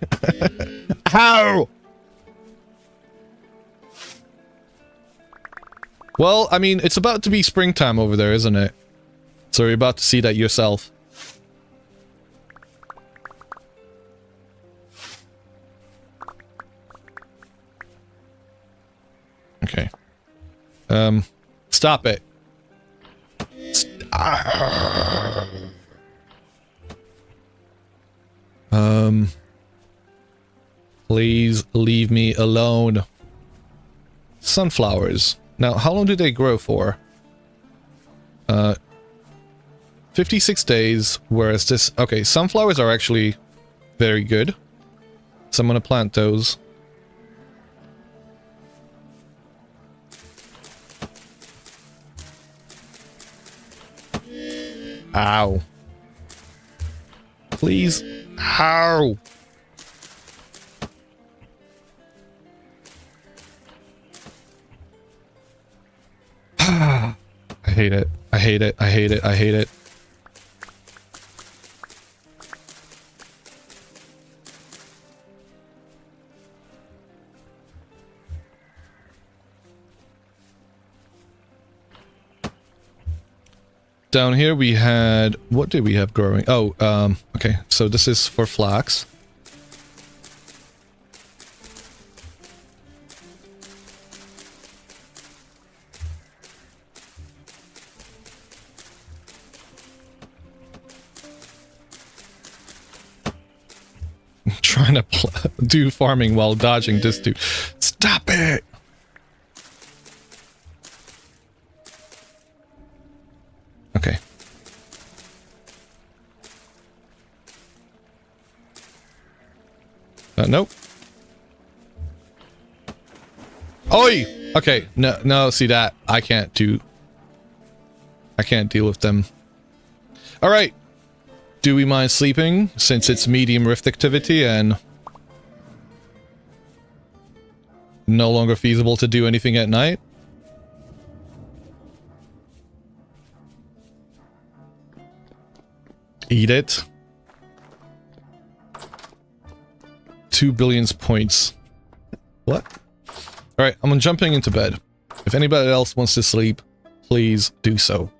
How? Well, I mean, it's about to be springtime over there, isn't it? So you're about to see that yourself. Okay. Stop it. Please leave me alone. Sunflowers. Now, how long do they grow for? 56 days, whereas this... Okay, sunflowers are actually very good. So I'm gonna plant those. Ow. Please. Ow. I hate it. I hate it. I hate it. I hate it. Down here we had... What did we have growing? Oh, okay. So this is for flax. do farming while dodging this dude. Stop it! Okay. Nope. Oi! Okay, no, see that. I can't deal with them. Alright. Do we mind sleeping, since it's medium rift activity and no longer feasible to do anything at night? Eat it. 2 billion points. What? Alright, I'm jumping into bed. If anybody else wants to sleep, please do so.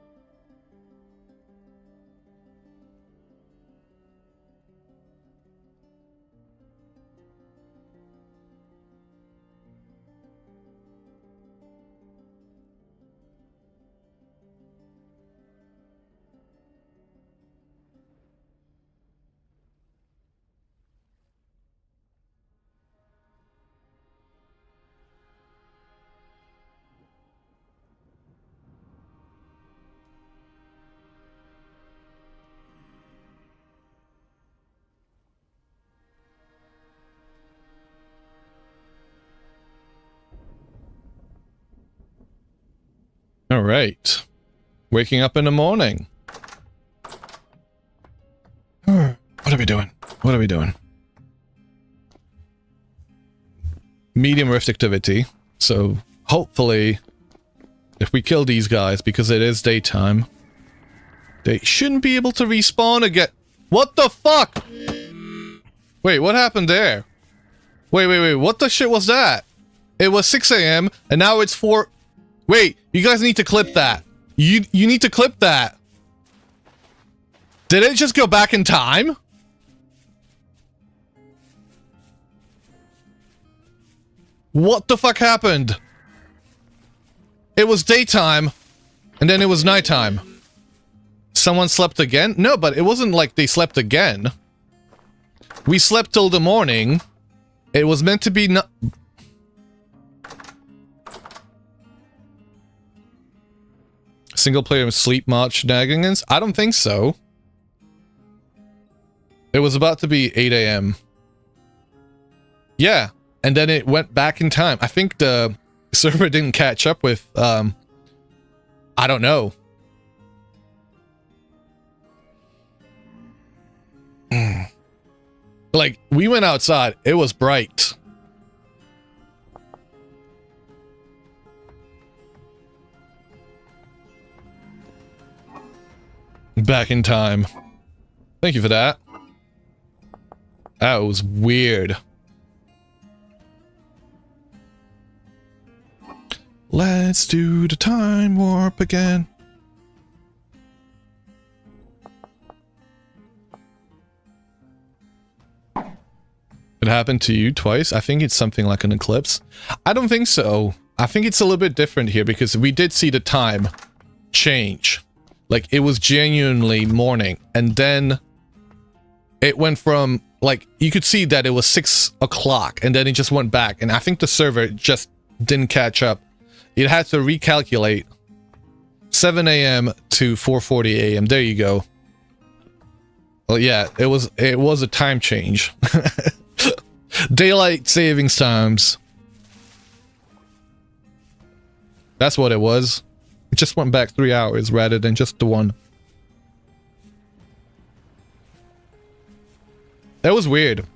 All right. Waking up in the morning. What are we doing? What are we doing? Medium rift activity. So hopefully, if we kill these guys, because it is daytime, they shouldn't be able to respawn again. What the fuck? Wait, what happened there? Wait. What the shit was that? It was 6 a.m. and now it's 4... Wait, you guys need to clip that. You need to clip that. Did it just go back in time? What the fuck happened? It was daytime, and then it was nighttime. Someone slept again? No, but it wasn't like they slept again. We slept till the morning. It was meant to be no- Single player sleep mod shenanigans? I don't think so. It was about to be 8 a.m. Yeah, and then it went back in time. I think the server didn't catch up with, I don't know. Like, we went outside, it was bright. Back in time. Thank you for that. That was weird. Let's do the time warp again. It happened to you twice? I think it's something like an eclipse. I don't think so. I think it's a little bit different here because we did see the time change. Like, it was genuinely morning, and then it went from, like, you could see that it was 6 o'clock, and then it just went back, and I think the server just didn't catch up. It had to recalculate 7 a.m. to 4:40 a.m. There you go. Well, yeah, it was a time change. Daylight savings times. That's what it was. It just went back 3 hours rather than just the 1. That was weird.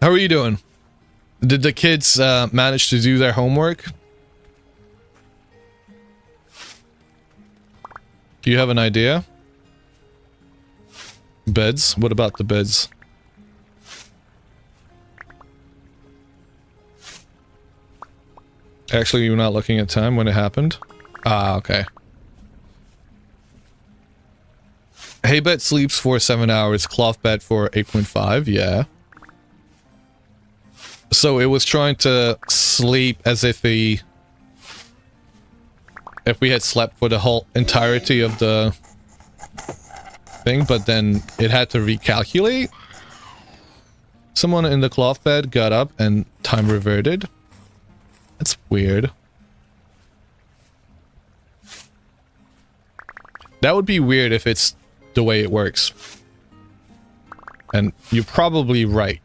How are you doing? Did the kids manage to do their homework? Do you have an idea? Beds? What about the beds? Actually, you're not looking at time when it happened? Ah, okay. Hay bed sleeps for 7 hours, cloth bed for 8.5, yeah. So it was trying to sleep as if we had slept for the whole entirety of the thing, but then it had to recalculate. Someone in the cloth bed got up and time reverted. That's weird. That would be weird if it's the way it works. And you're probably right.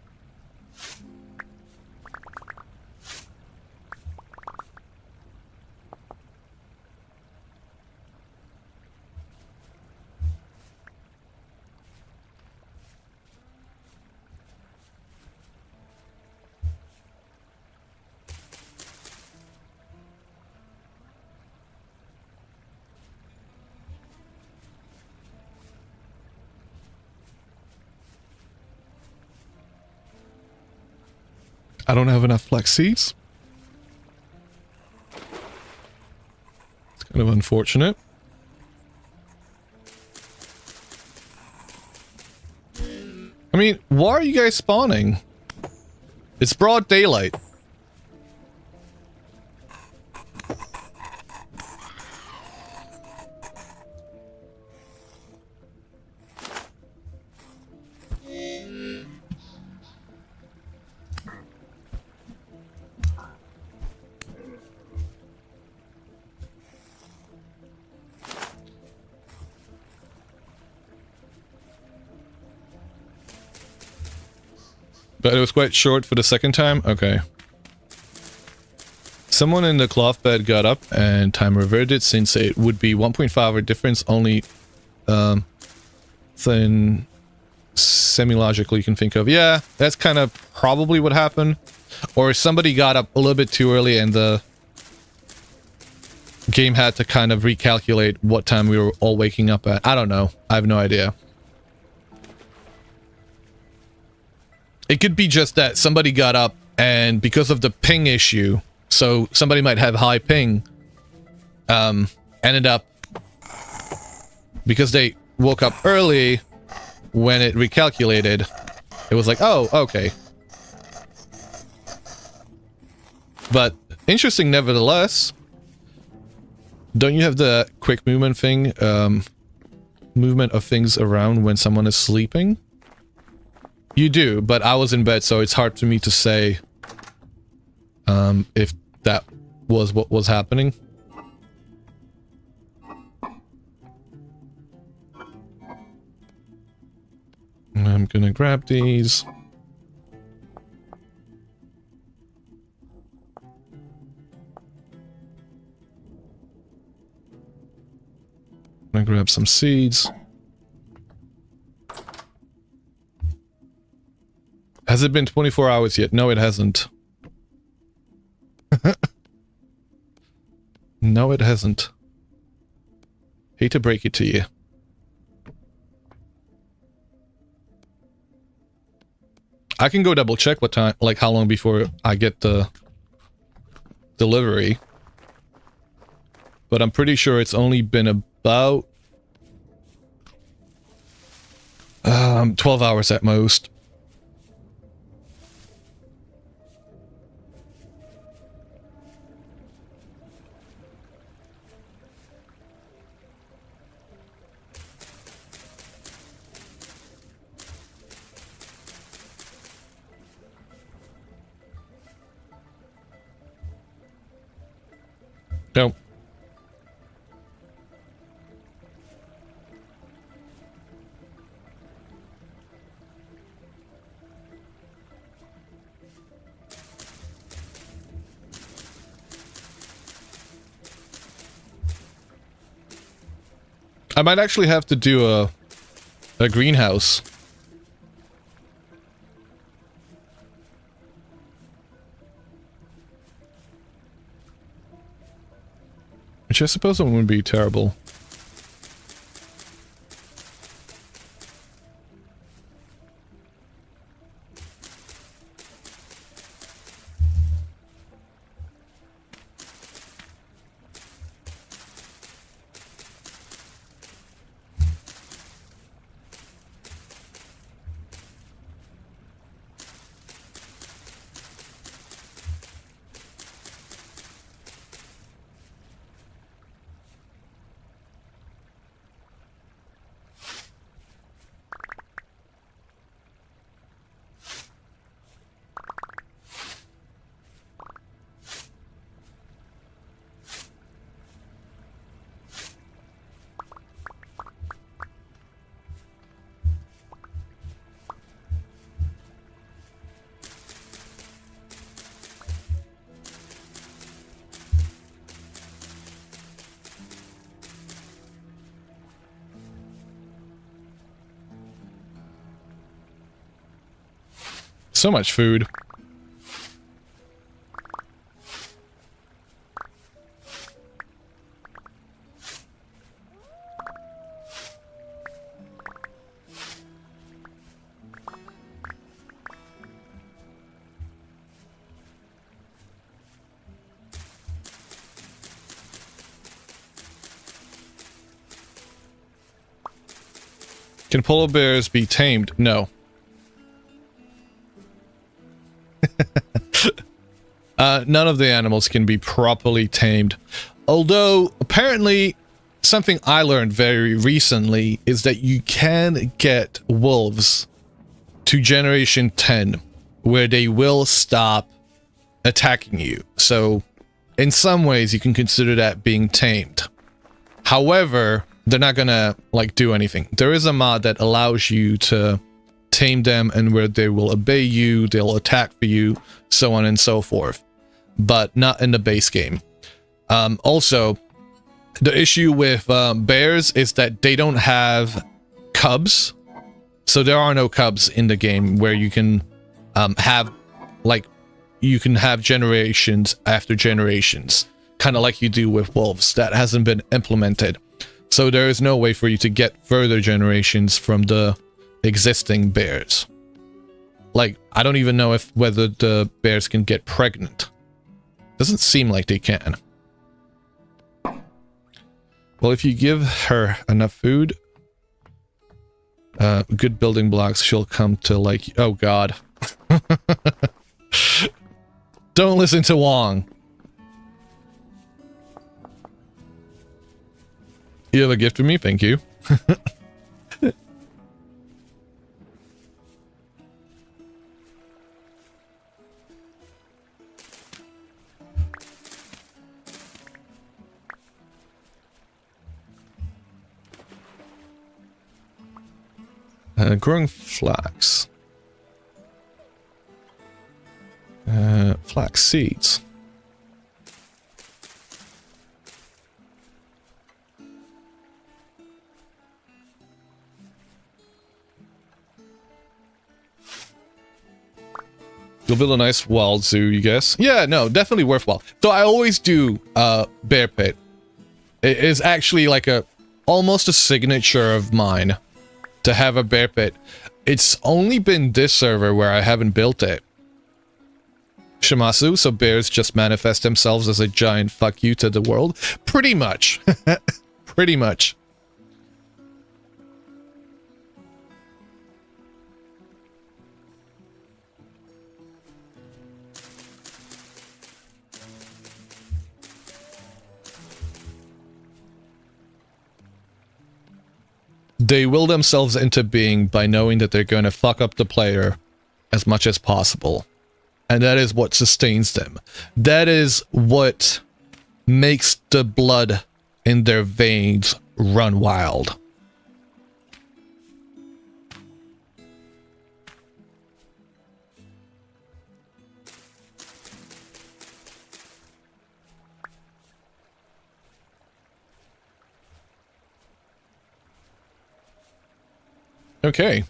I don't have enough flex seeds. It's kind of unfortunate. I mean, why are you guys spawning? It's broad daylight. But it was quite short for the second time? Okay. Someone in the cloth bed got up and time reverted since it would be 1.5 hour difference only than semi-logically you can think of. Yeah, that's kind of probably what happened. Or somebody got up a little bit too early and the game had to kind of recalculate what time we were all waking up at. I don't know. I have no idea. It could be just that somebody got up and because of the ping issue, so somebody might have high ping, ended up, because they woke up early, when it recalculated, it was like, oh, okay. But interesting nevertheless. Don't you have the quick movement thing, movement of things around when someone is sleeping? You do, but I was in bed, so it's hard for me to say if that was what was happening. I'm gonna grab these. I'm gonna grab some seeds. Has it been 24 hours yet? No, it hasn't. No, it hasn't. Hate to break it to you. I can go double check what time, like how long before I get the delivery. But I'm pretty sure it's only been about 12 hours at most. No. I might actually have to do a greenhouse. Which I suppose it wouldn't be terrible. So much food. Can polar bears be tamed? No. None of the animals can be properly tamed. Although, apparently, something I learned very recently is that you can get wolves to Generation 10, where they will stop attacking you. So, in some ways, you can consider that being tamed. However, they're not gonna, like, do anything. There is a mod that allows you to tame them, and where they will obey you, they'll attack for you, so on and so forth. But not in the base game. Also, the issue with bears is that they don't have cubs. So there are no cubs in the game where you can have, like, you can have generations after generations. Kind of like you do with wolves. That hasn't been implemented. So there is no way for you to get further generations from the existing bears. Like, I don't even know if whether the bears can get pregnant. Doesn't seem like they can. Well, if you give her enough food, good building blocks, she'll come to like... Oh, God. Don't listen to Wong. You have a gift for me? Thank you. Growing flax. Flax seeds. You'll build a nice wild zoo, you guess? Yeah, no, definitely worthwhile. So I always do bear pit. It is actually like almost a signature of mine to have a bear pit. It's only been this server where I haven't built it. Shimasu, so bears just manifest themselves as a giant fuck you to the world? Pretty much. Pretty much. They will themselves into being by knowing that they're going to fuck up the player as much as possible. And that is what sustains them. That is what makes the blood in their veins run wild. Okay.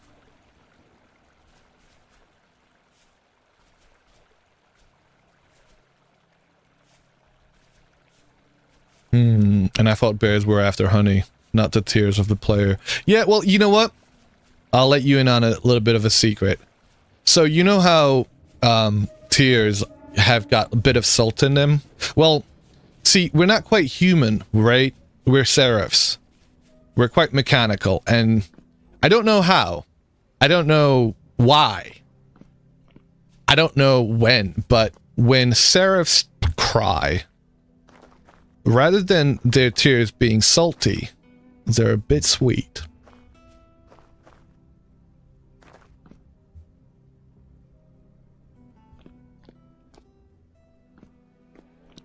And I thought bears were after honey, not the tears of the player. Yeah, well, you know what? I'll let you in on a little bit of a secret. So you know how tears have got a bit of salt in them? Well, see, we're not quite human, right? We're seraphs. We're quite mechanical, and I don't know how. I don't know why. I don't know when, but when seraphs cry, rather than their tears being salty, they're a bit sweet.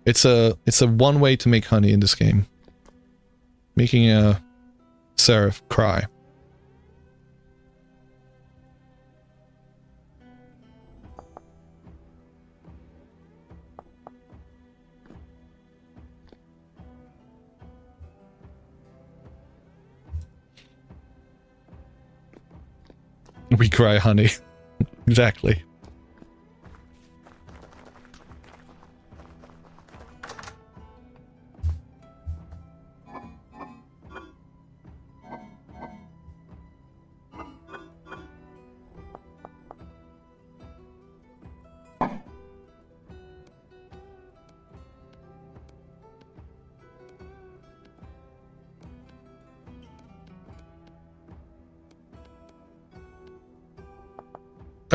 It's a one way to make honey in this game. Making a seraph cry. We cry honey. Exactly.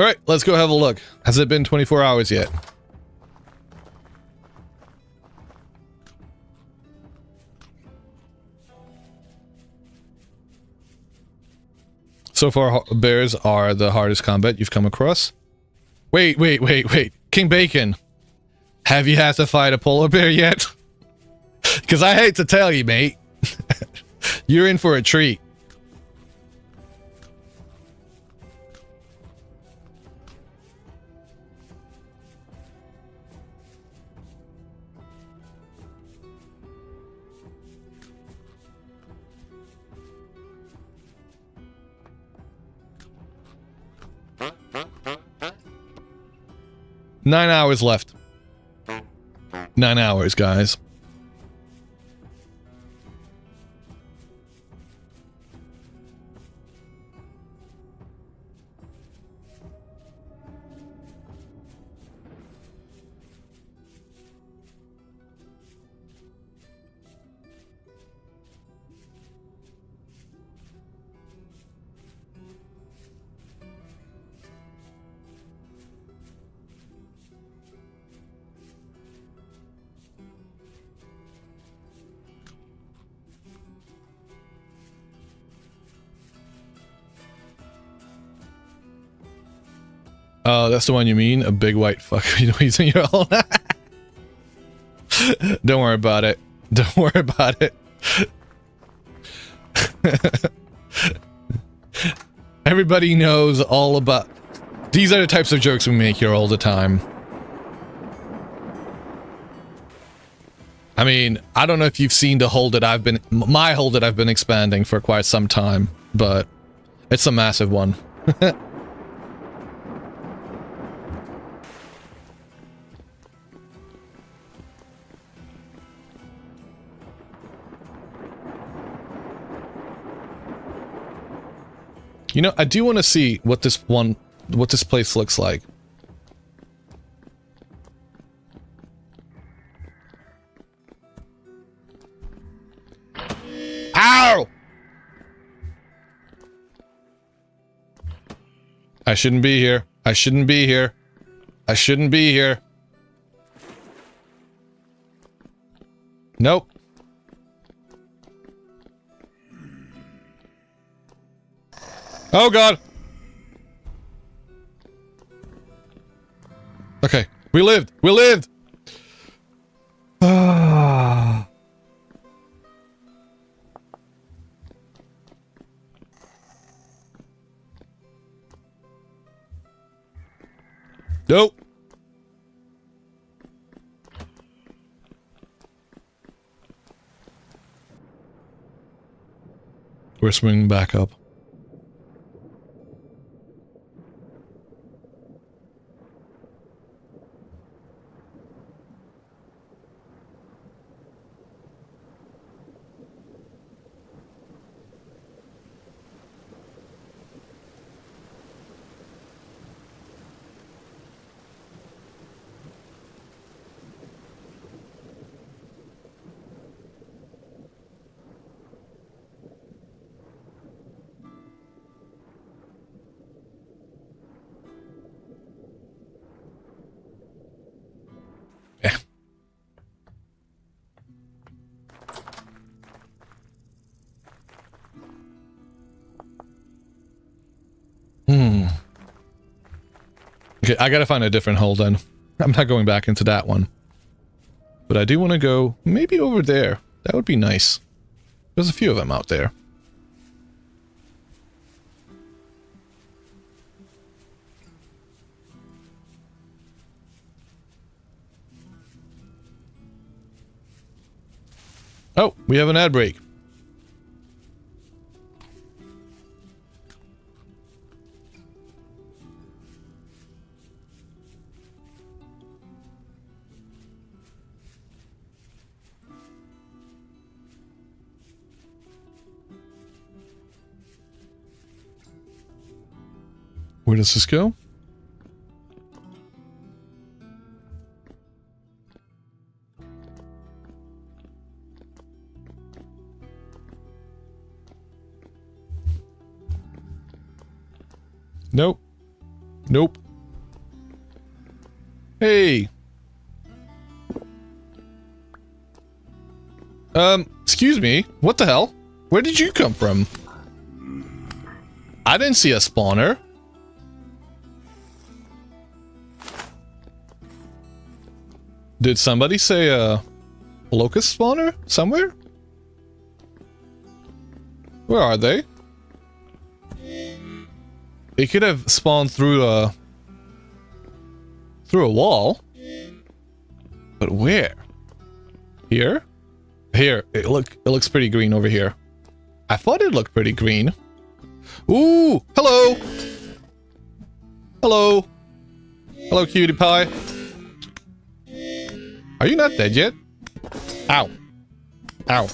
All right, let's go have a look. Has it been 24 hours yet? So far, bears are the hardest combat you've come across. Wait. King Bacon, have you had to fight a polar bear yet? Because I hate to tell you, mate. You're in for a treat. Nine hours left. 9 hours, guys. Oh, that's the one you mean? A big white fucker using your own. Don't worry about it. Don't worry about it. Everybody knows all about... These are the types of jokes we make here all the time. I mean, I don't know if you've seen the hole that I've been... My hole that I've been expanding for quite some time, but it's a massive one. You know, I do want to see what this place looks like. Ow! I shouldn't be here. I shouldn't be here. I shouldn't be here. Nope. Oh god! Okay, we lived! We lived! Ah. Nope. We're swinging back up. Okay, I gotta find a different hole then. I'm not going back into that one. But I do want to go maybe over there. That would be nice. There's a few of them out there. Oh, we have an ad break. Where does this go? Nope. Nope. Hey. Excuse me. What the hell? Where did you come from? I didn't see a spawner. Did somebody say a locust spawner somewhere? Where are they? They could have spawned through a wall. But where? Here? Here. It looks pretty green over here. I thought it looked pretty green. Ooh! Hello! Hello! Hello, cutie pie. Are you not dead yet? Ow. Ow.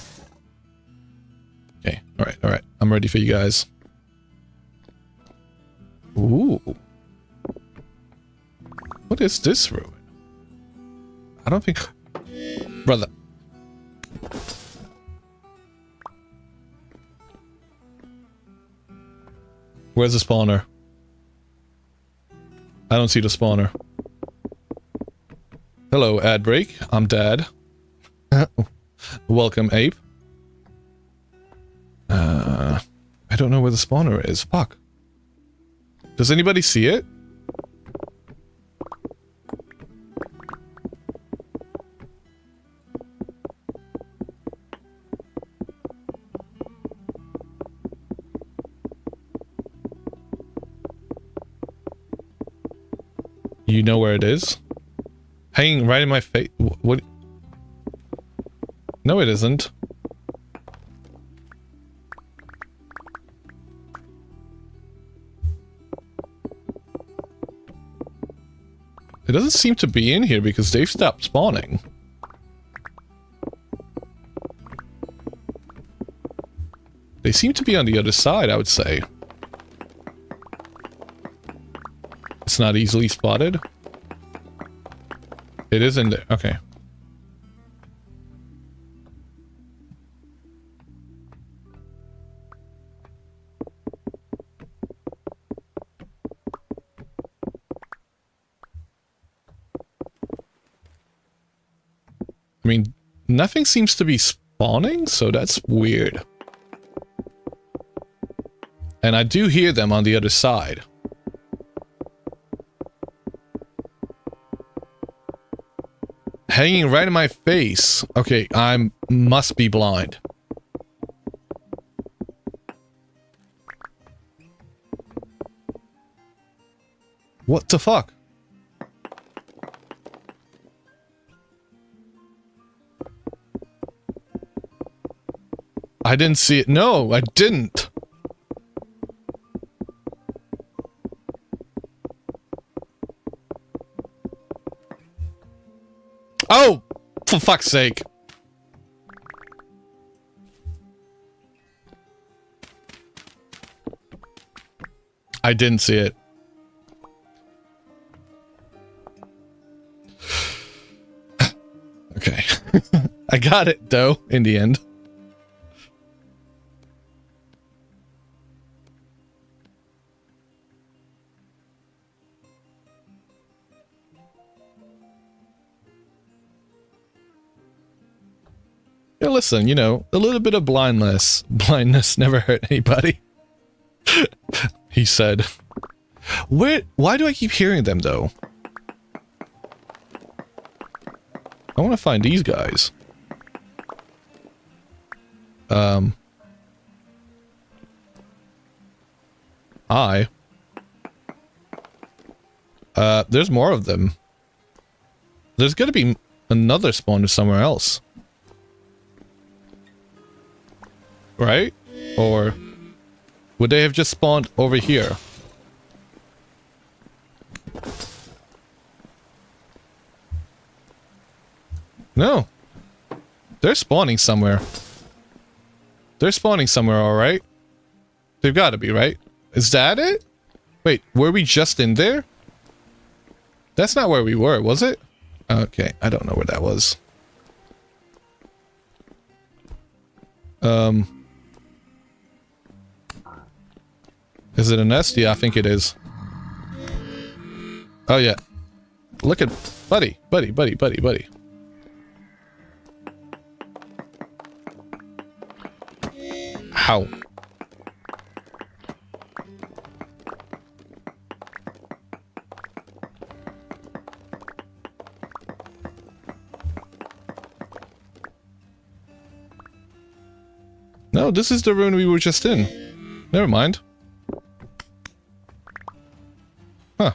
Okay, alright. I'm ready for you guys. Ooh. What is this ruin? I don't think... Brother. Where's the spawner? I don't see the spawner. Hello, ad break. I'm Dad. Welcome, Ape. I don't know where the spawner is. Fuck. Does anybody see it? You know where it is? Hanging right in my face. What? No, it isn't. It doesn't seem to be in here because they've stopped spawning. They seem to be on the other side, I would say. It's not easily spotted. It is in there. Okay. I mean, nothing seems to be spawning, so that's weird. And I do hear them on the other side. Hanging right in my face. Okay, I must be blind. What the fuck? I didn't see it. No, I didn't. Oh, for fuck's sake. I didn't see it. Okay. I got it, though, in the end. Yeah, listen, you know, a little bit of blindness never hurt anybody. He said. Why do I keep hearing them, though? I want to find these guys. Hi. There's more of them. There's gotta be another spawner somewhere else. Right? Or would they have just spawned over here? No. They're spawning somewhere. They're spawning somewhere, alright? They've got to be, right? Is that it? Wait, were we just in there? That's not where we were, was it? Okay, I don't know where that was. Is it a nest? Yeah, I think it is. Oh yeah. Look at buddy. How? No, this is the room we were just in. Never mind. Huh.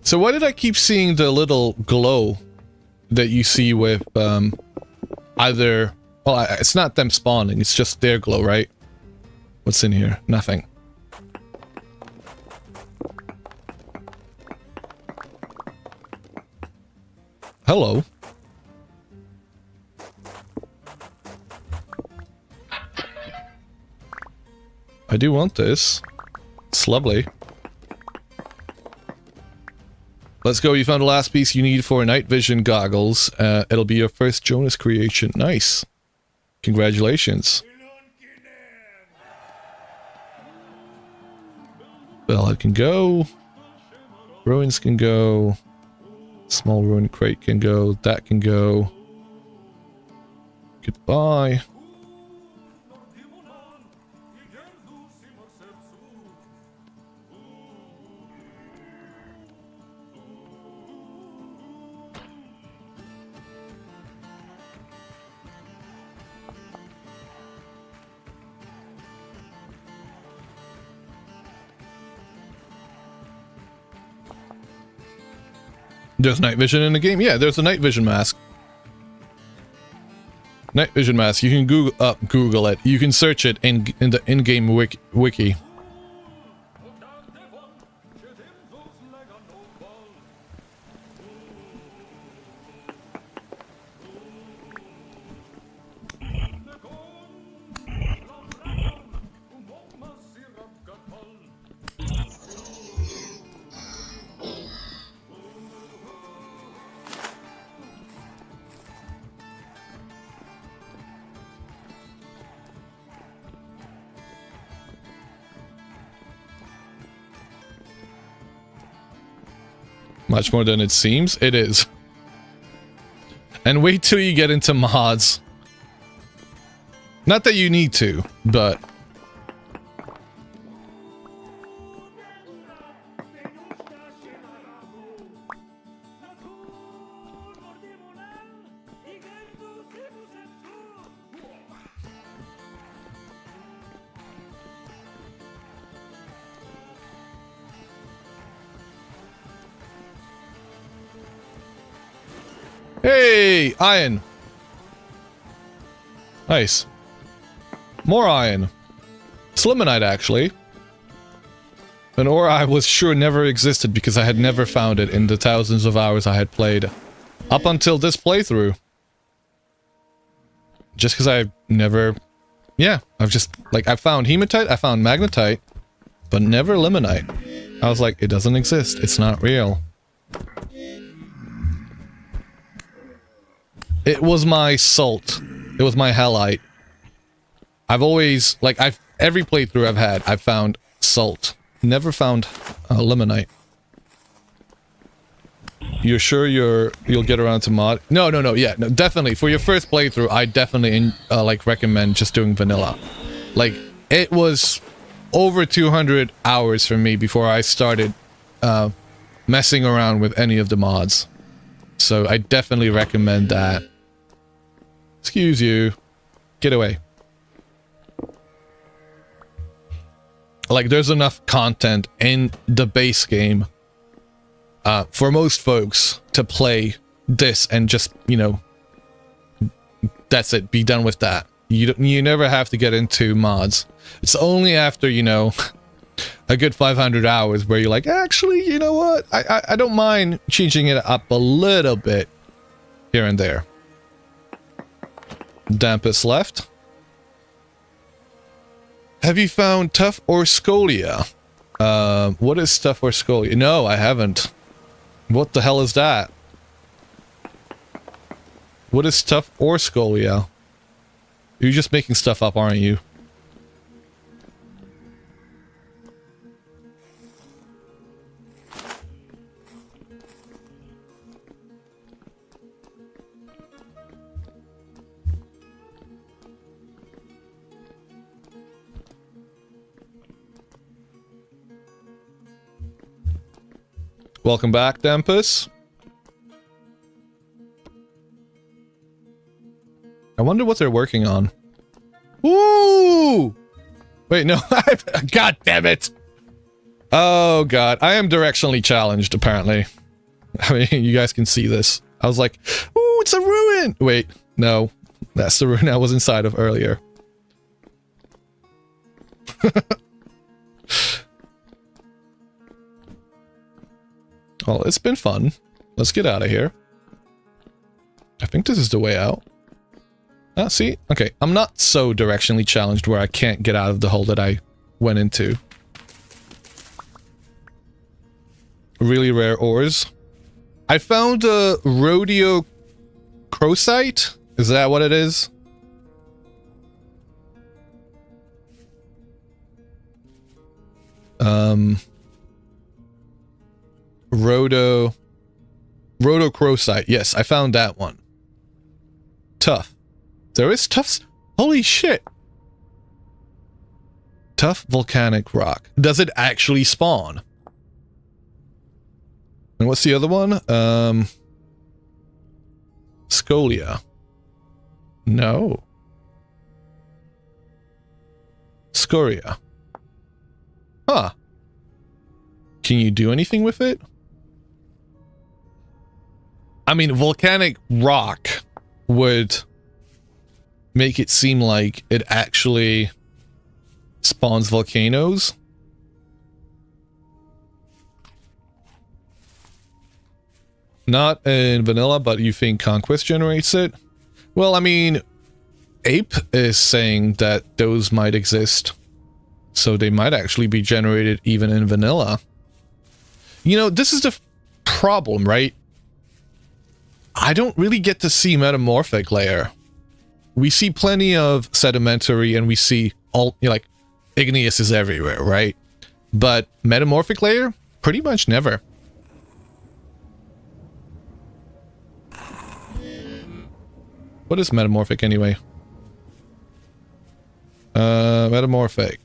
So why did I keep seeing the little glow that you see with either... Well, it's not them spawning, it's just their glow, right? What's in here? Nothing. Hello. I do want this. It's lovely. Let's go, you found the last piece you need for night vision goggles. It'll be your first Jonas creation. Nice. Congratulations. Ballad can go. Ruins can go. Small ruin crate can go. That can go. Goodbye. There's night vision in the game? Yeah, there's a night vision mask. Night vision mask. You can Google it. You can search it in the in-game wiki. Much more than it seems. It is. And wait till you get into mods. Not that you need to, but... Hey! Iron! Nice. More iron. Slimonite, actually. An ore I was sure never existed because I had never found it in the thousands of hours I had played. Up until this playthrough. Just because I never... Yeah, I've just... Like, I found hematite, I found magnetite, but never limonite. I was like, it doesn't exist. It's not real. It was my salt. It was my halite. I've always, like, every playthrough I've had, I've found salt. Never found limonite. You're sure you'll get around to mod? No, yeah, no, definitely. For your first playthrough, I definitely, like, recommend just doing vanilla. Like, it was over 200 hours for me before I started, messing around with any of the mods. So I definitely recommend that. Excuse you. Get away. Like, there's enough content in the base game for most folks to play this and just, you know, that's it. Be done with that. You never have to get into mods. It's only after, you know, a good 500 hours where you're like, actually, you know what? I don't mind changing it up a little bit here and there. Dampus left. Have you found tuff or scolia? What is stuff or Scolia? No, I haven't. What the hell is that? What is stuff or Scolia? You're just making stuff up, aren't you? Welcome back, Dampus. I wonder what they're working on. Ooh! Wait, no. God damn it! Oh, God. I am directionally challenged, apparently. I mean, you guys can see this. I was like, ooh, it's a ruin! Wait, no. That's the ruin I was inside of earlier. Well, it's been fun. Let's get out of here. I think this is the way out. Ah, see? Okay, I'm not so directionally challenged where I can't get out of the hole that I went into. Really rare ores. I found a rhodochrosite. Is that what it is? Rhodochrosite. Yes, I found that one. Tough. There is tough. Holy shit. Tough volcanic rock. Does it actually spawn? And what's the other one? Scolia. No. Scoria. Huh. Can you do anything with it? I mean, volcanic rock would make it seem like it actually spawns volcanoes. Not in vanilla, but you think Conquest generates it? Well, I mean, Ape is saying that those might exist. So they might actually be generated even in vanilla. You know, this is the problem, right? I don't really get to see metamorphic layer. We see plenty of sedimentary and we see all, you know, like, igneous is everywhere, right? But metamorphic layer? Pretty much never. What is metamorphic anyway? Metamorphic.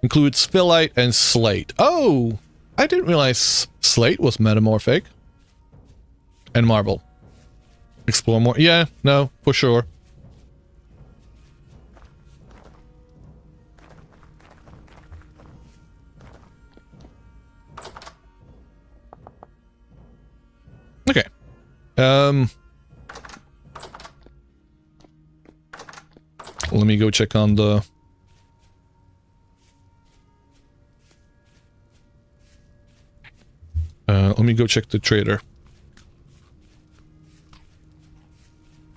Includes phyllite and slate. Oh! I didn't realize slate was metamorphic. And marble. Explore more. Yeah, no, for sure. Okay. Let me go check on the... let me go check the trader.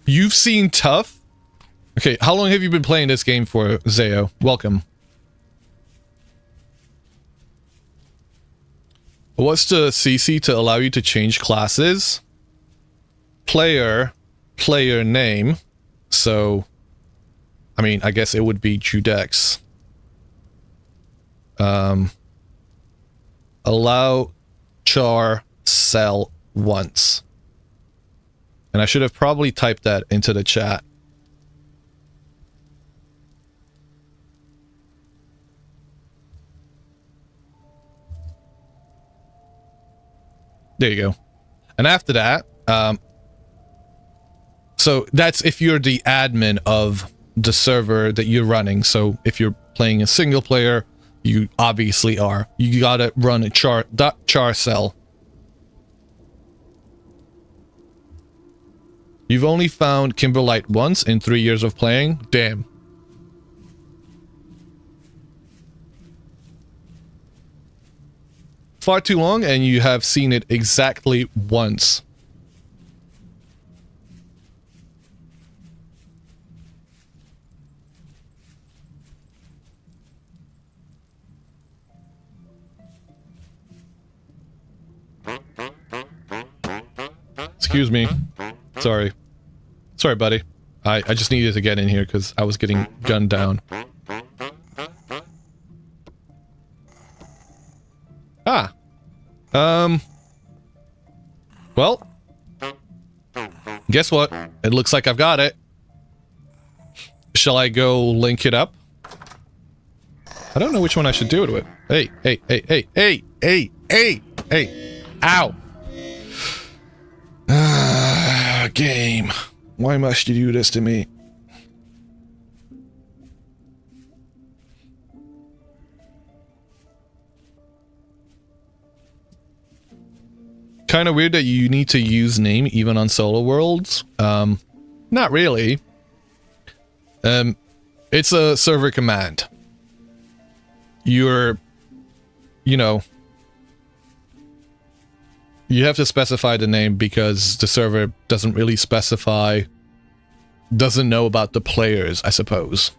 You've seen Tough? Okay, how long have you been playing this game for, Zeo? Welcome. What's the CC to allow you to change classes? Player name. So, I mean, I guess it would be Judex. Allow char sell once. And I should have probably typed that into the chat. There you go. And after that, so that's if you're the admin of the server that you're running. So if you're playing a single player, you obviously are. You gotta run a char cell. You've only found Kimberlite once in 3 years of playing? Damn. Far too long, and you have seen it exactly once. excuse me. Sorry. Sorry, buddy. I just needed to get in here because I was getting gunned down. Ah. Well. Guess what? It looks like I've got it. Shall I go link it up? I don't know which one I should do it with. Hey, hey, hey, hey, hey, hey, hey, hey. Ow. Game. Why must you do this to me? Kind of weird that you need to use name even on solo worlds. Not really. It's a server command. You know, you have to specify the name because the server doesn't really specify, doesn't know about the players, I suppose,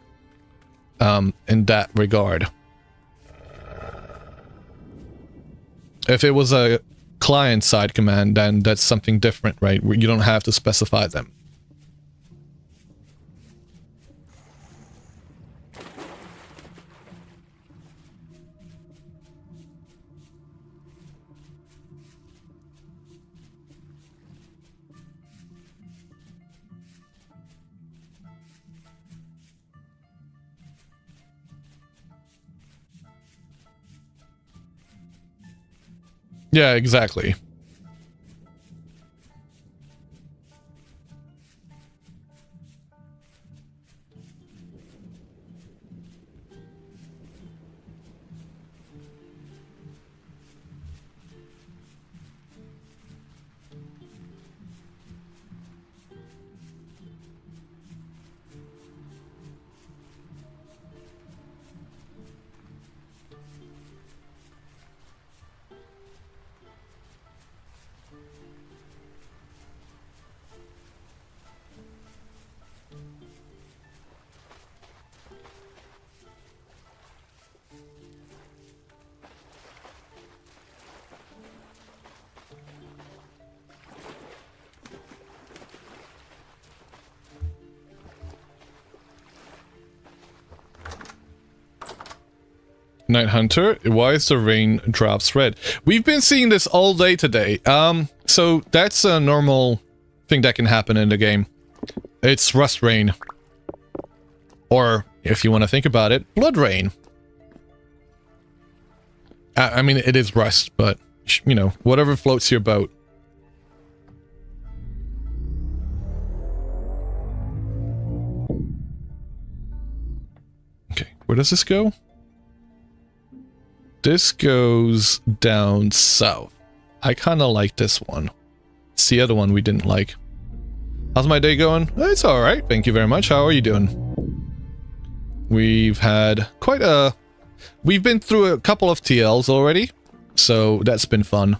in that regard. If it was a client-side command, then that's something different, right? You don't have to specify them. Yeah, exactly. Night Hunter, why is the rain drops red? We've been seeing this all day today. So that's a normal thing that can happen in the game. It's rust rain. Or, if you want to think about it, blood rain. I mean, it is rust, but, you know, whatever floats your boat. Okay, where does this go? This goes down south. I kind of like this one. It's the other one we didn't like. How's my day going? It's alright, thank you very much. How are you doing? We've had quite a... We've been through a couple of TLs already, so that's been fun.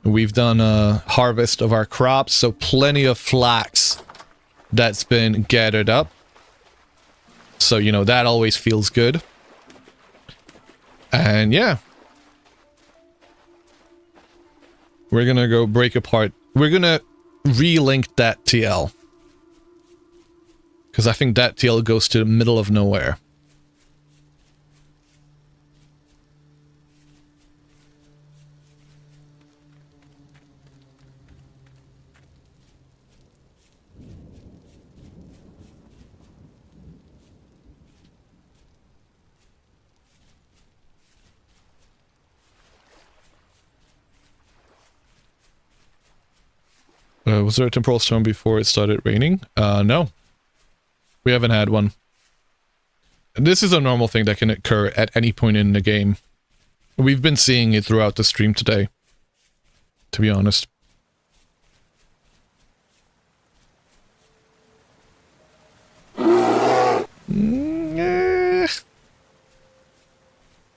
We've done a harvest of our crops, so plenty of flax that's been gathered up. So, you know, that always feels good. And yeah, we're gonna go break apart. We're gonna relink that TL. Because I think that TL goes to the middle of nowhere. Was there a temporal storm before it started raining? No. We haven't had one. This is a normal thing that can occur at any point in the game. We've been seeing it throughout the stream today, to be honest.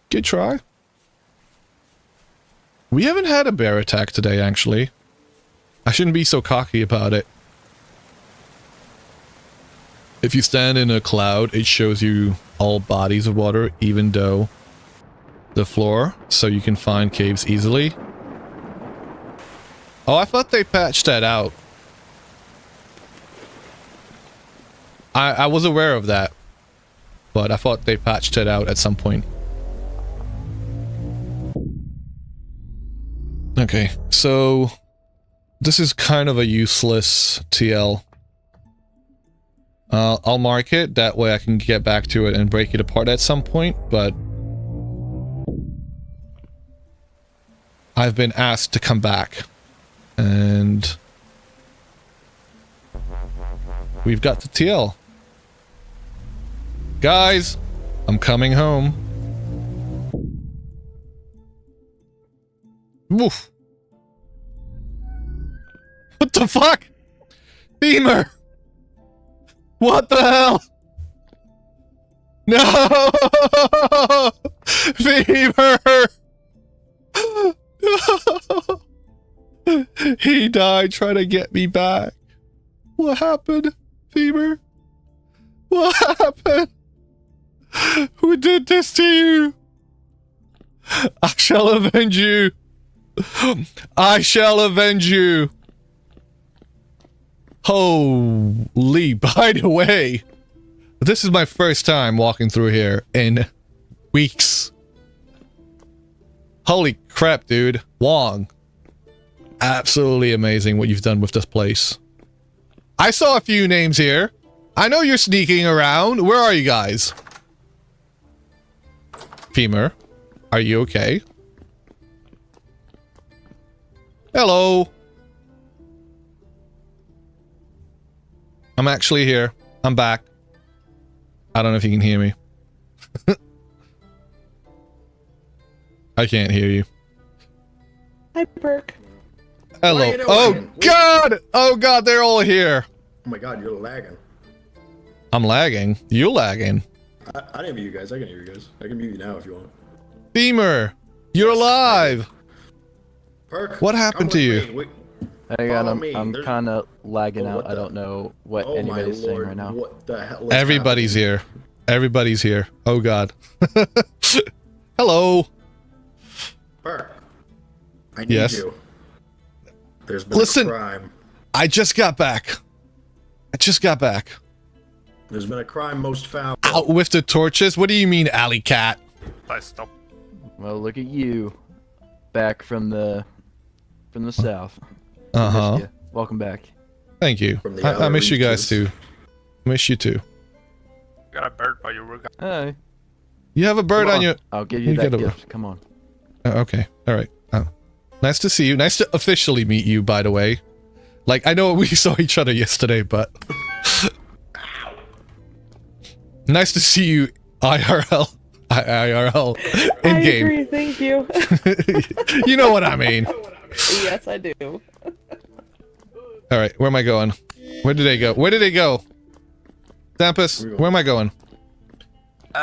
Good try. We haven't had a bear attack today, actually. I shouldn't be so cocky about it. If you stand in a cloud, it shows you all bodies of water, even though the floor, so you can find caves easily. Oh, I thought they patched that out. I was aware of that, but I thought they patched it out at some point. Okay, so this is kind of a useless TL. I'll mark it, that way I can get back to it and break it apart at some point, but I've been asked to come back, and we've got the TL. Guys, I'm coming home. Woof. What the fuck? Beamer! What the hell? No! Beamer! He died trying to get me back. What happened, Beamer? What happened? Who did this to you? I shall avenge you. I shall avenge you. Holy, by the way, this is my first time walking through here in weeks. Holy crap, dude. Wong. Absolutely amazing what you've done with this place. I saw a few names here. I know you're sneaking around. Where are you guys? Femur, are you okay? Hello. I'm actually here. I'm back. I don't know if you can hear me. I can't hear you. Hi, Perk. Hello. Oh god! Oh god, they're all here. Oh my god, you're lagging. I'm lagging. You're lagging. I didn't mute you guys. I can hear you guys. I can mute you now if you want. Beamer, you're alive. Perk. What happened to you? Hang on, I'm kind of lagging out. I don't know what anybody's saying right now. What the hell is Everybody's happening? here. Everybody's here. Oh god. Hello. Perk. I need Yes. you. There's been Listen. a crime. I just got back. There's been a crime most foul. Out with the torches? What do you mean, alley cat? I stop. Well, look at you, back from the south. Uh-huh. Missed ya. Welcome back. Thank you. From the I outer miss you guys reaches. too. Miss you too. Got a bird by your work. Hey, You have a bird come on you. I'll give you You that get a- gift. Come on. Okay. All right. Nice to see you. Nice to officially meet you, by the way. Like, I know we saw each other yesterday, but... Nice to see you IRL. IRL. I In-game. agree, thank you. You know what I mean. Yes, I do. Alright, where am I going? Where did they go? Where did they go? Zampus, where am I going?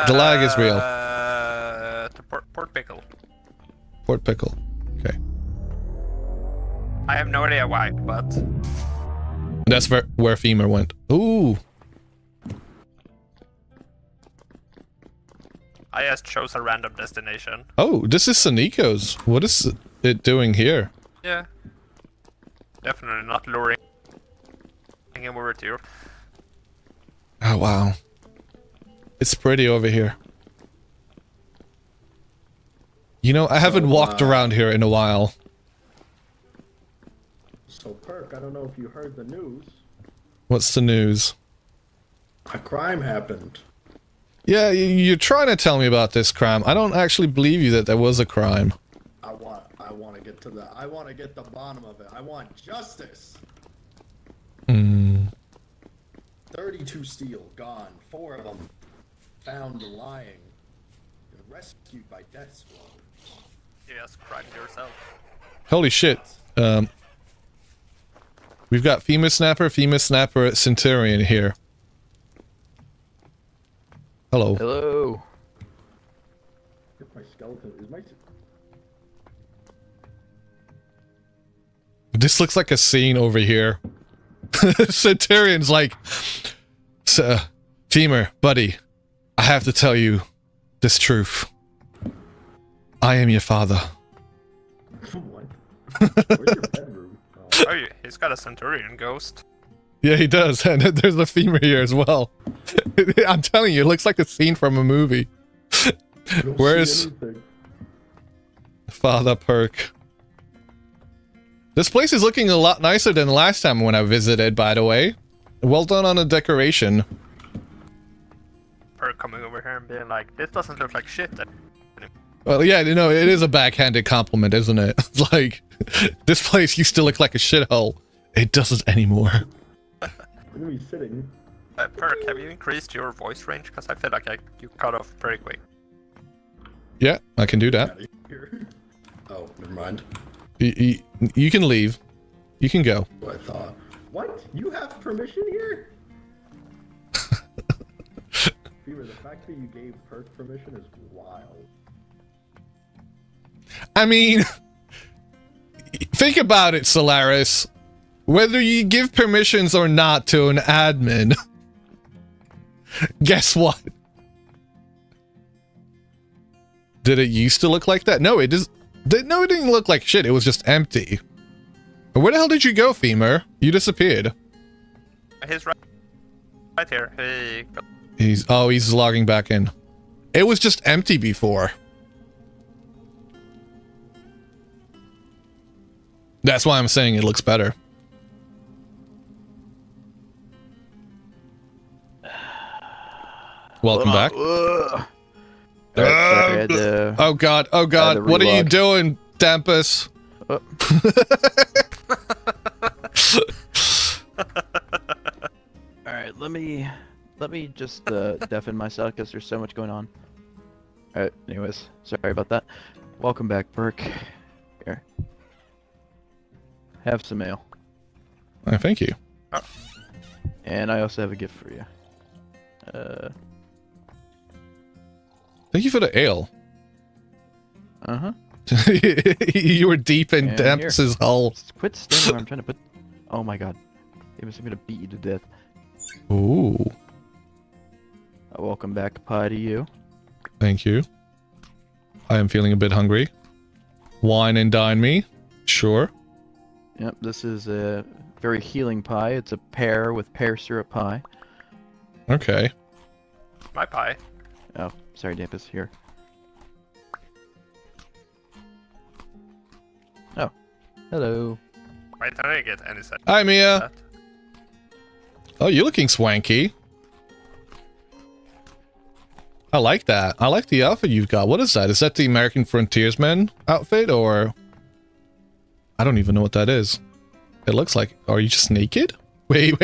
The lag is real. To Port Pickle. Port Pickle. Okay. I have no idea why, but That's where Femur went. Ooh. I just chose a random destination. Oh, this is Saniko's. What is it doing here? Yeah. Definitely not luring him over to you. Oh, wow. It's pretty over here. You know, I haven't walked around here in a while. So, Perk, I don't know if you heard the news. What's the news? A crime happened. Yeah, you're trying to tell me about this crime. I don't actually believe you that there was a crime. I want to get to the. I want to get the bottom of it. I want justice. Hmm. 32 steel gone. 4 of them found lying. And rescued by death squad. You just cried yourself. Holy shit. We've got Femur Snapper, Centurion here. Hello. Hello. My skeleton is my. This looks like a scene over here. Centurion's like, Femur, buddy, I have to tell you this truth. I am your father. What? Where's your bedroom? Oh, he's got a Centurion ghost. Yeah, he does, and there's a femur here as well. I'm telling you, it looks like a scene from a movie. Don't Where's see anything. Father Perk? This place is looking a lot nicer than last time when I visited, by the way. Well done on the decoration. Perk coming over here and being like, this doesn't look like shit. Well, yeah, you know, it is a backhanded compliment, isn't it? It's like, this place used to look like a shithole. It doesn't anymore. We're gonna be sitting. Perk, have you increased your voice range? Because I feel like you cut off pretty quick. Yeah, I can do that. Outta here. Oh, never mind. You can leave. You can go. What I thought. What? You have permission here? Fever, the fact that you gave Perk permission is wild. I mean, think about it, Solaris. Whether you give permissions or not to an admin, guess what? Did it used to look like that? No, it is. No, it didn't look like shit. It was just empty. Where the hell did you go, Femur? You disappeared. He's right here. Hey. He's logging back in. It was just empty before. That's why I'm saying it looks better. Welcome back. Oh god, what are you doing, Dampus? Alright, let me just deafen myself because there's so much going on. Alright, anyways, sorry about that. Welcome back, Perk. Here. Have some ale. Thank you. And I also have a gift for you. Thank you for the ale. Uh-huh. You were deep in And Dampus's hull. Quit standing where I'm trying to put... Oh my god. Davis, I'm gonna beat you to death. Ooh. Welcome back, pie to you. Thank you. I am feeling a bit hungry. Wine and dine me. Sure. Yep, this is a very healing pie. It's a pear with pear syrup pie. Okay. My pie. Oh, sorry, Dampus. Here. Oh. Hello. Wait, I didn't get any set. Hi, Mia. Oh, you're looking swanky. I like that. I like the outfit you've got. What is that? Is that the American Frontiersman outfit, or... I don't even know what that is. It looks like... Are you just naked? Wait.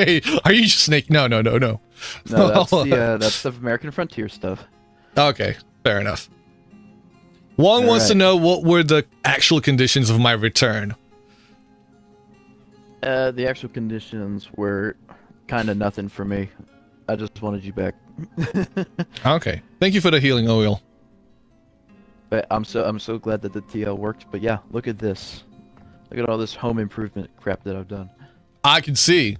Are you just naked? No. No, that's the American Frontier stuff. Okay, fair enough. Wong wants to know what were the actual conditions of my return. The actual conditions were kind of nothing for me. I just wanted you back. Okay, thank you for the healing oil. But I'm so glad that the TL worked. But yeah, look at this. Look at all this home improvement crap that I've done. I can see.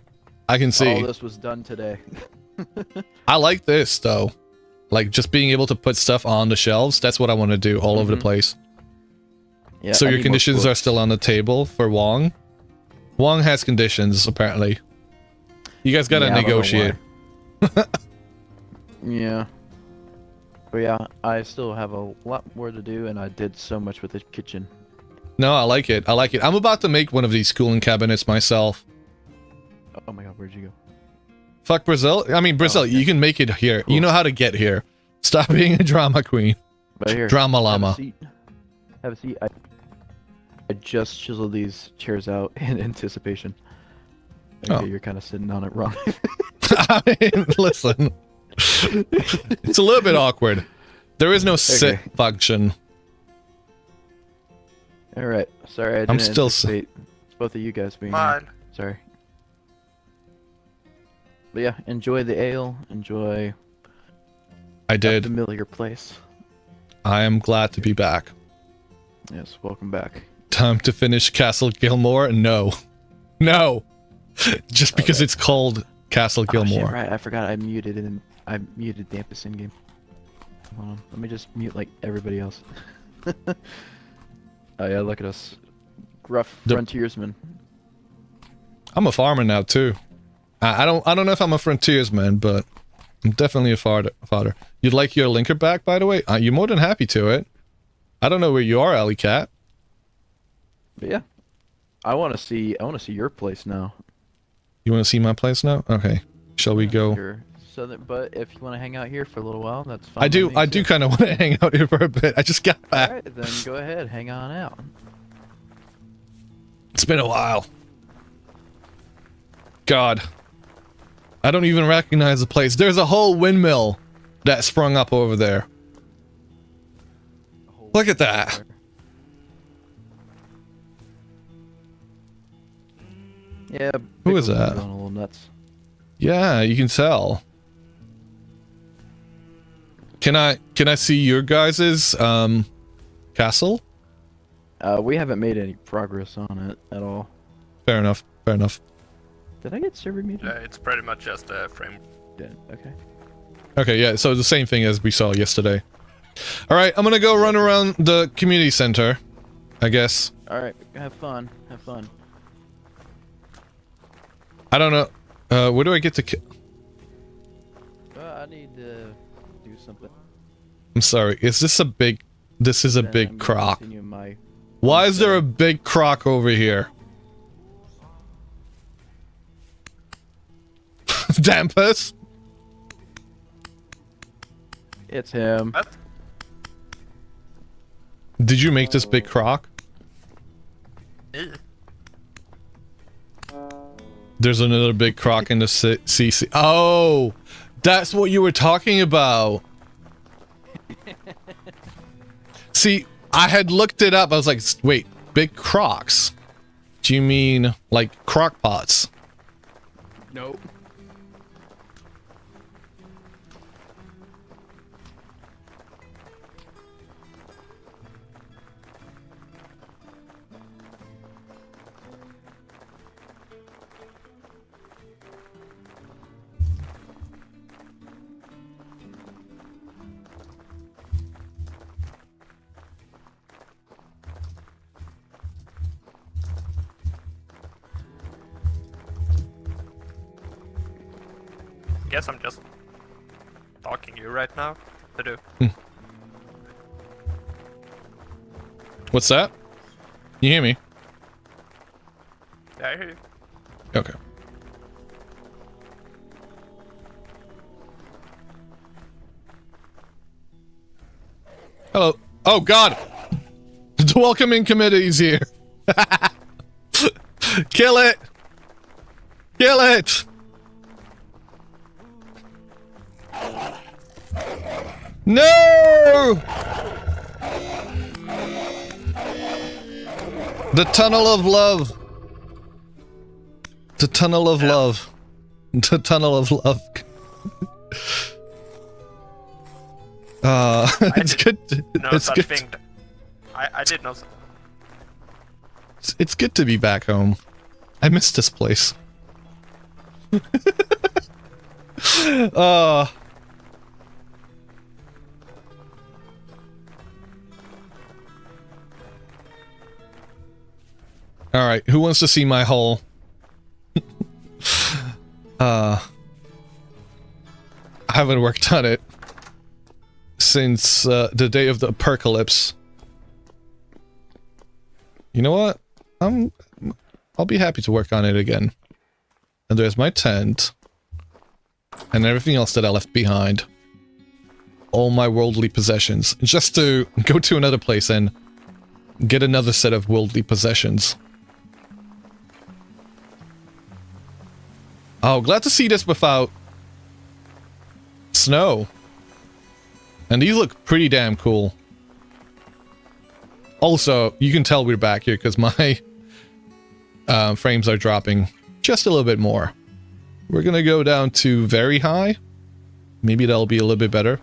All this was done today. I like this though. Like just being able to put stuff on the shelves. That's what I want to do all over the place. Yeah. So your conditions are still on the table for Wong? Wong has conditions, apparently. You guys gotta negotiate. Yeah. But yeah, I still have a lot more to do, and I did so much with the kitchen. No, I like it. I'm about to make one of these cooling cabinets myself. Oh my god, where'd you go? Fuck Brazil. I mean, Brazil, you can make it here. Cool. You know how to get here. Stop being a drama queen. Right here. Drama llama. Have a seat. I just chiseled these chairs out in anticipation. Okay, you're kind of sitting on it wrong. I mean, listen. It's a little bit awkward. There is no sit function. Alright. Sorry, I didn't anticipate both of you guys being here. Sorry. But yeah, enjoy the ale. Enjoy I did. A familiar place. I am glad to be back. Yes, welcome back. Time to finish Castle Gilmore? No. No! Just because it's called Castle Gilmore. Shit, right, I forgot I muted Dampus in game. Hold on, let me just mute like everybody else. Oh yeah, look at us. Gruff frontiersmen. I'm a farmer now too. I don't know if I'm a frontiersman, but I'm definitely a fodder. You'd like your linker back, by the way? You're more than happy to it. I don't know where you are, Alley Cat. But yeah, I want to see your place now. You want to see my place now? Okay. Shall we go? Your southern, but if you want to hang out here for a little while, that's fine. I do kind of want to hang out here for a bit. I just got back. All right, then go ahead, hang on out. It's been a while. God. I don't even recognize the place. There's a whole windmill that sprung up over there. Look at that. Yeah. Who is that? Going a little nuts. Yeah, you can tell. Can I see your guys's castle? We haven't made any progress on it at all. Fair enough. Fair enough. Did I get server muted? It's pretty much just a frame. Did. Okay. Okay, yeah, so the same thing as we saw yesterday. Alright, I'm gonna go run around the community center, I guess. All right. Have fun. Have fun. I don't know. Where do I get to I need to do something. I'm sorry, is this a big... This is a Then big I'm gonna croc. continue my- Why is there a big croc over here? Dampus? It's him. What? Did you make this big croc? Eh. There's another big croc in the CC. Oh! That's what you were talking about! See, I had looked it up. I was like, wait, big crocs? Do you mean, like, crock pots? Nope. Guess I'm just talking to you right now. To do. What's that? You hear me? Yeah, I hear you. Okay. Hello. Oh God! The welcoming committee is here. Kill it! Kill it! No! The tunnel of love. The tunnel of love. The tunnel of love. It's good. No It's such good. thing. I did know. It's good to be back home. I miss this place. Alright, who wants to see my hole? I haven't worked on it since the day of the apocalypse. You know what? I'll be happy to work on it again. And there's my tent. And everything else that I left behind. All my worldly possessions. Just to go to another place and get another set of worldly possessions. Oh, glad to see this without snow. And these look pretty damn cool. Also, you can tell we're back here because my frames are dropping just a little bit more. We're gonna go down to very high. Maybe that'll be a little bit better.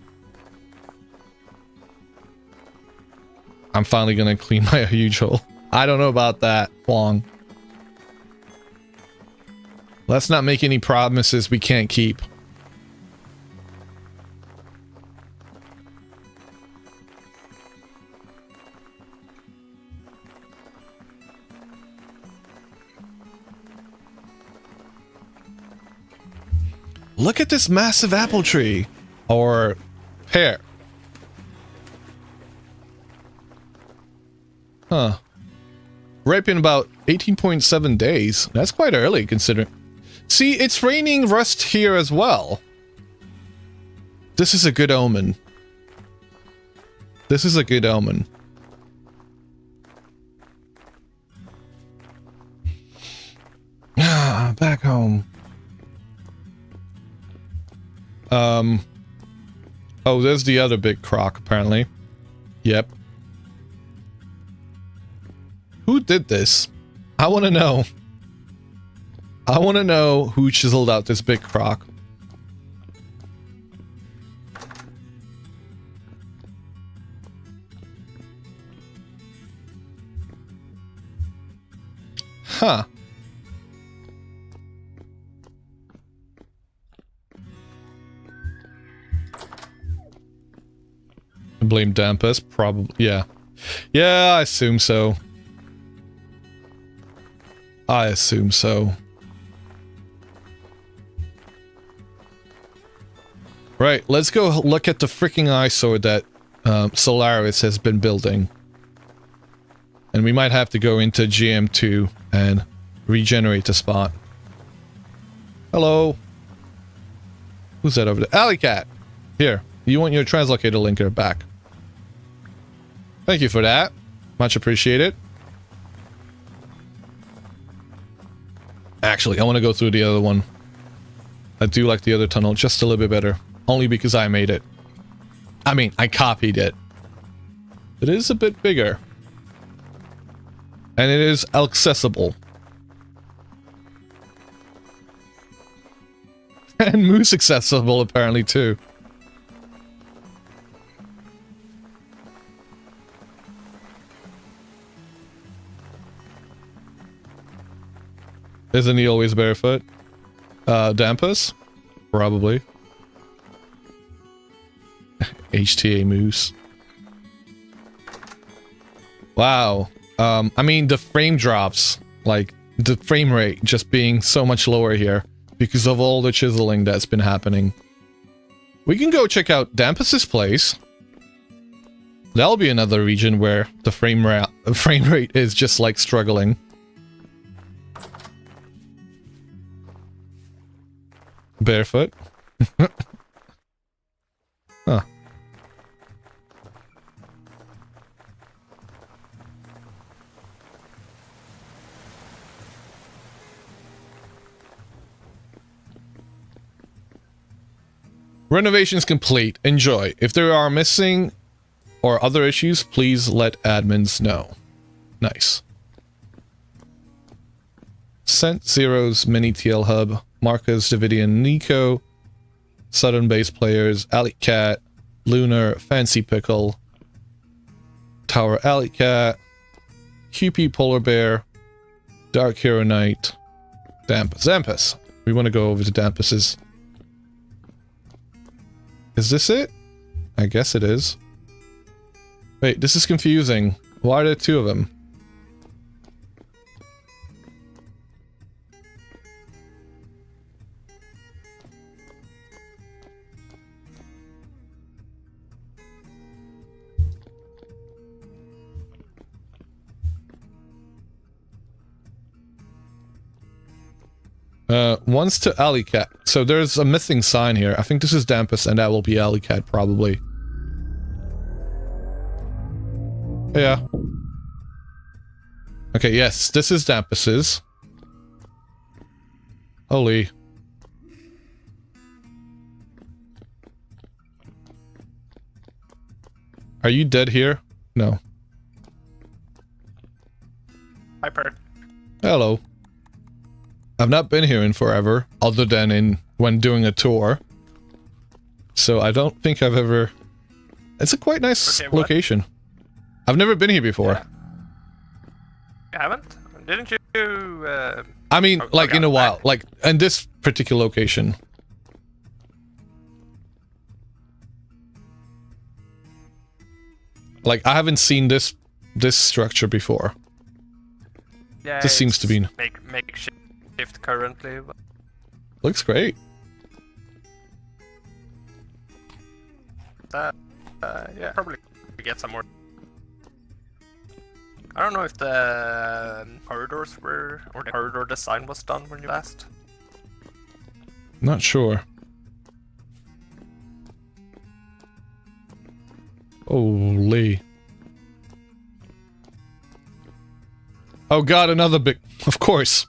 I'm finally gonna clean my huge hole. I don't know about that, Wong. Let's not make any promises we can't keep. Look at this massive apple tree. Or pear. Huh. Ripe in about 18.7 days. That's quite early considering. See, it's raining rust here as well. This is a good omen. This is a good omen. Ah, back home. Oh, there's the other big croc, apparently. Yep. Who did this? I want to know. I want to know who chiseled out this big croc. Huh. Blame Dampus, probably. Yeah. Yeah, I assume so. I assume so. Right, let's go look at the freaking eyesore that Solaris has been building. And we might have to go into GM2 and regenerate the spot. Hello. Who's that over there? Alley Cat. Here, you want your translocator linker back. Thank you for that. Much appreciated. Actually, I want to go through the other one. I do like the other tunnel just a little bit better. Only because I made it. I mean, I copied it. It is a bit bigger. And it is accessible. And Moose accessible, apparently, too. Isn't he always barefoot? Dampus? Probably. HTA Moose. Wow. I mean, the frame drops. Like, the frame rate just being so much lower here. Because of all the chiseling that's been happening. We can go check out Dampus's place. That'll be another region where the frame rate is just like struggling. Barefoot. Huh. Renovations complete. Enjoy. If there are missing or other issues, please let admins know. Nice. Cent Zero's Mini TL Hub. Marcus, Davidian, Nico, Southern Base Players, Alley Cat, Lunar, Fancy Pickle, Tower Alley Cat, QP Polar Bear, Dark Hero Knight, Dampus. Dampus. We want to go over to Dampus's. Is this it? I guess it is. Wait, this is confusing. Why are there two of them? One's to Alley Cat. So there's a missing sign here. I think this is Dampus, and that will be Alley Cat, probably. Yeah. Okay, yes, this is Dampus's. Holy. Are you dead here? No. Hyper. Hello. I've not been here in forever, other than when doing a tour. So I don't think I've ever... It's a quite nice Okay, what? location. I've never been here before. Yeah. You haven't? Didn't you? I mean, like okay, in a while, back. like in this particular location. Like I haven't seen this structure before. Yeah, This seems to be makeshift currently. But looks great. Yeah, probably get some more. I don't know if the corridors were, or the corridor design was done when you last. Not sure. Holy. Oh god, another big... Of course.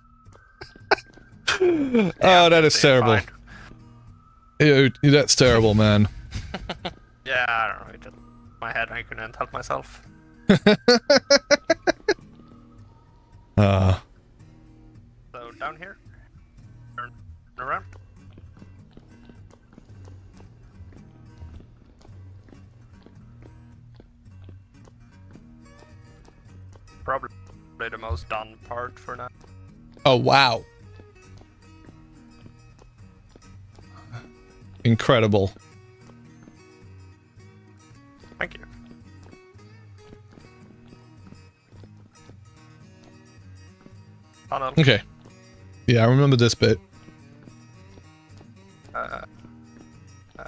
Oh, that is terrible. Fine. Ew, that's terrible, man. Yeah, I don't know. It just my head, I couldn't help myself. So down here, turn around. Probably the most done part for now. Oh, wow. Incredible. Thank you. Tunnel. Okay. Yeah, I remember this bit. I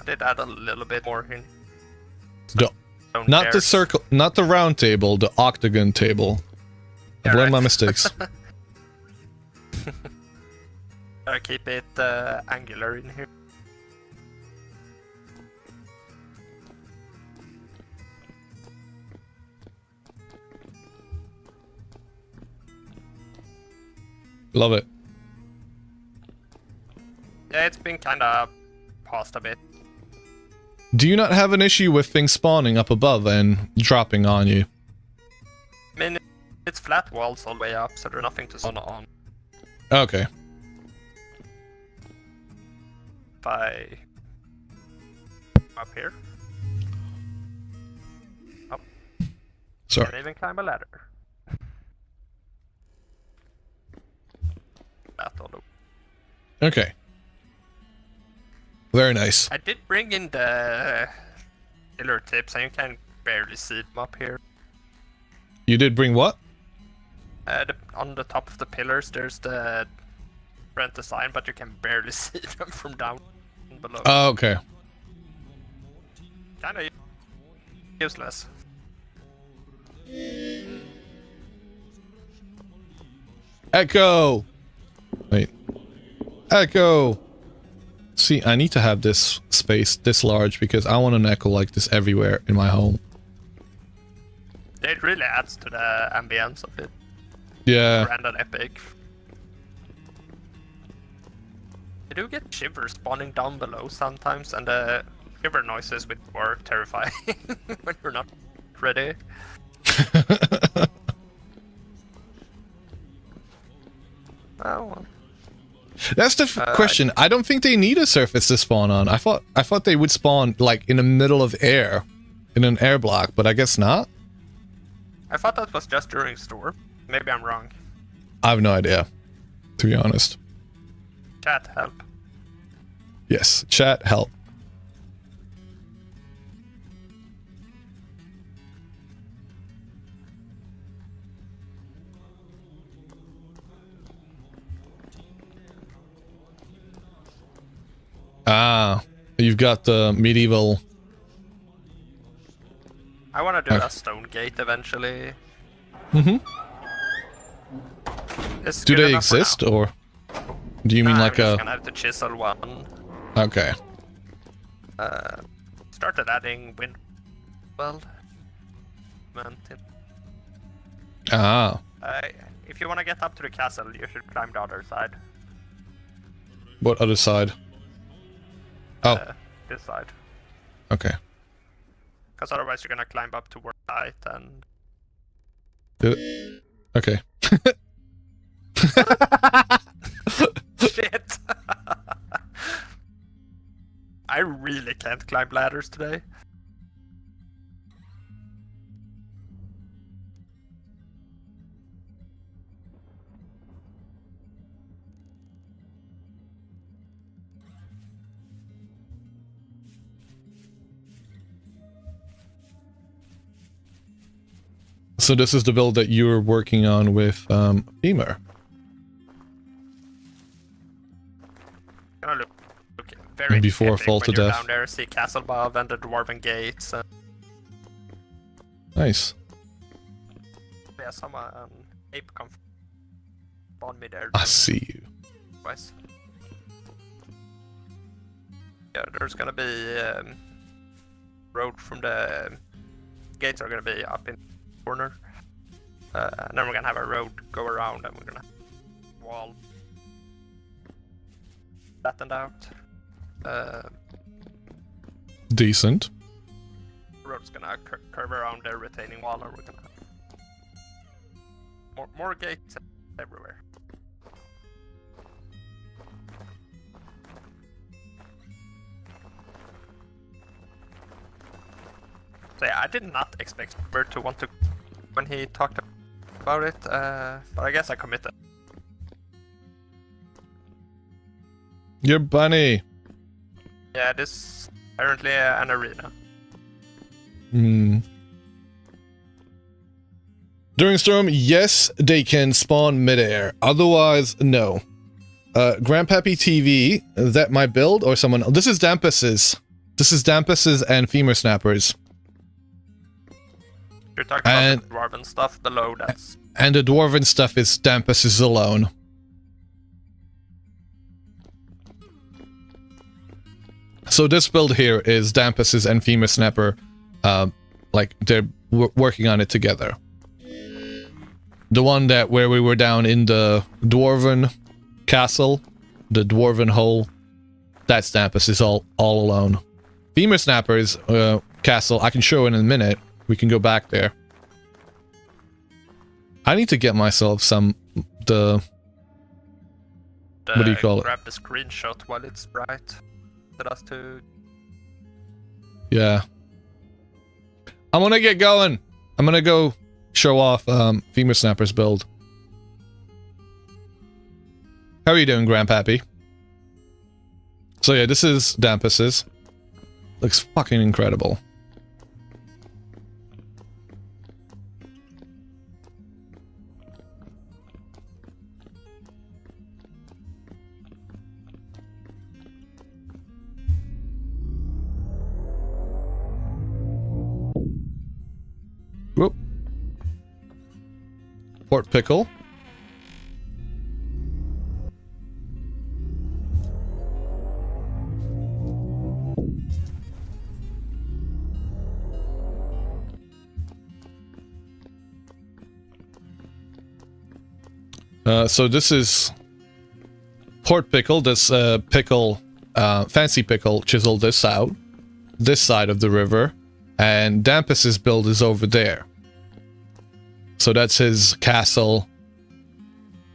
did add a little bit more in. The- Stone Not the chairs. circle, not the round table, the octagon table. I Yeah, blame right. my mistakes. Gotta keep it angular in here. Love it. Yeah, it's been kinda paused a bit. Do you not have an issue with things spawning up above and dropping on you? I mean, it's flat walls all the way up, so there's nothing to spawn on. Okay. If I... up here. Sorry. Can't even climb a ladder. Flat all over. Okay. Very nice. I did bring in the pillar tips, and you can barely see them up here. You did bring what? On the top of the pillars, there's the different design, but you can barely see them from down below. Oh, okay. Kinda useless. Echo! Wait. Echo! See, I need to have this space this large because I want an echo like this everywhere in my home. It really adds to the ambience of it. Yeah. Grand and epic. You do get shivers spawning down below sometimes, and the shiver noises with were terrifying when you're not ready. Oh, well. That's the question. I don't think they need a surface to spawn on. I thought they would spawn like in the middle of air, in an air block, but I guess not. I thought that was just during storm. Maybe I'm wrong. I have no idea, to be honest. Chat, help. Yes, chat, help. Ah, you've got the medieval. I want to do Okay. a stone gate eventually. Mm-hmm. It's Do good they enough for exist, now. or do you mean Nah, like I'm just a? gonna have to chisel one. Okay. Started adding wind. Well, mountain. Ah, If you want to get up to the castle, you should climb the other side. what other side? Oh, This side. okay. Because otherwise you're gonna climb up to work height and... Okay. Shit! I really can't climb ladders today. So this is the build that you were working on with Femur. Gonna look very before epic fall to when you're death. down there, see Castle Bob and the Dwarven Gates. And Nice. yeah, some ape come spawn me there. I see you. Twice. Yeah, there's gonna be road from the gates are gonna be up in the corner, and then we're gonna have a road go around, and we're gonna wall flattened out. Decent. Road's gonna curve around the retaining wall, and we're gonna more gates everywhere. So yeah, I did not expect Bert to want to when he talked about it, but I guess I committed. Your bunny. Yeah, this is apparently an arena. Hmm. During storm, yes, they can spawn midair. Otherwise, no. Grandpappy TV, is that my build or someone else? This is Dampus's. This is Dampus's and Femur Snappers. You're talking about the dwarven stuff below, that's... And the dwarven stuff is Dampus's alone. So this build here is Dampus's and Femur Snapper, like they're working on it together. The one that where we were down in the dwarven castle, the dwarven hole, that's Dampus's all alone. Femur Snapper's castle, I can show in a minute. We can go back there. I need to get myself some what do you call it? Grab the screenshot while it's bright. That us to... Yeah. I'm gonna get going. I'm gonna go show off Femur Snapper's build. How are you doing, Grandpappy? So yeah, this is Dampus's. Looks fucking incredible. Whoop. Port Pickle. So this is Port Pickle. This pickle, fancy pickle, chiseled this out, this side of the river. And Dampus's build is over there. So that's his castle,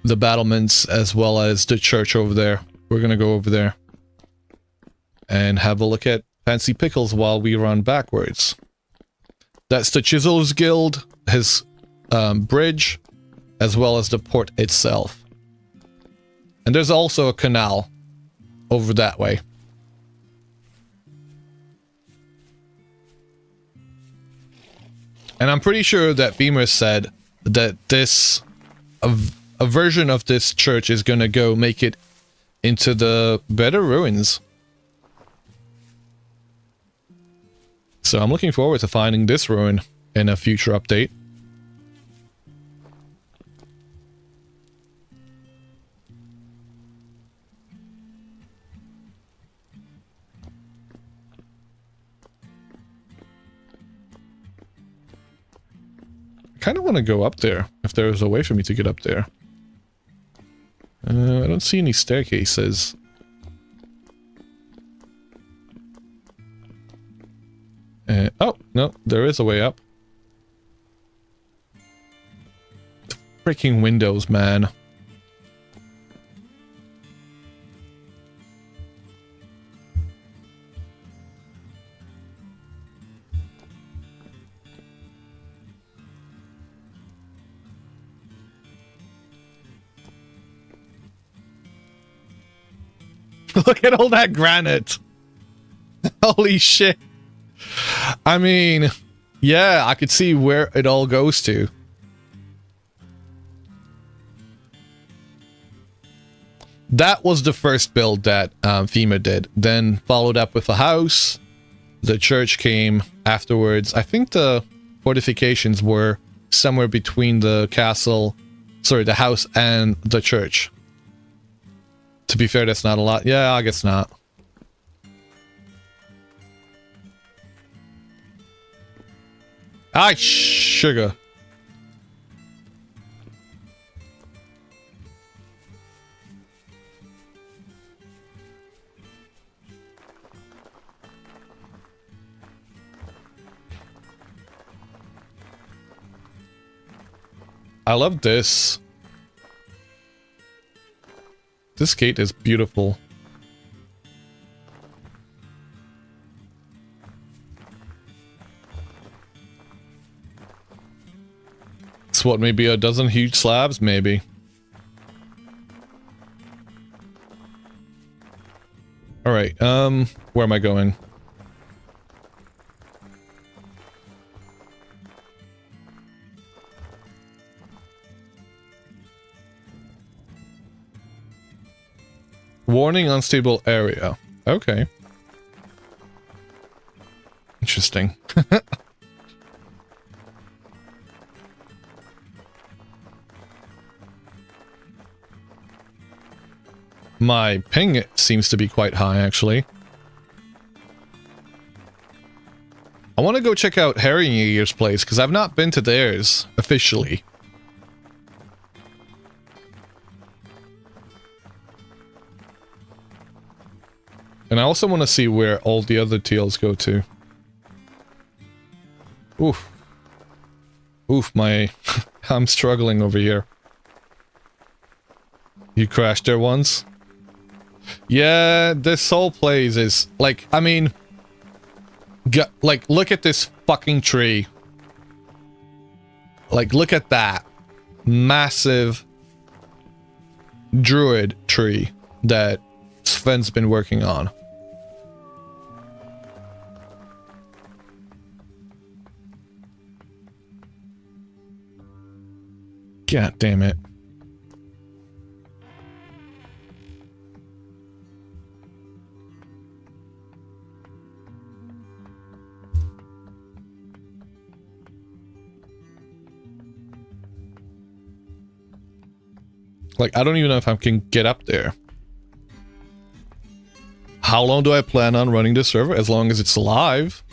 the battlements, as well as the church over there. We're gonna go over there and have a look at Fancy Pickles while we run backwards. That's the Chisels Guild, his bridge, as well as the port itself. And there's also a canal over that way. And I'm pretty sure that Femur said that this, a version of this church is gonna go make it into the better ruins. So I'm looking forward to finding this ruin in a future update. I kind of want to go up there, if there's a way for me to get up there. I don't see any staircases. Oh, no, there is a way up. The freaking windows, man. Look at all that granite. Holy shit. I mean, yeah, I could see where it all goes to. that was the first build that FEMA did. Then followed up with a house. The church came afterwards. I think the fortifications were somewhere between the castle, sorry, the house and the church. To be fair, that's not a lot. Yeah, I guess not. Ah, sugar. I love this. This gate is beautiful. It's what, maybe a dozen huge slabs, maybe. Alright, where am I going? Warning, unstable area. Okay. Interesting. My ping seems to be quite high, actually. I want to go check out Harry Yeager's place, because I've not been to theirs, officially. And I also want to see where all the other teals go to. Oof. Oof, my... I'm struggling over here. You crashed there once? Yeah, this whole place is... Like, I mean... Like, look at this fucking tree. Like, look at that. Massive... druid tree that Sven's been working on. God damn it. Like, I don't even know if I can get up there. How long do I plan on running this server? As long as it's live.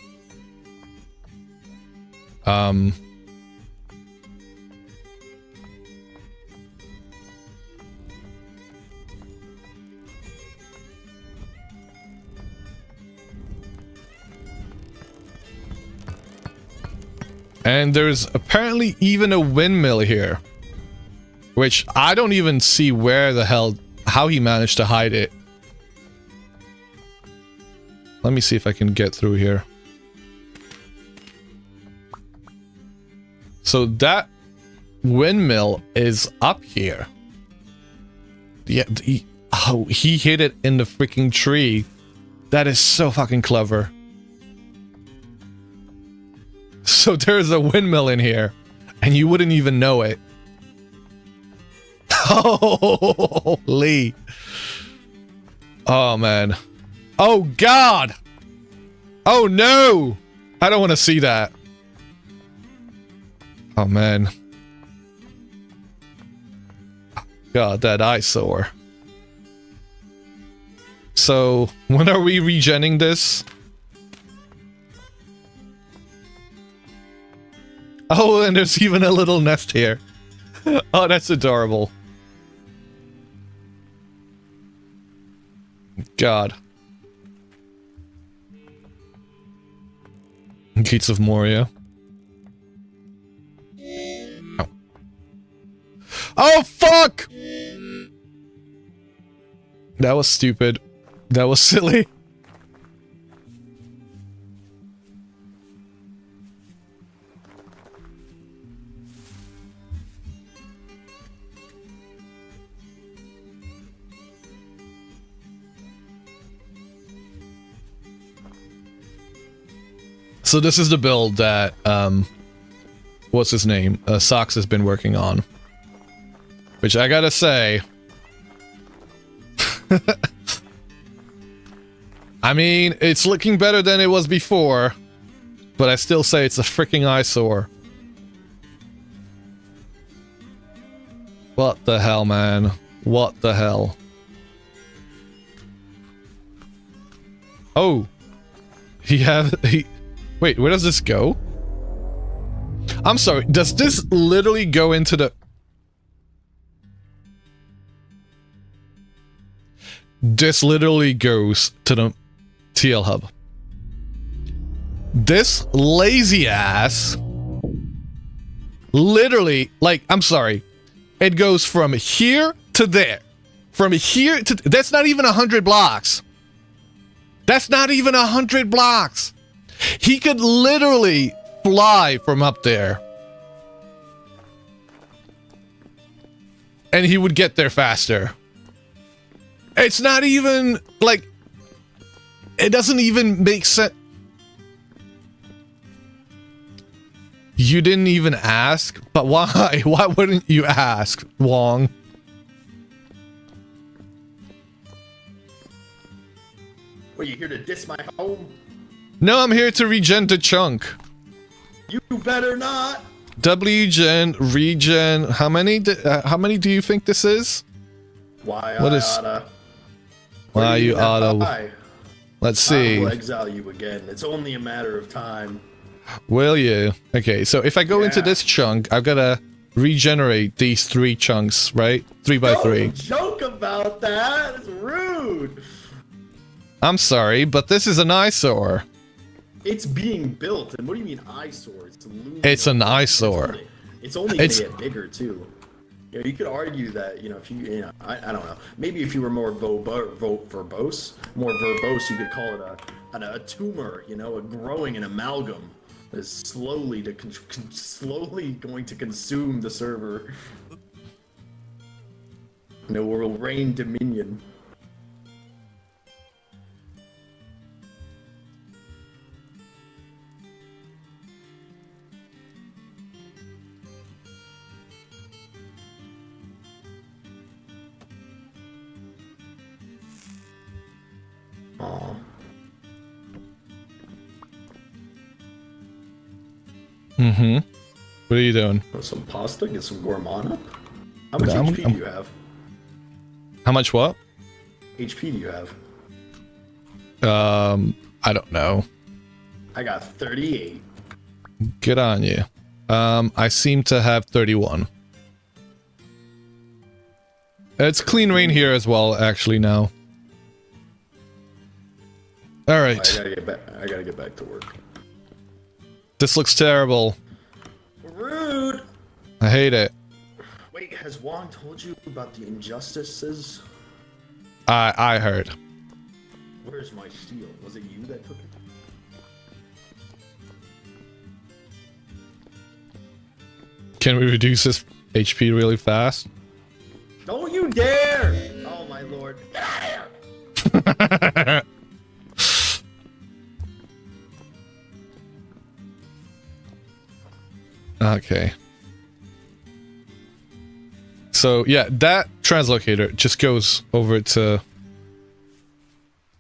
And there's apparently even a windmill here. Which I don't even see where the hell... how he managed to hide it. Let me see if I can get through here. So that windmill is up here. Yeah, he hid it in the freaking tree. That is so fucking clever. So there's a windmill in here, and you wouldn't even know it. Holy. Oh, man. Oh, God. Oh, no. I don't want to see that. Oh, man. God, that eyesore. So, when are we regenning this? Oh, and there's even a little nest here. Oh, that's adorable. God. Gates of Moria. Oh. Oh, fuck! That was stupid. That was silly. So this is the build that, what's his name? Sox has been working on. Which I gotta say, I mean, it's looking better than it was before, but I still say it's a freaking eyesore. What the hell, man? What the hell? Oh. Wait, where does this go? I'm sorry, does this literally go into the... This literally goes to the TL hub. This lazy ass... Literally, like, I'm sorry. It goes from here to there. From here to... That's not even 100 blocks. That's not even 100 blocks. He could literally fly from up there. And he would get there faster. It's not even, like... It doesn't even make sense. You didn't even ask? But why? Why wouldn't you ask, Wong? Were you here to diss my home? No, I'm here to regen the chunk. You better not. W-gen, regen, how many do you think this is? Why What I is- oughta. Why Where do you have oughta... I? Let's I see. will exile you again. It's only a matter of time. Will you? Okay, so if I go into Yeah. this chunk, I've gotta regenerate these 3 chunks, right? 3 by 3. Don't joke about that. It's rude. I'm sorry, but this is an eyesore. It's being built, and what do you mean eyesore? It's looming. It's an eyesore. It's only gonna It's- get bigger too. You know, you could argue that, you know, if you know, I don't know. Maybe if you were more verbose, you could call it a tumor. You know, a growing an amalgam that is slowly slowly going to consume the server. You know, will reign dominion. Aw. Mm-hmm. What are you doing? Want some pasta? Get some gourmand? How much I'm- HP I'm- do you have? How much what? HP do you have? I don't know. I got 38. Good on you. I seem to have 31. It's clean rain here as well, actually, now. Alright. I gotta get back to work. This looks terrible. Rude! I hate it. Wait, has Wong told you about the injustices? I heard. Where's my steel? Was it you that took it? Can we reduce this HP really fast? Don't you dare! Oh my lord. Get out of here! Okay. So, yeah, that translocator just goes over to...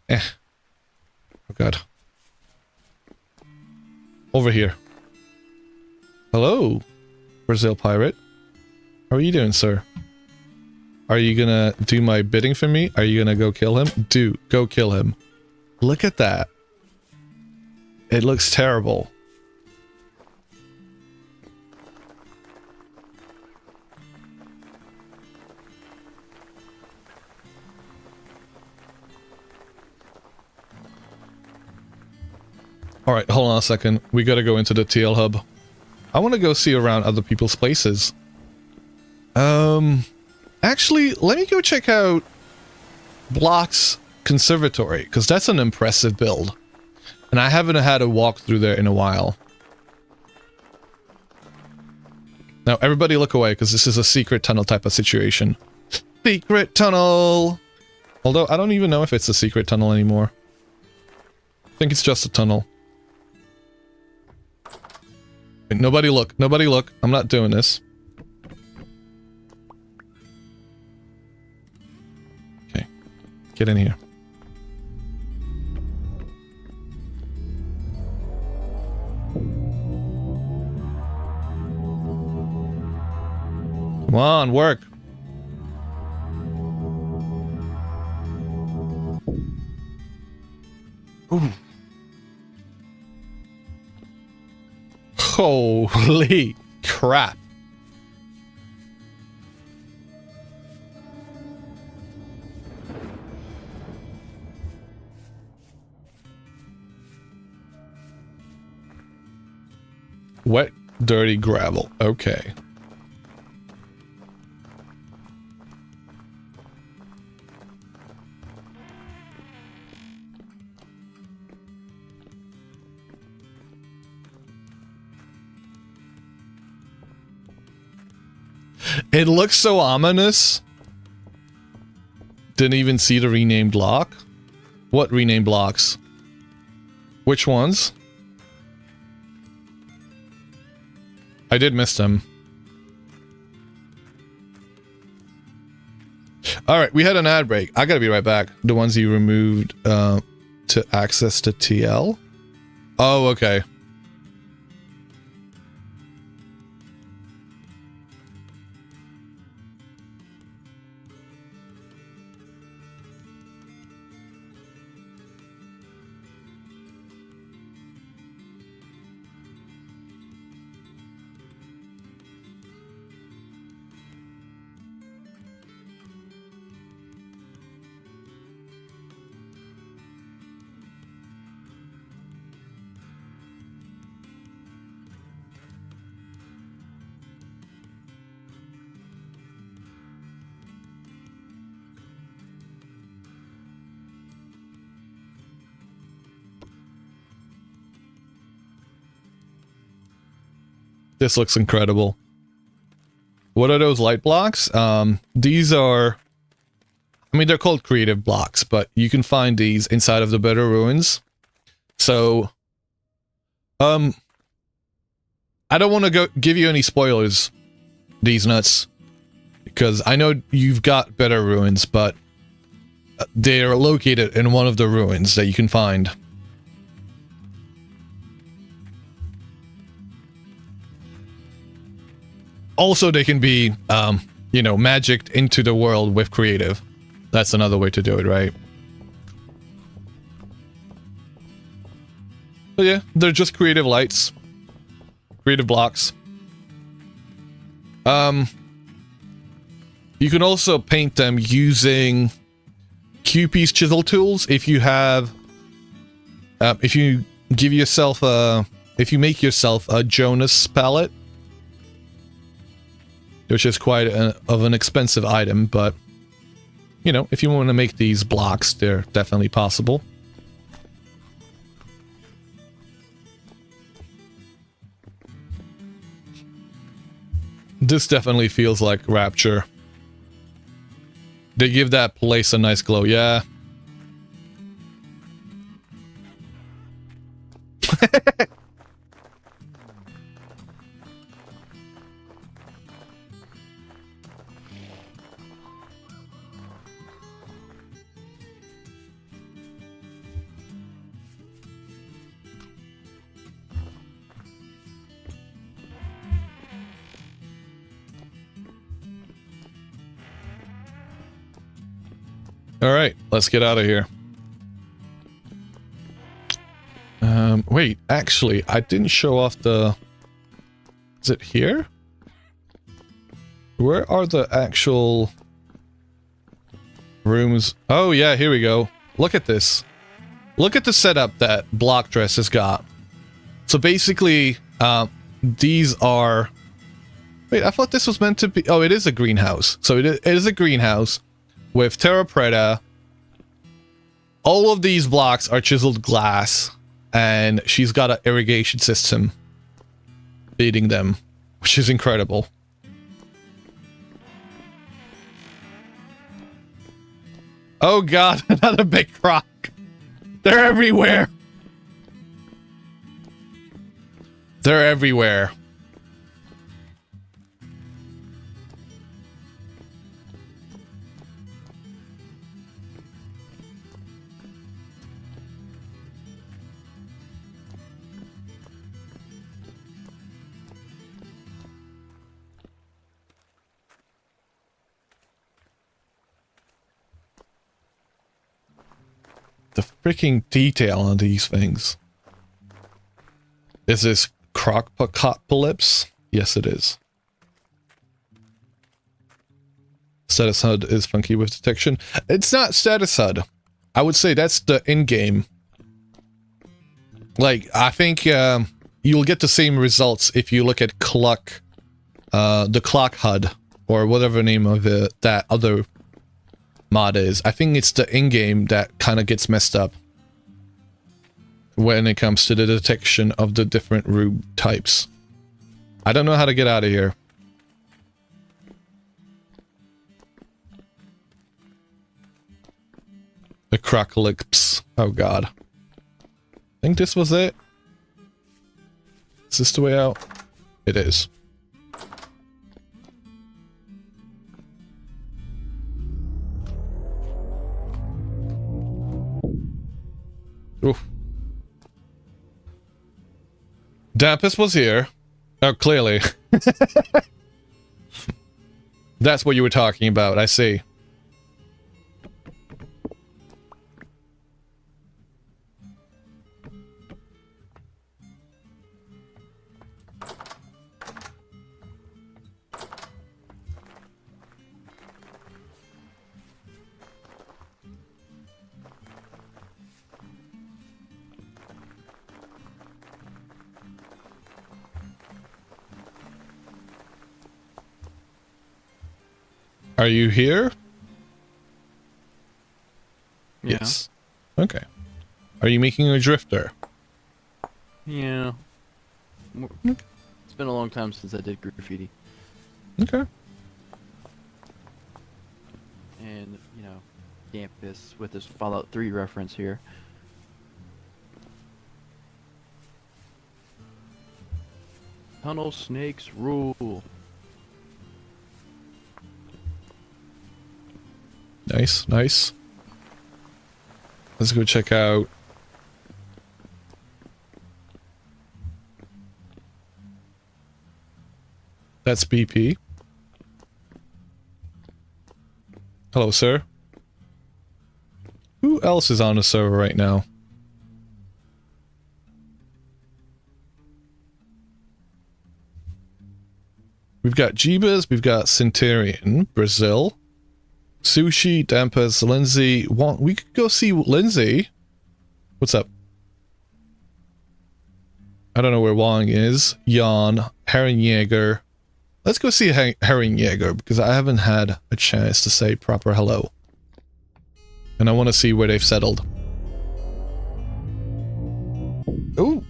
Oh, God. Over here. Hello, Brazil Pirate. How are you doing, sir? Are you gonna do my bidding for me? Are you gonna go kill him? Go kill him. Look at that. It looks terrible. Alright, hold on a second. We gotta go into the TL hub. I wanna go see around other people's places. Actually, let me go check out Block's Conservatory, because that's an impressive build. And I haven't had a walk through there in a while. Now, everybody look away, because this is a secret tunnel type of situation. Secret tunnel! Although, I don't even know if it's a secret tunnel anymore. I think it's just a tunnel. Wait, nobody look. Nobody look. I'm not doing this. Okay. Get in here. Come on, work. Ooh. Holy crap. Wet, dirty gravel. Okay. It looks so ominous. Didn't even see the renamed block. What renamed blocks? Which ones? I did miss them. Alright, we had an ad break. I gotta be right back. The ones you removed to access to TL? Oh, okay. This looks incredible. What are those light blocks? These are... I mean, they're called creative blocks, but you can find these inside of the Better Ruins. So... I don't want to give you any spoilers, these nuts. Because I know you've got Better Ruins, but... they're located in one of the ruins that you can find. Also, they can be, you know, magicked into the world with creative. That's another way to do it, right? But yeah, they're just creative lights. Creative blocks. You can also paint them using QP's chisel tools if you have... if you give yourself a... if you make yourself a Jonas palette. Which is quite of an expensive item, but, you know, if you want to make these blocks, they're definitely possible. This definitely feels like Rapture. They give that place a nice glow, yeah. Alright, let's get out of here. Wait, actually, I didn't show off the... Is it here? Where are the actual rooms? Oh yeah, here we go. Look at this. Look at the setup that Block Dress has got. So basically, these are... Wait, I thought this was meant to be... Oh, it is a greenhouse. So it is a greenhouse with Terra Preta. All of these blocks are chiseled glass, and she's got an irrigation system feeding them, which is incredible. Oh god, another big croc. They're everywhere. They're everywhere. the freaking detail on these things. Is this Crocopolyps? Yes, it is. Status HUD is funky with detection. It's not status HUD. I would say that's the in-game. Like, I think you'll get the same results if you look at clock, the clock HUD, or whatever the name of that other mod is. I think it's the in-game that kind of gets messed up when it comes to the detection of the different rube types. I don't know how to get out of here. The Crocolyps. Oh god. I think this was it. Is this the way out? It is. Oof. Dampus was here. Oh, clearly. That's what you were talking about, I see. Are you here? Yeah. Yes. Okay. Are you making a drifter? Yeah. It's been a long time since I did graffiti. Okay. And, you know, Dampus with this Fallout 3 reference here. Tunnel snakes rule. Nice, nice. Let's go check out. That's BP. Hello, sir. Who else is on the server right now? We've got Jeebus, we've got Centurion, Brazil, Sushi, Dampus, Lindsay. We could go see Lindsay. What's up? I don't know where Wong is. Jan, Herrenjäger. Let's go see Herrenjäger because I haven't had a chance to say proper hello. And I want to see where they've settled. Ooh.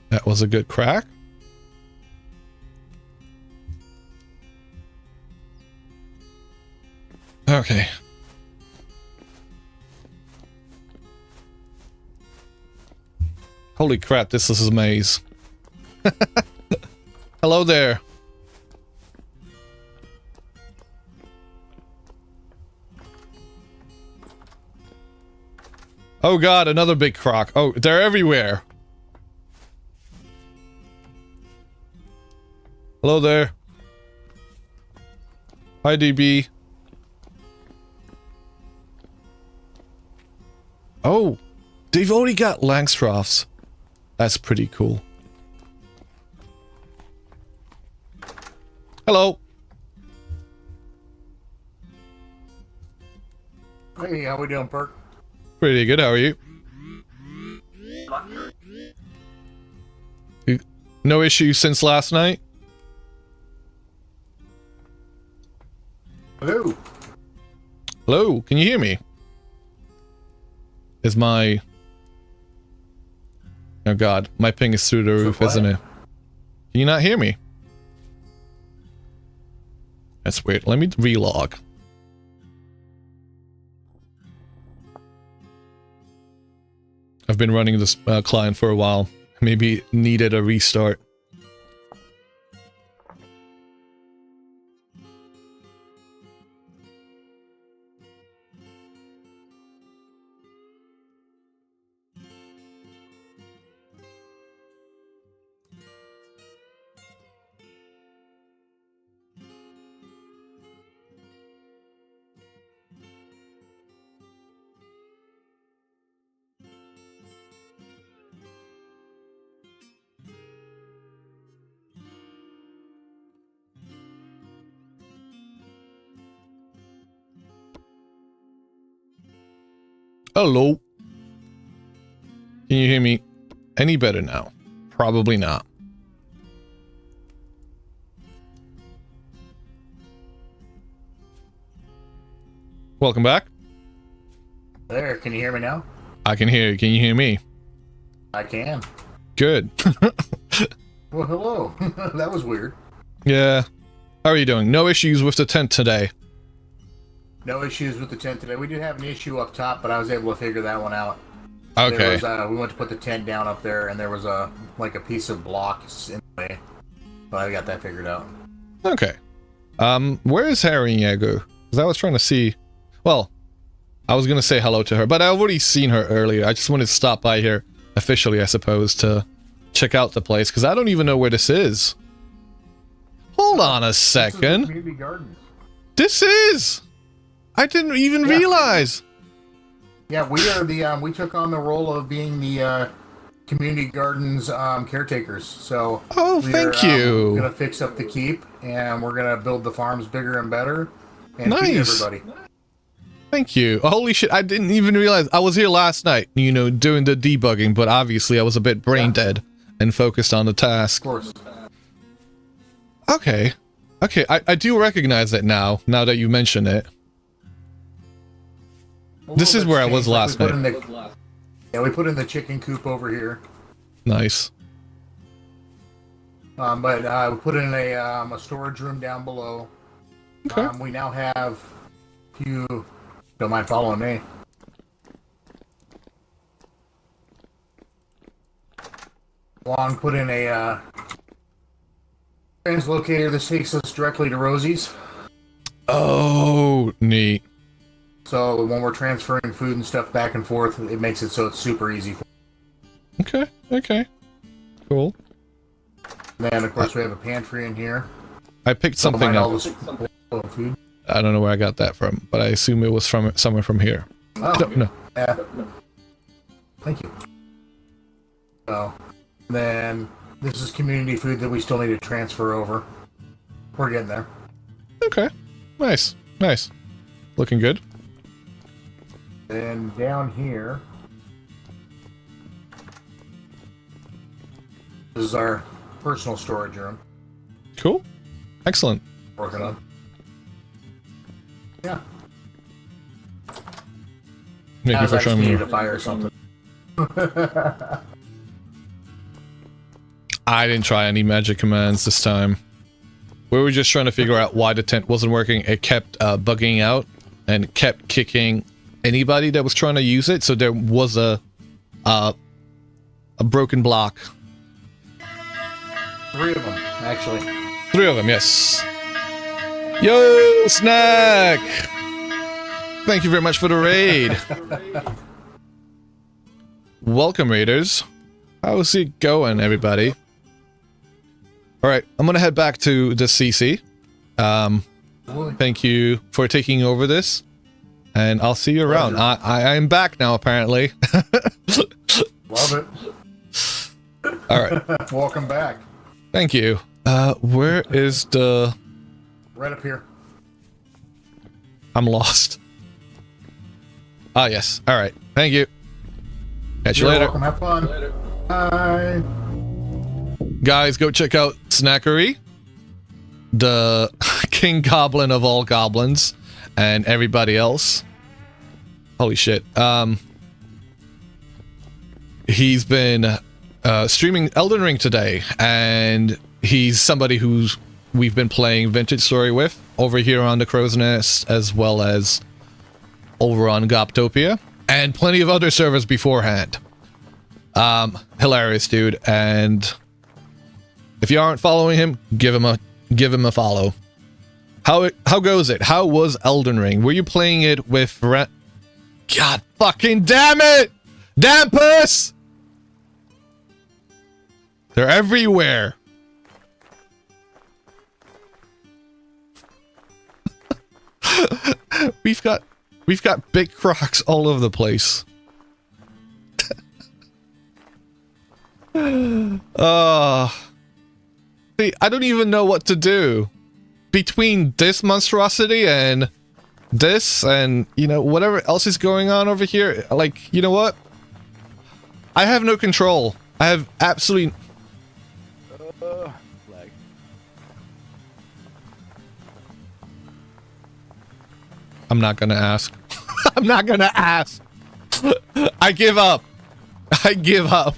That was a good crack. Okay. Holy crap, this is a maze. Hello there. Oh god, another big croc. Oh, they're everywhere. Hello there. Hi, DB. Oh, they've already got Langstroths. That's pretty cool. Hello. Hey, how we doing, Perk? Pretty good, how are you? No issues since last night? Hello. Hello, can you hear me? Is my... Oh god, my ping is through the roof, isn't it? Can you not hear me? That's weird. Let me relog. I've been running this client for a while. Maybe needed a restart. Hello. Can you hear me any better now? Probably not. Welcome back. There, can you hear me now? I can hear you. Can you hear me? I can. Good. Well, hello. That was weird. Yeah. How are you doing? No issues with the tent today. No issues with the tent today. We did have an issue up top, but I was able to figure that one out. Okay. There was, we went to put the tent down up there, and there was a piece of block in the way. But I got that figured out. Okay. Where is Harry Yago? Because I was trying to see. Well, I was gonna say hello to her, but I've already seen her earlier. I just wanted to stop by here officially, I suppose, to check out the place, because I don't even know where this is. Hold on a This is the second. community gardens. This is! I didn't even Yeah. realize. Yeah, we are the we took on the role of being the community gardens caretakers. So Oh, thank you. Gonna fix up the keep, and we're gonna build the farms bigger and better, and feed Nice. everybody. Thank you. Holy shit, I didn't even realize. I was here last night, you know, doing the debugging, but obviously I was a bit brain dead and focused on the Of task. course. Okay. Okay, I do recognize it now that you mention it. This is where I was last night. Yeah, we put in the chicken coop over here. Nice. But we put in a storage room down below. Okay. We now have, if you don't mind following me. Long put in a translocator. This takes us directly to Rosie's. Oh, neat. So when we're transferring food and stuff back and forth, it makes it so it's super easy. Okay, okay. Cool. And then, of course, we have a pantry in here. I picked something All up. this food. I don't know where I got that from, but I assume it was from somewhere from here. Oh, No. yeah. Thank you. So, then this is community food that we still need to transfer over. We're getting there. Okay. Nice. Nice. Looking good. And down here, this is our personal storage room. Cool. Excellent. Working on. Yeah. Thank you Guys, for I just showing me. needed a fire or something. I didn't try any magic commands this time. We were just trying to figure out why the tent wasn't working. It kept bugging out and kept kicking anybody that was trying to use it. So there was a broken block. 3 of them, actually. 3 of them, yes. Yo, Snack! Thank you very much for the raid. Welcome, raiders. How's it going, everybody? Alright, I'm gonna head back to the CC. Thank you for taking over this. And I'll see you around. I'm back now, apparently. Love it. Alright, Welcome back. thank you. Where is the... Right up here. I'm lost. Ah, yes. Alright, thank you. Catch you You're later. welcome. Have fun. Bye. Guys, go check out Snackery, the king goblin of all goblins, and everybody else. Holy shit. He's been streaming Elden Ring today, and he's somebody who's we've been playing Vintage Story with over here on the Crow's Nest, as well as over on Goptopia, and plenty of other servers beforehand. Hilarious dude, and if you aren't following him, give him a follow. How goes it? How was Elden Ring? Were you playing it with God fucking damn it! Damn puss! They're everywhere. We've got big crocs all over the place. See, I don't even know what to do between this monstrosity and this and, you know, whatever else is going on over here, like, you know what? I have no control. I have absolutely... Lag. I'm not gonna ask. I'm not gonna ask. I give up. I give up.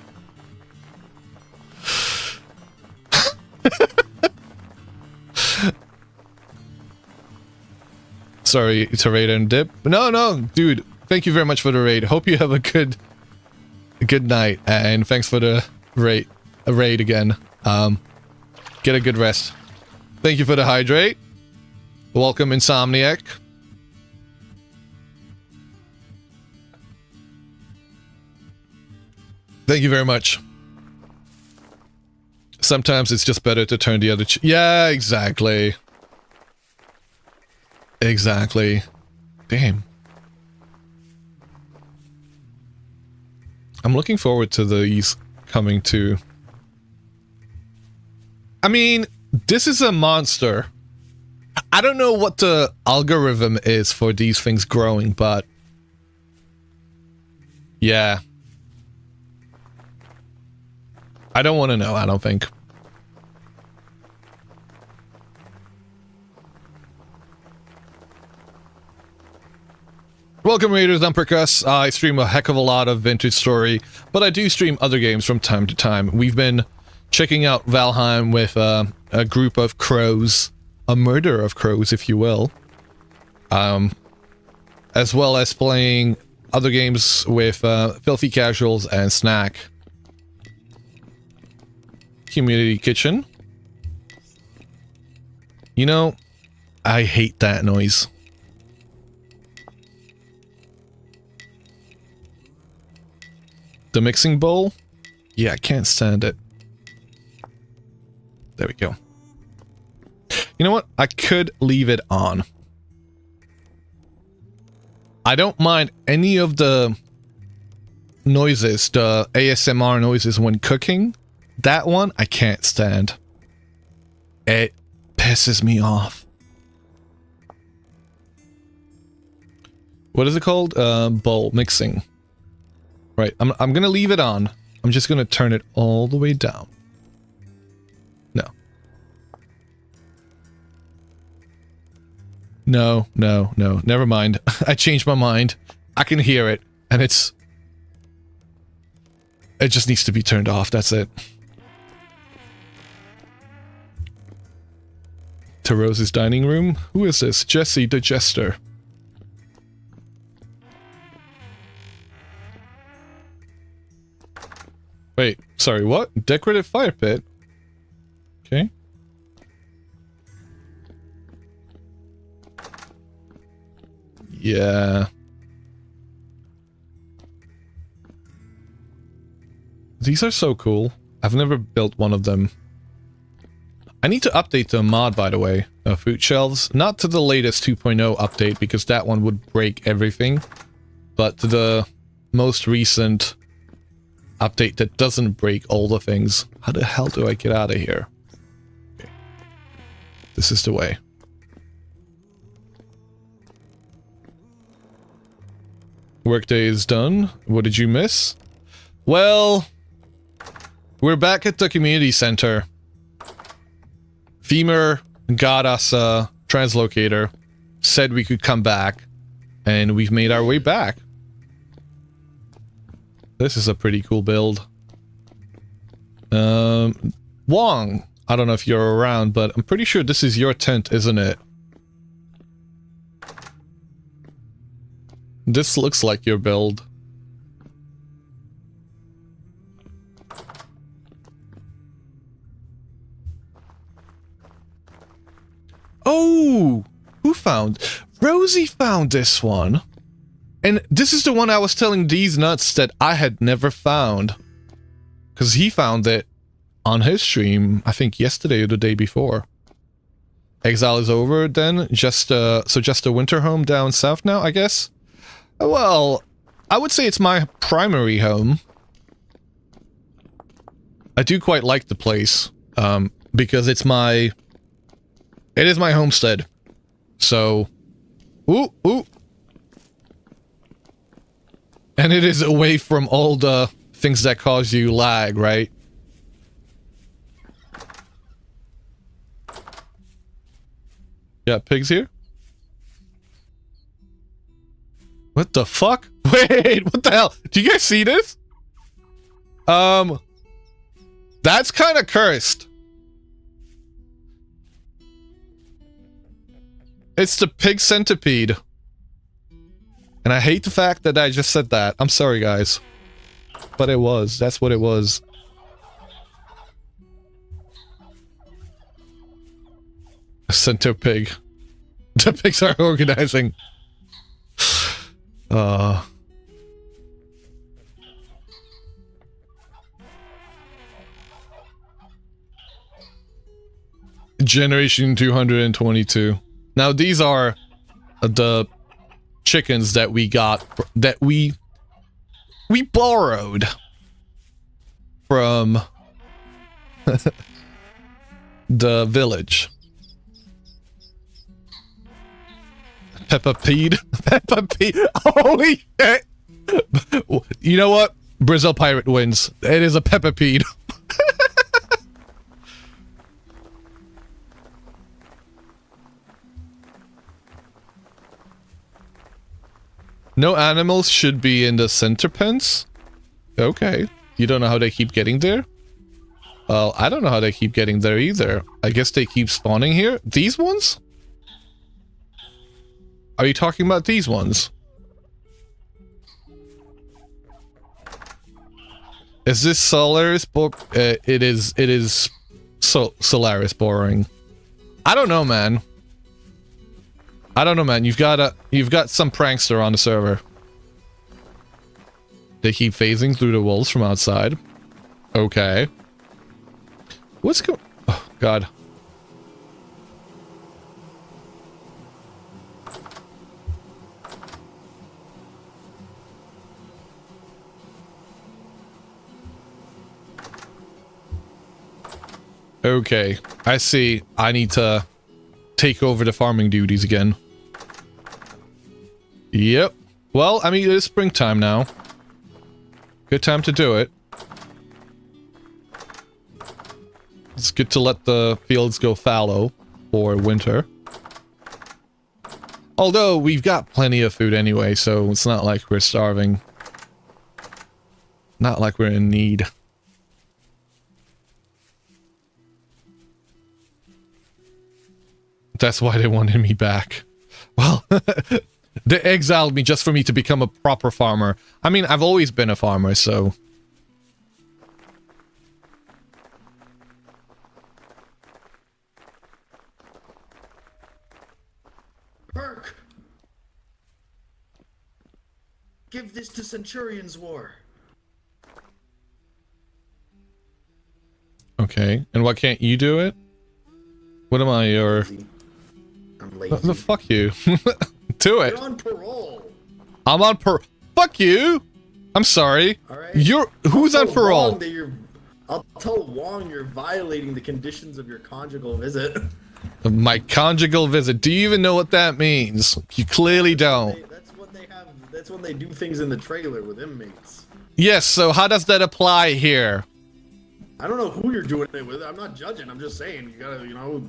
Sorry to raid and dip. No, dude. Thank you very much for the raid. Hope you have a good night, and thanks for the raid again. Get a good rest. Thank you for the hydrate. Welcome, Insomniac. Thank you very much. Sometimes it's just better to turn the other yeah, exactly. Exactly. Damn. I'm looking forward to these coming too. I mean, this is a monster. I don't know what the algorithm is for these things growing, but... yeah. I don't want to know, I don't think. Welcome Raiders, I'm Percuss. I stream a heck of a lot of Vintage Story, but I do stream other games from time to time. We've been checking out Valheim with a group of crows, a murder of crows, if you will. As well as playing other games with Filthy Casuals and Snack. Community Kitchen. You know, I hate that noise. The mixing bowl? Yeah, I can't stand it. There we go. You know what? I could leave it on. I don't mind any of the noises, the ASMR noises when cooking. That one, I can't stand. It pisses me off. What is it called? Bowl mixing. Right, I'm gonna leave it on. I'm just gonna turn it all the way down. No. No, never mind. I changed my mind. I can hear it, and it just needs to be turned off, that's it. To Rose's dining room? Who is this? Jesse the Jester. Wait, sorry, what? Decorative fire pit? Okay. Yeah. These are so cool. I've never built one of them. I need to update the mod, by the way. Food shelves. Not to the latest 2.0 update, because that one would break everything. But to the most recent update that doesn't break all the things. How the hell do I get out of here? Okay. This is the way. Workday is done. What did you miss? Well, we're back at the community center. Femur got us a translocator, said we could come back, and we've made our way back. This is a pretty cool build. Wong, I don't know if you're around, but I'm pretty sure this is your tent, isn't it? This looks like your build. Oh! Who found? Rosie found this one. And this is the one I was telling these nuts that I had never found. Because he found it on his stream, I think yesterday or the day before. Exile is over then? So just a winter home down south now, I guess? Well, I would say it's my primary home. I do quite like the place. Because it is my homestead. So, Ooh, ooh. And it is away from all the things that cause you lag, right? Yeah, pigs here? What the fuck? Wait, what the hell? Do you guys see this? That's kind of cursed. It's the pig centipede. And I hate the fact that I just said that. I'm sorry, guys. But it was. That's what it was. A centipig. The pigs are organizing. Generation 222. Now these are the chickens that we got, that we borrowed from the village. Peppa Pig. Peppa Pig. Holy shit. You know what? Brazil Pirate wins. It is a Peppa Pig. No animals should be in the center pens? Okay. You don't know how they keep getting there? Well, I don't know how they keep getting there either. I guess they keep spawning here. These ones? Are you talking about these ones? Is this Solaris? It is Solaris boring. I don't know, man. I don't know, man. You've got some prankster on the server. They keep phasing through the walls from outside. Okay. What's going? Oh God. Okay, I see. I need to take over the farming duties again. Yep. Well, I mean, it is springtime now. Good time to do it. It's good to let the fields go fallow for winter. Although, we've got plenty of food anyway, so it's not like we're starving. Not like we're in need. That's why they wanted me back. Well, they exiled me just for me to become a proper farmer. I mean, I've always been a farmer, so... Burke! Give this to Centurion's War. Okay, and why can't you do it? What am I, your... I'm lazy. The fuck you. Do it. You're on parole. I'm on fuck you! I'm sorry. Alright. Who's on parole? I'll tell Wong you're violating the conditions of your conjugal visit. My conjugal visit. Do you even know what that means? You clearly don't. That's what they have. That's when they do things in the trailer with inmates. Yes, so how does that apply here? I don't know who you're doing it with. I'm not judging. I'm just saying. You gotta, help me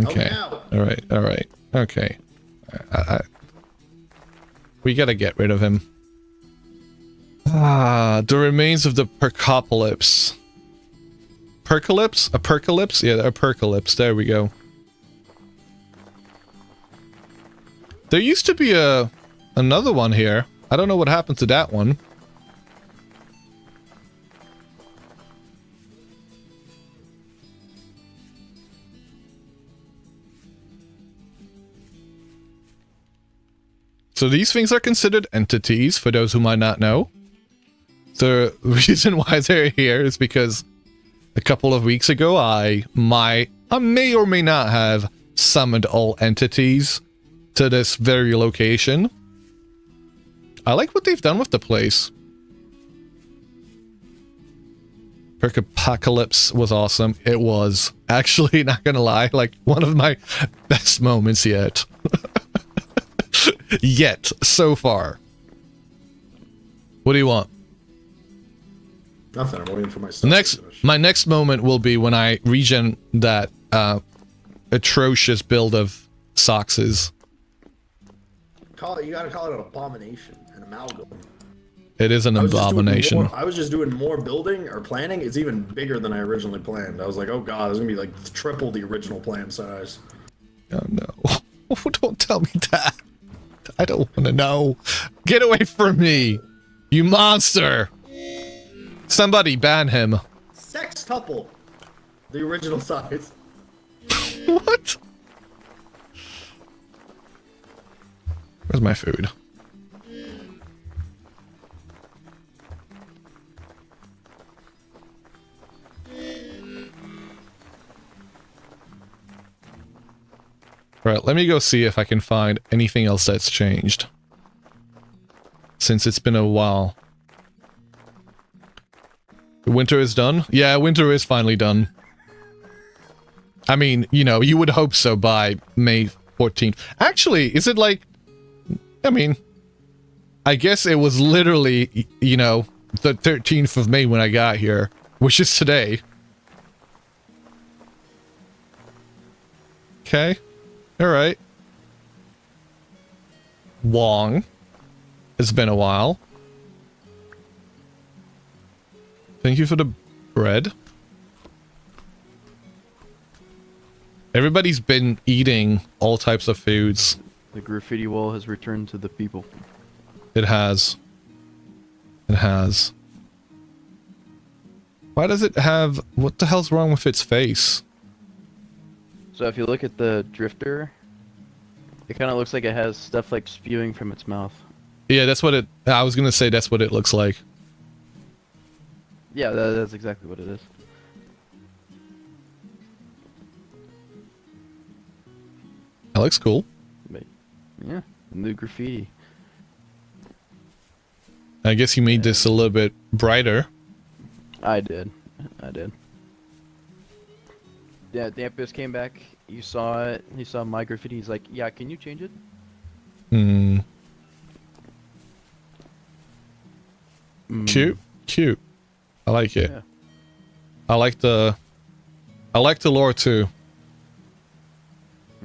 Okay. out. Alright. Okay. We gotta get rid of him. Ah, the remains of the Percopolis. Percolypse? A Percolypse? Yeah, a Percolypse. There we go. There used to be another one here. I don't know what happened to that one. So these things are considered entities, for those who might not know. The reason why they're here is because a couple of weeks ago, I may or may not have summoned all entities to this very location. I like what they've done with the place. Percopolis was awesome. It was. Actually, not gonna lie, like one of my best moments yet. Yet, so far. What do you want? Nothing. I'm waiting for my stuff to finish. My next moment will be when I regen that atrocious build of Sox's. You gotta call it an abomination, an amalgam. It is an abomination. I was just doing more building or planning. It's even bigger than I originally planned. I was like, oh god, it's gonna be like triple the original plan size. Oh no. Don't tell me that. I don't want to know. Get away from me, you monster. Somebody ban him. Sextuple. The original size. What? Where's my food? Right, let me go see if I can find anything else that's changed. Since it's been a while. Winter is done? Yeah, winter is finally done. I mean, you know, you would hope so by May 14th. Actually, is it like... I mean... I guess it was literally, you know, the 13th of May when I got here. Which is today. Okay. Alright. Wong. It's been a while. Thank you for the bread. Everybody's been eating all types of foods. The graffiti wall has returned to the people. It has. It has. Why does it have... What the hell's wrong with its face? So if you look at the drifter, it kind of looks like it has stuff like spewing from its mouth. Yeah, that's what it... I was gonna say that's what it looks like. Yeah, that's exactly what it is. That looks cool. But, yeah, new graffiti. I guess you made this a little bit brighter. I did. Yeah, Dampus came back. You saw it. He saw my graffiti. He's like, yeah, can you change it? Hmm. Mm. Cute. Cute. I like it. Yeah. I like the lore too.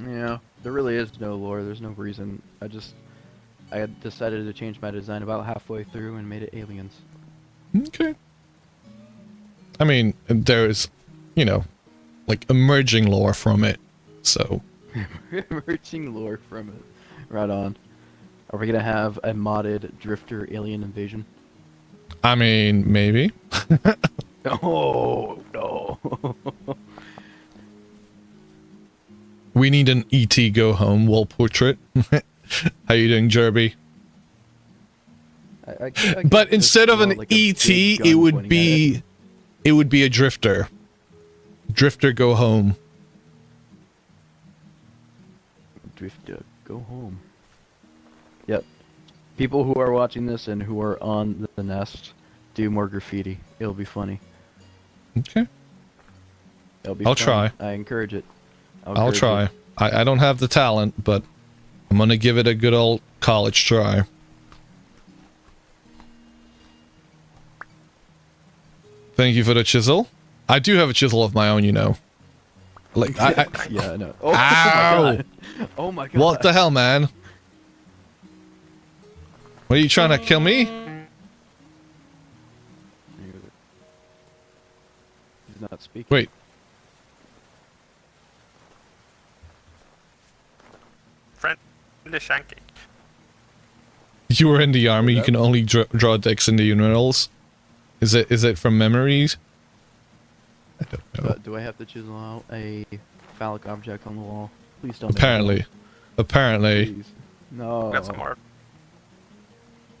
Yeah, there really is no lore. There's no reason. I had decided to change my design about halfway through and made it aliens. Okay. I mean, there's, you know, like emerging lore from it. So. Emerging lore from it. Right on. Are we gonna have a modded drifter alien invasion? I mean, maybe. Oh no. We need an ET go home wall portrait. How you doing, Jerby? But instead of an like a ET, big it gun would pointing be a drifter. Drifter go home. Drifter, go home. Yep. People who are watching this and who are on the nest, do more graffiti. It'll be funny. Okay. It'll be I'll fun. try. I encourage it. I'll try. I don't have the talent, but I'm gonna give it a good old college try. Thank you for the chisel. I do have a chisel of my own, you know. Like, yeah, I know. Oh, Ow! my god. Oh my god. What the hell, man? What are you trying to kill me? He's not speaking. Wait. Friendly shanking. You were in the army, you can only draw dicks in the urinals. Is it from memories? I don't know. Do I have to chisel out a phallic object on the wall? Please don't. Apparently. Apparently. Please. No. Got some more.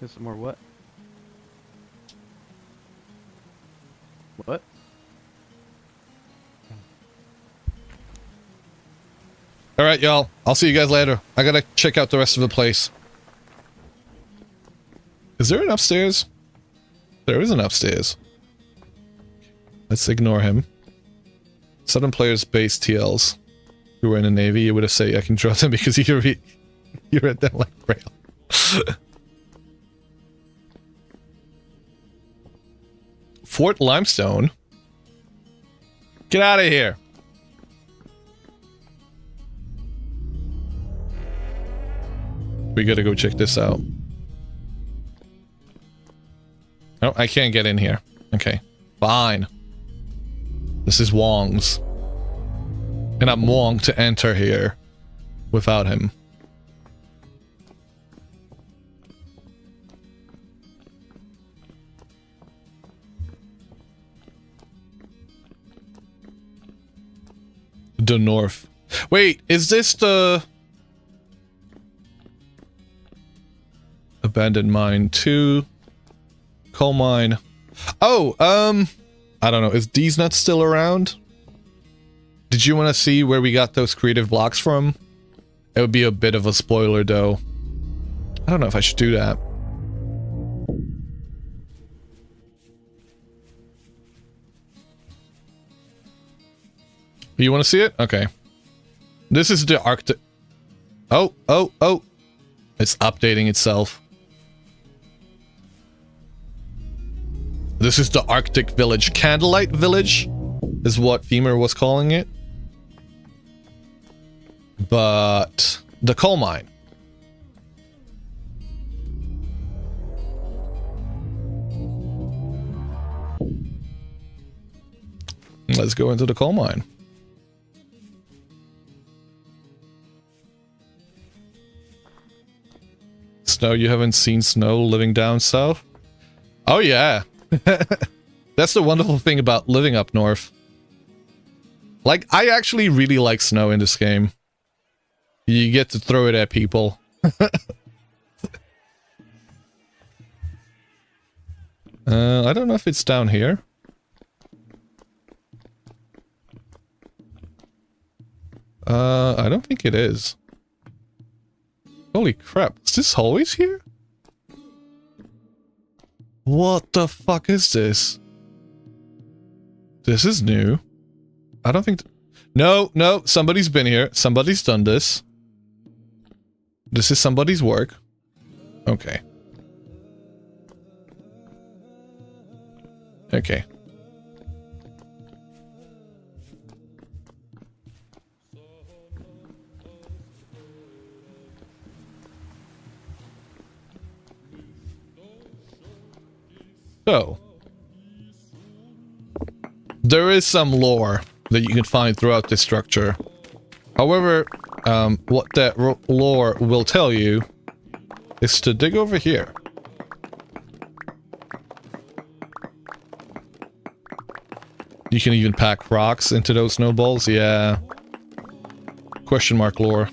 Got some more what? What? Alright, y'all. I'll see you guys later. I gotta check out the rest of the place. Is there an upstairs? There is an upstairs. Let's ignore him. Southern players base TLs who were in the Navy, you would have said I can draw them because you read them like Braille. Fort Limestone? Get out of here. We gotta go check this out. Oh, I can't get in here. Okay, fine. This is Wong's. And I'm Wong to enter here without him. The north. Wait, is this the abandoned mine 2 coal mine? Oh, I don't know. Is D's Nuts still around? Did you want to see where we got those creative blocks from? It would be a bit of a spoiler, though. I don't know if I should do that. You want to see it? Okay. This is the Arctic... Oh. It's updating itself. This is the Arctic Village. Candlelight Village is what Femur was calling it. But the coal mine. Let's go into the coal mine. Snow, you haven't seen Snow living down south? Oh yeah. That's the wonderful thing about living up north. Like, I actually really like Snow in this game. You get to throw it at people. I don't know if it's down here. I don't think it is. Holy crap, is this always here? What the fuck is this? This is new. I don't think... No, somebody's been here. Somebody's done this. This is somebody's work. Okay. Okay. So, there is some lore that you can find throughout this structure. However, what that lore will tell you is to dig over here. You can even pack rocks into those snowballs. Yeah. Question mark lore.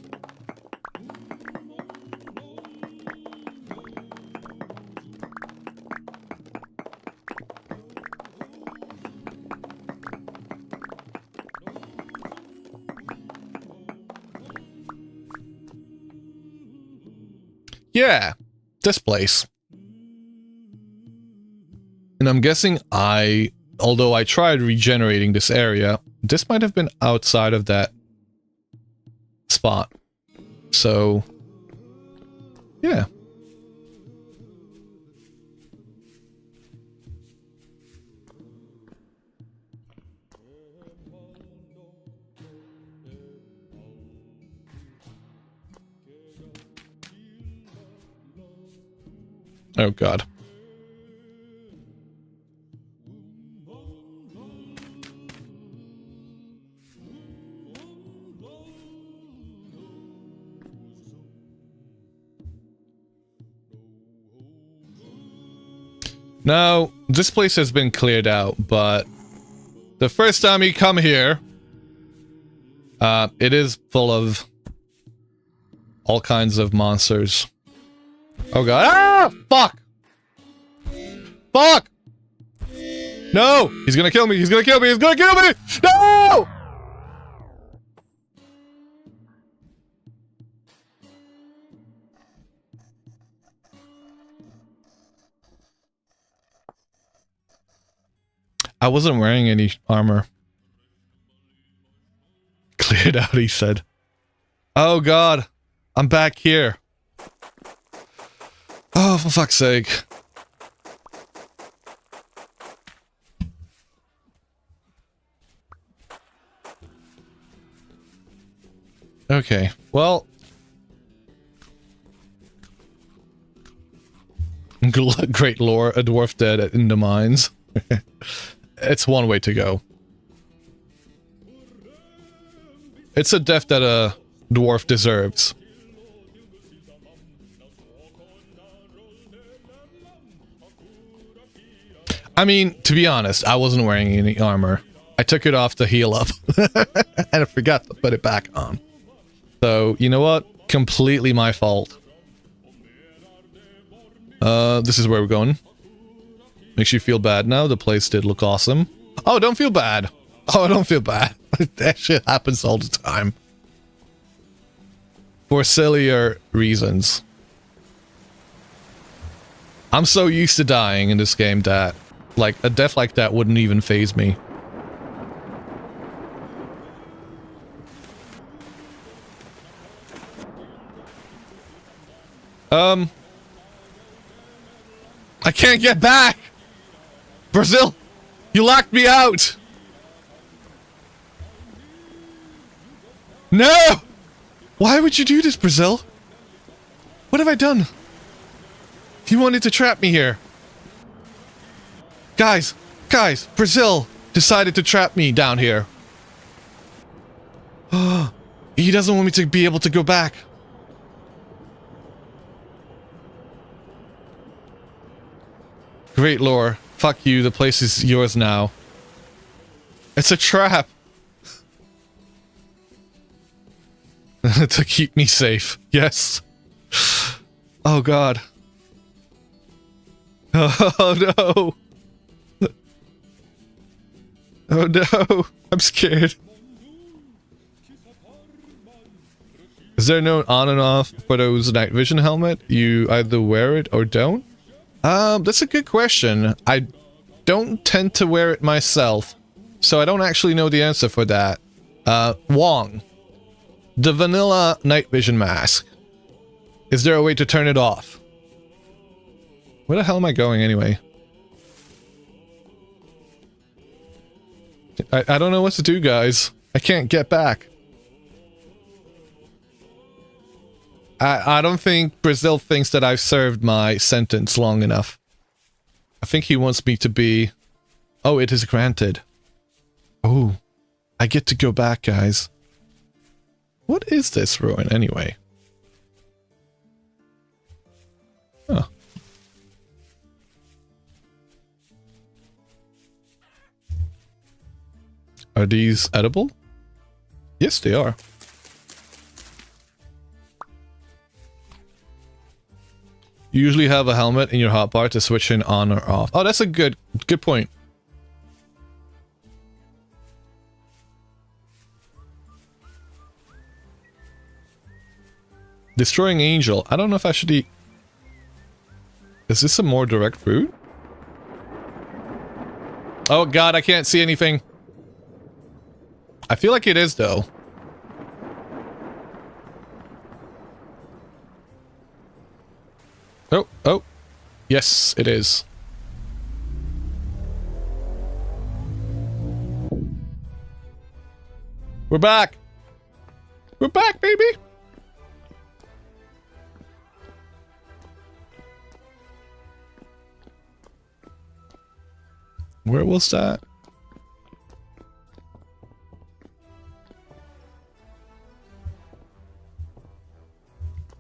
Yeah, this place. And I'm guessing although I tried regenerating this area, this might have been outside of that spot. So, yeah. Oh god. Now, this place has been cleared out, but the first time you come here, it is full of all kinds of monsters. Oh god. Ah! Fuck! Fuck! No! He's gonna kill me! He's gonna kill me! He's gonna kill me! No! I wasn't wearing any armor. Cleared out, he said. Oh god. I'm back here. for fuck's sake. Okay, well... Great lore, a dwarf dead in the mines. It's one way to go. It's a death that a dwarf deserves. I mean, to be honest, I wasn't wearing any armor. I took it off to heal up. And I forgot to put it back on. So, you know what? Completely my fault. This is where we're going. Makes you feel bad now. The place did look awesome. Oh, don't feel bad. Oh, don't feel bad. That shit happens all the time. For sillier reasons. I'm so used to dying in this game that, like, a death like that wouldn't even faze me. I can't get back! Brazil! You locked me out! No! Why would you do this, Brazil? What have I done? You wanted to trap me here. Guys, Brazil decided to trap me down here. He doesn't want me to be able to go back. Great lore. Fuck you, the place is yours now. It's a trap. To keep me safe. Yes. Oh god. Oh no. Oh no. I'm scared. Is there no on and off for those night vision helmet? You either wear it or don't? That's a good question. I don't tend to wear it myself, so I don't actually know the answer for that. Wong. The vanilla night vision mask. Is there a way to turn it off? Where the hell am I going anyway? I don't know what to do, guys. I can't get back. I don't think Brazil thinks that I've served my sentence long enough. I think he wants me to be... Oh, it is granted. Oh, I get to go back, guys. What is this ruin, anyway? Huh. Are these edible? Yes, they are. You usually have a helmet in your hotbar to switch it on or off. Oh, that's a good point. Destroying Angel. I don't know if I should eat... Is this a more direct route? Oh god, I can't see anything. I feel like it is, though. Oh. Yes, it is. We're back! We're back, baby! Where was that?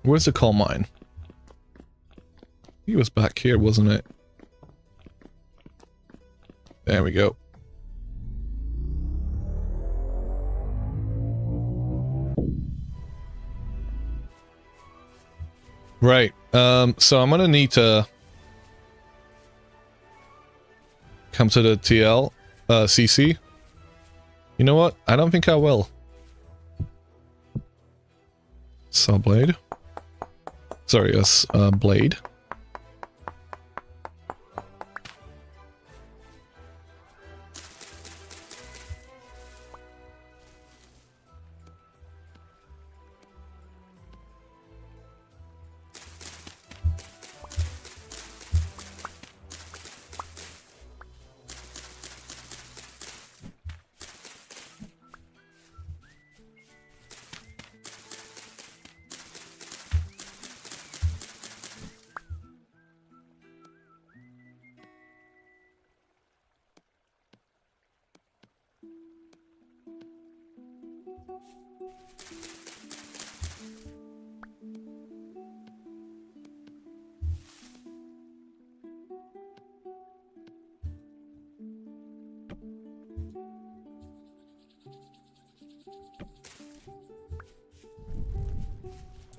Where's the coal mine? He was back here, wasn't it? There we go. Right. So I'm gonna need to come to the TL, CC. You know what? I don't think I will. Saw blade. Sorry, yes, blade.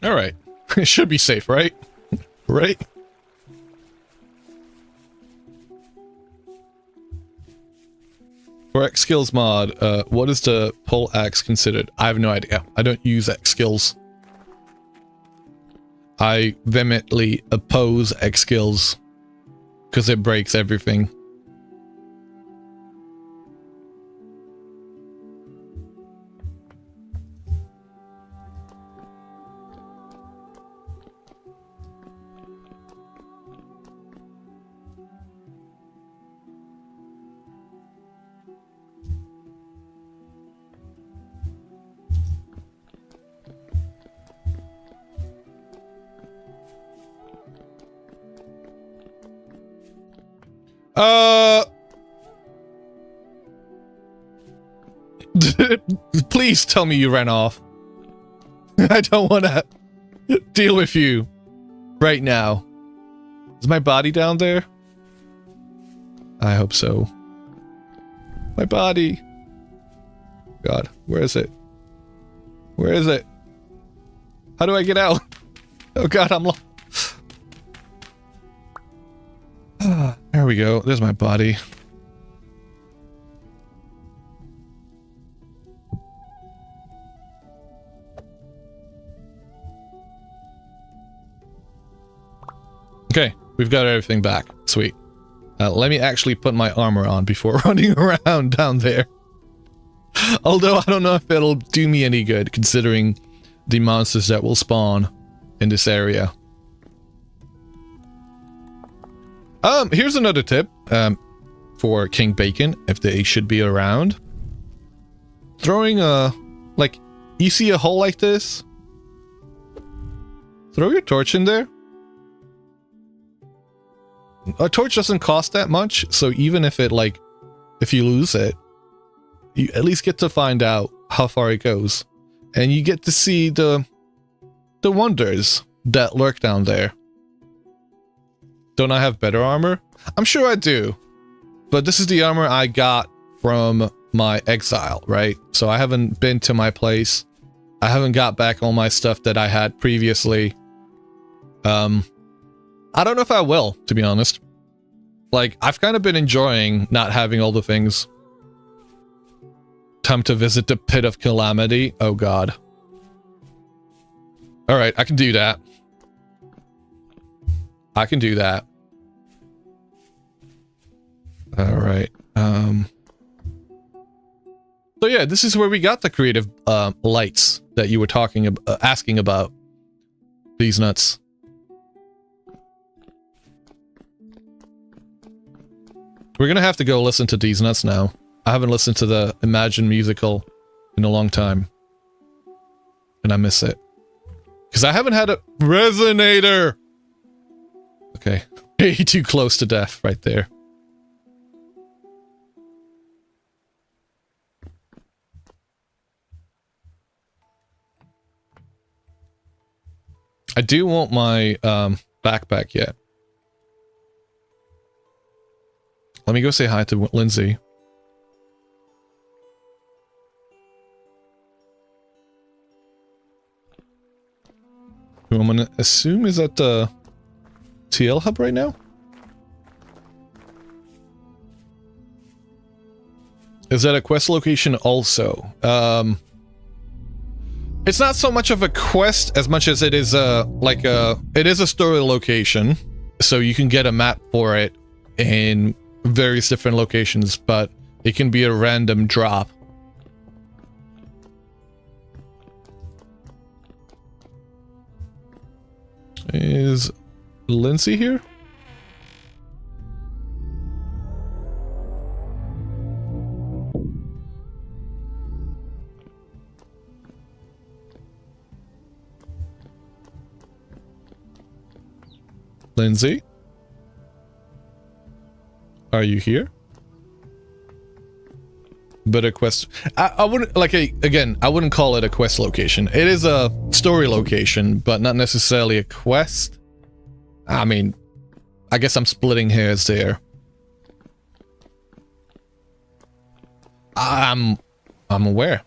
All right. It should be safe, right? Right? For X skills mod, what is the pole axe considered? I have no idea. I don't use X skills. I vehemently oppose X skills because it breaks everything. Please tell me you ran off. I don't want to deal with you right now. Is my body down there? I hope so. My body. God, where is it? Where is it? How do I get out? Oh God, I'm lost. There we go. There's my body. Okay, we've got everything back. Sweet. Let me actually put my armor on before running around down there. Although I don't know if it'll do me any good, considering the monsters that will spawn in this area. Here's another tip, for King Bacon, if they should be around. Throwing like, you see a hole like this? Throw your torch in there. A torch doesn't cost that much, so even if it, like, if you lose it, you at least get to find out how far it goes. And you get to see the wonders that lurk down there. Don't I have better armor? I'm sure I do. But this is the armor I got from my exile, right? So I haven't been to my place. I haven't got back all my stuff that I had previously. I don't know if I will, to be honest. Like, I've kind of been enjoying not having all the things. Time to visit the Pit of Calamity. Oh God. Alright, I can do that. I can do that. Alright. So yeah, this is where we got the creative lights that you were talking about, asking about. These nuts. We're gonna have to go listen to these nuts now. I haven't listened to the Imagine musical in a long time. And I miss it. Because I haven't had a resonator! Okay. Way too close to death right there. I do want my backpack yet. Let me go say hi to Lindsay. Who I'm gonna assume is at the TL hub right now? Is that a quest location also? It's not so much of a quest as much as it is it is a story location, so you can get a map for it in various different locations, but it can be a random drop. Is Lindsay here? Lindsay? Are you here? better quest. I wouldn't like again. I wouldn't call it a quest location. It is a story location, but not necessarily a quest. I mean, I guess I'm splitting hairs there. I'm aware.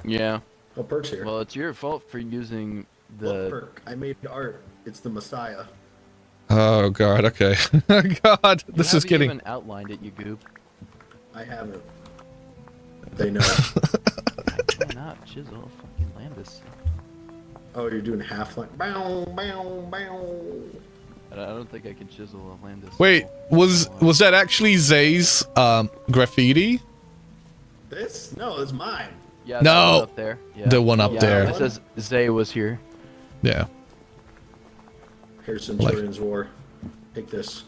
Yeah. Oh, Perk's here. Well, it's your fault for using Look, the. Perk, I made art. It's the Messiah. Oh god. Okay. God, You this is haven't getting. even outlined it, you goob. I haven't. They know. Why not? Chisel, fucking Landis. Oh, you're doing half like bow, bow, bow. I don't think I can chisel a Landis. Wait, was that actually Zay's graffiti? This? No, it's mine. Yeah, No! that one up there. Yeah. The one up Yeah, there. It says Zay was here. Yeah. Here's Centurion's War. Take this.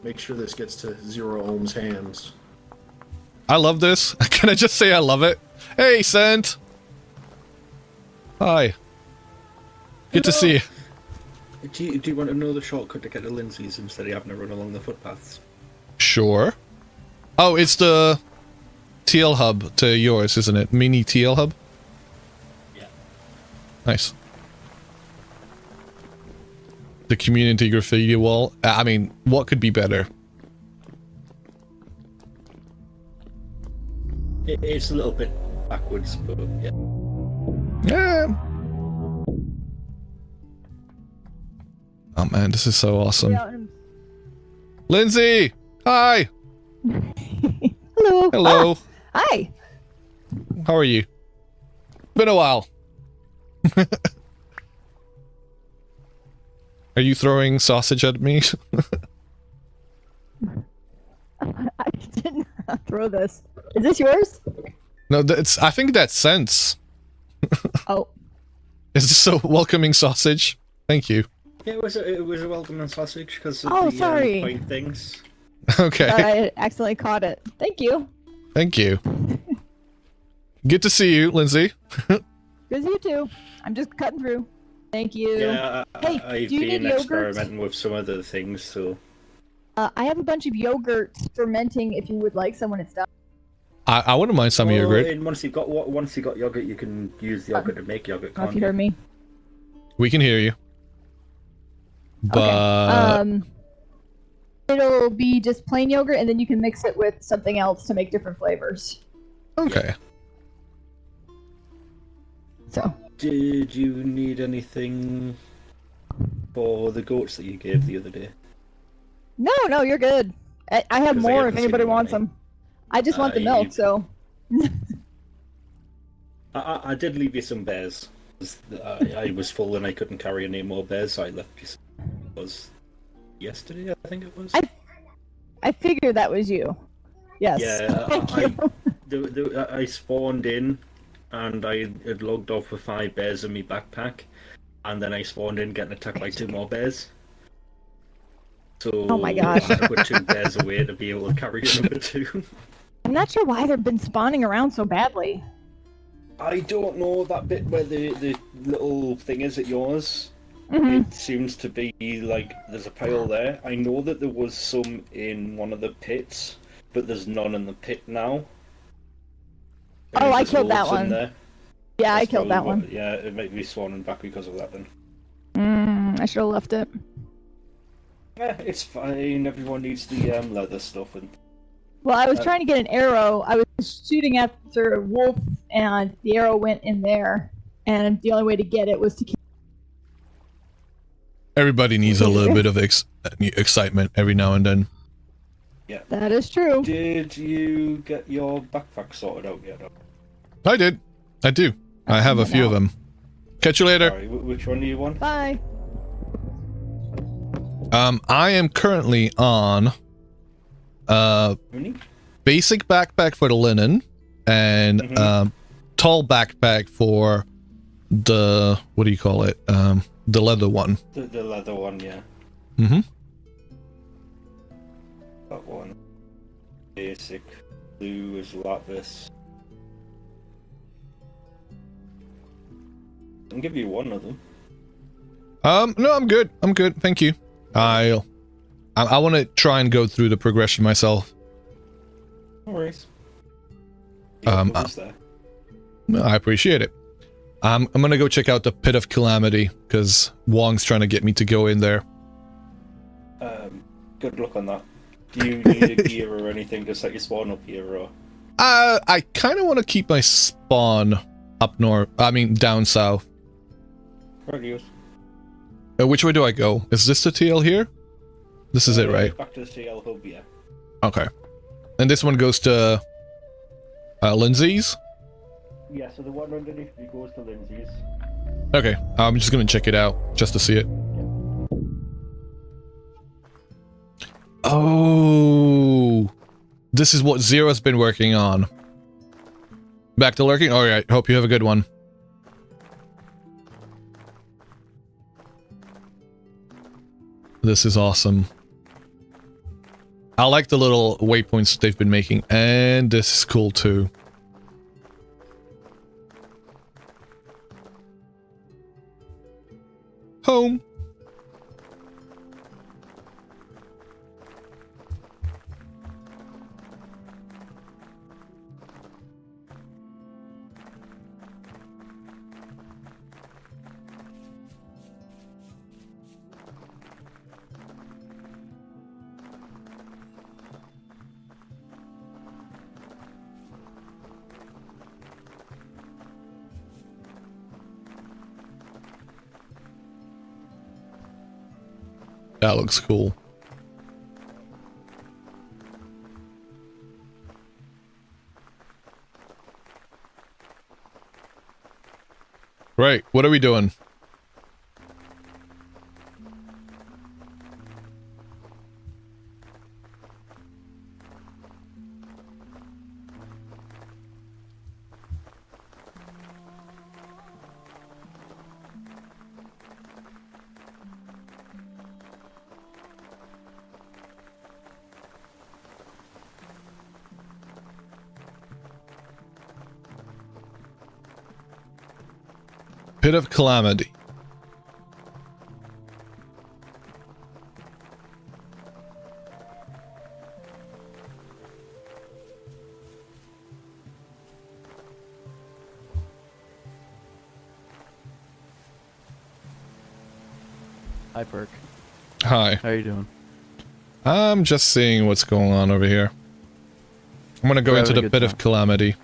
Make sure this gets to Zero Ohm's hands. I love this. Can I just say I love it? Hey, Cent. Hi. Good to see you. Do you want to know the shortcut to get to Lindsay's instead of having to run along the footpaths? Sure. Oh, it's the TL hub to yours, isn't it? Mini TL hub? Yeah. Nice. The community graffiti wall. I mean, what could be better? It's a little bit backwards, but yeah. Yeah. Oh man, this is so awesome. Lindsay! Hi! Hello. Hello. Ah, hi. How are you? Been a while. Are you throwing sausage at me? I did not throw this. Is this yours? No, that's. I think that's sense. Oh. Is this a welcoming sausage? Thank you. Yeah, it was a welcoming sausage because of Oh, the sorry. point things. Okay. I accidentally caught it. Thank you. Thank you. Good to see you, Lindsay. Good to you too. I'm just cutting through. Thank you. Yeah, Hey, I've do you been need yogurt? experimenting with some other things, so I have a bunch of yogurt fermenting if you would like some when it's done. I wouldn't mind some Well, yogurt. and once you've got yogurt, you can use the yogurt to make yogurt. I don't know if Can't you you? heard me. We can hear you. But Okay. It'll be just plain yogurt and then you can mix it with something else to make different flavors. okay. So, Did you need anything for the goats that you gave the other day? no, you're good. I have 'Cause I more haven't if seen anybody any wants money. them. I just want the You- milk, so. I did leave you some bears. I was full and I couldn't carry any more bears, so I left you some. It was yesterday, I think it was. I figured that was you. Yes. Yeah, Thank you. I spawned in, and I had logged off with 5 bears in my backpack, and then I spawned in getting attacked by 2 more bears. So Oh my gosh. I had to put 2 bears away to be able to carry number 2. I'm not sure why they've been spawning around so badly. I don't know that bit where the little thing is at yours. Mhm. It seems to be like there's a pile there. I know that there was some in one of the pits, but there's none in the pit now. Oh, I There's killed that loads in one. there. Yeah, I That's killed that probably one. what- yeah, it might be spawning back because of that then. I should have left it. Yeah, it's fine. Everyone needs the leather stuff and Well, I was trying to get an arrow. I was shooting after a wolf, and the arrow went in there. And the only way to get it was to kill. Everybody needs a little bit of excitement every now and then. That is true. Did you get your backpack sorted out yet? I did. I do. I have a few of them. Catch you later. Sorry, which one do you want? Bye. I am currently on Mini? basic backpack for the linen and Mhm. tall backpack for the what do you call it? The leather one. The leather one, yeah. Mm-hmm. That one. Basic. Blue is lapis. I can give you one of them. No, I'm good. I'm good. Thank you. I'll I want to try and go through the progression myself. No worries. I appreciate it. I'm gonna go check out the Pit of Calamity, because Wong's trying to get me to go in there. Good luck on that. Do you need a gear or anything to set your spawn up here, or? I kind of want to keep my spawn up north. I mean, down south. Right, Which way do I go? Is this the TL here? This is it, right? Back to the CL hub, yeah. Okay. And this one goes to Lindsay's? Yeah, so the one underneath you goes to Lindsay's. Okay, I'm just gonna check it out, just to see it. Oh, this is what Zero's been working on. Back to lurking? Alright, hope you have a good one. This is awesome. I like the little waypoints they've been making, and this is cool too. Home. That looks cool. Right, what are we doing? Pit of Calamity. Hi, Perk. Hi. How you doing? I'm just seeing what's going on over here. I'm gonna go We're into having a the good Pit of time. Calamity.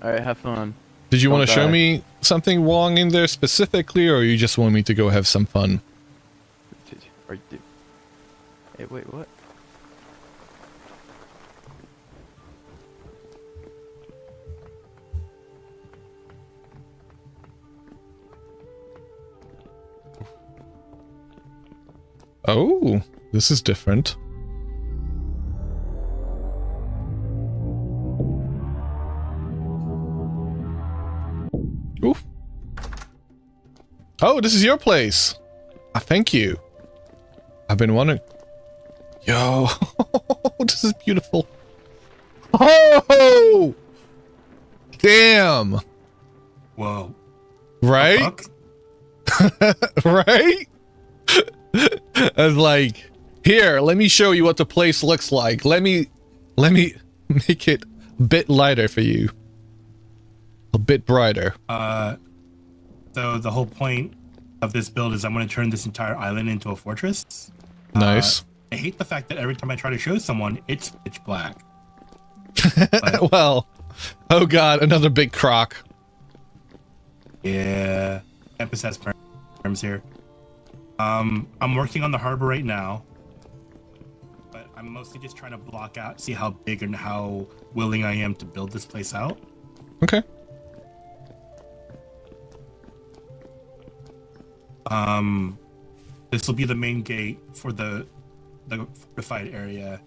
Alright, have fun. Did you want to Don't show die. me something wrong in there specifically, or you just want me to go have some fun? Hey, wait, what? Oh, this is different. Oof. Oh, this is your place. Thank you. I've been wondering. Yo, this is beautiful. Oh, damn. Whoa. Right? Right? I was like, here, let me show you what the place looks like. Let me make it a bit lighter for you. A bit brighter. So the whole point of this build is I'm going to turn this entire island into a fortress. Nice. I hate the fact that every time I try to show someone, it's pitch black. Well, oh god, another big croc. Yeah, campus has terms here. I'm working on the harbor right now, but I'm mostly just trying to block out, see how big and how willing I am to build this place out. Okay. This will be the main gate for the fortified area,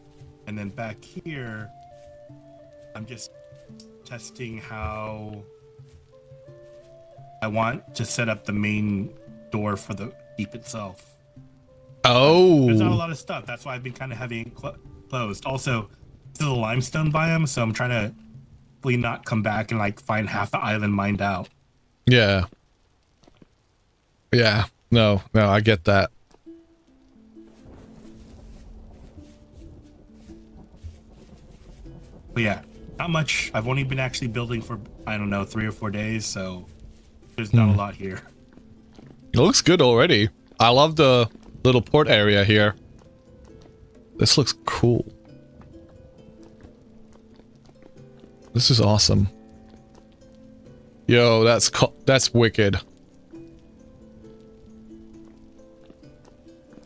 and then back here, I'm just testing how I want to set up the main door for the keep itself. There's not a Oh. lot of stuff. That's why I've been kind of having it closed. Also, this is a limestone biome, so I'm trying to hopefully not come back and like find half the island mined out. Yeah. Yeah. No, I get that. But yeah, not much. I've only been actually building for, I don't know, 3 or 4 days, so there's not a lot here. It looks good already. I love the little port area here. This looks cool. This is awesome. Yo, that's wicked.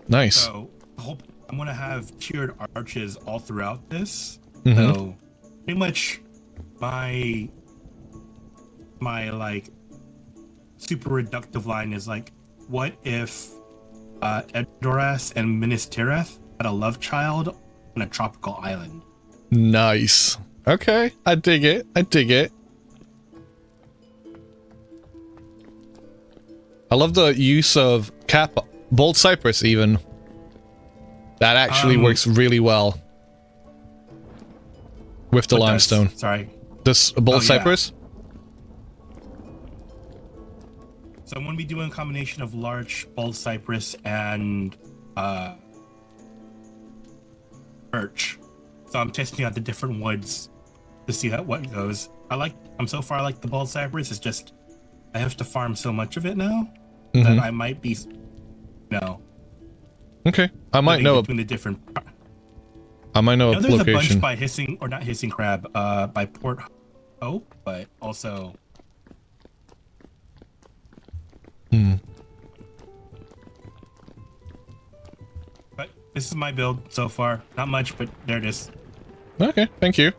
Nice. So I'm gonna have tiered arches all throughout this. Mhm. So pretty much my like super reductive line is like, what if Edoras and Minas Tirith had a love child on a tropical island? Nice. Okay, I dig it. I dig it. I love the use of bold cypress even. That actually works really well with the What does? limestone. Sorry. This bold yeah. cypress? So I'm going to be doing a combination of large bold cypress and birch. So I'm testing out the different woods to see what goes. So far I like the bold cypress. It's just I have to farm so much of it now that I might be Okay. I might know between the different. a There's a bunch location. by not hissing crab, by Port Hope, but also. But this is my build so far. Not much, but there it is. Okay, thank you.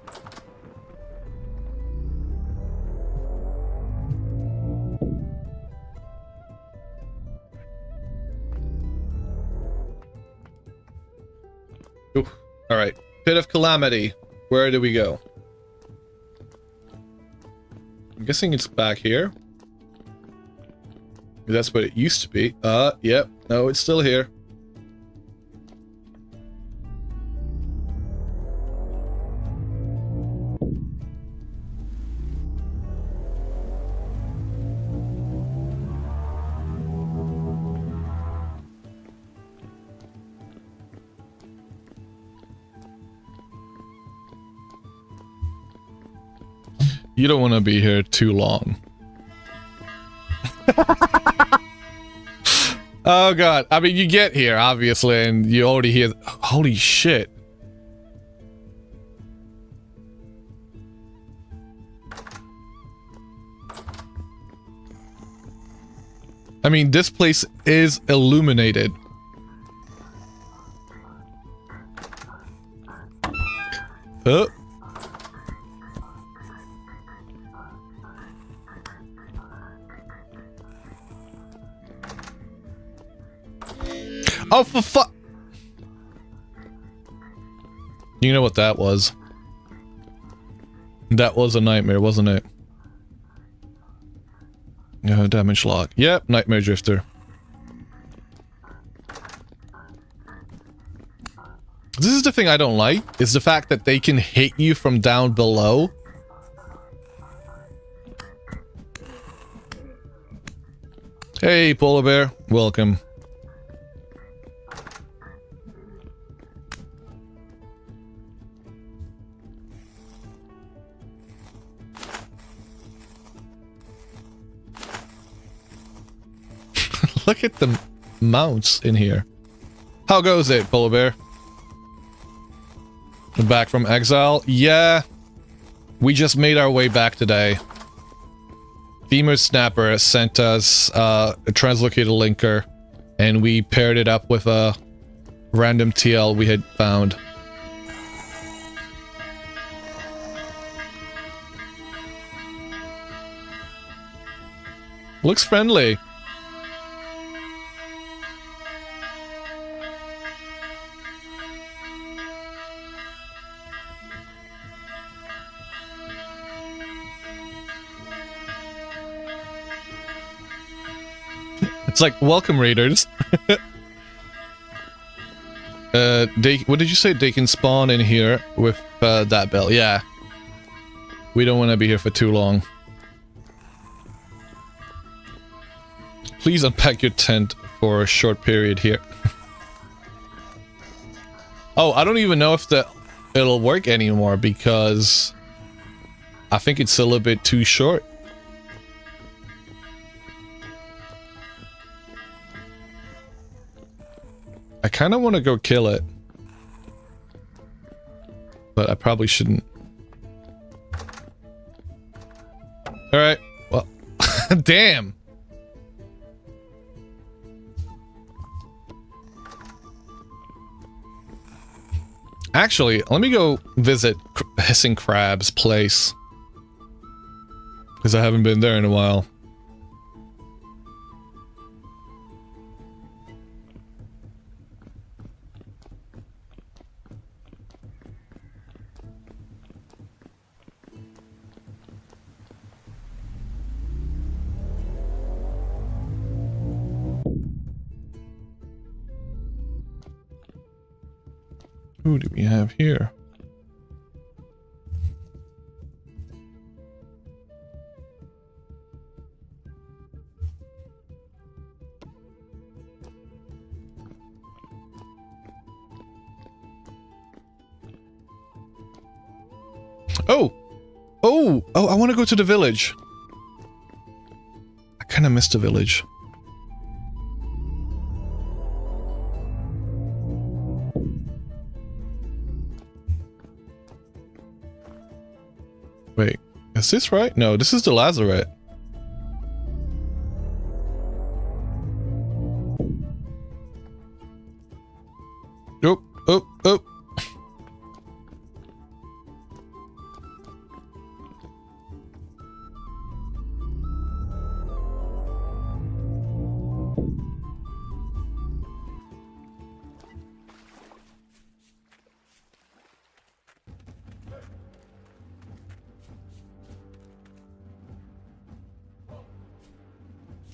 Ooh. All right. Pit of Calamity. Where do we go? I'm guessing it's back here. That's what it used to be. Yep. No, it's still here. You don't want to be here too long. Oh god. I mean, you get here, obviously, and you already hear... Holy shit. I mean, this place is illuminated. Oh. Oh, for fuck! You know what that was? That was a nightmare, wasn't it? Damage log. Yep, Nightmare Drifter. This is the thing I don't like, is the fact that they can hit you from down below. Hey, Polar Bear. Welcome. Look at the mounts in here. How goes it, Polar Bear? Back from exile? Yeah. We just made our way back today. Femur Snapper sent us a translocated linker, and we paired it up with a random TL we had found. Looks friendly. It's like, welcome raiders. What did you say? They can spawn in here with that bell. Yeah. We don't want to be here for too long. Please unpack your tent for a short period here. Oh, I don't even know if the it'll work anymore because I think it's a little bit too short. I kind of want to go kill it, but I probably shouldn't. All right. Well, damn. Actually, let me go visit Hissing Crab's place, because I haven't been there in a while. Who do we have here? Oh, I want to go to the village. I kind of missed the village. Wait, is this right? No, this is the Lazarette. Oh.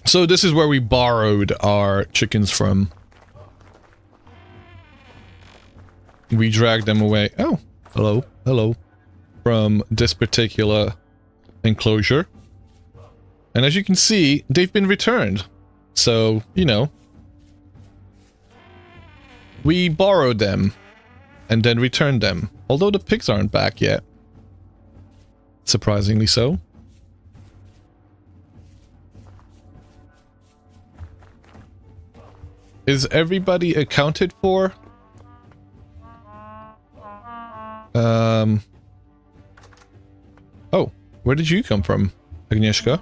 So this is where we borrowed our chickens from. We dragged them away. Oh, hello. From this particular enclosure. And as you can see, they've been returned. So, you know, we borrowed them and then returned them. Although the pigs aren't back yet. Surprisingly so. Is everybody accounted for? Oh, where did you come from, Agnieszka?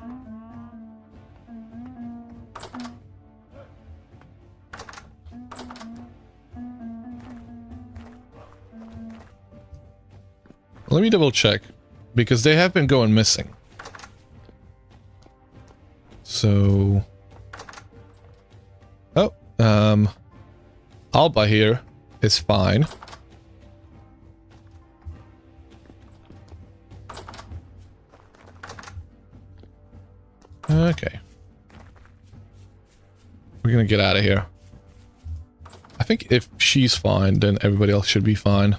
Let me double check, because they have been going missing. So... Oh, Alba here is fine. Okay. We're gonna get out of here. I think if she's fine, then everybody else should be fine.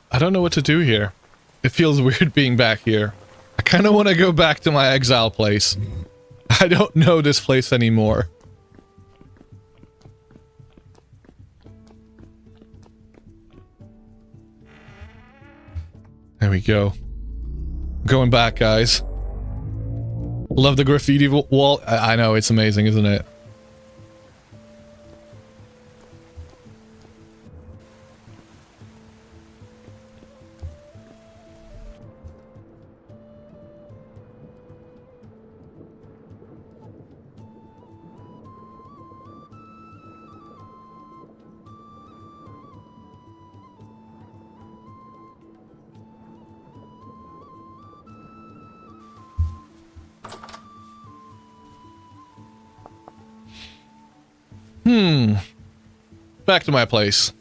I don't know what to do here. It feels weird being back here. I kind of want to go back to my exile place. I don't know this place anymore. There we go. Going back, guys. Love the graffiti wall. I know, it's amazing, isn't it? Back to my place.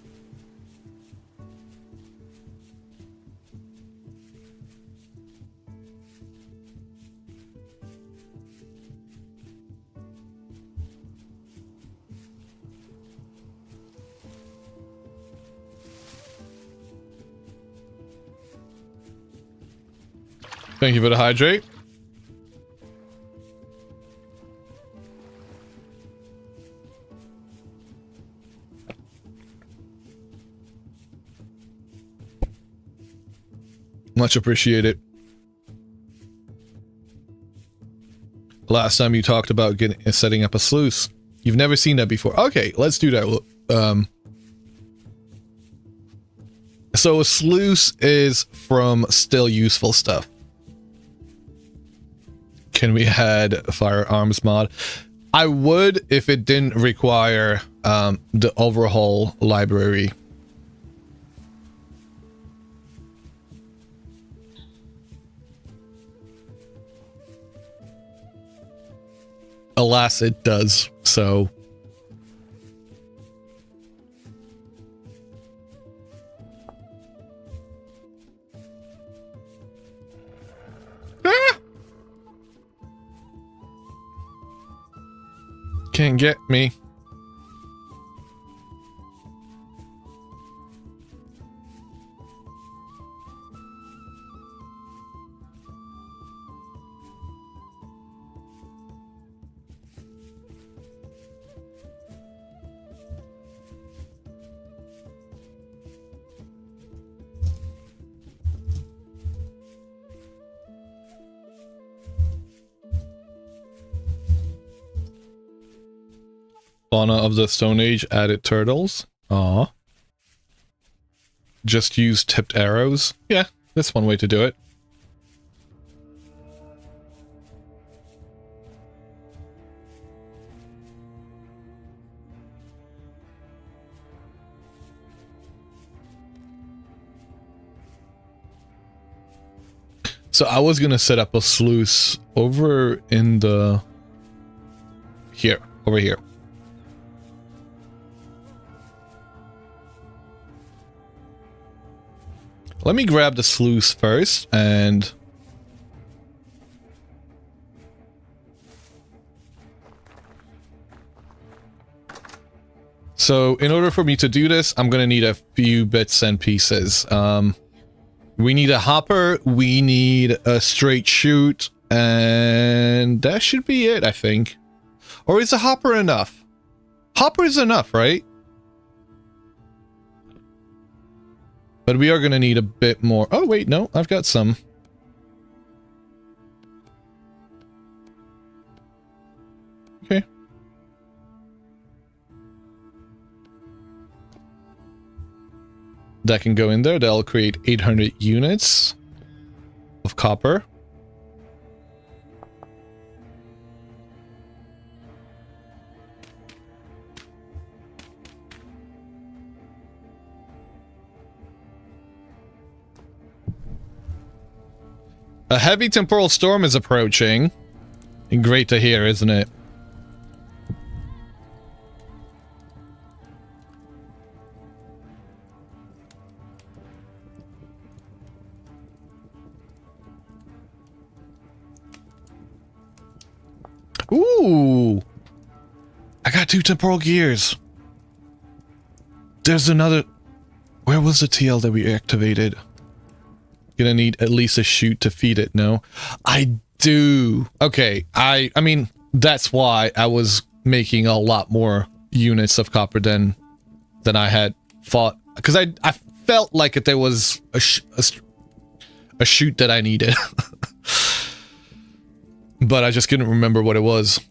Thank you for the hydrate. Much appreciated. Last time you talked about setting up a sluice. You've never seen that before. Okay, let's do that. So a sluice is from still useful stuff. Can we add firearms mod? I would if it didn't require the overhaul library. Alas, it does, so... Ah! Can't get me. Fauna of the Stone Age added turtles. Aw. Just use tipped arrows. Yeah, that's one way to do it. So I was gonna set up a sluice over in the... Here, over here. Let me grab the sluice first, and... So, in order for me to do this, I'm gonna need a few bits and pieces. We need a hopper, we need a straight chute, and that should be it, I think. Or is a hopper enough? Hopper is enough, right? But we are going to need a bit more. Oh, wait, no, I've got some. Okay. That can go in there. That'll create 800 units of copper. A heavy temporal storm is approaching. Great to hear, isn't it? Ooh! I got 2 temporal gears. There's another... Where was the TL that we activated? Gonna need at least a chute to feed it, no? I do. Okay, I mean, that's why I was making a lot more units of copper than I had thought. Because I felt like there was a chute that I needed. But I just couldn't remember what it was.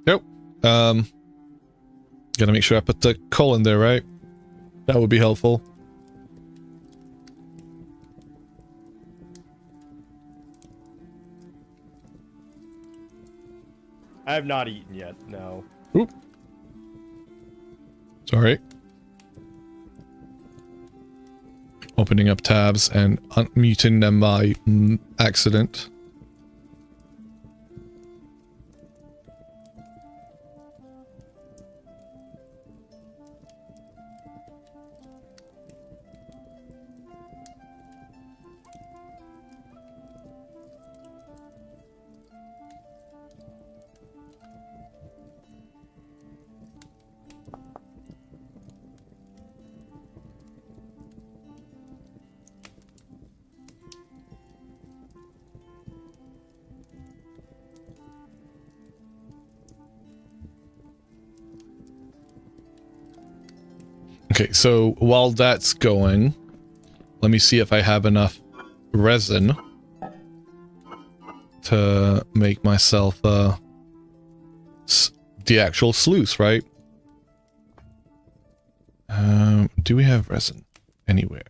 Nope. Gotta make sure I put the coal in there, right? That would be helpful. I have not eaten yet, no. Oop. Sorry. Opening up tabs and unmuting them by accident. Okay, so while that's going, let me see if I have enough resin to make myself the actual sluice, right? Do we have resin anywhere?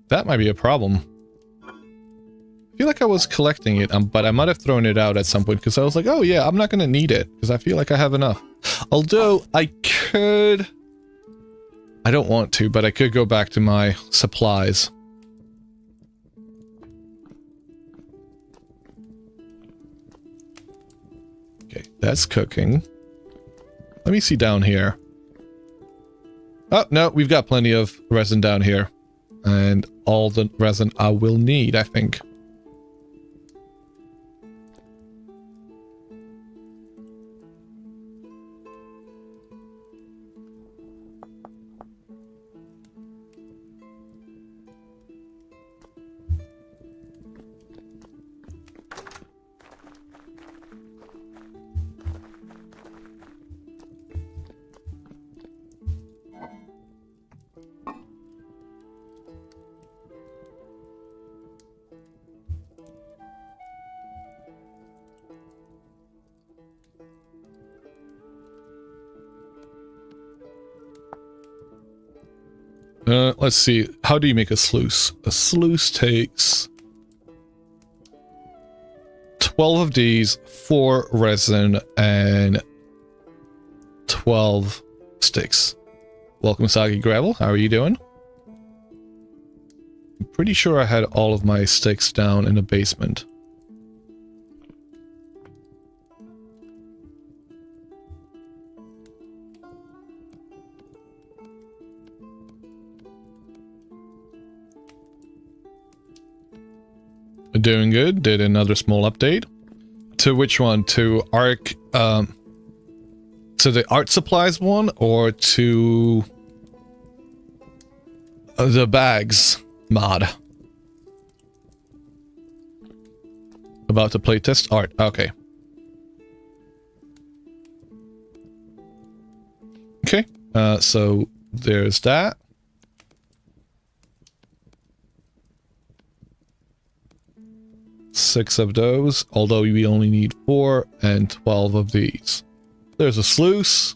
That might be a problem. I feel like I was collecting it, but I might have thrown it out at some point because I was like, oh yeah, I'm not going to need it because I feel like I have enough. Although I could... I don't want to, but I could go back to my supplies. Okay, that's cooking. Let me see down here. Oh, no, we've got plenty of resin down here. And all the resin I will need, I think. Let's see. How do you make a sluice? A sluice takes 12 of these, 4 resin, and 12 sticks. Welcome, Sagi Gravel. How are you doing? I'm pretty sure I had all of my sticks down in the basement. Doing good. Did another small update. To which one? To Arc, to the art supplies one, or to the bags mod? About to playtest art. Okay. Okay. So there's that. Six of those, although we only need 4 and 12 of these. There's a sluice.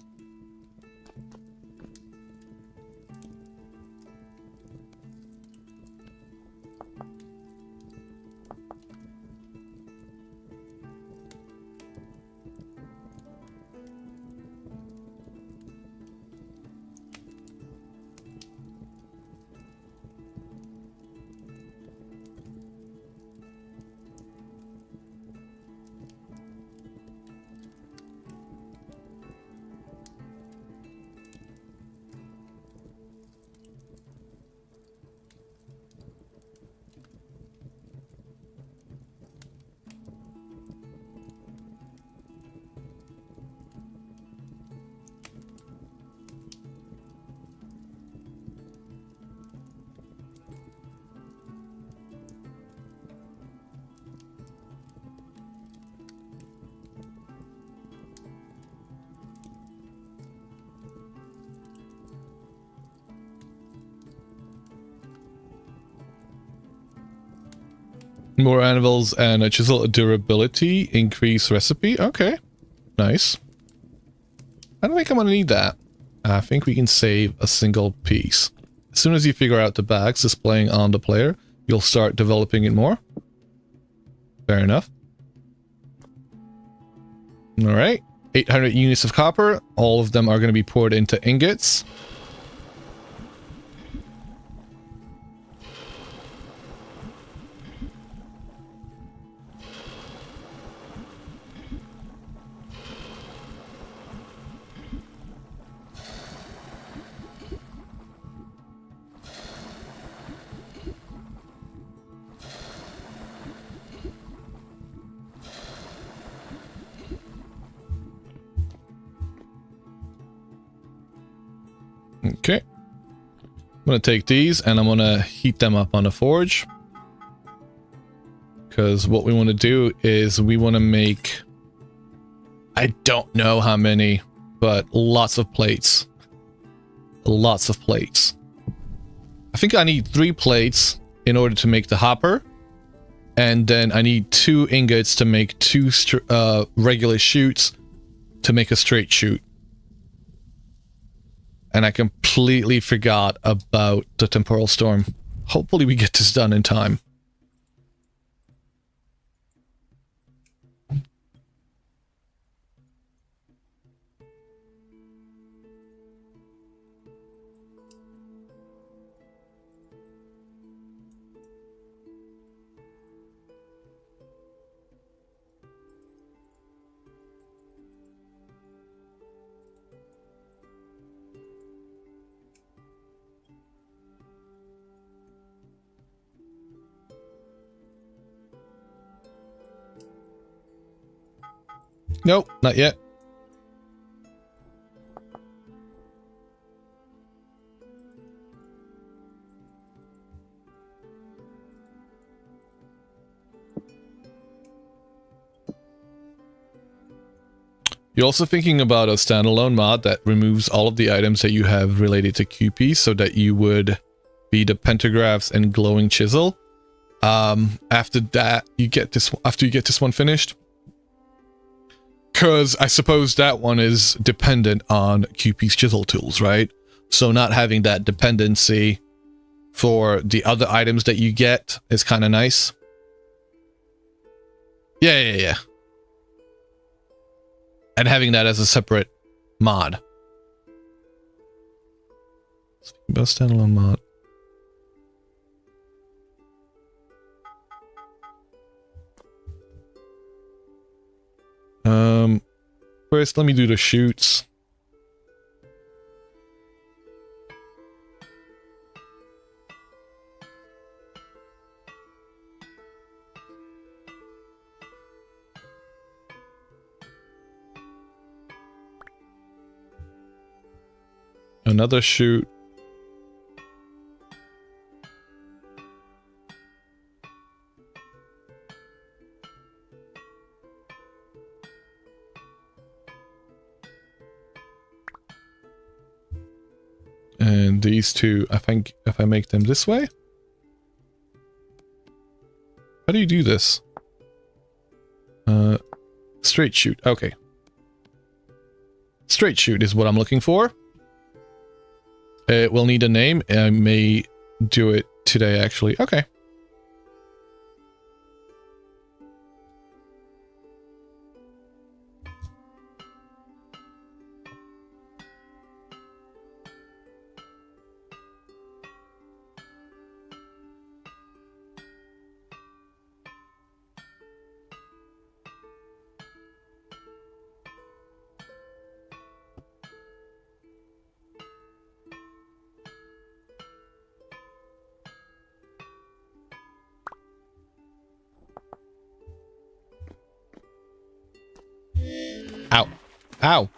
More anvils and a chisel durability. Increase recipe. Okay. Nice. I don't think I'm going to need that. I think we can save a single piece. As soon as you figure out the bags displaying on the player, you'll start developing it more. Fair enough. Alright. 800 units of copper. All of them are going to be poured into ingots. Okay. I'm going to take these and I'm going to heat them up on the forge. Because what we want to do is we want to make... I don't know how many, but lots of plates. Lots of plates. I think I need 3 plates in order to make the hopper. And then I need 2 ingots to make 2 regular chutes to make a straight chute. And I completely forgot about the temporal storm. Hopefully we get this done in time. Nope, not yet. You're also thinking about a standalone mod that removes all of the items that you have related to QP so that you would be the pentagraphs and glowing chisel. After that, after you get this one finished. Because I suppose that one is dependent on QP's chisel tools, right? So not having that dependency for the other items that you get is kind of nice. Yeah. And having that as a separate mod. Speaking about standalone mod. First, let me do the chutes. Another chute. And these two, I think if I make them this way. How do you do this? Straight chute. Okay. Straight chute is what I'm looking for. It will need a name. I may do it today, actually. Okay. Ow. Ow.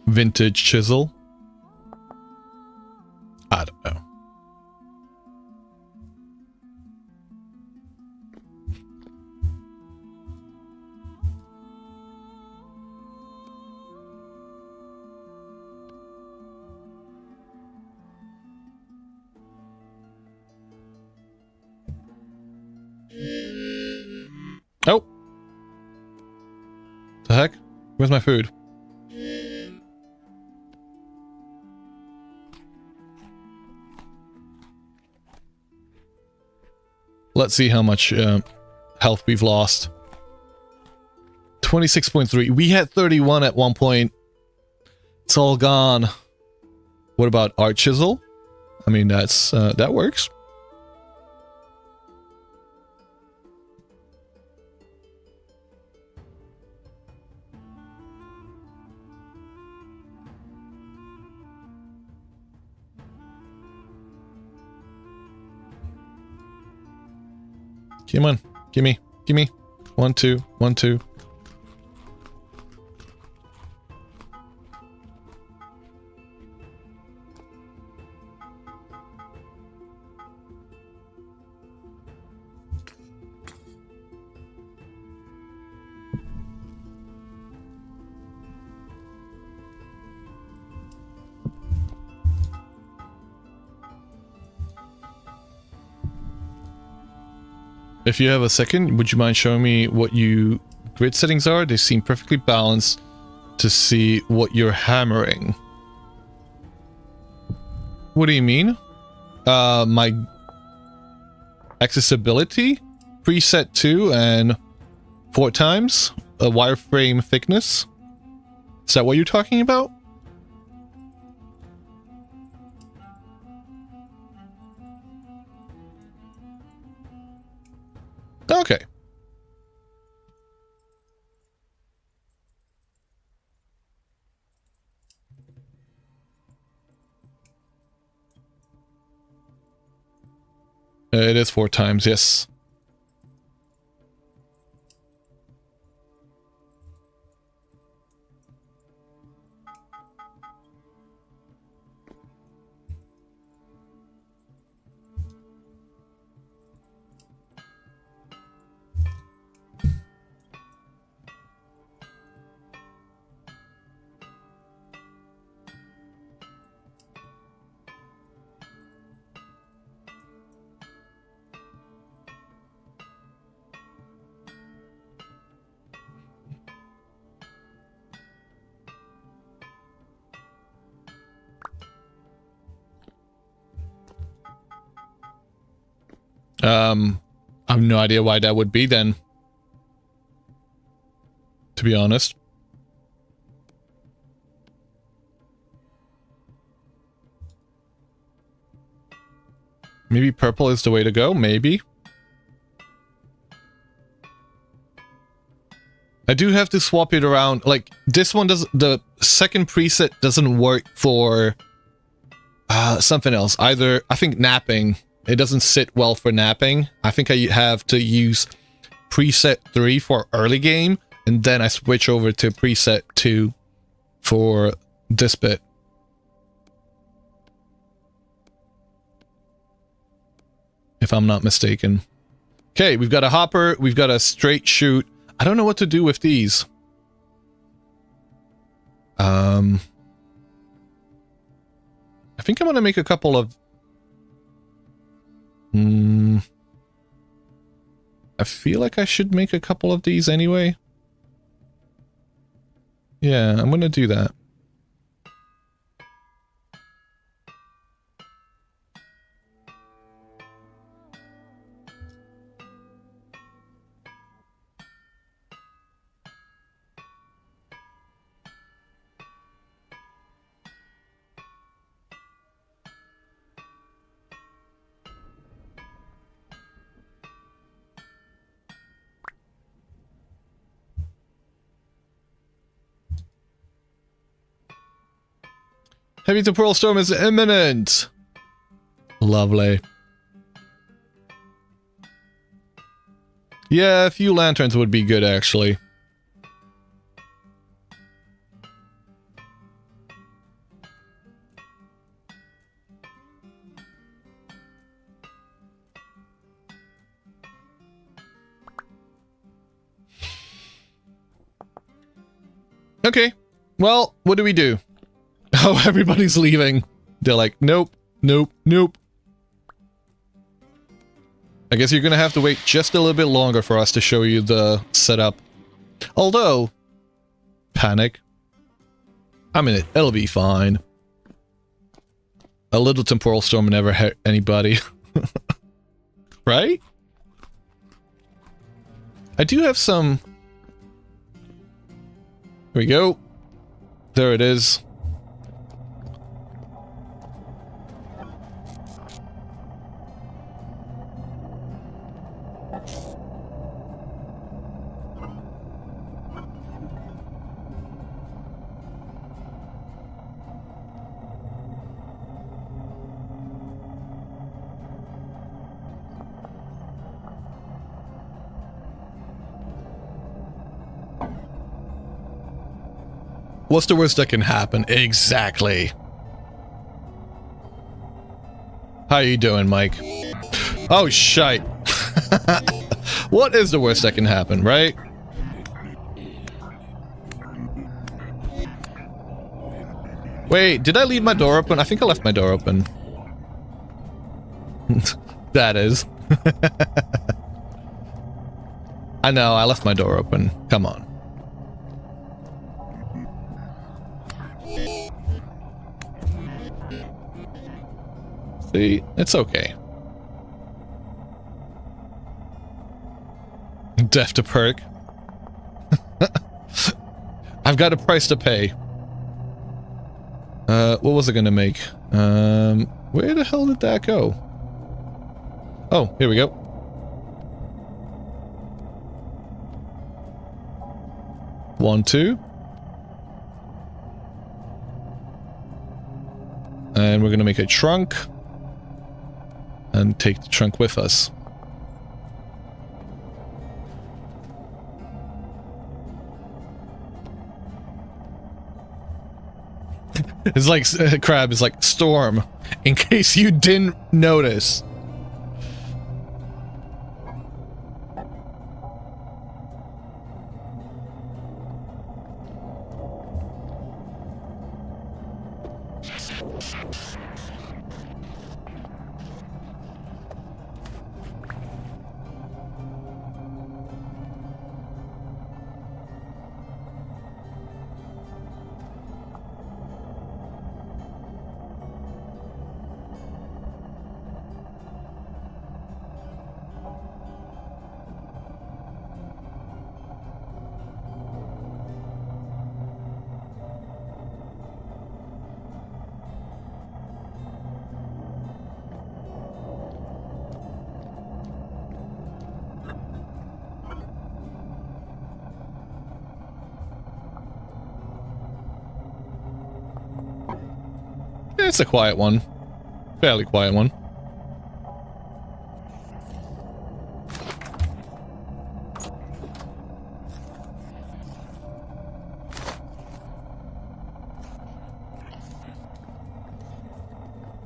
Vintage chisel. I don't know. Oh! The heck? Where's my food? Let's see how much health we've lost. 26.3. We had 31 at one point. It's all gone. What about Art Chisel? I mean, that's that works. Come on, gimme. 1, 2, 1, 2. If you have a second, would you mind showing me what you grid settings are? They seem perfectly balanced to see what you're hammering. What do you mean? My accessibility preset 2 and 4 times a wireframe thickness. Is that what you're talking about? Okay. It is 4 times, yes. I have no idea why that would be then. To be honest. Maybe purple is the way to go, maybe. I do have to swap it around. Like, this one does, the second preset doesn't work for something else. Either, I think napping. It doesn't sit well for napping. I think I have to use preset 3 for early game, and then I switch over to preset 2 for this bit. If I'm not mistaken. Okay, we've got a hopper, we've got a straight shoot. I don't know what to do with these. I think I'm gonna make a couple of I feel like I should make a couple of these anyway. Yeah, I'm gonna do that. Heavy to Pearl Storm is imminent. Lovely. Yeah, a few lanterns would be good, actually. Okay. Well, what do we do? Oh, everybody's leaving. They're like, nope, nope, nope. I guess you're gonna have to wait just a little bit longer for us to show you the setup. Although, panic. I mean, it'll be fine. A little temporal storm never hurt anybody. Right? I do have some... Here we go. There it is. What's the worst that can happen? Exactly. How you doing, Mike? Oh, shite. What is the worst that can happen, right? Wait, did I leave my door open? I think I left my door open. That is. I know, I left my door open. Come on. See, it's okay. Death to perk. I've got a price to pay. What was it gonna make? Where the hell did that go? Oh, here we go. One, two. And we're gonna make a trunk. And take the trunk with us. It's like, Crab is like, storm, in case you didn't notice. It's a quiet one. Fairly quiet one.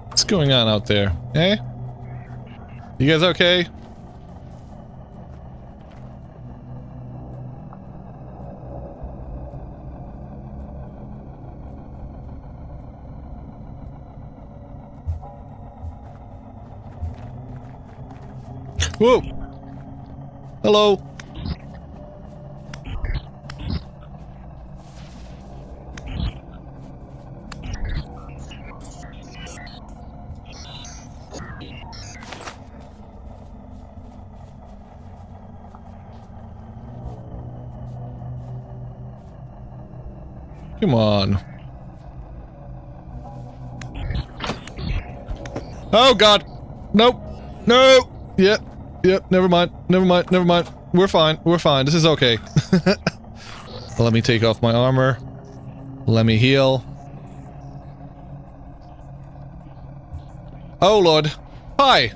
What's going on out there? Eh? You guys okay? Whoa! Hello! Come on. Oh god! Nope! No! Yep. Yep, never mind. Never mind. Never mind. We're fine. We're fine. This is okay. Let me take off my armor. Let me heal. Oh lord. Hi.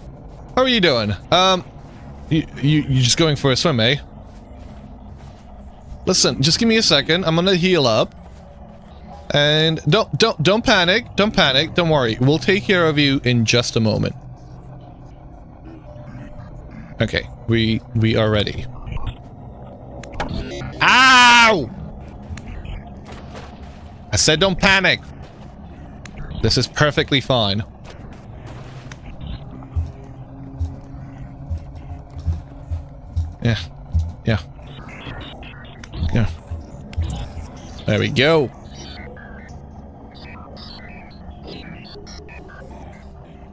How are you doing? You just going for a swim, eh? Listen, just give me a second. I'm gonna heal up. And don't panic. Don't panic. Don't worry. We'll take care of you in just a moment. Okay, we are ready. Ow! I said don't panic. This is perfectly fine. Yeah. Yeah. There we go.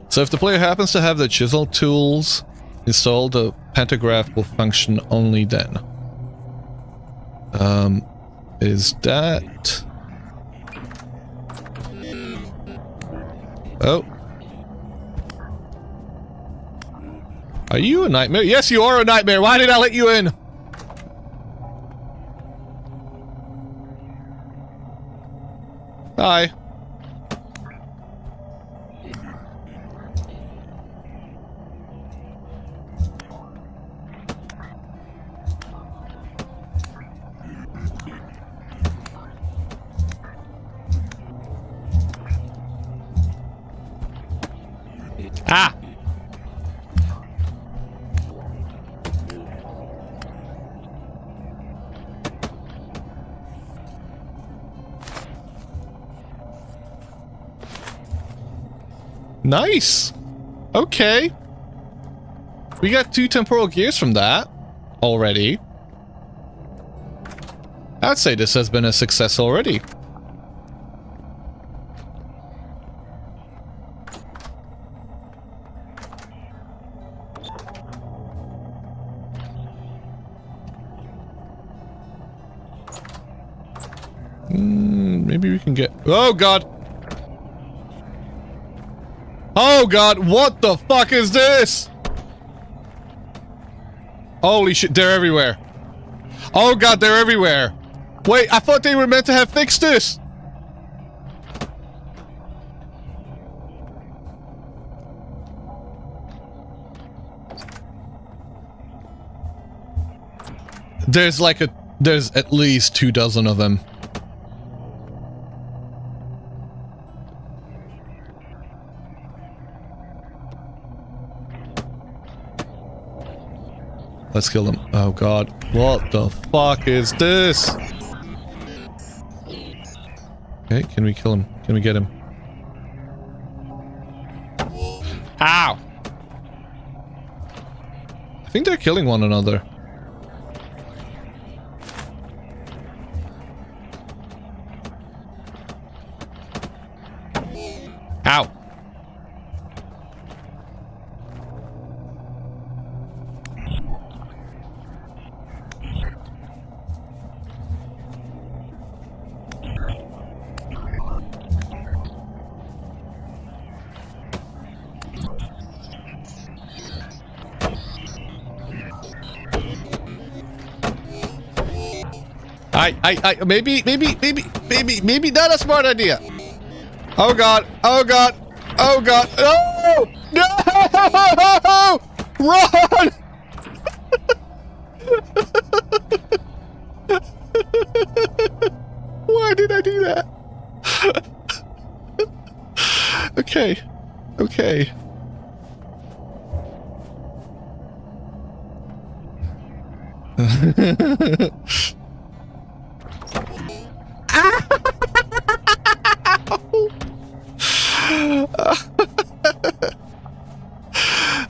So if the player happens to have the chisel tools installed, the pantograph will function only then. Is that... Oh. Are you a nightmare? Yes, you are a nightmare. Why did I let you in? Hi. Ah! Nice! Okay. We got 2 temporal gears from that already. I'd say this has been a success already. Maybe we can get... Oh god! Oh god, what the fuck is this? Holy shit, they're everywhere. Oh god, they're everywhere. Wait, I thought they were meant to have fixed this. There's like a... There's at least 2 dozen of them. Let's kill them. Oh god. What the fuck is this? Okay, can we kill him? Can we get him? Ow! I think they're killing one another. Ow! Maybe not a smart idea. Oh god, oh god, oh god, no! No! Run! Why did I do that? Okay, okay.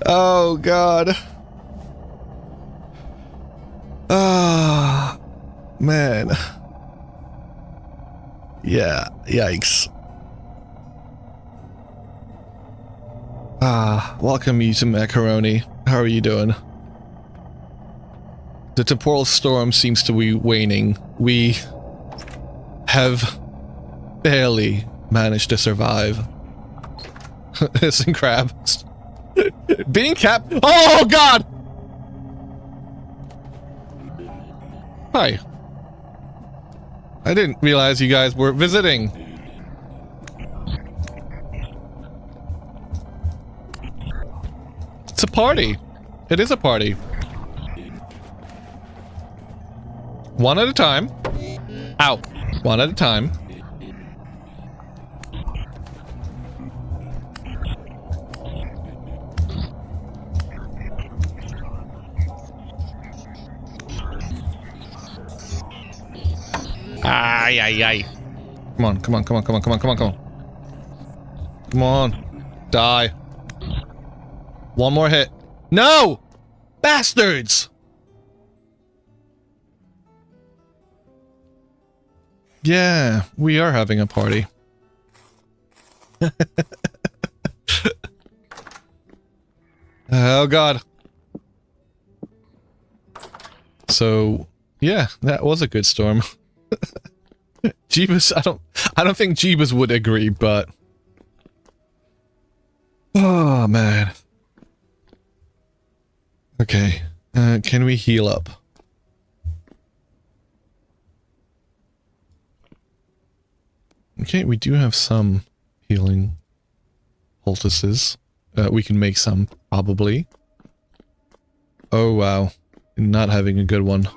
Oh god. Ah, man. Yeah, yikes. Welcome you to Macaroni. How are you doing? The temporal storm seems to be waning. We have barely managed to survive. Listen, crab. Being capped. Oh god! Hi. I didn't realize you guys were visiting. It's a party. It is a party. One at a time. Ow. One at a time. Ay, ay, ay. Come on, come on, come on, come on, come on, come on, come on. Come on. Die. One more hit. No! Bastards! Yeah, we are having a party. Oh god. So, yeah, that was a good storm. Jeebus, I don't think Jeebus would agree, but oh man. Okay, can we heal up? Okay, we do have some healing poultices. We can make some, probably. Oh wow, not having a good one.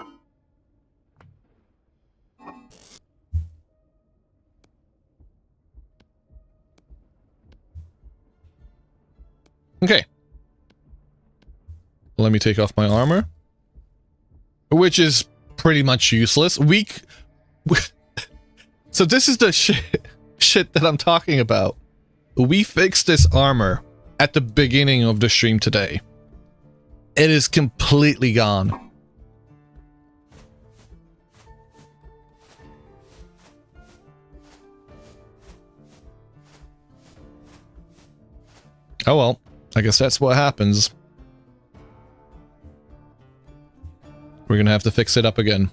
Okay. Let me take off my armor. Which is pretty much useless. So this is the shit that I'm talking about. We fixed this armor at the beginning of the stream today. It is completely gone. Oh well, I guess that's what happens. We're gonna have to fix it up again.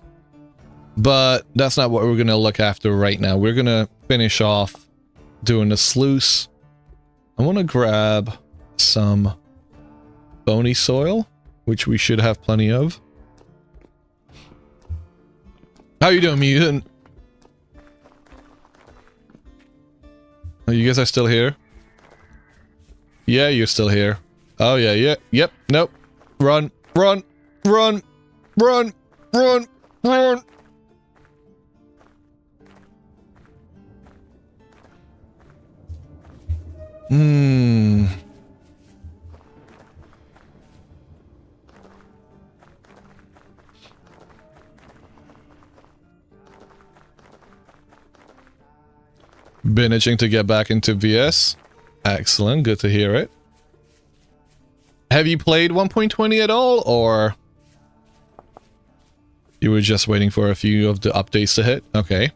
But that's not what we're gonna look after right now. We're gonna finish off doing the sluice. I want to grab some bony soil, which we should have plenty of. How you doing, mutant? Oh, you guys are still here? Yeah, you're still here. Oh yeah, yeah, yep, nope. Run, run, run, run, run, run. Been itching to get back into VS. Excellent, good to hear it. Have you played 1.20 at all, or you were just waiting for a few of the updates to hit? Okay.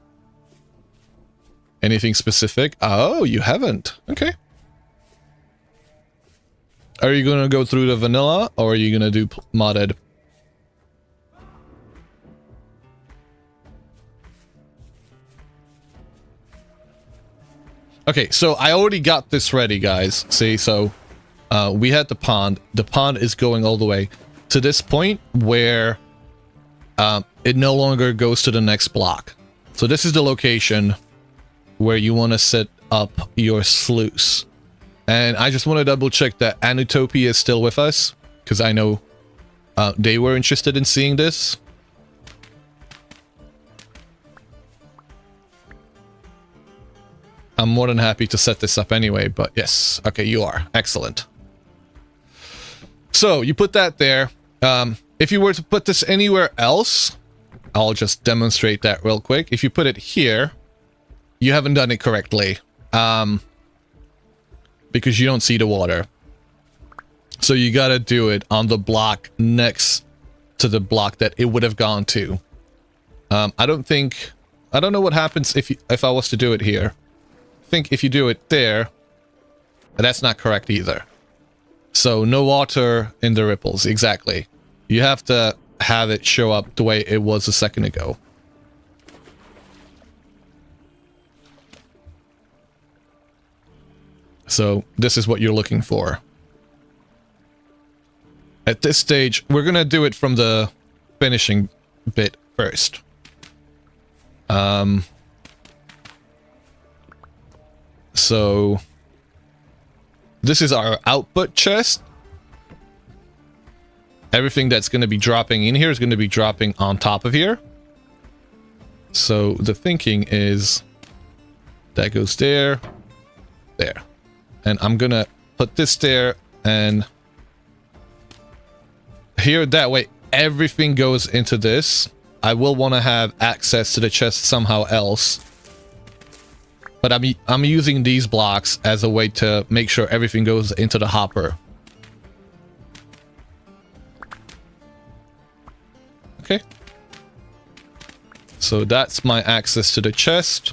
Anything specific? Oh, you haven't. Okay. Are you gonna go through the vanilla, or are you gonna do modded? Okay, so I already got this ready, guys. See, so we had the pond. The pond is going all the way to this point where it no longer goes to the next block. So this is the location where you want to set up your sluice. And I just want to double check that Anutopia is still with us, because I know they were interested in seeing this. I'm more than happy to set this up anyway, but yes. Okay, you are. Excellent. So, you put that there. If you were to put this anywhere else, I'll just demonstrate that real quick. If you put it here, you haven't done it correctly. Because you don't see the water. So you gotta do it on the block next to the block that it would have gone to. I don't know what happens if I was to do it here. I think if you do it there, that's not correct either. So no water in the ripples, exactly. You have to have it show up the way it was a second ago. So this is what you're looking for. At this stage, we're gonna do it from the finishing bit first. So this is our output chest. Everything that's going to be dropping in here is going to be dropping on top of here. So the thinking is that goes there, there. And I'm going to put this there and here. That way everything goes into this. I will want to have access to the chest somehow else. But I'm using these blocks as a way to make sure everything goes into the hopper. So that's my access to the chest.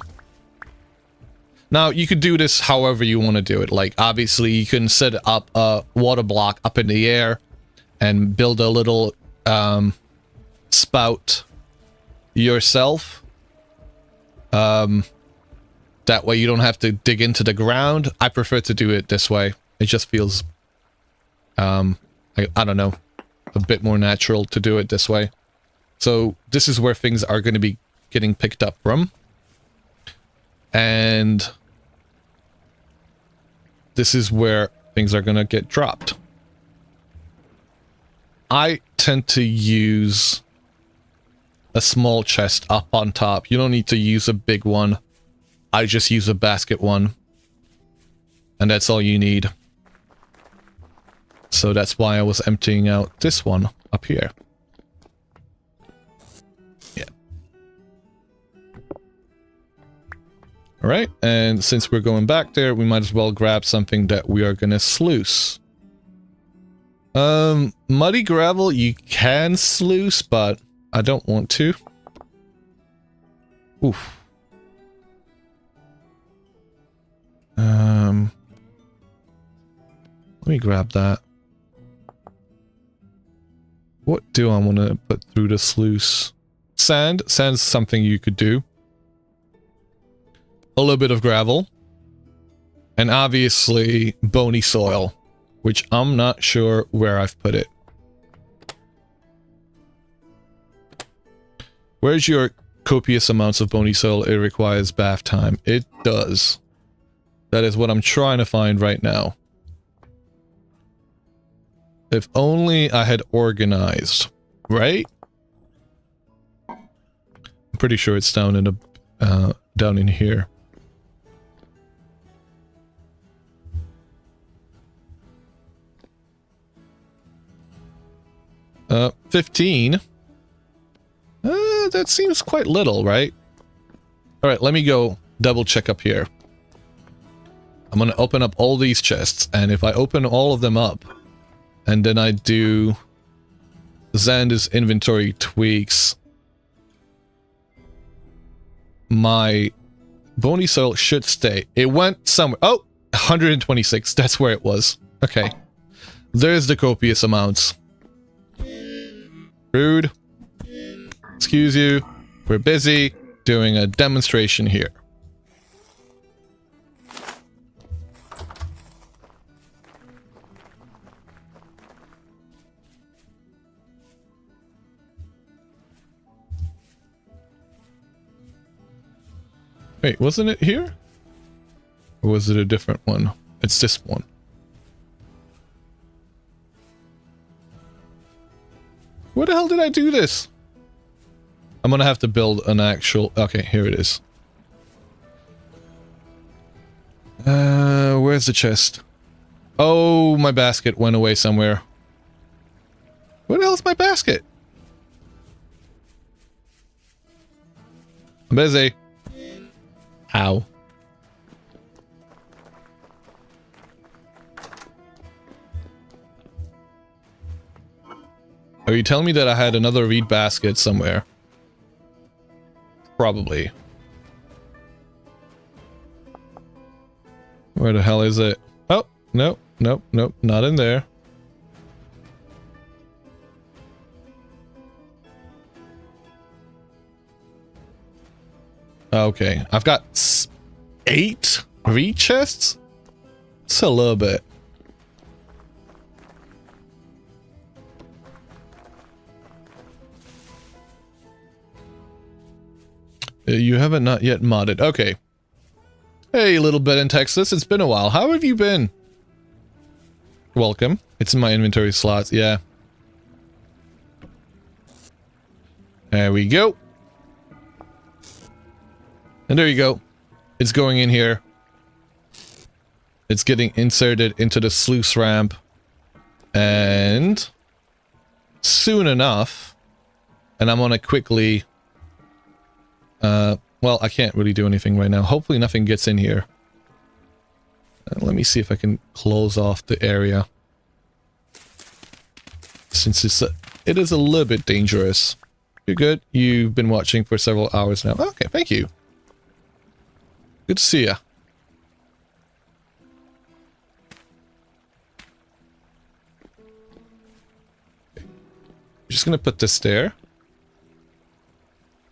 Now, you could do this however you want to do it. Like, obviously, you can set up a water block up in the air and build a little spout yourself. That way you don't have to dig into the ground. I prefer to do it this way. It just feels, I don't know, a bit more natural to do it this way. So this is where things are going to be getting picked up from. And this is where things are going to get dropped. I tend to use a small chest up on top. You don't need to use a big one. I just use a basket one. And that's all you need. So that's why I was emptying out this one up here. Yeah. Alright, and since we're going back there, we might as well grab something that we are gonna sluice. Muddy gravel you can sluice, but I don't want to. Oof. Let me grab that. What do I want to put through the sluice? Sand. Sand's something you could do. A little bit of gravel. And obviously bony soil, which I'm not sure where I've put it. Where's your copious amounts of bony soil? It requires bath time. It does. That is what I'm trying to find right now. If only I had organized, right? I'm pretty sure it's down in the down in here. 15. That seems quite little, right? Alright, let me go double check up here. I'm gonna open up all these chests, and if I open all of them up, and then I do Xander's inventory tweaks, my bony soil should stay. It went somewhere. Oh, 126. That's where it was. Okay. There's the copious amounts. Rude. Excuse you. We're busy doing a demonstration here. Wait, wasn't it here? Or was it a different one? It's this one. Where the hell did I do this? I'm gonna have to build an actual... Okay, here it is. Where's the chest? Oh, my basket went away somewhere. Where the hell is my basket? I'm busy. Ow. Are you telling me that I had another reed basket somewhere? Probably. Where the hell is it? Oh, no, nope, nope, not in there. Okay, I've got 8 reed chests? It's a little bit. You haven't not yet modded. Okay. Hey, little bit in Texas. It's been a while. How have you been? Welcome. It's in my inventory slots. Yeah. There we go. And there you go. It's going in here. It's getting inserted into the sluice ramp. And soon enough, and I'm gonna quickly... well, I can't really do anything right now. Hopefully nothing gets in here. Let me see if I can close off the area. Since it is a little bit dangerous. You're good. You've been watching for several hours now. Okay, thank you. Good to see ya. Just gonna put this there.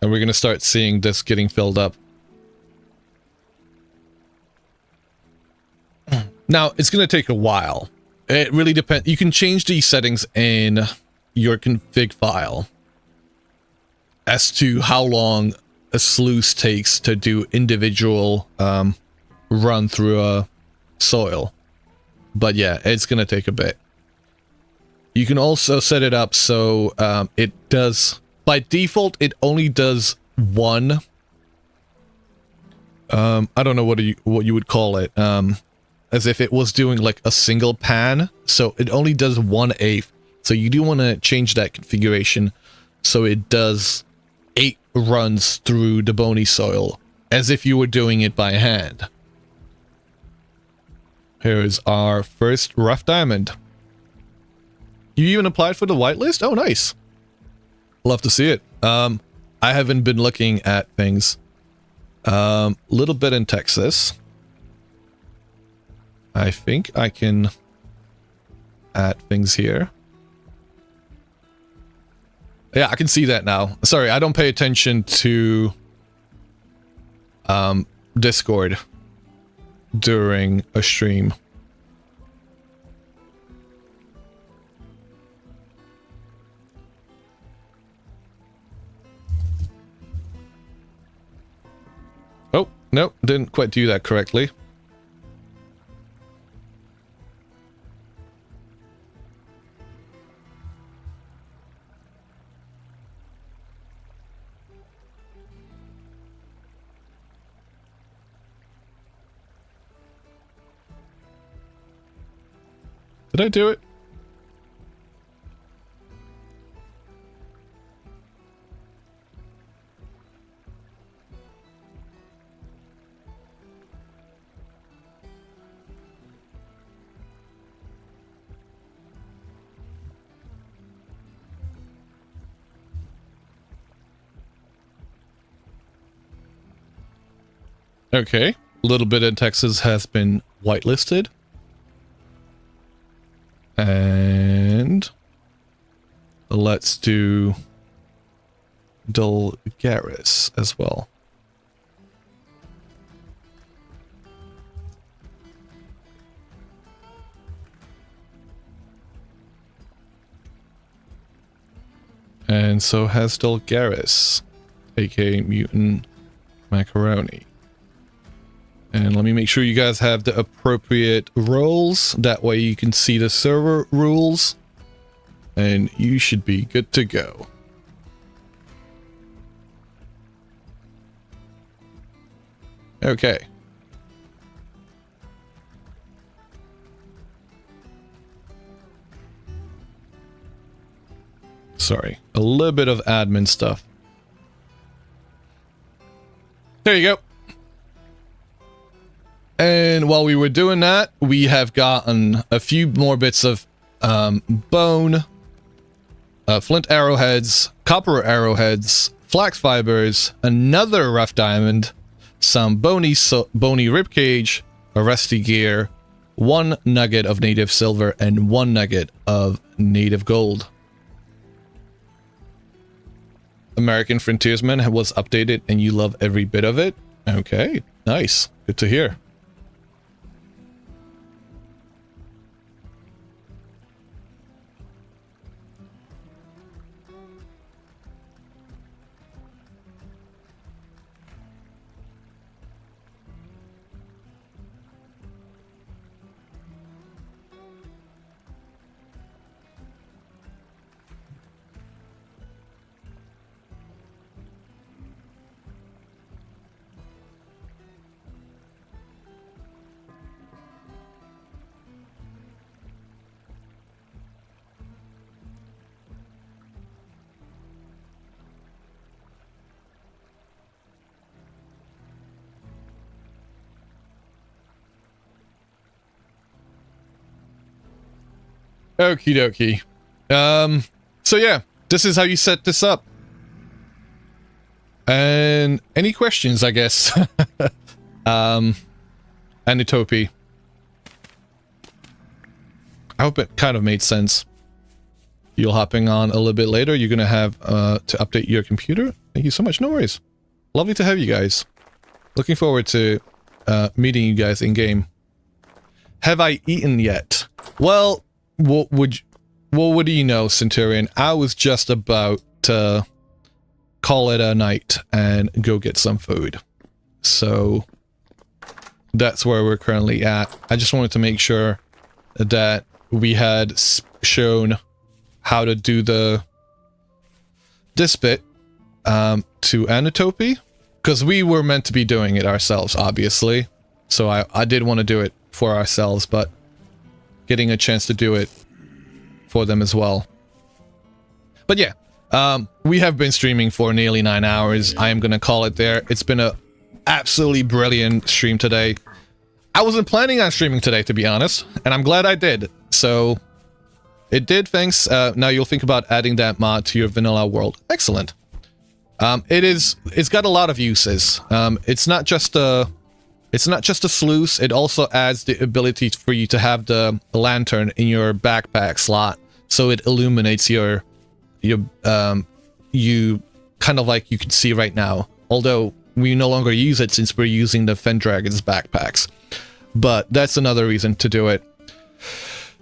And we're gonna start seeing this getting filled up. Now, it's gonna take a while. It really depends. You can change these settings in your config file as to how long a sluice takes to do individual run through a soil. But yeah, it's gonna take a bit. You can also set it up so it does, by default, it only does one. I don't know what you would call it. As if it was doing like a single pan, so it only does 1/8. So you do want to change that configuration so it does 8 runs through the bony soil, as if you were doing it by hand. Here's our first rough diamond. You even applied for the whitelist? Oh, nice. Love to see it. I haven't been looking at things. Little bit in Texas. I think I can add things here. Yeah, I can see that now. Sorry, I don't pay attention to Discord during a stream. Oh, no, didn't quite do that correctly. Did I do it? Okay, a little bit in Texas has been whitelisted. And let's do Dulgaris as well. And so has Dulgaris, aka Mutant Macaroni. And let me make sure you guys have the appropriate roles. That way you can see the server rules. And you should be good to go. Okay. Sorry, a little bit of admin stuff. There you go. And while we were doing that, we have gotten a few more bits of bone, flint arrowheads, copper arrowheads, flax fibers, another rough diamond, some bony ribcage, a rusty gear, 1 nugget of native silver, and 1 nugget of native gold. American Frontiersman was updated and you love every bit of it? Okay, nice. Good to hear. Okie dokie. So yeah, this is how you set this up. And any questions, I guess? Anitopi. I hope it kind of made sense. You're hopping on a little bit later. You're going to have to update your computer. Thank you so much. No worries. Lovely to have you guys. Looking forward to meeting you guys in game. Have I eaten yet? Well, what do you know, Centurion? I was just about to call it a night and go get some food. So that's where we're currently at. I just wanted to make sure that we had shown how to do this bit to Anitopi, because we were meant to be doing it ourselves, obviously. So I did want to do it for ourselves, but getting a chance to do it for them as well. But yeah, we have been streaming for nearly 9 hours. I am gonna call it there. It's been a absolutely brilliant stream today. I wasn't planning on streaming today, to be honest, and I'm glad I did. So it did, thanks. Now you'll think about adding that mod to your vanilla world. Excellent. It's got a lot of uses. It's not just a sluice. It also adds the ability for you to have the lantern in your backpack slot, so it illuminates you kind of like you can see right now. Although we no longer use it since we're using the Fendragon's backpacks. But that's another reason to do it.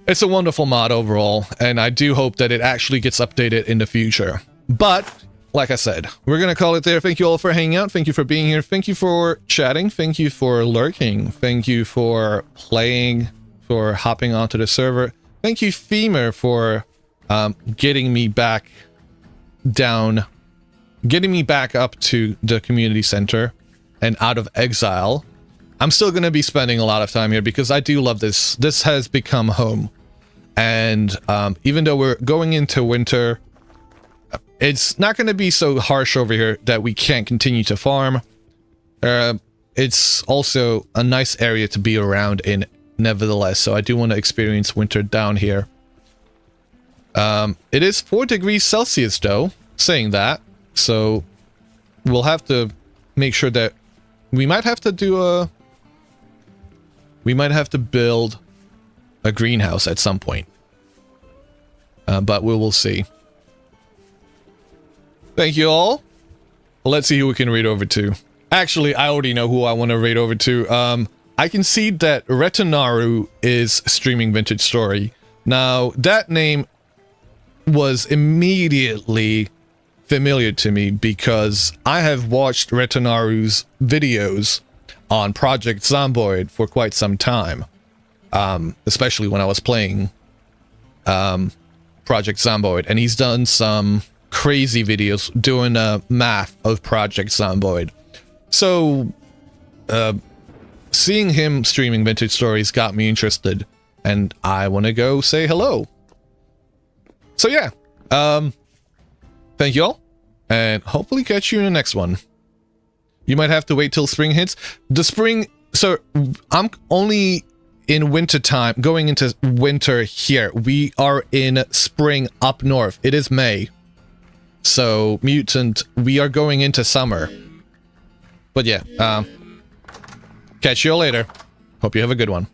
It's a wonderful mod overall, and I do hope that it actually gets updated in the future. But like I said, we're gonna call it there. Thank you all for hanging out. Thank you for being here. Thank you for chatting. Thank you for lurking. Thank you for playing, for hopping onto the server. Thank you, Femur, for getting me back up to the community center and out of exile. I'm still gonna be spending a lot of time here because I do love this. This has become home. And even though we're going into winter, it's not going to be so harsh over here that we can't continue to farm. It's also a nice area to be around in, nevertheless, so I do want to experience winter down here. It is 4 degrees Celsius, though, saying that, so we'll have to make sure that we might have to do we might have to build a greenhouse at some point. But we will see. Thank you all. Let's see who we can raid over to. Actually, I already know who I want to raid over to. I can see that Retanaru is streaming Vintage Story. Now, that name was immediately familiar to me because I have watched Retanaru's videos on Project Zomboid for quite some time. Especially when I was playing Project Zomboid. And he's done some crazy videos doing a math of Project Zomboid. So, seeing him streaming Vintage Stories got me interested, and I want to go say hello. So yeah, thank you all, and hopefully catch you in the next one. You might have to wait till spring hits. The spring, so I'm only in winter time, going into winter here. We are in spring up north. It is May. So, Mutant, we are going into summer. But yeah, catch you all later. Hope you have a good one.